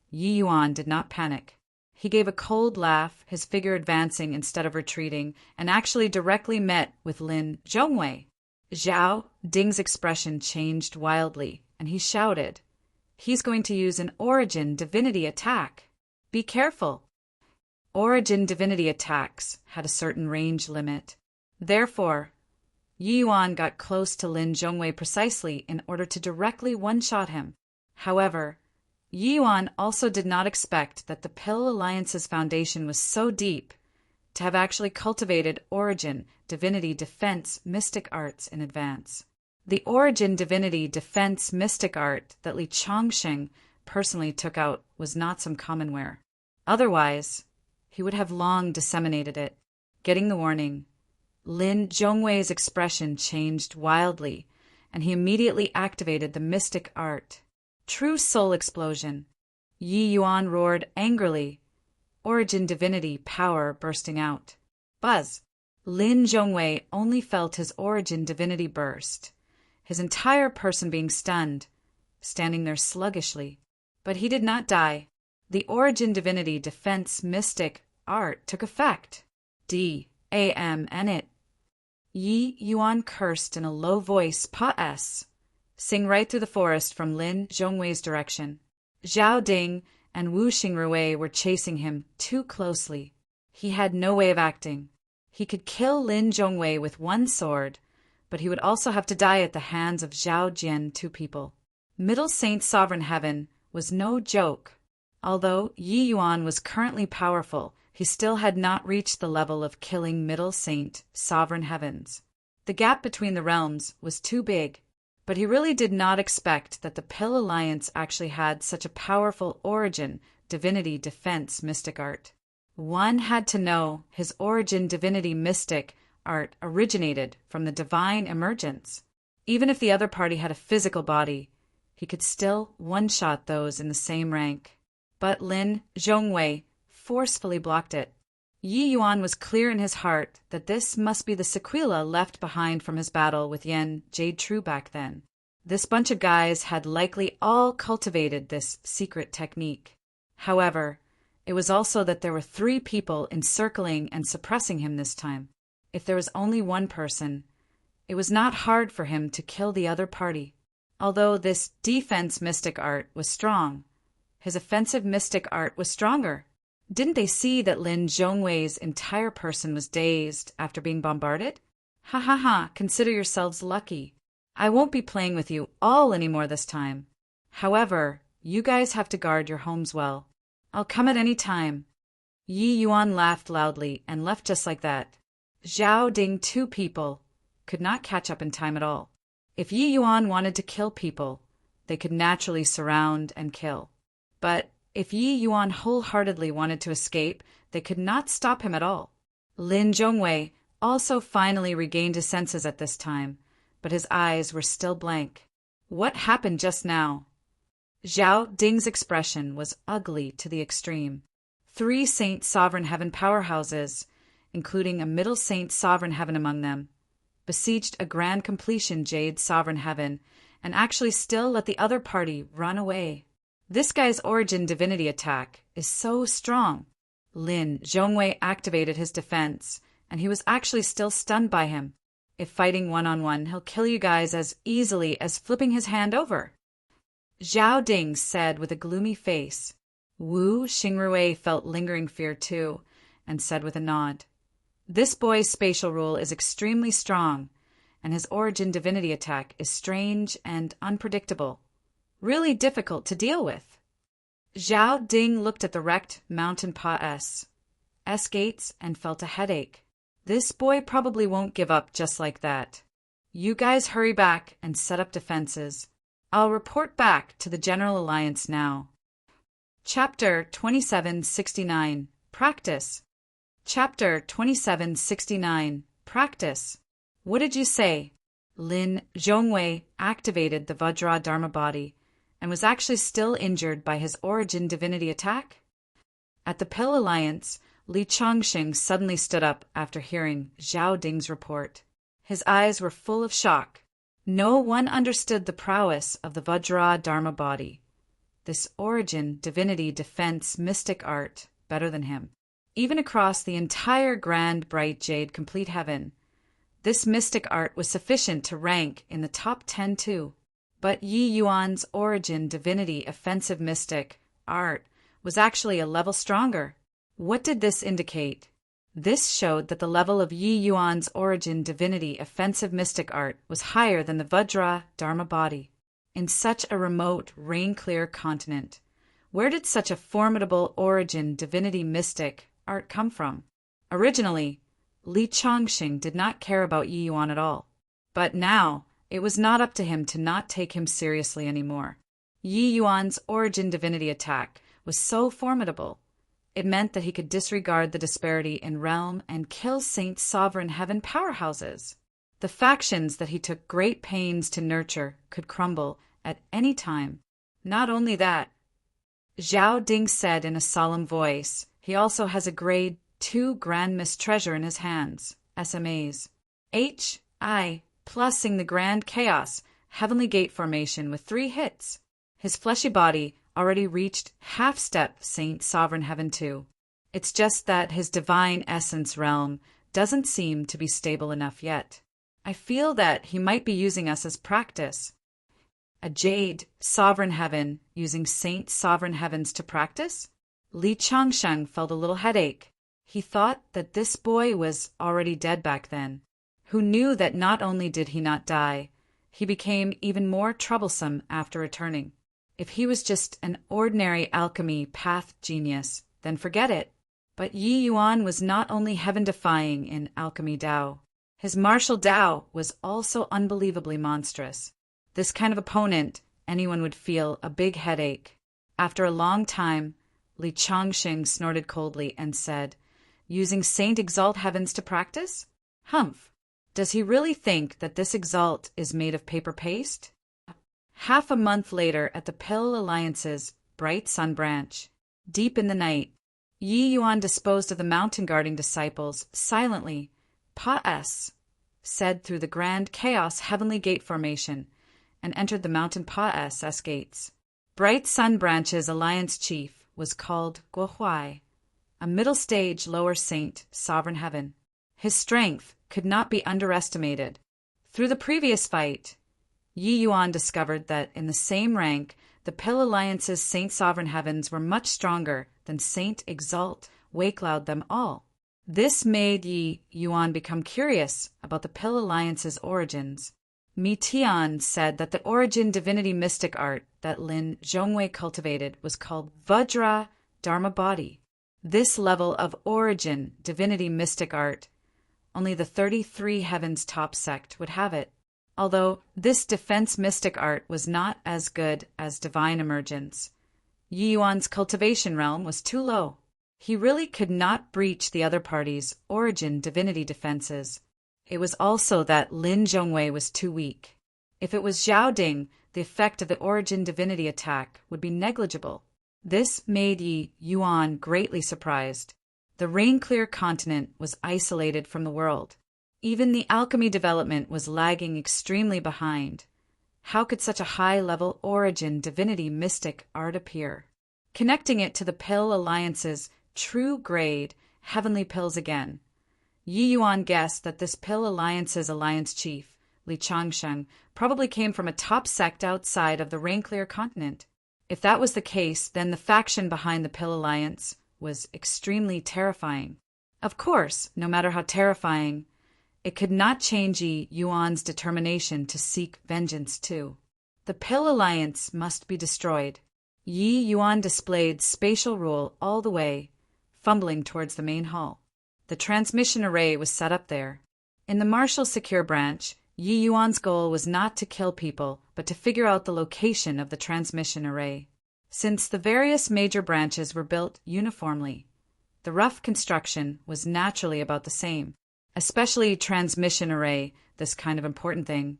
S1: Yi Yuan did not panic. He gave a cold laugh, his figure advancing instead of retreating, and actually directly met with Lin Zhongwei. Zhao Ding's expression changed wildly, and he shouted, "He's going to use an Origin Divinity attack. Be careful." Origin Divinity attacks had a certain range limit. Therefore, Yi Yuan got close to Lin Zhongwei precisely in order to directly one-shot him. However, Yi Yuan also did not expect that the Pill Alliance's foundation was so deep to have actually cultivated Origin Divinity Defense Mystic Arts in advance. The Origin Divinity Defense Mystic Art that Li Chongsheng personally took out was not some commonware. Otherwise, he would have long disseminated it. Getting the warning, Lin Zhongwei's expression changed wildly, and he immediately activated the mystic art. True soul explosion. Yi Yuan roared angrily, Origin Divinity power bursting out. Buzz. Lin Zhongwei only felt his Origin Divinity burst, his entire person being stunned, standing there sluggishly. But he did not die. The Origin Divinity Defense Mystic Art took effect. D.A.M. and it. Yi Yuan cursed in a low voice, Pa-S. Sing right through the forest from Lin Zhongwei's direction. Zhao Ding and Wu Xingrui were chasing him too closely. He had no way of acting. He could kill Lin Zhongwei with one sword, but he would also have to die at the hands of Zhao Jian, two people. Middle Saint Sovereign Heaven was no joke. Although Yi Yuan was currently powerful, he still had not reached the level of killing Middle Saint Sovereign Heavens. The gap between the realms was too big, but he really did not expect that the Pill Alliance actually had such a powerful Origin Divinity Defense Mystic Art. One had to know his Origin Divinity Mystic Art originated from the Divine Emergence. Even if the other party had a physical body, he could still one-shot those in the same rank. But Lin Zhongwei forcefully blocked it. Yi Yuan was clear in his heart that this must be the sequela left behind from his battle with Yen Jade True back then. This bunch of guys had likely all cultivated this secret technique. However, it was also that there were three people encircling and suppressing him this time. If there was only one person, it was not hard for him to kill the other party. Although this defense mystic art was strong, his offensive mystic art was stronger. Didn't they see that Lin Zhongwei's entire person was dazed after being bombarded? Ha ha ha, consider yourselves lucky. I won't be playing with you all anymore this time. However, you guys have to guard your homes well. I'll come at any time. Yi Yuan laughed loudly and left just like that. Zhao Ding, two people, could not catch up in time at all. If Yi Yuan wanted to kill people, they could naturally surround and kill. But if Yi Yuan wholeheartedly wanted to escape, they could not stop him at all. Lin Zhongwei also finally regained his senses at this time, but his eyes were still blank. What happened just now? Zhao Ding's expression was ugly to the extreme. Three Saint Sovereign Heaven powerhouses, including a Middle Saint Sovereign Heaven among them, besieged a Grand Completion Jade Sovereign Heaven and actually still let the other party run away. This guy's Origin Divinity attack is so strong. Lin Zhongwei activated his defense, and he was actually still stunned by him. If fighting one-on-one, he'll kill you guys as easily as flipping his hand over. Zhao Ding said with a gloomy face. Wu Xingrui felt lingering fear too, and said with a nod. This boy's spatial rule is extremely strong, and his Origin Divinity attack is strange and unpredictable. Really difficult to deal with. Zhao Ding looked at the wrecked mountain Pa-S gates and felt a headache. This boy probably won't give up just like that. You guys hurry back and set up defenses. I'll report back to the General Alliance now. Chapter 2769. Practice. Chapter 2769. Practice. What did you say? Lin Zhongwei activated the Vajra Dharma body and was actually still injured by his origin divinity attack? At the Pill Alliance, Li Chongqing suddenly stood up after hearing Zhao Ding's report. His eyes were full of shock. No one understood the prowess of the Vajra Dharma body, this origin divinity defense mystic art, better than him. Even across the entire grand bright jade complete heaven, this mystic art was sufficient to rank in the top 10 too. But Yi Yuan's origin divinity offensive mystic art was actually a level stronger. What did this indicate? This showed that the level of Yi Yuan's origin divinity offensive mystic art was higher than the Vajra Dharma body. In such a remote, rain-clear continent, where did such a formidable origin divinity mystic art come from? Originally, Li Chongqing did not care about Yi Yuan at all. But now, it was not up to him to not take him seriously anymore. Yi Yuan's origin divinity attack was so formidable. It meant that he could disregard the disparity in realm and kill Saint Sovereign Heaven powerhouses. The factions that he took great pains to nurture could crumble at any time. Not only that, Zhao Ding said in a solemn voice, he also has a grade 2 Grand Mist treasure in his hands, SMAs. H.I. plusing the Grand Chaos Heavenly Gate formation with 3 hits. His fleshy body already reached half-step Saint Sovereign Heaven 2. It's just that his divine essence realm doesn't seem to be stable enough yet. I feel that he might be using us as practice. A Jade Sovereign Heaven using Saint Sovereign Heavens to practice? Li Chongsheng felt a little headache. He thought that this boy was already dead back then. Who knew that not only did he not die, he became even more troublesome after returning. If he was just an ordinary alchemy path genius, then forget it. But Yi Yuan was not only heaven-defying in alchemy Dao. His martial Dao was also unbelievably monstrous. This kind of opponent, anyone would feel a big headache. After a long time, Li Chongqing snorted coldly and said, "Using Saint Exalt Heavens to practice? Humph! Does he really think that this Exalt is made of paper paste?" Half a month later at the Pill Alliance's bright sun branch, deep in the night, Yi Yuan disposed of the mountain guarding disciples silently, Pa-S, said through the Grand Chaos Heavenly Gate formation, and entered the mountain Pa-S gates. Bright Sun Branch's alliance chief was called Guohuai, a middle stage lower saint, sovereign heaven. His strength could not be underestimated. Through the previous fight, Yi Yuan discovered that in the same rank, the Pill Alliance's Saint Sovereign Heavens were much stronger than Saint Exalt Wakeloud them all. This made Yi Yuan become curious about the Pill Alliance's origins. Mi Tian said that the origin divinity mystic art that Lin Zhongwei cultivated was called Vajra Dharma body. This level of origin divinity mystic art, only the 33 Heavens top sect would have it. Although this defense mystic art was not as good as divine emergence, Yi Yuan's cultivation realm was too low. He really could not breach the other party's origin divinity defenses. It was also that Lin Zhongwei was too weak. If it was Zhao Ding, the effect of the origin divinity attack would be negligible. This made Yi Yuan greatly surprised. The rain-clear continent was isolated from the world. Even the alchemy development was lagging extremely behind. How could such a high-level origin divinity mystic art appear? Connecting it to the Pill Alliance's true grade heavenly pills again, Yi Yuan guessed that this Pill Alliance's alliance chief, Li Chongsheng, probably came from a top sect outside of the rain-clear continent. If that was the case, then the faction behind the Pill Alliance was extremely terrifying. Of course, no matter how terrifying, it could not change Yi Yuan's determination to seek vengeance too. The Pill Alliance must be destroyed. Yi Yuan displayed spatial rule all the way, fumbling towards the main hall. The transmission array was set up there. In the Martial Secure branch, Yi Yuan's goal was not to kill people, but to figure out the location of the transmission array. Since the various major branches were built uniformly, The rough construction was naturally about the same, especially transmission array, this kind of important thing.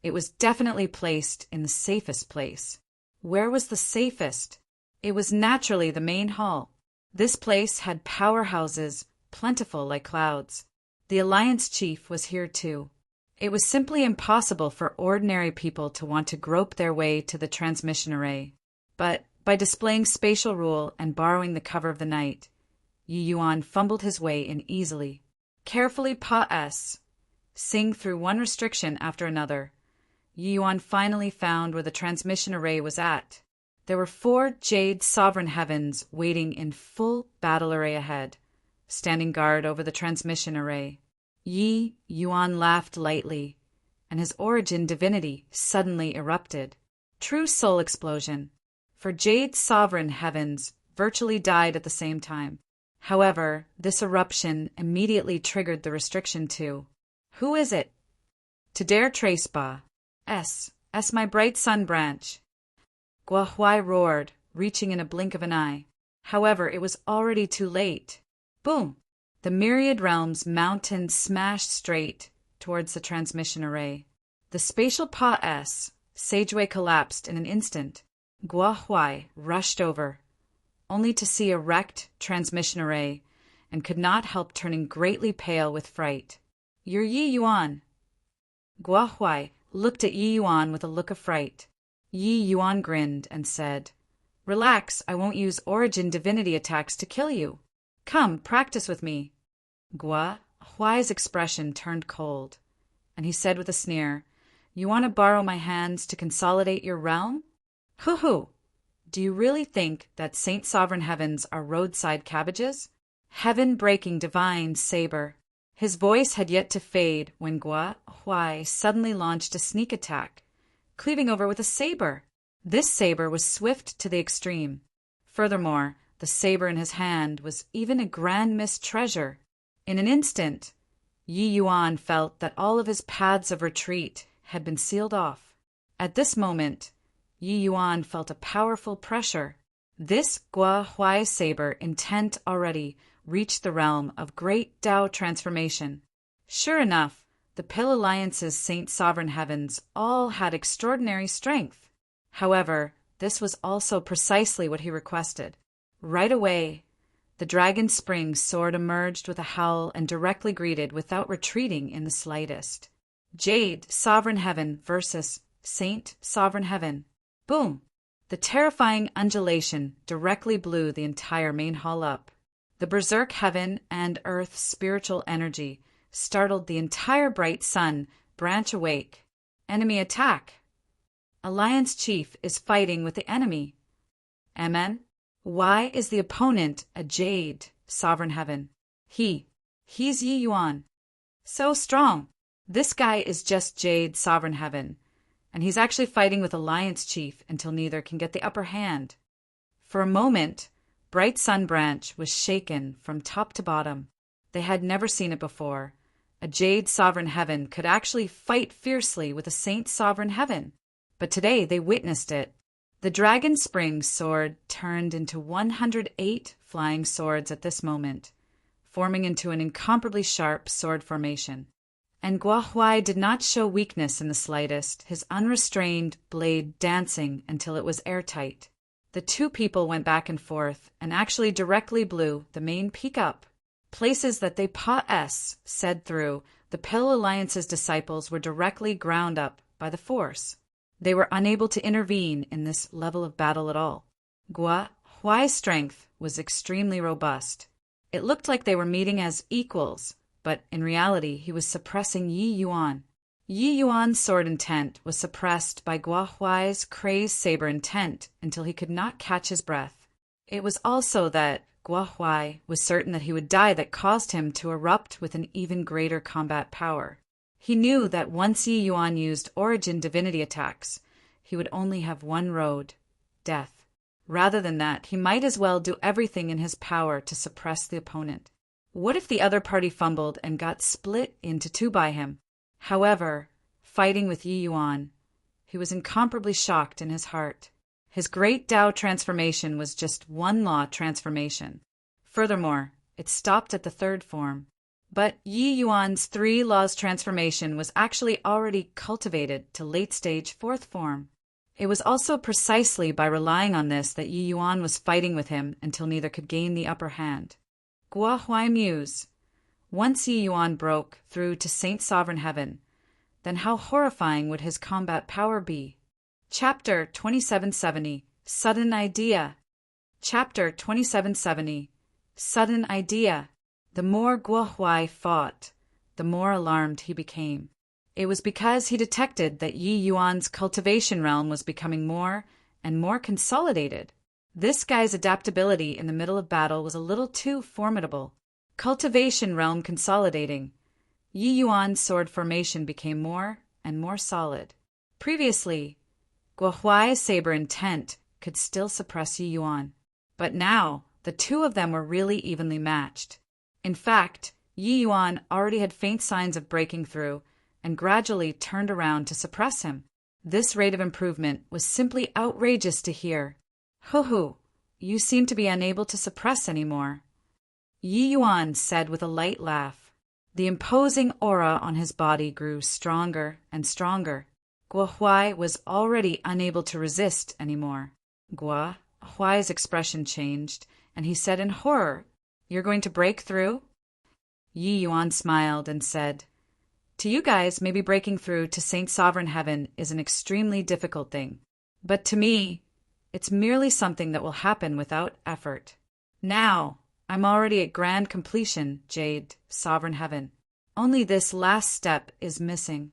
S1: It was definitely placed in the safest place. Where was the safest? It was naturally the main hall. This place had powerhouses, plentiful like clouds. The Alliance chief was here too. It was simply impossible for ordinary people to want to grope their way to the transmission array. But by displaying spatial rule and borrowing the cover of the night, Yi Yuan fumbled his way in easily. Carefully sing through one restriction after another. Yi Yuan finally found where the transmission array was at. There were 4 jade sovereign heavens waiting in full battle array ahead, standing guard over the transmission array. Yi Yuan laughed lightly, and his origin divinity suddenly erupted. True soul explosion. For jade sovereign heavens virtually died at the same time. However, this eruption immediately triggered the restriction to, "Who is it?" "To dare trace Ba. S my bright sun branch." Gua Huai roared, reaching in a blink of an eye. However, it was already too late. Boom! The myriad realms mountain smashed straight towards the transmission array. The spatial sageway collapsed in an instant. Gua Huai rushed over, only to see a wrecked transmission array, and could not help turning greatly pale with fright. "You're Yi Yuan." Gua Huai looked at Yi Yuan with a look of fright. Yi Yuan grinned and said, "Relax, I won't use origin divinity attacks to kill you. Come, practice with me." Gua Huai's expression turned cold, and he said with a sneer, "You want to borrow my hands to consolidate your realm? Hoo-hoo! Do you really think that Saint Sovereign Heavens are roadside cabbages? Heaven-breaking divine saber." His voice had yet to fade when Gua Huai suddenly launched a sneak attack, cleaving over with a saber. This saber was swift to the extreme. Furthermore, the saber in his hand was even a grand missed treasure. In an instant, Yi Yuan felt that all of his paths of retreat had been sealed off. At this moment, Yi Yuan felt a powerful pressure. This Gua Huai saber, intent already, reached the realm of great Tao transformation. Sure enough, the Pale Alliance's Saint Sovereign Heavens all had extraordinary strength. However, this was also precisely what he requested. Right away, the Dragon Spring sword emerged with a howl and directly greeted without retreating in the slightest. Jade Sovereign Heaven versus Saint Sovereign Heaven. Boom! The terrifying undulation directly blew the entire main hall up. The Berserk Heaven and Earth spiritual energy startled the entire bright sun branch awake. Enemy attack! Alliance Chief is fighting with the enemy. Amen? Why is the opponent a Jade Sovereign Heaven? He's Yi Yuan. So strong. This guy is just Jade Sovereign Heaven, and he's actually fighting with Alliance Chief until neither can get the upper hand. For a moment, Bright Sun Branch was shaken from top to bottom. They had never seen it before. A Jade Sovereign Heaven could actually fight fiercely with a Saint Sovereign Heaven. But today they witnessed it. The Dragon Spring sword turned into 108 flying swords at this moment, forming into an incomparably sharp sword formation. And Gua Huai did not show weakness in the slightest, his unrestrained blade dancing until it was airtight. The two people went back and forth and actually directly blew the main peak up. Places that they said through, the Pale Alliance's disciples were directly ground up by the force. They were unable to intervene in this level of battle at all. Gua Huai's strength was extremely robust. It looked like they were meeting as equals, but in reality he was suppressing Yi Yuan. Yi Yuan's sword intent was suppressed by Gua Huai's crazed saber intent until he could not catch his breath. It was also that Gua Huai was certain that he would die that caused him to erupt with an even greater combat power. He knew that once Yi Yuan used origin divinity attacks, he would only have one road: death. Rather than that, he might as well do everything in his power to suppress the opponent. What if the other party fumbled and got split into two by him? However, fighting with Yi Yuan, he was incomparably shocked in his heart. His great Tao transformation was just one law transformation. Furthermore, It stopped at the third form. But Yi Yuan's 3 laws transformation was actually already cultivated to late-stage fourth form. It was also precisely by relying on this that Yi Yuan was fighting with him until neither could gain the upper hand. Gua Huai mused. Once Yi Yuan broke through to Saint Sovereign Heaven, then how horrifying would his combat power be? Chapter 2770, Sudden Idea. Chapter 2770, Sudden Idea. The more Guo Huai fought, the more alarmed he became. It was because he detected that Yi Yuan's cultivation realm was becoming more and more consolidated. This guy's adaptability in the middle of battle was a little too formidable. Cultivation realm consolidating. Yi Yuan's sword formation became more and more solid. Previously, Guo Huai's saber intent could still suppress Yi Yuan. But now, the two of them were really evenly matched. In fact, Yi Yuan already had faint signs of breaking through and gradually turned around to suppress him. This rate of improvement was simply outrageous to hear. Hoo, you seem to be unable to suppress anymore. Yi Yuan said with a light laugh. The imposing aura on his body grew stronger and stronger. Guo Huai was already unable to resist anymore. Guo Huai's expression changed, and he said in horror, "You're going to break through?" Yi Yuan smiled and said, "To you guys, maybe breaking through to Saint Sovereign Heaven is an extremely difficult thing. But to me, it's merely something that will happen without effort. Now, I'm already at grand completion, Jade, Sovereign Heaven. Only this last step is missing."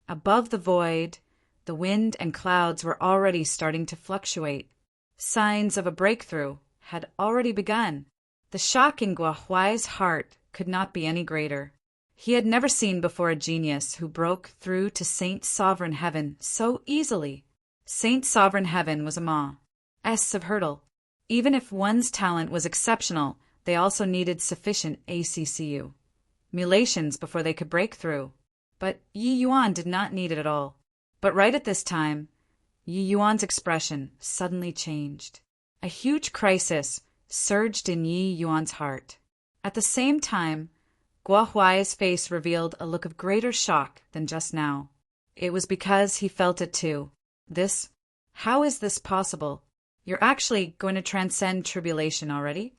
S1: Above the void, the wind and clouds were already starting to fluctuate. Signs of a breakthrough had already begun. The shock in Guo Huai's heart could not be any greater. He had never seen before a genius who broke through to Saint Sovereign Heaven so easily. Saint Sovereign Heaven was a massive hurdle. Even if one's talent was exceptional, they also needed sufficient ACCU mulations before they could break through. But Yi Yuan did not need it at all. But right at this time, Yi Yuan's expression suddenly changed. A huge crisis surged in Yi Yuan's heart. At the same time, Guo Huai's face revealed a look of greater shock than just now. It was because he felt it too. How is this possible? You're actually going to transcend tribulation already?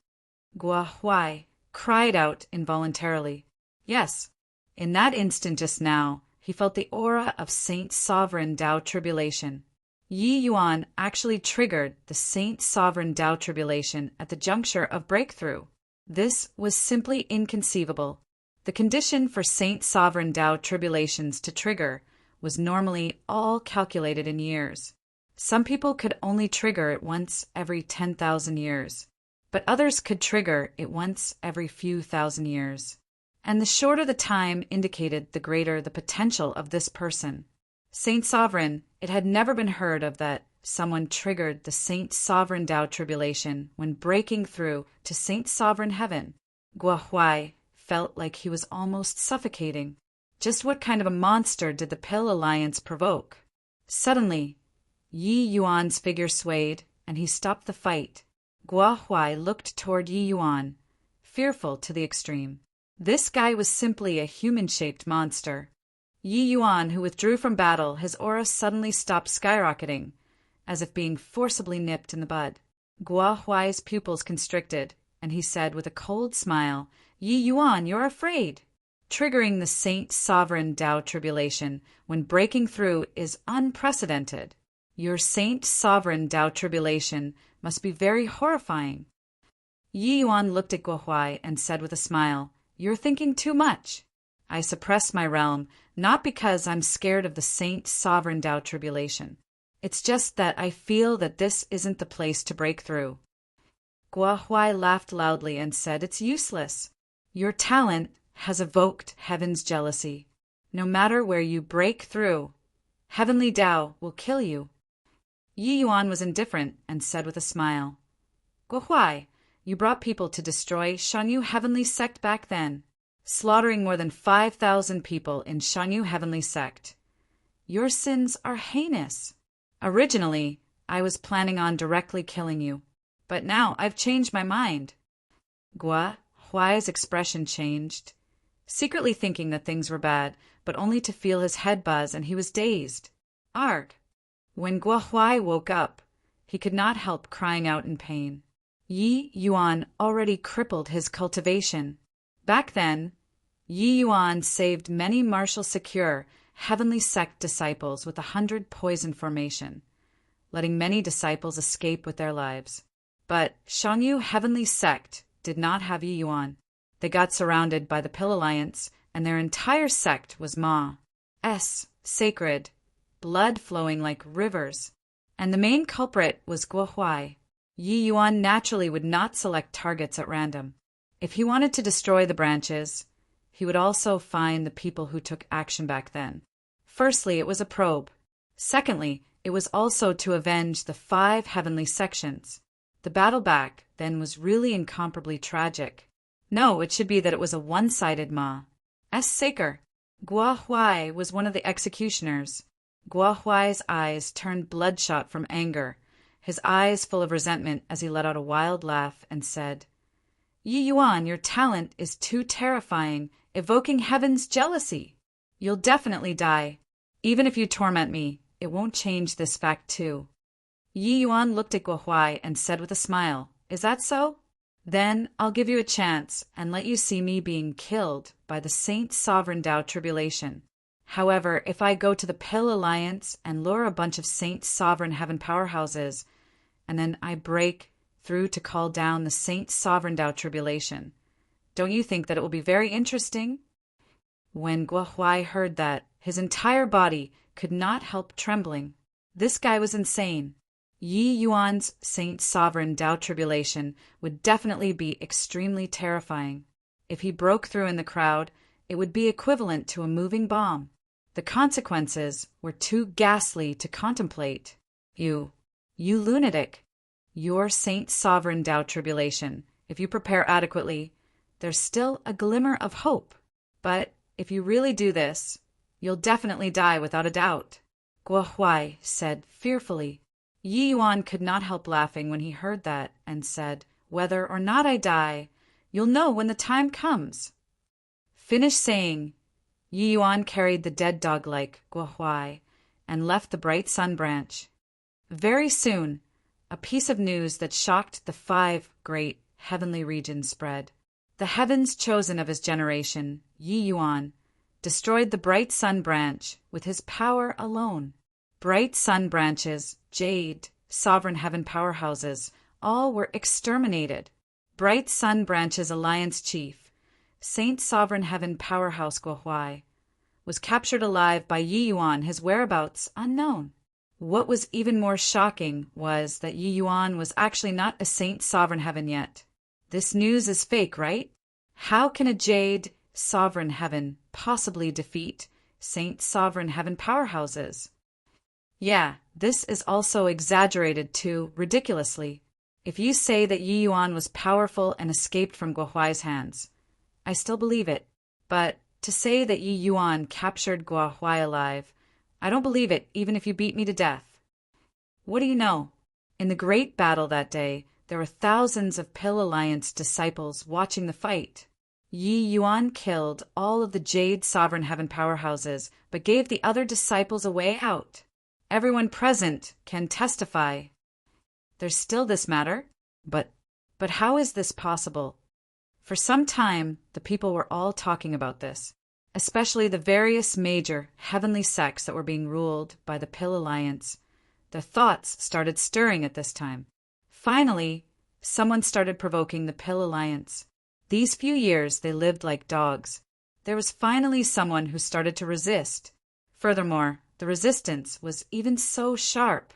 S1: Guo Huai cried out involuntarily. Yes. In that instant just now, he felt the aura of Saint Sovereign Tao Tribulation. Yi Yuan actually triggered the Saint Sovereign Tao Tribulation at the juncture of breakthrough. This was simply inconceivable. The condition for Saint Sovereign Tao Tribulations to trigger was normally all calculated in years. Some people could only trigger it once every 10,000 years, but others could trigger it once every few thousand years. And the shorter the time indicated, the greater the potential of this person. Saint Sovereign, it had never been heard of that someone triggered the Saint Sovereign Tao Tribulation when breaking through to Saint Sovereign Heaven. Guo Huai felt like he was almost suffocating. Just what kind of a monster did the Pill Alliance provoke? Suddenly, Yi Yuan's figure swayed, and he stopped the fight. Guo Huai looked toward Yi Yuan, fearful to the extreme. This guy was simply a human-shaped monster. Yi Yuan, who withdrew from battle, his aura suddenly stopped skyrocketing, as if being forcibly nipped in the bud. Guo Huai's pupils constricted, and he said with a cold smile, "Yi Yuan, you're afraid." Triggering the Saint Sovereign Tao Tribulation when breaking through is unprecedented. Your Saint Sovereign Tao Tribulation must be very horrifying. Yi Yuan looked at Guo Huai and said with a smile, "You're thinking too much. I suppress my realm, not because I'm scared of the Saint Sovereign Tao Tribulation. It's just that I feel that this isn't the place to break through." Guo Huai laughed loudly and said, "It's useless. Your talent has evoked heaven's jealousy. No matter where you break through, heavenly Tao will kill you." Yi Yuan was indifferent and said with a smile, "Guo Huai, you brought people to destroy Shanyu Heavenly Sect back then, slaughtering more than 5,000 people in Shanyu Heavenly Sect. Your sins are heinous. Originally, I was planning on directly killing you, but now I've changed my mind." Guo Huai's expression changed, secretly thinking that things were bad, but only to feel his head buzz and he was dazed. Arg! When Guo Huai woke up, he could not help crying out in pain. Yi Yuan already crippled his cultivation. Back then, Yi Yuan saved many martial secure heavenly sect disciples with 100 poison formation, letting many disciples escape with their lives. But Shangyu heavenly sect did not have Yi Yuan. They got surrounded by the Pill Alliance, and their entire sect was Ma's sacred, blood flowing like rivers. And the main culprit was Guo Huai. Yi Yuan naturally would not select targets at random. If he wanted to destroy the branches, he would also find the people who took action back then. Firstly, it was a probe. Secondly, it was also to avenge the 5 heavenly sections. The battle back then was really incomparably tragic. No, it should be that it was a one-sided Ma's saker. Guo Huai was one of the executioners. Guo Huai's eyes turned bloodshot from anger, his eyes full of resentment as he let out a wild laugh and said, "Yi Yuan, your talent is too terrifying, evoking heaven's jealousy. You'll definitely die. Even if you torment me, it won't change this fact too." Yi Yuan looked at Guo Huai and said with a smile, "Is that so? Then I'll give you a chance and let you see me being killed by the Saint Sovereign Tao Tribulation. However, if I go to the Pill Alliance and lure a bunch of Saint Sovereign Heaven powerhouses, and then I break through to call down the Saint Sovereign Tao Tribulation, don't you think that it will be very interesting?" When Guo Huai heard that, his entire body could not help trembling. This guy was insane. Yi Yuan's Saint Sovereign Tao Tribulation would definitely be extremely terrifying. If he broke through in the crowd, it would be equivalent to a moving bomb. The consequences were too ghastly to contemplate. You lunatic. Your Saint Sovereign Tao Tribulation, if you prepare adequately, there's still a glimmer of hope. But if you really do this, you'll definitely die without a doubt," Guo Huai said fearfully. Yi Yuan could not help laughing when he heard that and said, "Whether or not I die, you'll know when the time comes." Finished saying, Yi Yuan carried the dead dog like Guo Huai and left the bright sun branch. Very soon, a piece of news that shocked the 5 great heavenly regions spread. The heavens chosen of his generation, Yi Yuan, destroyed the bright sun branch with his power alone. Bright sun branches, jade, sovereign heaven powerhouses, all were exterminated. Bright sun branches alliance chief, Saint Sovereign Heaven powerhouse Guo Huai, was captured alive by Yi Yuan, his whereabouts unknown. What was even more shocking was that Yi Yuan was actually not a Saint Sovereign Heaven yet. This news is fake, right? How can a jade Sovereign Heaven possibly defeat Saint Sovereign Heaven powerhouses? Yeah, this is also exaggerated too ridiculously. If you say that Yi Yuan was powerful and escaped from Guo Huai's hands, I still believe it. But to say that Yi Yuan captured Guo Huai alive, I don't believe it even if you beat me to death. What do you know? In the great battle that day, there were thousands of Pill Alliance disciples watching the fight. Yi Yuan killed all of the Jade Sovereign Heaven powerhouses, but gave the other disciples a way out. Everyone present can testify. There's still this matter? But how is this possible? For some time, the people were all talking about this, especially the various major heavenly sects that were being ruled by the Pill Alliance. Their thoughts started stirring at this time. Finally, someone started provoking the Pill Alliance. These few years, they lived like dogs. There was finally someone who started to resist. Furthermore, the resistance was even so sharp.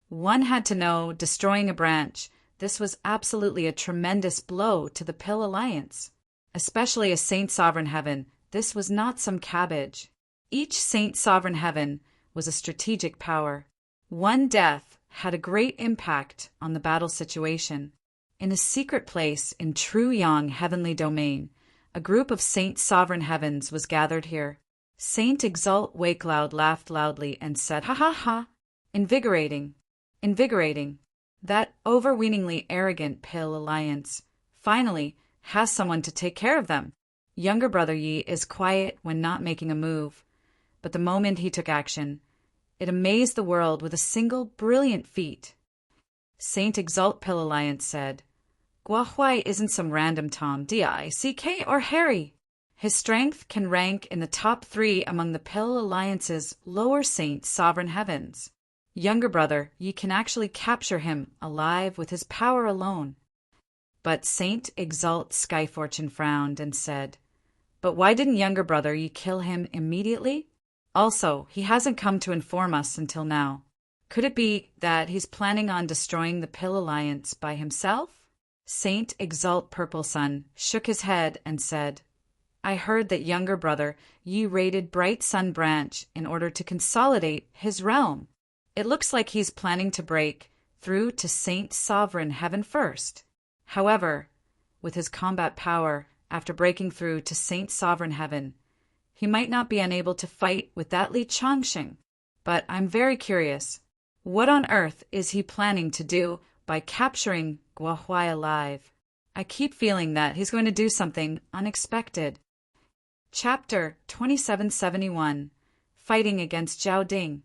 S1: One had to know, destroying a branch, this was absolutely a tremendous blow to the Pill Alliance. Especially a Saint Sovereign Heaven, this was not some cabbage. Each Saint Sovereign Heaven was a strategic power. One death had a great impact on the battle situation. In a secret place in True Yang Heavenly Domain, a group of Saint Sovereign Heavens was gathered here. Saint Exalt Wakeloud laughed loudly and said, "Ha ha ha! Invigorating. Invigorating." That overweeningly arrogant Pill Alliance. Finally, has someone to take care of them. Younger brother Yi is quiet when not making a move, but the moment he took action, it amazed the world with a single brilliant feat. Saint Exalt Pill Alliance said, Guo Huai isn't some random Tom, D-I-C-K, or Harry. His strength can rank in the top 3 among the Pill Alliance's lower Saint Sovereign Heavens. Younger brother, Yi can actually capture him alive with his power alone. But Saint Exalt Skyfortune frowned and said, But why didn't younger brother Yi kill him immediately? Also, he hasn't come to inform us until now. Could it be that he's planning on destroying the Pill Alliance by himself? Saint Exalt Purple Sun shook his head and said, I heard that younger brother Yi raided Bright Sun Branch in order to consolidate his realm. It looks like he's planning to break through to Saint Sovereign Heaven first. However, with his combat power, after breaking through to Saint Sovereign Heaven, he might not be unable to fight with that Li Changxing. But I'm very curious. What on earth is he planning to do by capturing Guo Huai alive? I keep feeling that he's going to do something unexpected. Chapter 2771 Fighting Against Zhao Ding.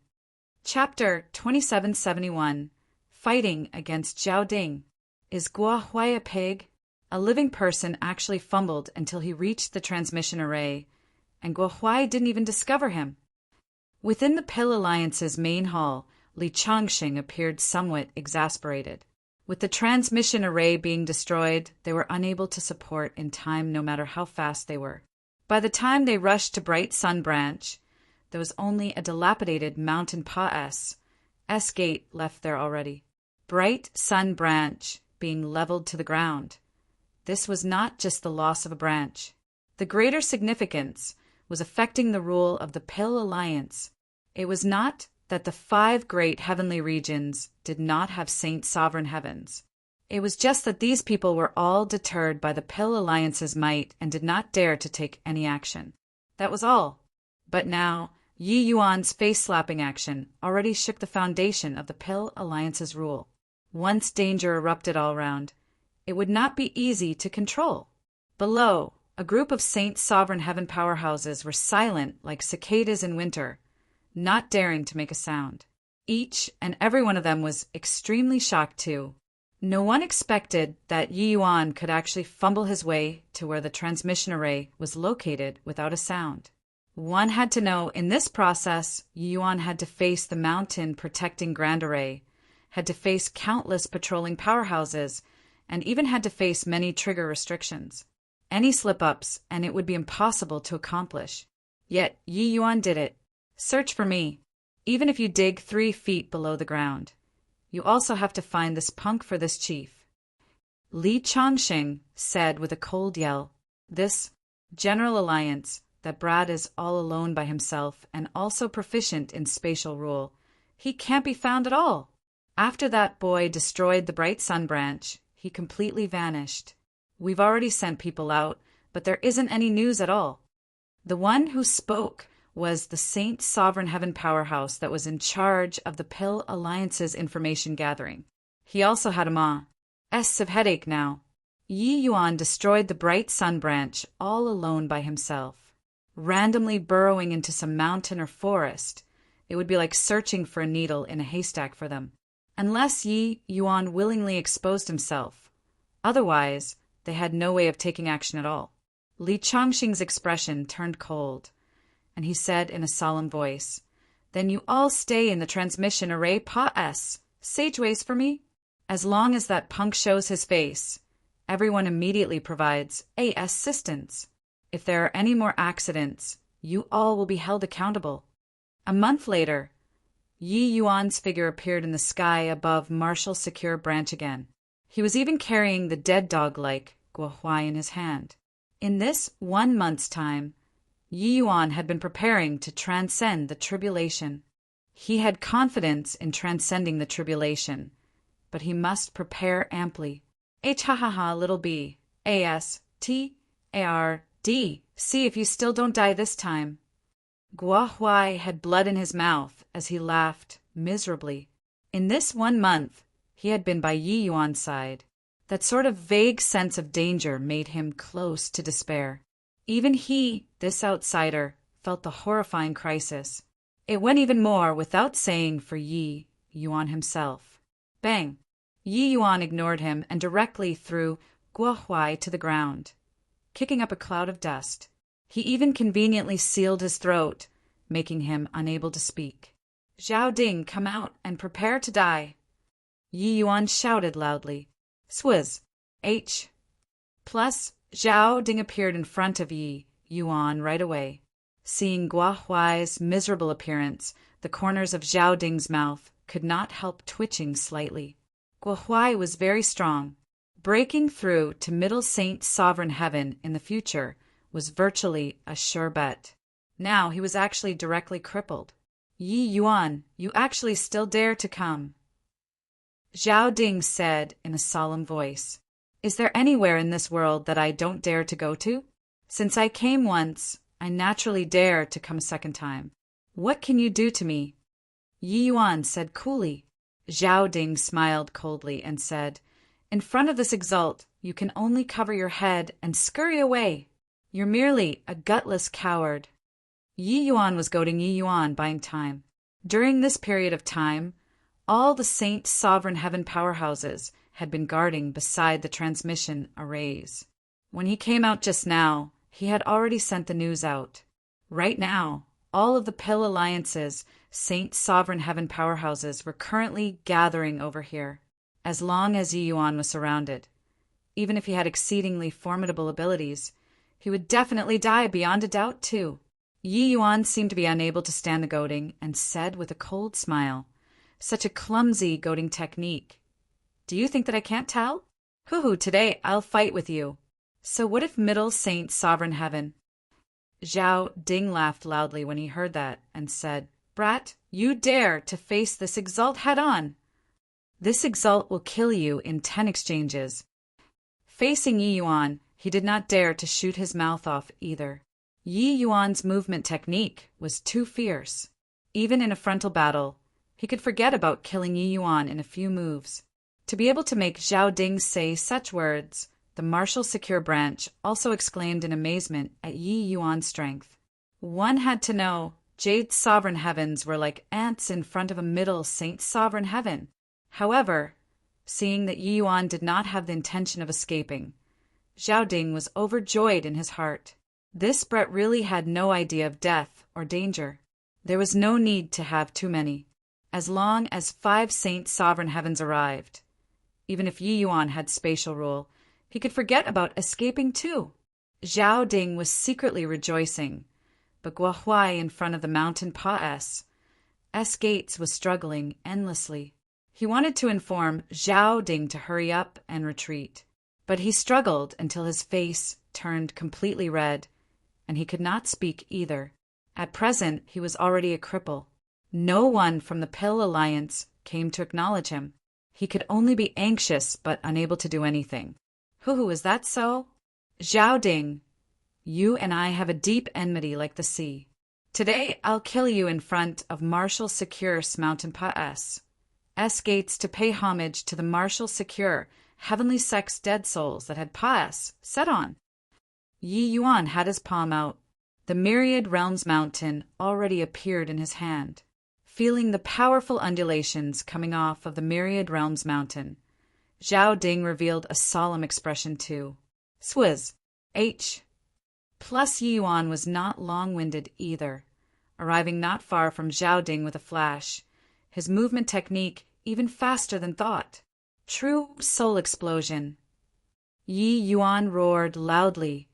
S1: Chapter 2771 Fighting Against Zhao Ding. Is Guo Huai a pig? A living person actually fumbled until he reached the transmission array, and Guo Huai didn't even discover him. Within the Pill Alliance's main hall, Li Changxing appeared somewhat exasperated. With the transmission array being destroyed, they were unable to support in time no matter how fast they were. By the time they rushed to Bright Sun Branch, there was only a dilapidated mountain pass. S-gate left there already. Bright Sun Branch being leveled to the ground. This was not just the loss of a branch. The greater significance was affecting the rule of the Pill Alliance. It was not that the 5 great heavenly regions did not have Saint Sovereign Heavens. It was just that these people were all deterred by the Pill Alliance's might and did not dare to take any action. That was all. But now, Yi Yuan's face-slapping action already shook the foundation of the Pill Alliance's rule. Once danger erupted all round, it would not be easy to control. Below, a group of Saint Sovereign Heaven powerhouses were silent like cicadas in winter, not daring to make a sound. Each and every one of them was extremely shocked too. No one expected that Yi Yuan could actually fumble his way to where the transmission array was located without a sound. One had to know in this process, Yi Yuan had to face the mountain protecting Grand Array, had to face countless patrolling powerhouses, and even had to face many trigger restrictions. Any slip-ups, and it would be impossible to accomplish. Yet Yi Yuan did it. Search for me, even if you dig 3 feet below the ground. You also have to find this punk for this chief. Li Changxing said with a cold yell, This General Alliance, that Brad is all alone by himself and also proficient in spatial rule. He can't be found at all. After that boy destroyed the Bright Sun Branch, he completely vanished. We've already sent people out, but there isn't any news at all. The one who spoke was the Saint Sovereign Heaven powerhouse that was in charge of the Pill Alliance's information gathering. He also had a massive headache now. Yi Yuan destroyed the Bright Sun Branch all alone by himself. Randomly burrowing into some mountain or forest, it would be like searching for a needle in a haystack for them. Unless Yi Yuan willingly exposed himself. Otherwise, they had no way of taking action at all. Li Changxing's expression turned cold, and he said in a solemn voice, Then you all stay in the transmission array pass sageways for me? As long as that punk shows his face, everyone immediately provides assistance. If there are any more accidents, you all will be held accountable. A month later, Yi Yuan's figure appeared in the sky above Marshall Secure Branch again. He was even carrying the dead dog-like Guo Huai in his hand. In this 1 month's time, Yi Yuan had been preparing to transcend the tribulation. He had confidence in transcending the tribulation, but he must prepare amply. Ha little b, A-S-T-A-R-D. See if you still don't die this time. Guo Huai had blood in his mouth as he laughed miserably. In this 1 month, he had been by Yi Yuan's side. That sort of vague sense of danger made him close to despair. Even he, this outsider, felt the horrifying crisis. It went even more without saying for Yi Yuan himself. Bang! Yi Yuan ignored him and directly threw Guo Huai to the ground, kicking up a cloud of dust. He even conveniently sealed his throat, making him unable to speak. Zhao Ding, come out and prepare to die. Yi Yuan shouted loudly. Swizz. H. Plus, Zhao Ding appeared in front of Yi Yuan right away. Seeing Guo Huai's miserable appearance, the corners of Zhao Ding's mouth could not help twitching slightly. Guo Huai was very strong. Breaking through to Middle Saint Sovereign Heaven in the future was virtually a sure bet. Now he was actually directly crippled. Yi Yuan, you actually still dare to come? Zhao Ding said in a solemn voice. Is there anywhere in this world that I don't dare to go to? Since I came once, I naturally dare to come a second time. What can you do to me? Yi Yuan said coolly. Zhao Ding smiled coldly and said, in front of this exalt, you can only cover your head and scurry away. You're merely a gutless coward. Yi Yuan was goading Yi Yuan, buying time. During this period of time, all the Saint Sovereign Heaven powerhouses had been guarding beside the transmission arrays. When he came out just now, he had already sent the news out. Right now, all of the Pill Alliance's Saint Sovereign Heaven powerhouses were currently gathering over here. As long as Yi Yuan was surrounded, even if he had exceedingly formidable abilities, he would definitely die beyond a doubt too. Yi Yuan seemed to be unable to stand the goading and said with a cold smile, such a clumsy goading technique. Do you think that I can't tell? Hoo-hoo, today I'll fight with you. So what if Middle Saint Sovereign Heaven? Zhao Ding laughed loudly when he heard that and said, Brat, you dare to face this exalt head-on. This exalt will kill you in 10 exchanges. Facing Yi Yuan, he did not dare to shoot his mouth off either. Yi Yuan's movement technique was too fierce. Even in a frontal battle, he could forget about killing Yi Yuan in a few moves. To be able to make Zhao Ding say such words, the Martial Secure Branch also exclaimed in amazement at Yi Yuan's strength. One had to know Jade's Sovereign Heavens were like ants in front of a Middle Saint Sovereign Heaven. However, seeing that Yi Yuan did not have the intention of escaping, Zhao Ding was overjoyed in his heart. This Brett really had no idea of death or danger. There was no need to have too many. As long as 5 Saint Sovereign Heavens arrived, even if Yi Yuan had spatial rule, he could forget about escaping too. Zhao Ding was secretly rejoicing, but Guo Huai in front of the mountain Pa S gates was struggling endlessly. He wanted to inform Zhao Ding to hurry up and retreat, but he struggled until his face turned completely red, and he could not speak either. At present, he was already a cripple. No one from the Pill Alliance came to acknowledge him. He could only be anxious but unable to do anything. Hoo-hoo, is that so? Zhao Ding, you and I have a deep enmity like the sea. Today, I'll kill you in front of Martial Secure Mountain Pa S gates to pay homage to the Martial Secure Heavenly Sex dead souls that had Pa S set on. Yi Yuan had his palm out. The Myriad Realms Mountain already appeared in his hand. Feeling the powerful undulations coming off of the Myriad Realms Mountain, Zhao Ding revealed a solemn expression too. Swizz. H. Plus Yi Yuan was not long-winded either, arriving not far from Zhao Ding with a flash, his movement technique even faster than thought. True soul explosion. Yi Yuan roared loudly,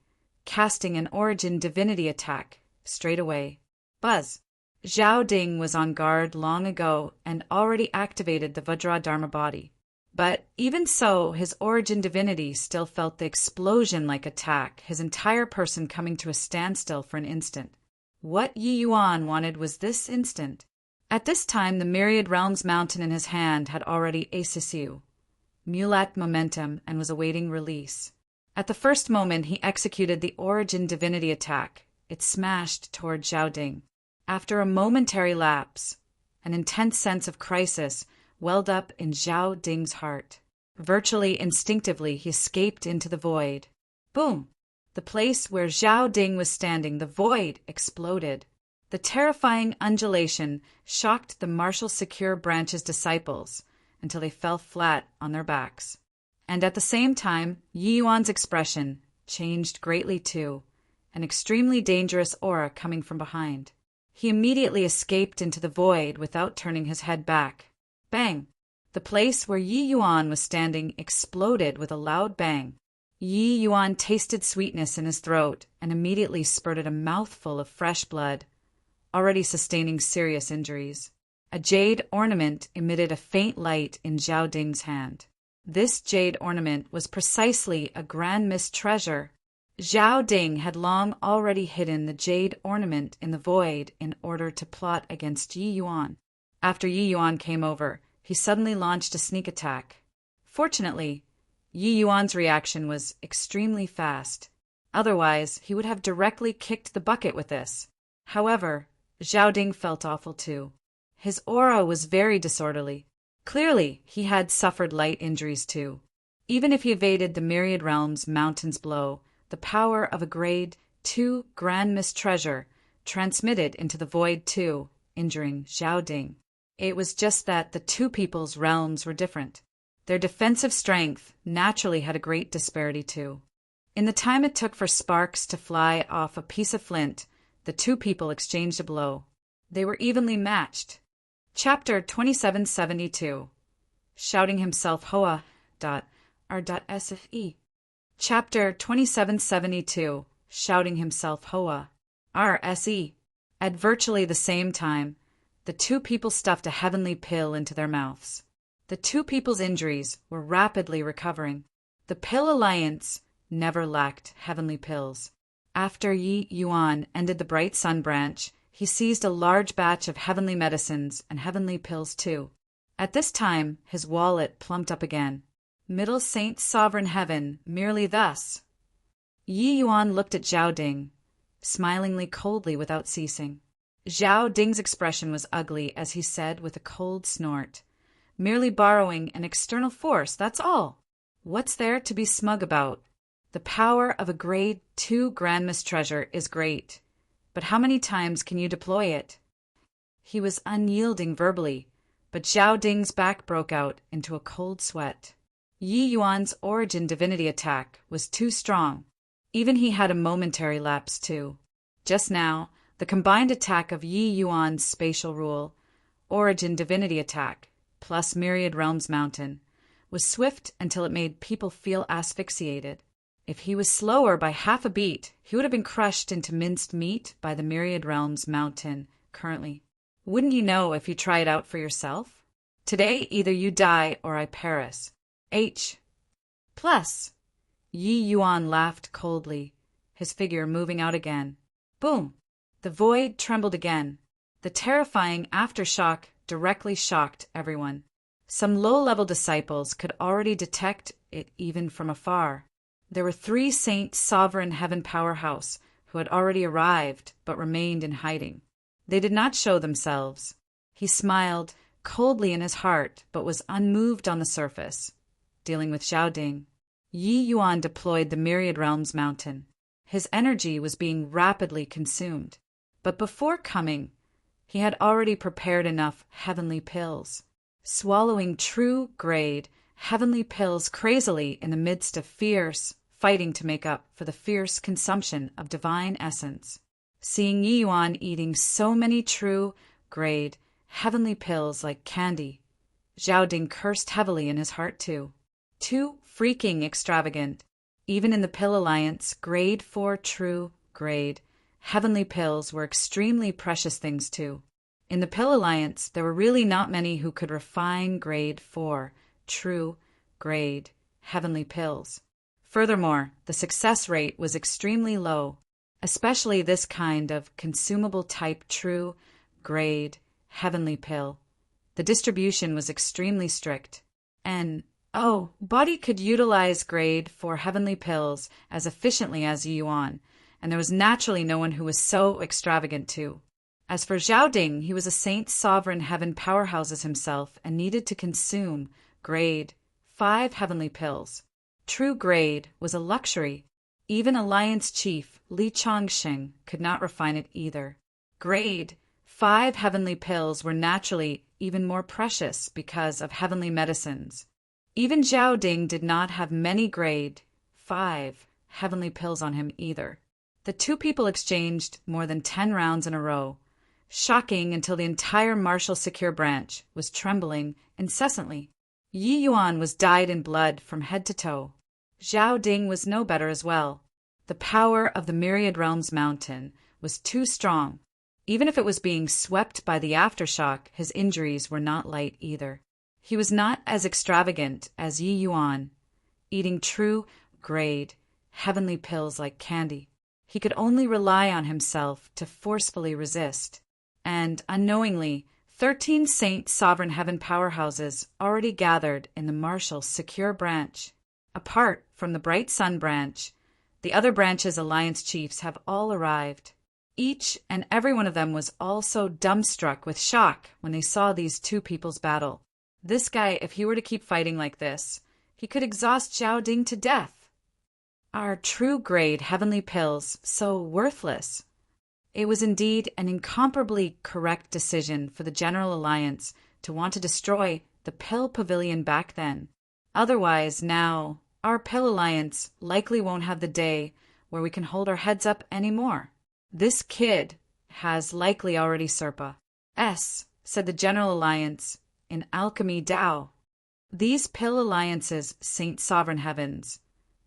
S1: casting an Origin Divinity attack straight away. Buzz. Zhao Ding was on guard long ago and already activated the Vajradharma body. But even so, his Origin Divinity still felt the explosion-like attack, his entire person coming to a standstill for an instant. What Yi Yuan wanted was this instant. At this time, the Myriad Realms Mountain in his hand had already ACCU, Mulat Momentum, and was awaiting release. At the first moment, he executed the Origin Divinity attack. It smashed toward Zhao Ding. After a momentary lapse, an intense sense of crisis welled up in Zhao Ding's heart. Virtually instinctively, he escaped into the void. Boom! The place where Zhao Ding was standing, the void, exploded. The terrifying undulation shocked the Marshal Secure Branch's disciples until they fell flat on their backs. And at the same time, Yi Yuan's expression changed greatly too, an extremely dangerous aura coming from behind. He immediately escaped into the void without turning his head back. Bang! The place where Yi Yuan was standing exploded with a loud bang. Yi Yuan tasted sweetness in his throat and immediately spurted a mouthful of fresh blood, already sustaining serious injuries. A jade ornament emitted a faint light in Zhao Ding's hand. This jade ornament was precisely a Grand Mist treasure. Zhao Ding had long already hidden the jade ornament in the void in order to plot against Yi Yuan. After Yi Yuan came over, he suddenly launched a sneak attack. Fortunately, Yi Yuan's reaction was extremely fast. Otherwise, he would have directly kicked the bucket with this. However, Zhao Ding felt awful too. His aura was very disorderly. Clearly, he had suffered light injuries too. Even if he evaded the Myriad Realms Mountain's blow, the power of a Grade 2 Grand Mist treasure transmitted into the void too, injuring Zhao Ding. It was just that the two people's realms were different. Their defensive strength naturally had a great disparity too. In the time it took for sparks to fly off a piece of flint, the two people exchanged a blow. They were evenly matched. Chapter 2772. Shouting himself Hoa. R.SFE. Chapter 2772. Shouting himself Hoa. R.SE. At virtually the same time, the two people stuffed a heavenly pill into their mouths. The two people's injuries were rapidly recovering. The Pill Alliance never lacked heavenly pills. After Yi Yuan ended the Bright Sun branch, he seized a large batch of heavenly medicines and heavenly pills too. At this time, his wallet plumped up again. Middle Saint Sovereign Heaven, merely thus. Yi Yuan looked at Zhao Ding, smilingly coldly without ceasing. Zhao Ding's expression was ugly as he said with a cold snort, "Merely borrowing an external force, that's all. What's there to be smug about? The power of a Grade 2 Grand Mist treasure is great, but how many times can you deploy it?" He was unyielding verbally, but Zhao Ding's back broke out into a cold sweat. Yi Yuan's origin divinity attack was too strong. Even he had a momentary lapse too. Just now, the combined attack of Yi Yuan's spatial rule, origin divinity attack, plus Myriad Realms Mountain, was swift until it made people feel asphyxiated. If he was slower by half a beat, he would have been crushed into minced meat by the Myriad Realms Mountain currently. Wouldn't you know if you try it out for yourself? Today, either you die or I perish. H. Plus. Yi Yuan laughed coldly, his figure moving out again. Boom! The void trembled again. The terrifying aftershock directly shocked everyone. Some low-level disciples could already detect it even from afar. There were 3 Saint Sovereign Heaven Powerhouse who had already arrived but remained in hiding. They did not show themselves. He smiled coldly in his heart but was unmoved on the surface. Dealing with Zhao Ding, Yi Yuan deployed the Myriad Realms Mountain. His energy was being rapidly consumed. But before coming, he had already prepared enough heavenly pills. Swallowing true grade heavenly pills crazily in the midst of fierce fighting to make up for the fierce consumption of divine essence. Seeing Yi Yuan eating so many true grade heavenly pills like candy, Zhao Ding cursed heavily in his heart too. Too freaking extravagant. Even in the Pill Alliance, Grade 4 true grade heavenly pills were extremely precious things too. In the Pill Alliance, there were really not many who could refine Grade 4 true grade heavenly pills. Furthermore, the success rate was extremely low, especially this kind of consumable type true grade heavenly pill. The distribution was extremely strict. Body could utilize Grade 4 heavenly pills as efficiently as Yi Yuan, and there was naturally no one who was so extravagant too. As for Zhao Ding, he was a Saint Sovereign Heaven powerhouses himself and needed to consume Grade 5 heavenly pills. True grade was a luxury. Even Alliance Chief Li Chongqing could not refine it either. Grade 5 heavenly pills were naturally even more precious because of heavenly medicines. Even Zhao Ding did not have many grade 5 heavenly pills on him either. The two people exchanged more than 10 rounds in a row, shocking until the entire martial secure branch was trembling incessantly. Yi Yuan was dyed in blood from head to toe. Zhao Ding was no better as well. The power of the Myriad Realms mountain was too strong. Even if it was being swept by the aftershock, his injuries were not light either. He was not as extravagant as Yi Yuan, eating true grade heavenly pills like candy. He could only rely on himself to forcefully resist. And, unknowingly, 13 Saint Sovereign Heaven powerhouses already gathered in the martial secure branch. Apart from the Bright Sun branch, the other branches' alliance chiefs have all arrived. Each and every one of them was also dumbstruck with shock when they saw these two people's battle. This guy, if he were to keep fighting like this, he could exhaust Zhao Ding to death. Are true grade heavenly pills so worthless? It was indeed an incomparably correct decision for the General Alliance to want to destroy the Pill Pavilion back then. Otherwise, now, our Pill Alliance likely won't have the day where we can hold our heads up anymore. This kid has likely already Serpa. Said the General Alliance in Alchemy Dao. These Pill Alliance's Saint Sovereign Heavens.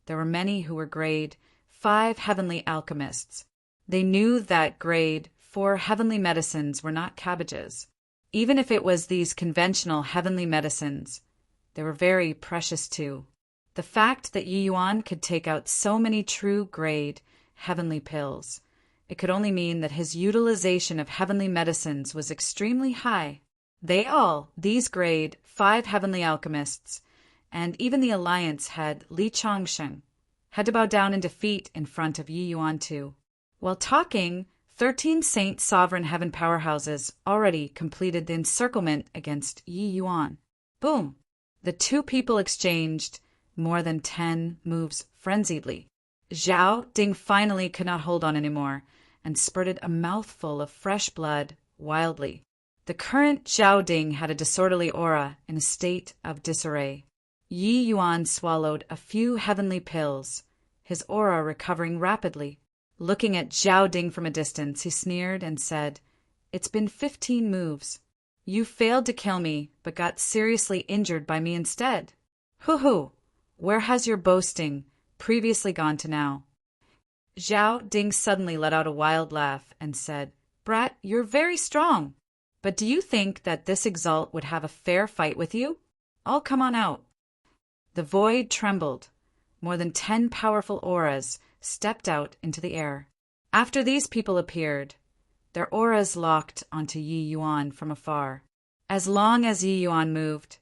S1: There were many who were grade 5 heavenly alchemists. They knew that grade 4 heavenly medicines were not cabbages. Even if it was these conventional heavenly medicines, they were very precious too. The fact that Yi Yuan could take out so many true grade heavenly pills, it could only mean that his utilization of heavenly medicines was extremely high. They all, these grade 5 heavenly alchemists, and even the Alliance head Li Chongqing, had to bow down in defeat in front of Yi Yuan too. While talking, 13 Saint Sovereign Heaven powerhouses already completed the encirclement against Yi Yuan. Boom! The two people exchanged more than 10 moves frenziedly. Zhao Ding finally could not hold on anymore and spurted a mouthful of fresh blood wildly. The current Zhao Ding had a disorderly aura in a state of disarray. Yi Yuan swallowed a few heavenly pills, his aura recovering rapidly. Looking at Zhao Ding from a distance, he sneered and said, "It's been 15 moves. You failed to kill me, but got seriously injured by me instead. Hoo-hoo, where has your boasting previously gone to now?" Zhao Ding suddenly let out a wild laugh and said, "Brat, you're very strong. But do you think that this exalt would have a fair fight with you? I'll come on out." The void trembled. More than 10 powerful auras stepped out into the air. After these people appeared, their auras locked onto Yi Yuan from afar. As long as Yi Yuan moved,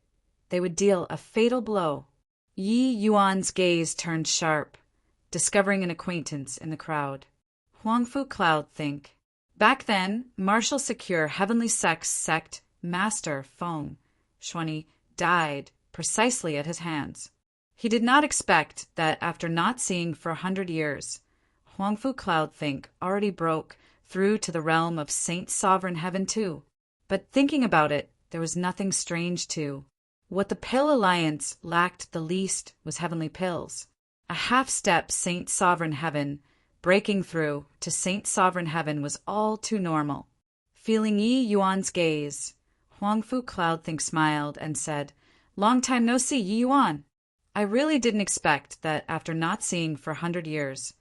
S1: they would deal a fatal blow. Yi Yuan's gaze turned sharp, discovering an acquaintance in the crowd. Huangfu Cloud think. Back then, Martial Secure Heavenly Sex Sect Master Feng Shuani died precisely at his hands. He did not expect that after not seeing for 100 years, Huangfu Cloud think already broke through to the realm of Saint Sovereign Heaven too. But thinking about it, there was nothing strange too. What the Pill Alliance lacked the least was heavenly pills. A half-step Saint Sovereign Heaven breaking through to Saint Sovereign Heaven was all too normal. Feeling Yi Yuan's gaze, Huangfu Cloud think smiled and said, "Long time no see, Yi Yuan. I really didn't expect that after not seeing for 100 years,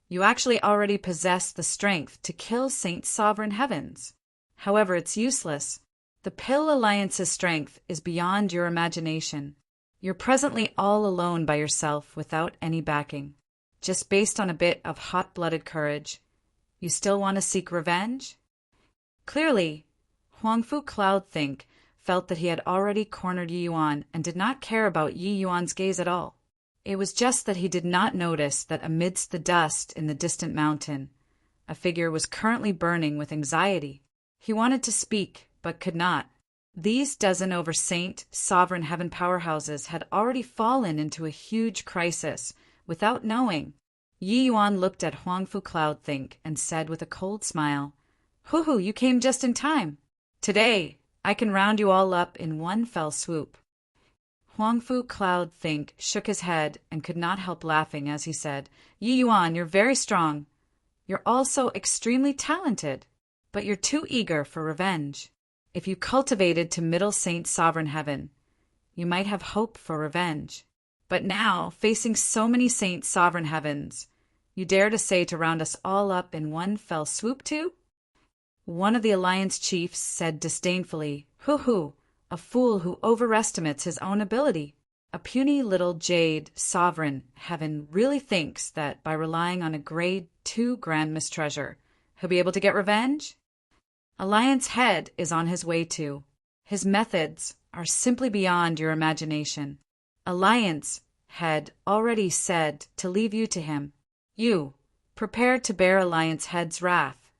S1: you actually already possess the strength to kill Saint Sovereign Heavens. However, it's useless. The Pill Alliance's strength is beyond your imagination. You're presently all alone by yourself without any backing. Just based on a bit of hot-blooded courage, you still want to seek revenge?" Clearly, Huangfu Cloud think felt that he had already cornered Yi Yuan and did not care about Yi Yuan's gaze at all. It was just that he did not notice that amidst the dust in the distant mountain, a figure was currently burning with anxiety. He wanted to speak, but could not. These dozen over Saint Sovereign Heaven powerhouses had already fallen into a huge crisis without knowing. Yi Yuan looked at Huangfu Cloudthink and said with a cold smile, "Hoo-hoo, you came just in time. Today, I can round you all up in one fell swoop." Huangfu Cloudthink shook his head and could not help laughing as he said, "Yi Yuan, you're very strong. You're also extremely talented, but you're too eager for revenge. If you cultivated to middle Saint Sovereign Heaven, you might have hope for revenge. But now, facing so many Saint Sovereign Heavens, you dare to say to round us all up in one fell swoop too?" One of the Alliance chiefs said disdainfully, "Hoo-hoo, a fool who overestimates his own ability. A puny little jade Sovereign Heaven really thinks that by relying on a grade 2 Grand Miss Treasure, he'll be able to get revenge? Alliance Head is on his way to. His methods are simply beyond your imagination. Alliance Head already said to leave you to him. You, prepare to bear Alliance Head's wrath."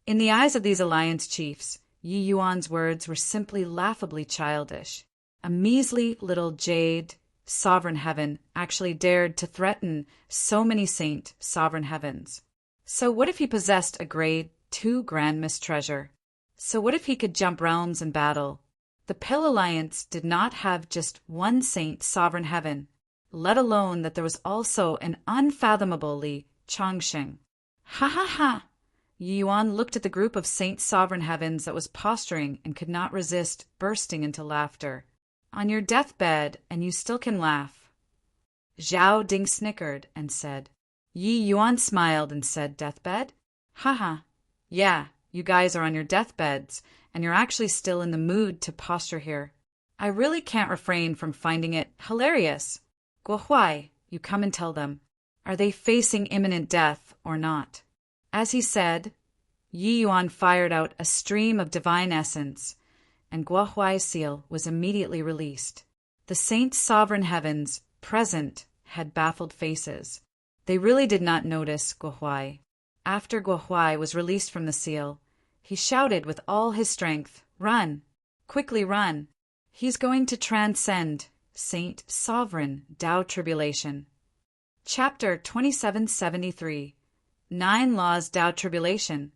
S1: In the eyes of these Alliance chiefs, Yi Yuan's words were simply laughably childish. A measly little jade Sovereign Heaven actually dared to threaten so many Saint Sovereign Heavens. So what if he possessed a grade 2 Grand Miss Treasure? So what if he could jump realms in battle? The Pill Alliance did not have just one Saint Sovereign Heaven, let alone that there was also an unfathomable Li Chongsheng. Ha ha ha! Yi Yuan looked at the group of Saint Sovereign Heavens that was posturing and could not resist bursting into laughter. "On your deathbed, and you still can laugh." Zhao Ding snickered and said. Yi Yuan smiled and said, "Deathbed? Haha. Yeah, you guys are on your deathbeds, and you're actually still in the mood to posture here. I really can't refrain from finding it hilarious. Guohuai, you come and tell them. Are they facing imminent death or not?" As he said, Yi Yuan fired out a stream of divine essence, and Guohuai's seal was immediately released. The Saint Sovereign Heavens present had baffled faces. They really did not notice Guohuai. After Guohuai was released from the seal, he shouted with all his strength, "Run! Quickly run! He's going to transcend Saint Sovereign Tao Tribulation." Chapter 2773 9 Laws Tao Tribulation.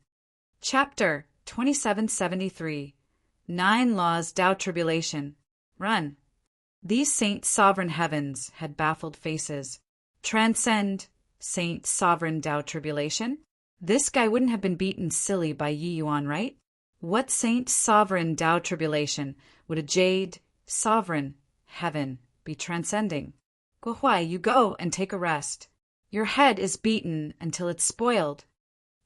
S1: Chapter 2773 9 Laws Tao Tribulation. Run! These Saint Sovereign Heavens had baffled faces. Transcend Saint Sovereign Tao Tribulation? This guy wouldn't have been beaten silly by Yi Yuan, right? What Saint Sovereign Tao Tribulation would a jade Sovereign Heaven be transcending? Guohuai, you go and take a rest. Your head is beaten until it's spoiled.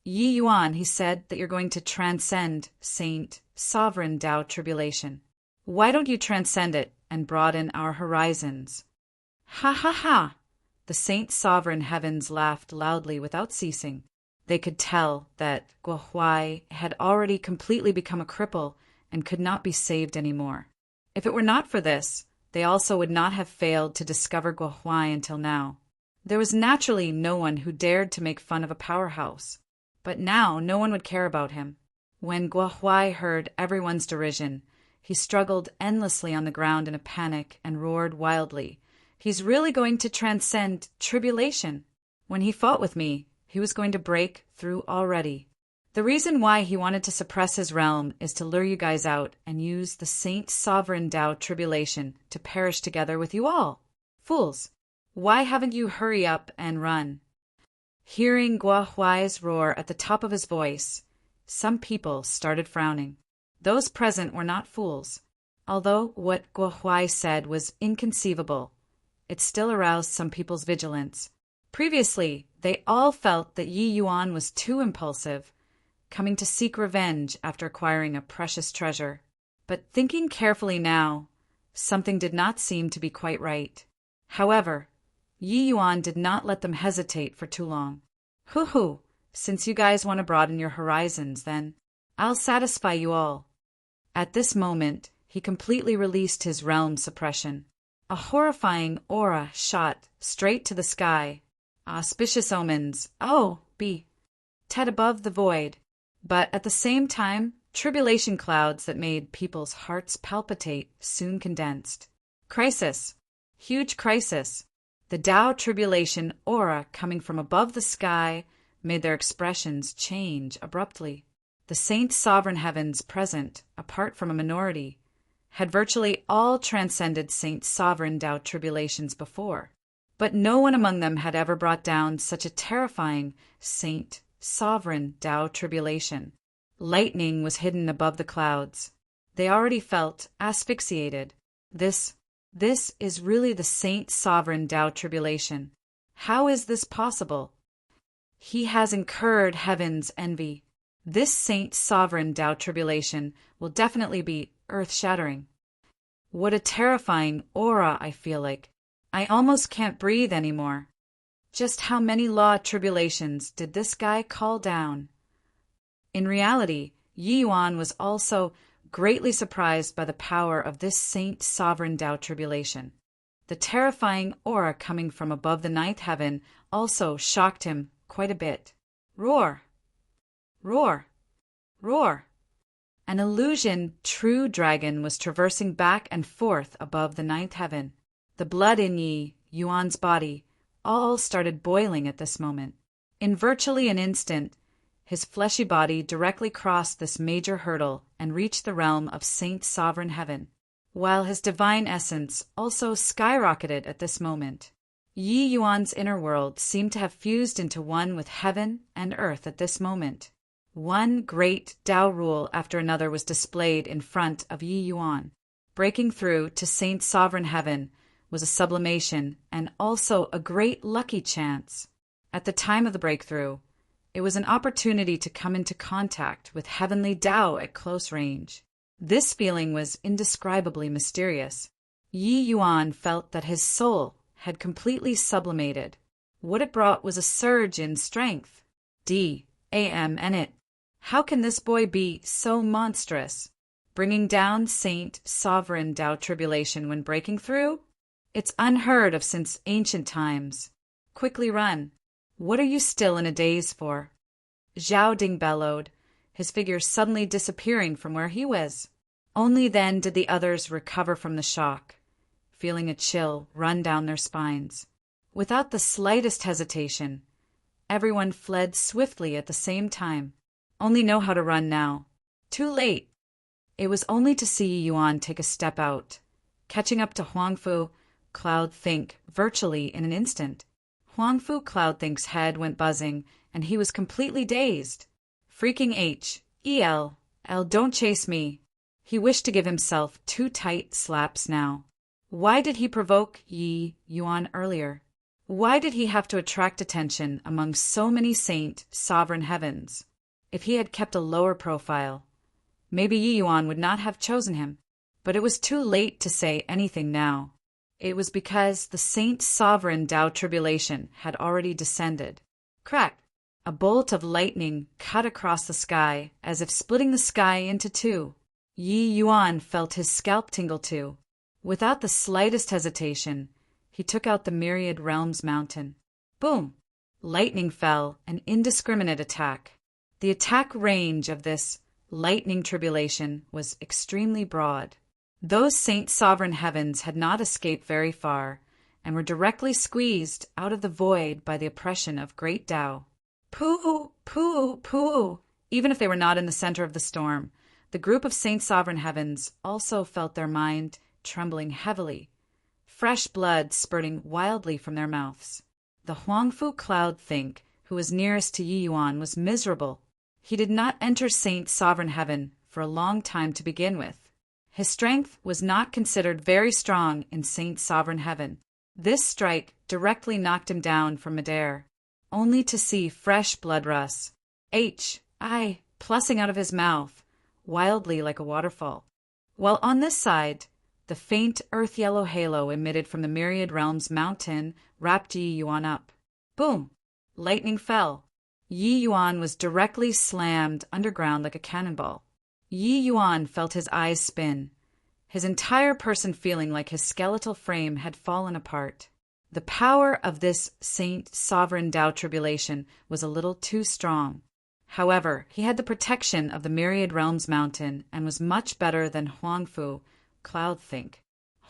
S1: Yi Yuan, he said that you're going to transcend Saint Sovereign Tao Tribulation. Why don't you transcend it and broaden our horizons? Ha ha ha! The Saint Sovereign Heavens laughed loudly without ceasing. They could tell that Guohuai had already completely become a cripple and could not be saved anymore. If it were not for this, they also would not have failed to discover Guohuai until now. There was naturally no one who dared to make fun of a powerhouse. But now no one would care about him. When Guohuai heard everyone's derision, he struggled endlessly on the ground in a panic and roared wildly, "He's really going to transcend tribulation. When he fought with me, he was going to break through already. The reason why he wanted to suppress his realm is to lure you guys out and use the Saint Sovereign Tao Tribulation to perish together with you all. Fools, why haven't you hurry up and run?" Hearing Guohuai's roar at the top of his voice, some people started frowning. Those present were not fools. Although what Guohuai said was inconceivable, it still aroused some people's vigilance. Previously, they all felt that Yi Yuan was too impulsive, coming to seek revenge after acquiring a precious treasure. But thinking carefully now, something did not seem to be quite right. However, Yi Yuan did not let them hesitate for too long. "Hoo-hoo, since you guys want to broaden your horizons, then I'll satisfy you all." At this moment, he completely released his realm suppression. A horrifying aura shot straight to the sky. Auspicious omens, oh, be ted above the void. But at the same time, Tribulation clouds that made people's hearts palpitate soon condensed. Crisis. Huge crisis. The Tao tribulation aura coming from above the sky made their expressions change abruptly. The saint sovereign heavens present, apart from a minority, had virtually all transcended saint sovereign Tao tribulations before, but no one among them had ever brought down such a terrifying saint sovereign Tao tribulation. Lightning was hidden above the clouds. They already felt asphyxiated. This is really the saint sovereign Tao tribulation. How is this possible? He has incurred heaven's envy. This saint sovereign Tao tribulation will definitely be earth-shattering. What a terrifying aura I feel like. I almost can't breathe anymore. Just how many law tribulations did this guy call down? In reality, Yi Yuan was also greatly surprised by the power of this saint sovereign Tao tribulation. The terrifying aura coming from above the ninth heaven also shocked him quite a bit. Roar! Roar! Roar! An illusion true dragon was traversing back and forth above the ninth heaven. The blood in Yi Yuan's body all started boiling at this moment. In virtually an instant, his fleshy body directly crossed this major hurdle and reached the realm of Saint Sovereign Heaven, while his divine essence also skyrocketed at this moment. Yi Yuan's inner world seemed to have fused into one with heaven and earth at this moment. One great Tao rule after another was displayed in front of Yi Yuan. Breaking through to Saint Sovereign Heaven was a sublimation and also a great lucky chance. At the time of the breakthrough, it was an opportunity to come into contact with heavenly Tao at close range. This feeling was indescribably mysterious. Yi Yuan felt that his soul had completely sublimated. What it brought was a surge in strength. D-A-M-N-it. How can this boy be so monstrous? Bringing down Saint Sovereign Tao tribulation when breaking through? It's unheard of since ancient times. Quickly run. What are you still in a daze for? Zhao Ding bellowed, his figure suddenly disappearing from where he was. Only then did the others recover from the shock, feeling a chill run down their spines. Without the slightest hesitation, everyone fled swiftly at the same time. Only know how to run now. Too late. It was only to see Yuan take a step out, catching up to Huangfu Cloud Think virtually in an instant. Huangfu Cloud Think's head went buzzing, and he was completely dazed. Freaking H.E.L. Don't chase me. He wished to give himself 2 tight slaps now. Why did he provoke Yi Yuan earlier? Why did he have to attract attention among so many saint sovereign heavens? If he had kept a lower profile, maybe Yi Yuan would not have chosen him. But it was too late to say anything now. It was because the Saint Sovereign Tao tribulation had already descended. Crack! A bolt of lightning cut across the sky, as if splitting the sky into 2. Yi Yuan felt his scalp tingle too. Without the slightest hesitation, he took out the Myriad Realms mountain. Boom! Lightning fell, an indiscriminate attack. The attack range of this lightning tribulation was extremely broad. Those Saint Sovereign Heavens had not escaped very far, and were directly squeezed out of the void by the oppression of great Tao. Pooh! Pooh! Pooh! Even if they were not in the center of the storm, the group of Saint Sovereign Heavens also felt their mind trembling heavily, fresh blood spurting wildly from their mouths. The Huangfu Cloud Think, who was nearest to Yi Yuan, was miserable. He did not enter Saint Sovereign Heaven for a long time to begin with. His strength was not considered very strong in Saint Sovereign Heaven. This strike directly knocked him down from midair, only to see fresh blood rush, plussing out of his mouth, wildly like a waterfall. While on this side, the faint earth-yellow halo emitted from the Myriad Realms mountain wrapped Yi Yuan up. Boom! Lightning fell. Yi Yuan was directly slammed underground like a cannonball. Yi Yuan felt his eyes spin, his entire person feeling like his skeletal frame had fallen apart. The power of this Saint Sovereign Tao tribulation was a little too strong. However, he had the protection of the Myriad Realms Mountain and was much better than Huangfu, Cloudthink.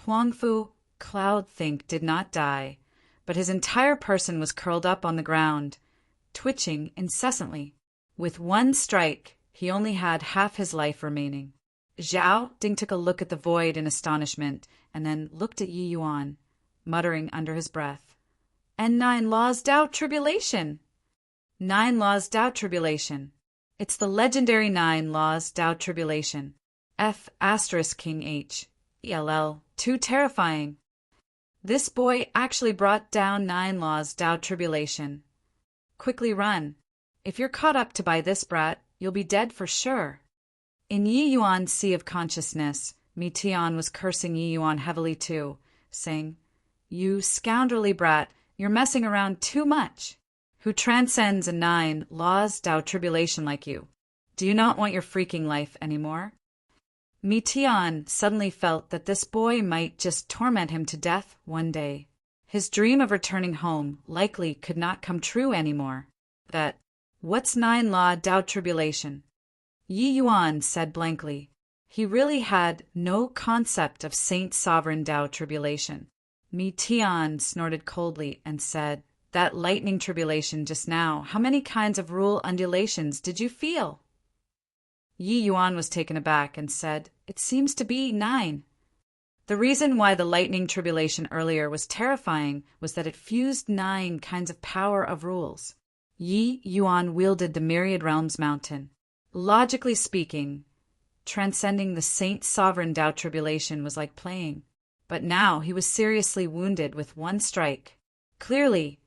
S1: Huangfu, Cloudthink did not die, but his entire person was curled up on the ground, twitching incessantly. With one strike, he only had half his life remaining. Zhao Ding took a look at the void in astonishment and then looked at Yi Yuan, muttering under his breath, "And 9 laws Tao tribulation! 9 laws Tao tribulation. It's the legendary 9 laws Tao tribulation. F asterisk King H. ELL. Too terrifying. This boy actually brought down 9 laws Tao tribulation. Quickly run. If you're caught up to by this brat, you'll be dead for sure." In Yi Yuan's sea of consciousness, Mi Tian was cursing Yi Yuan heavily too, saying, "You scoundrelly brat, you're messing around too much. Who transcends a 9 laws Tao tribulation like you? Do you not want your freaking life anymore?" Mi Tian suddenly felt that this boy might just torment him to death one day. His dream of returning home likely could not come true anymore. That, what's 9 law Tao tribulation? Yi Yuan said blankly. He really had no concept of Saint Sovereign Tao tribulation. Mi Tian snorted coldly and said, "That lightning tribulation just now, how many kinds of rule undulations did you feel?" Yi Yuan was taken aback and said, "It seems to be 9. The reason why the lightning tribulation earlier was terrifying was that it fused 9 kinds of power of rules. Yi Yuan wielded the Myriad Realms Mountain. Logically speaking, transcending the Saint Sovereign Tao tribulation was like playing. But now he was seriously wounded with one strike. Clearly,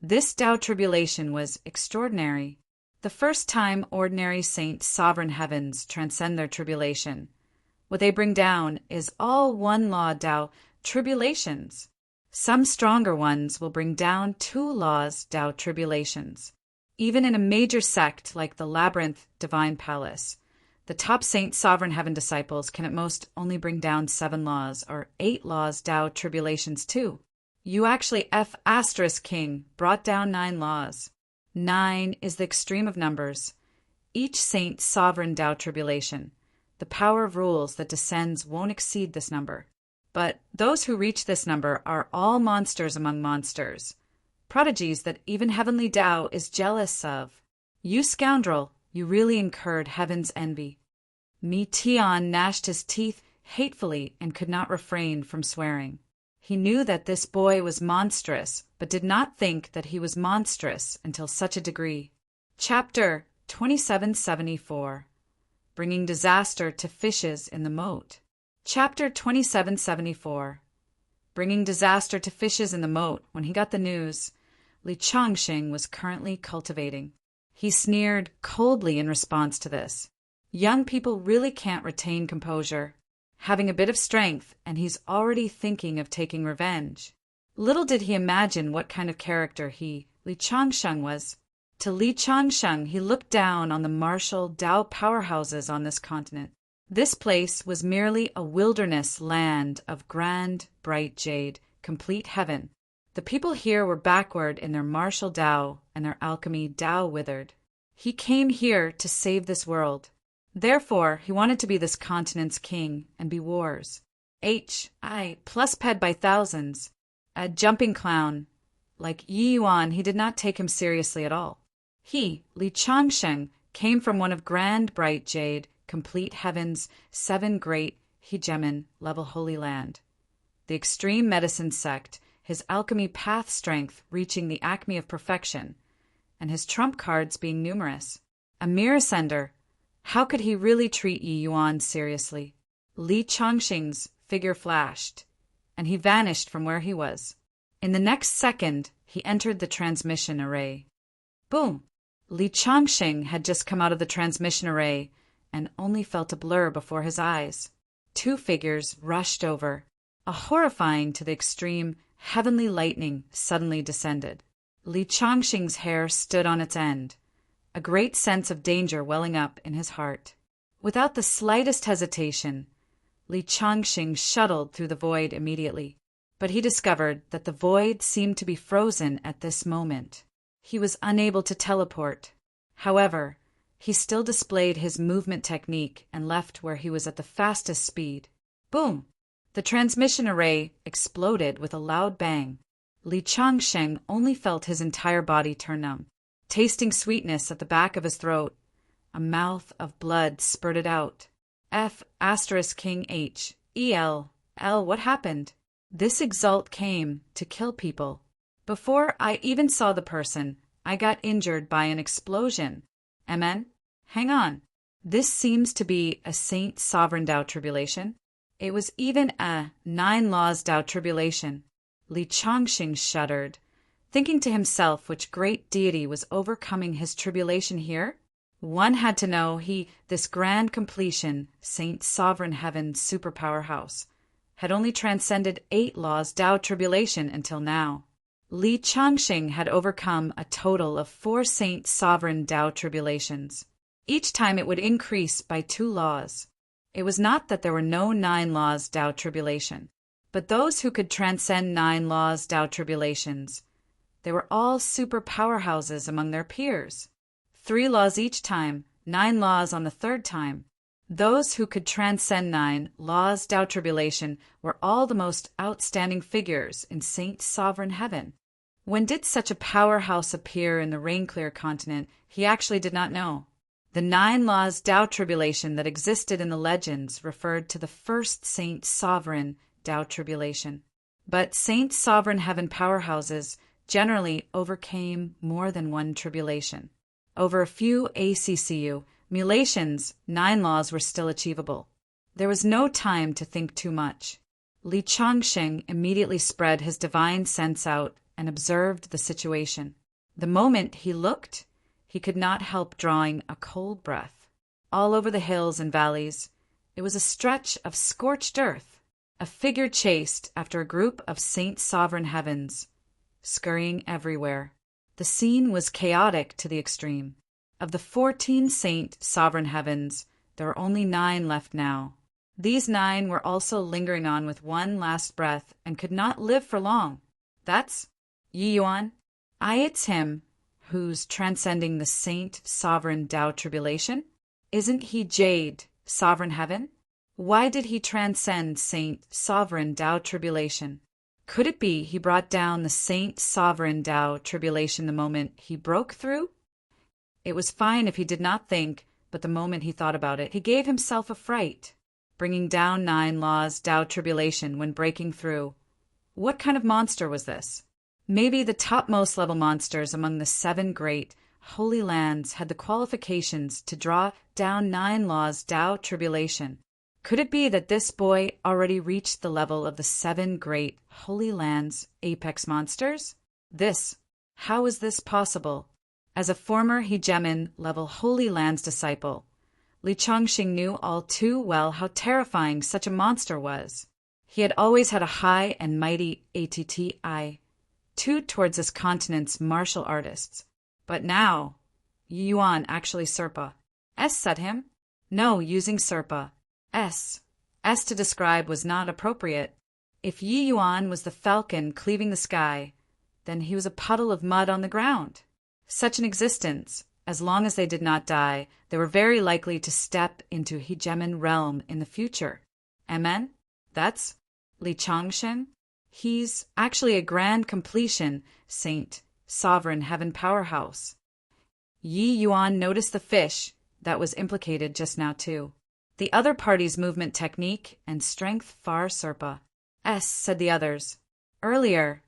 S1: this Tao tribulation was extraordinary. The first time ordinary Saint Sovereign Heavens transcend their tribulation. What they bring down is all 1 law Tao tribulations. Some stronger ones will bring down 2 laws Tao tribulations. Even in a major sect like the Labyrinth Divine Palace, the top Saint Sovereign Heaven disciples can at most only bring down 7 laws or 8 laws Tao tribulations too. You actually F asterisk King brought down 9 laws. 9 is the extreme of numbers. Each Saint Sovereign Tao tribulation, the power of rules that descends won't exceed this number. But those who reach this number are all monsters among monsters. Prodigies that even heavenly Tao is jealous of. You scoundrel, you really incurred heaven's envy." Mi Tian gnashed his teeth hatefully and could not refrain from swearing. He knew that this boy was monstrous, but did not think that he was monstrous until such a degree. Chapter 2774. Bringing Disaster to Fishes in the Moat. Chapter 2774. Bringing disaster to fishes in the moat when he got the news Li Changxing was currently cultivating. He sneered coldly in response to this. Young people really can't retain composure. Having a bit of strength, and he's already thinking of taking revenge. Little did he imagine what kind of character he, Li Changsheng, was. To Li Changsheng, he looked down on the martial Tao powerhouses on this continent. This place was merely a wilderness land of grand, bright jade, complete heaven. The people here were backward in their martial Tao, and their alchemy Tao withered. He came here to save this world. Therefore, he wanted to be this continent's king and be wars. H.I. plus ped by thousands. A jumping clown. Like Yi Yuan, he did not take him seriously at all. He, Li Changsheng, came from one of grand bright jade, complete heaven's 7 great hegemon level holy land. The extreme medicine sect, his alchemy path strength reaching the acme of perfection, and his trump cards being numerous. A mirror sender. How could he really treat Yi Yuan seriously? Li Changxing's figure flashed, and he vanished from where he was. In the next second, he entered the transmission array. Boom! Li Changxing had just come out of the transmission array and only felt a blur before his eyes. 2 figures rushed over. A horrifying to the extreme, heavenly lightning suddenly descended. Li Changxing's hair stood on its end, a great sense of danger welling up in his heart. Without the slightest hesitation, Li Changxing shuttled through the void immediately. But he discovered that the void seemed to be frozen at this moment. He was unable to teleport. However, he still displayed his movement technique and left where he was at the fastest speed. Boom! The transmission array exploded with a loud bang. Li Changsheng only felt his entire body turn numb, tasting sweetness at the back of his throat. A mouth of blood spurted out. King H. L. What happened? This exalt came to kill people. Before I even saw the person, I got injured by an explosion. Amen? Hang on. This seems to be a Saint Sovereign Tao tribulation. It was even a 9 Laws Tao tribulation. Li Changxing shuddered, thinking to himself which great deity was overcoming his tribulation here. One had to know this grand completion, Saint Sovereign Heaven superpower house, had only transcended 8 Laws Tao tribulation until now. Li Changxing had overcome a total of 4 Saint Sovereign Tao tribulations. Each time it would increase by 2 laws. It was not that there were no 9 Laws Tao tribulation, but those who could transcend 9 Laws Tao tribulations. They were all super powerhouses among their peers. 3 laws each time, 9 laws on the 3rd time. Those who could transcend 9 Laws Tao tribulation were all the most outstanding figures in Saint Sovereign Heaven. When did such a powerhouse appear in the Rain-Clear continent, he actually did not know. The 9 Laws Tao tribulation that existed in the legends referred to the first Saint Sovereign Tao tribulation. But Saint Sovereign Heaven powerhouses generally overcame more than one tribulation. Over a few ACCU mulations, 9 laws were still achievable. There was no time to think too much. Li Changxing immediately spread his divine sense out and observed the situation. The moment he looked, he could not help drawing a cold breath. All over the hills and valleys, it was a stretch of scorched earth, a figure chased after a group of Saint Sovereign Heavens, scurrying everywhere. The scene was chaotic to the extreme. Of the 14 Saint Sovereign Heavens, there were only 9 left now. These 9 were also lingering on with one last breath and could not live for long. That's Yi Yuan. It's him who's transcending the Saint Sovereign Tao tribulation. Isn't he Jade, Sovereign Heaven? Why did he transcend Saint Sovereign Tao tribulation? Could it be he brought down the Saint Sovereign Tao tribulation the moment he broke through? It was fine if he did not think, but the moment he thought about it, he gave himself a fright. Bringing down 9 Laws Tao tribulation when breaking through. What kind of monster was this? Maybe the topmost level monsters among the 7 great holy lands had the qualifications to draw down 9 Laws Tao tribulation. Could it be that this boy already reached the level of the 7 great holy lands apex monsters? How is this possible? As a former hegemon level Holy Lands disciple, Li Changxing knew all too well how terrifying such a monster was. He had always had a high and mighty attitude towards this continent's martial artists. But now, Yi Yuan actually Serpa. Said him? No, using Serpa. S to describe was not appropriate. If Yi Yuan was the falcon cleaving the sky, then he was a puddle of mud on the ground. Such an existence, as long as they did not die, they were very likely to step into hegemon realm in the future. Amen? That's Li Changxing. He's actually a grand completion, Saint Sovereign Heaven powerhouse. Yi Yuan noticed the fish that was implicated just now too. The other party's movement technique and strength far surpa. Said the others. Earlier,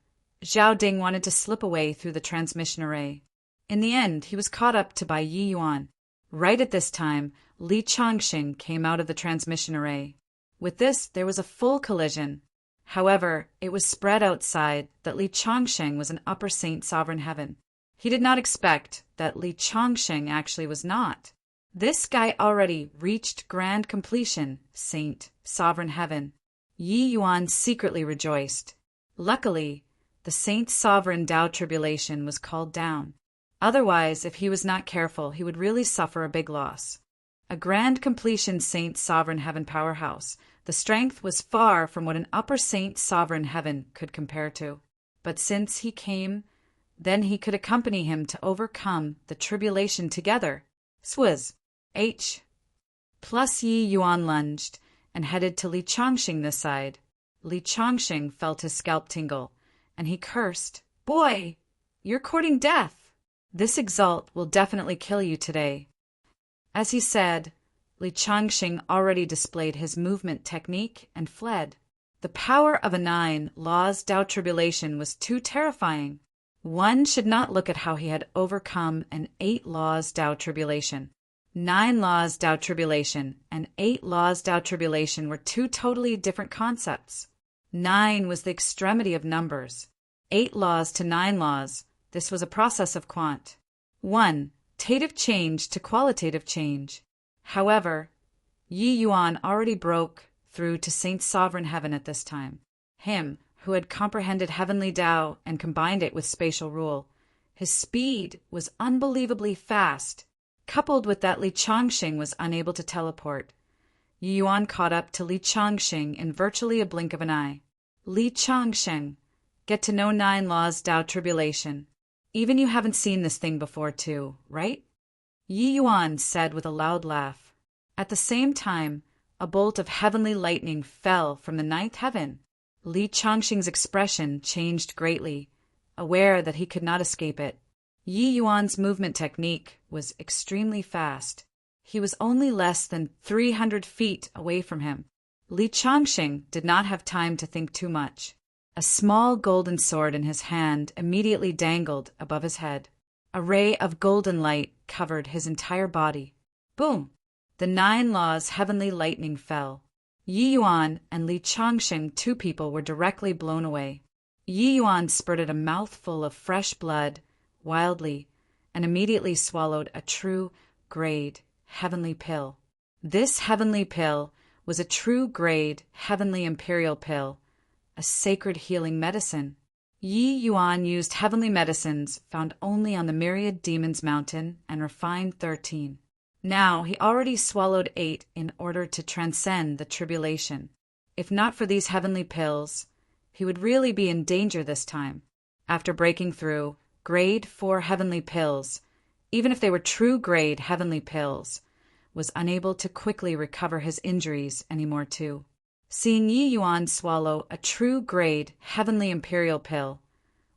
S1: Zhao Ding wanted to slip away through the transmission array. In the end, he was caught up to by Yi Yuan. Right at this time, Li Changxing came out of the transmission array. With this, there was a full collision. However, it was spread outside that Li Changxing was an upper Saint Sovereign Heaven. He did not expect that Li Changxing actually was not. This guy already reached grand completion, Saint Sovereign Heaven. Yi Yuan secretly rejoiced. Luckily, the Saint Sovereign Tao tribulation was called down. Otherwise, if he was not careful, he would really suffer a big loss. A grand completion Saint Sovereign Heaven powerhouse, the strength was far from what an upper Saint Sovereign Heaven could compare to. But since he came, then he could accompany him to overcome the tribulation together. Swizz. H. Plus Yi Yuan lunged and headed to Li Changxing this side. Li Changxing felt his scalp tingle, and he cursed, "Boy, you're courting death. This exalt will definitely kill you today." As he said, Li Changxing already displayed his movement technique and fled. The power of a 9 laws Tao tribulation was too terrifying. One should not look at how he had overcome an 8 laws Tao tribulation. 9 laws Tao tribulation and 8 laws Tao tribulation were two totally different concepts. 9 was the extremity of numbers. 8 laws to 9 laws, this was a process of quant. 1. Tative change to qualitative change. However, Yi Yuan already broke through to Saint Sovereign Heaven at this time. Him, who had comprehended heavenly Tao and combined it with spatial rule. His speed was unbelievably fast. Coupled with that, Li Changxing was unable to teleport. Yi Yuan caught up to Li Changxing in virtually a blink of an eye. Li Changxing, get to know 9 laws Tao tribulation. Even you haven't seen this thing before too, right? Yi Yuan said with a loud laugh. At the same time, a bolt of heavenly lightning fell from the 9th heaven. Li Changxing's expression changed greatly, aware that he could not escape it. Yi Yuan's movement technique was extremely fast. He was only less than 300 feet away from him. Li Changxing did not have time to think too much. A small golden sword in his hand immediately dangled above his head. A ray of golden light covered his entire body. Boom! The 9 laws heavenly lightning fell. Yi Yuan and Li Changxing, 2 people, were directly blown away. Yi Yuan spurted a mouthful of fresh blood, wildly, and immediately swallowed a true grade heavenly pill. This heavenly pill was a true grade heavenly imperial pill, a sacred healing medicine. Yi Yuan used heavenly medicines found only on the Myriad Demons Mountain and refined 13. Now he already swallowed 8 in order to transcend the tribulation. If not for these heavenly pills, he would really be in danger this time. After breaking through grade 4 heavenly pills, even if they were true grade heavenly pills, was unable to quickly recover his injuries anymore too. Seeing Yi Yuan swallow a true grade heavenly imperial pill,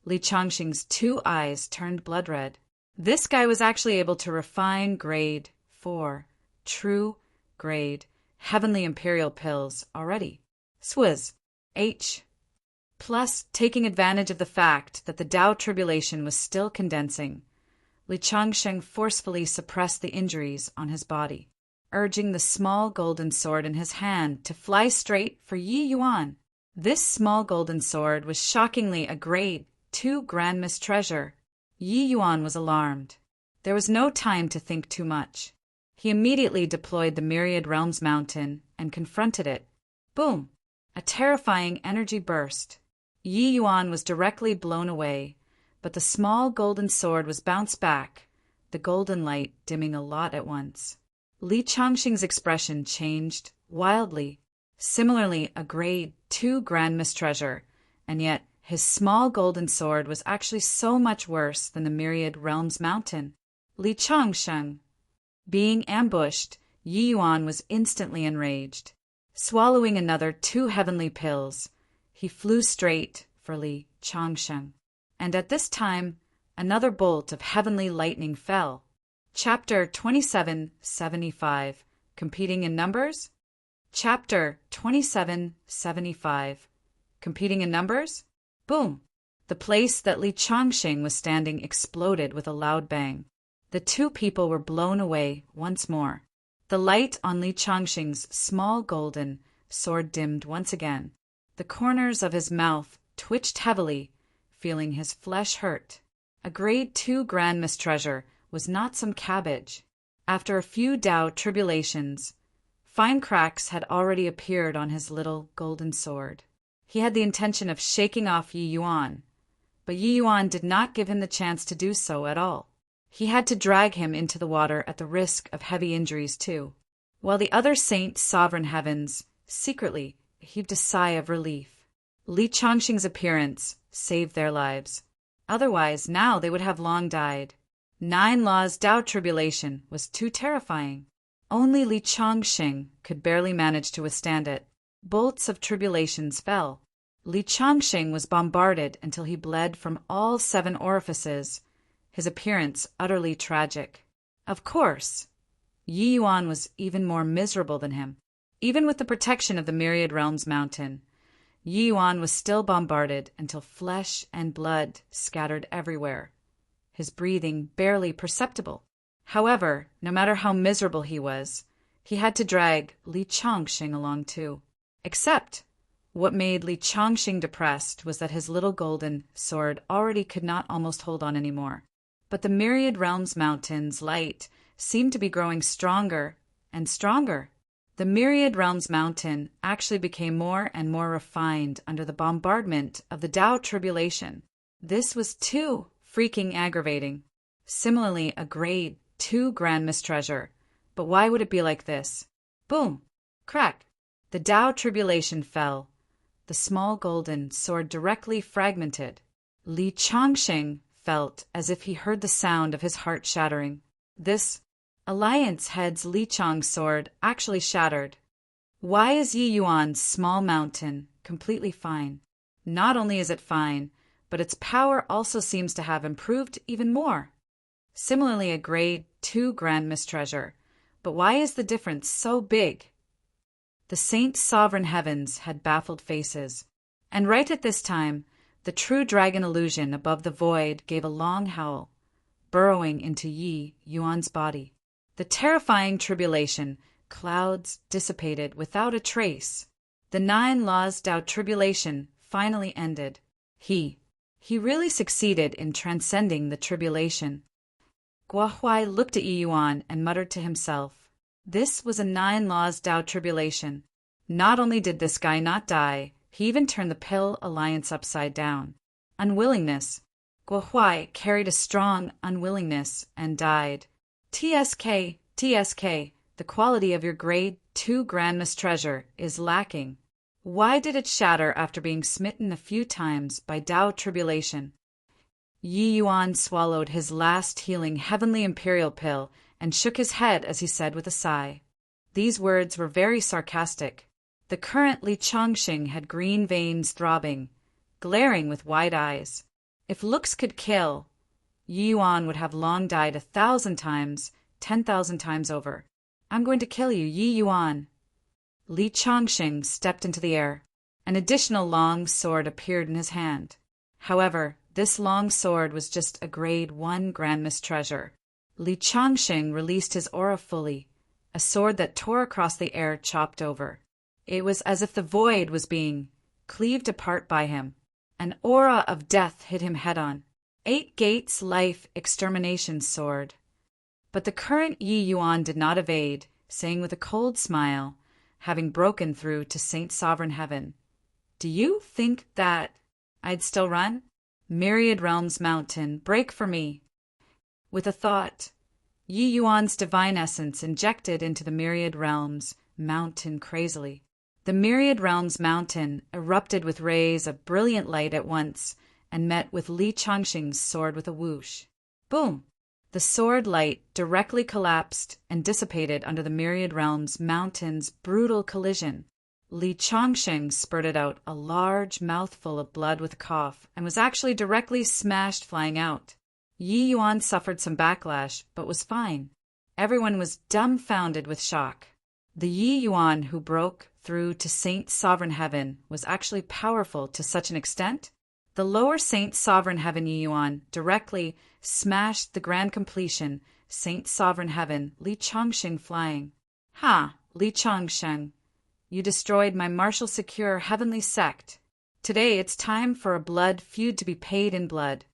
S1: Li Changxing's 2 eyes turned blood red. This guy was actually able to refine grade 4 true grade heavenly imperial pills already. Swizz. H. Plus, taking advantage of the fact that the Tao tribulation was still condensing, Li Changxing forcefully suppressed the injuries on his body, urging the small golden sword in his hand to fly straight for Yi Yuan. This small golden sword was shockingly a grade 2 Grand Miss treasure. Yi Yuan was alarmed. There was no time to think too much. He immediately deployed the Myriad Realms Mountain and confronted it. Boom! A terrifying energy burst. Yi Yuan was directly blown away, but the small golden sword was bounced back, the golden light dimming a lot at once. Li Changxing's expression changed wildly. Similarly, a grade 2 Grand Miss treasure, and yet his small golden sword was actually so much worse than the Myriad Realms Mountain. Li Changxing. Being ambushed, Yi Yuan was instantly enraged. Swallowing another 2 heavenly pills, he flew straight for Li Changxing. And at this time, another bolt of heavenly lightning fell. Chapter 2775. Competing in Numbers? Chapter 2775. Competing in Numbers? Boom! The place that Li Changxing was standing exploded with a loud bang. The 2 people were blown away once more. The light on Li Changxing's small golden sword dimmed once again. The corners of his mouth twitched heavily, feeling his flesh hurt. A grade 2 Grand Miss treasure was not some cabbage. After a few Tao tribulations, fine cracks had already appeared on his little golden sword. He had the intention of shaking off Yi Yuan, but Yi Yuan did not give him the chance to do so at all. He had to drag him into the water at the risk of heavy injuries too, while the other Saint Sovereign Heavens secretly heaved a sigh of relief. Li Changxing's appearance saved their lives. Otherwise, now they would have long died. 9 laws Tao tribulation was too terrifying. Only Li Chongqing could barely manage to withstand it. Bolts of tribulations fell. Li Chongqing was bombarded until he bled from all 7 orifices, his appearance utterly tragic. Of course, Yi Yuan was even more miserable than him. Even with the protection of the Myriad Realms Mountain, Yi Yuan was still bombarded until flesh and blood scattered everywhere, his breathing barely perceptible. However, no matter how miserable he was, he had to drag Li Chongqing along too. Except, what made Li Chongqing depressed was that his little golden sword already could not almost hold on anymore. But the Myriad Realms Mountain's light seemed to be growing stronger and stronger. The Myriad Realms Mountain actually became more and more refined under the bombardment of the Tao tribulation. This was too freaking aggravating. Similarly, a grade 2 Grand Mistreasure. But why would it be like this? Boom! Crack! The Tao tribulation fell. The small golden sword directly fragmented. Li Chongqing felt as if he heard the sound of his heart shattering. This Alliance Head's Li Chong's sword actually shattered. Why is Yi Yuan's small mountain completely fine? Not only is it fine, but its power also seems to have improved even more. Similarly, a grade 2 Grand Mistreasure. But why is the difference so big? The Saint Sovereign Heavens had baffled faces. And right at this time, the true dragon illusion above the void gave a long howl, burrowing into Yi Yuan's body. The terrifying tribulation clouds dissipated without a trace. The 9 laws Tao tribulation finally ended. He really succeeded in transcending the tribulation. Guohuai looked at Yi Yuan and muttered to himself. This was a 9 laws Tao tribulation. Not only did this guy not die, he even turned the Pill Alliance upside down. Unwillingness. Guohuai carried a strong unwillingness and died. TSK, the quality of your grade 2 Grand Mistreasure is lacking. Why did it shatter after being smitten a few times by Tao tribulation? Yi Yuan swallowed his last healing heavenly imperial pill and shook his head as he said with a sigh. These words were very sarcastic. The current Li Chongqing had green veins throbbing, glaring with wide eyes. If looks could kill, Yi Yuan would have long died 1,000 times, 10,000 times over. I'm going to kill you, Yi Yuan. Li Chongqing stepped into the air. An additional long sword appeared in his hand. However, this long sword was just a grade 1 Grand Mistreasure. Li Chongqing released his aura fully, a sword that tore across the air chopped over. It was as if the void was being cleaved apart by him. An aura of death hit him head-on. 8 Gates Life Extermination Sword. But the current Yi Yuan did not evade, saying with a cold smile, having broken through to Saint Sovereign Heaven, "Do you think that I'd still run? Myriad Realms Mountain, break for me." With a thought, Yi Yuan's divine essence injected into the Myriad Realms Mountain crazily. The Myriad Realms Mountain erupted with rays of brilliant light at once and met with Li Chongqing's sword with a whoosh. Boom! The sword light directly collapsed and dissipated under the Myriad Realms Mountain's brutal collision. Li Chongqing spurted out a large mouthful of blood with a cough and was actually directly smashed flying out. Yi Yuan suffered some backlash, but was fine. Everyone was dumbfounded with shock. The Yi Yuan who broke through to Saint Sovereign Heaven was actually powerful to such an extent? The lower Saint Sovereign Heaven Yi Yuan directly smashed the grand completion, Saint Sovereign Heaven, Li Chongqing flying. Ha, Li Chongqing, you destroyed my martial secure heavenly sect. Today it's time for a blood feud to be paid in blood.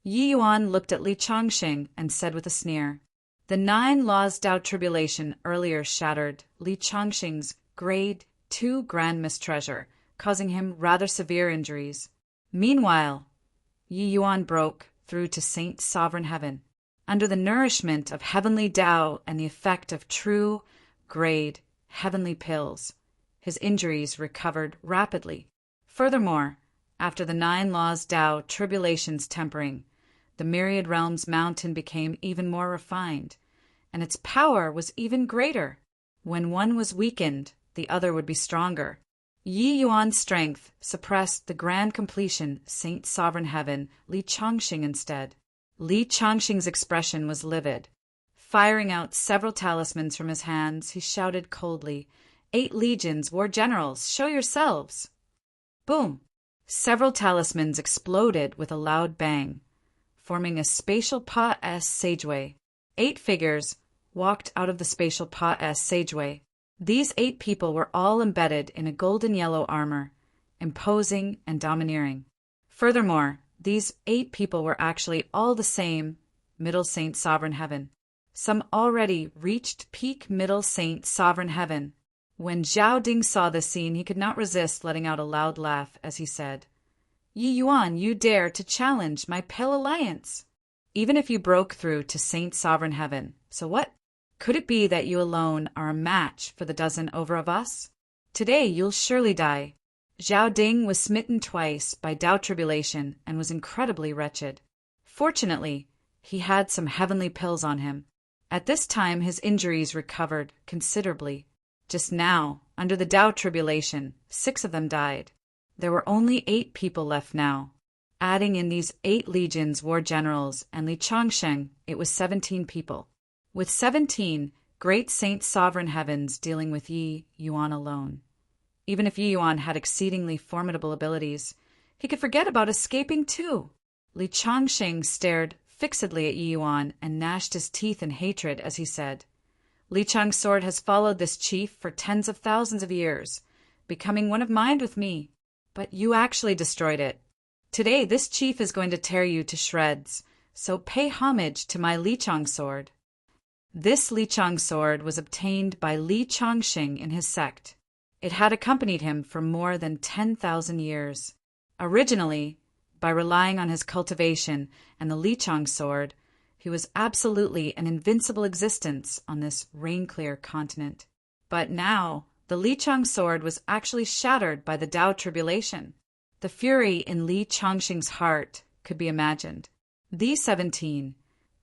S1: Yi Yuan looked at Li Chongqing and said with a sneer, "The 9 laws Tao tribulation earlier shattered Li Chongqing's grade 2 Grand Mistreasure, causing him rather severe injuries. Meanwhile, Yi Yuan broke through to Saint Sovereign Heaven. Under the nourishment of heavenly Tao and the effect of true grade heavenly pills, his injuries recovered rapidly. Furthermore, after the 9 laws Tao tribulation's tempering, the myriad realms mountain became even more refined, and its power was even greater. When one was weakened, the other would be stronger. Yi Yuan's strength suppressed the grand completion, Saint Sovereign Heaven, Li Changxing instead. Li Changxing's expression was livid. Firing out several talismans from his hands, he shouted coldly, 8 legions, war generals, show yourselves! Boom! Several talismans exploded with a loud bang, forming a spatial pas sageway. 8 figures walked out of the spatial pas sageway. These 8 people were all embedded in a golden yellow armor, imposing and domineering. Furthermore, these 8 people were actually all the same Middle Saint Sovereign Heaven. Some already reached peak Middle Saint Sovereign Heaven. When Zhao Ding saw this scene, he could not resist letting out a loud laugh as he said, Yi Yuan, you dare to challenge my Pale Alliance? Even if you broke through to Saint Sovereign Heaven, so what? Could it be that you alone are a match for the dozen over of us? Today you'll surely die. Zhao Ding was smitten twice by Tao tribulation and was incredibly wretched. Fortunately, he had some heavenly pills on him. At this time his injuries recovered considerably. Just now, under the Tao tribulation, 6 of them died. There were only 8 people left now. Adding in these 8 legions, war generals, and Li Changsheng, it was 17 people. With 17, great Saint Sovereign Heavens dealing with Yi Yuan alone. Even if Yi Yuan had exceedingly formidable abilities, he could forget about escaping too. Li Changsheng stared fixedly at Yi Yuan and gnashed his teeth in hatred as he said, Li Chang's sword has followed this chief for tens of thousands of years, becoming one of mine with me. But you actually destroyed it. Today this chief is going to tear you to shreds, so pay homage to my Li Chang sword. This Li Chang sword was obtained by Li Changxing in his sect. It had accompanied him for more than 10,000 years. Originally, by relying on his cultivation and the Li Chang sword, he was absolutely an invincible existence on this rain-clear continent. But now, the Li Chang sword was actually shattered by the Tao tribulation. The fury in Li Changxing's heart could be imagined. These 17,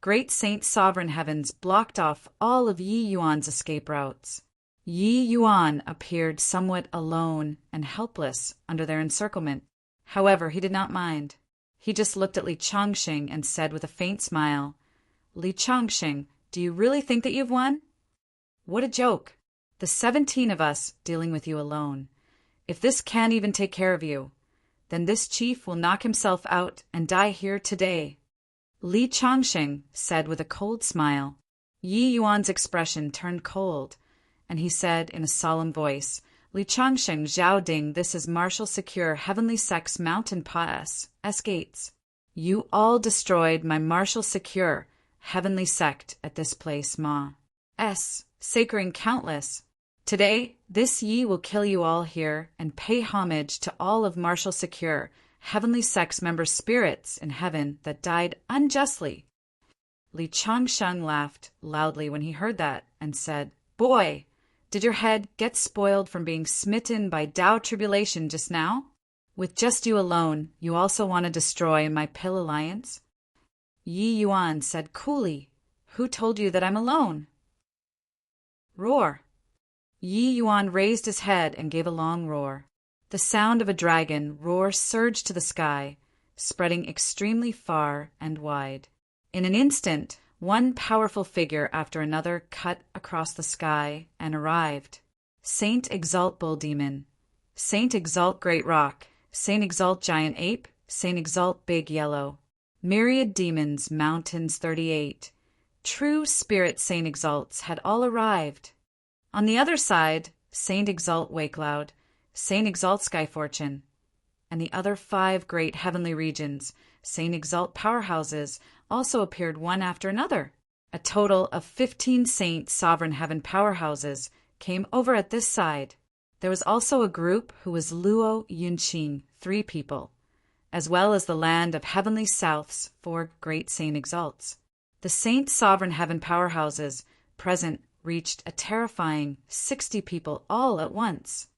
S1: great Saint Sovereign Heavens blocked off all of Yi Yuan's escape routes. Yi Yuan appeared somewhat alone and helpless under their encirclement. However, he did not mind. He just looked at Li Changxing and said with a faint smile, Li Changxing, do you really think that you've won? What a joke. The 17 of us dealing with you alone. If this can't even take care of you, then this chief will knock himself out and die here today. Li Changxing said with a cold smile. Yi Yuan's expression turned cold, and he said in a solemn voice, Li Changxing, Zhao Ding, this is Marshal Secure Heavenly Sect's Mountain Pass, S-Gates. You all destroyed my Marshal Secure Heavenly Sect at this place, Ma. S, sacring countless. Today, this Yi will kill you all here and pay homage to all of Marshal Secure Heavenly Sect's member spirits in heaven that died unjustly. Li Changsheng laughed loudly when he heard that and said, Boy, did your head get spoiled from being smitten by Tao tribulation just now? With just you alone, you also want to destroy my Pale Alliance? Yi Yuan said coolly, Who told you that I'm alone? Roar. Yi Yuan raised his head and gave a long roar. The sound of a dragon roar surged to the sky, spreading extremely far and wide. In an instant, one powerful figure after another cut across the sky and arrived. Saint Exalt Bull Demon, Saint Exalt Great Rock, Saint Exalt Giant Ape, Saint Exalt Big Yellow. Myriad demons, mountains 38. True spirit Saint Exalts had all arrived. On the other side, Saint Exalt Waycloud, Saint Exalt Skyfortune, and the other 5 great heavenly regions, Saint Exalt powerhouses, also appeared one after another. A total of 15 Saint Sovereign Heaven powerhouses came over at this side. There was also a group who was Luo Yunqing, 3 people, as well as the land of Heavenly South's 4 great Saint Exalts. The Saint Sovereign Heaven powerhouses present reached a terrifying 60 people all at once.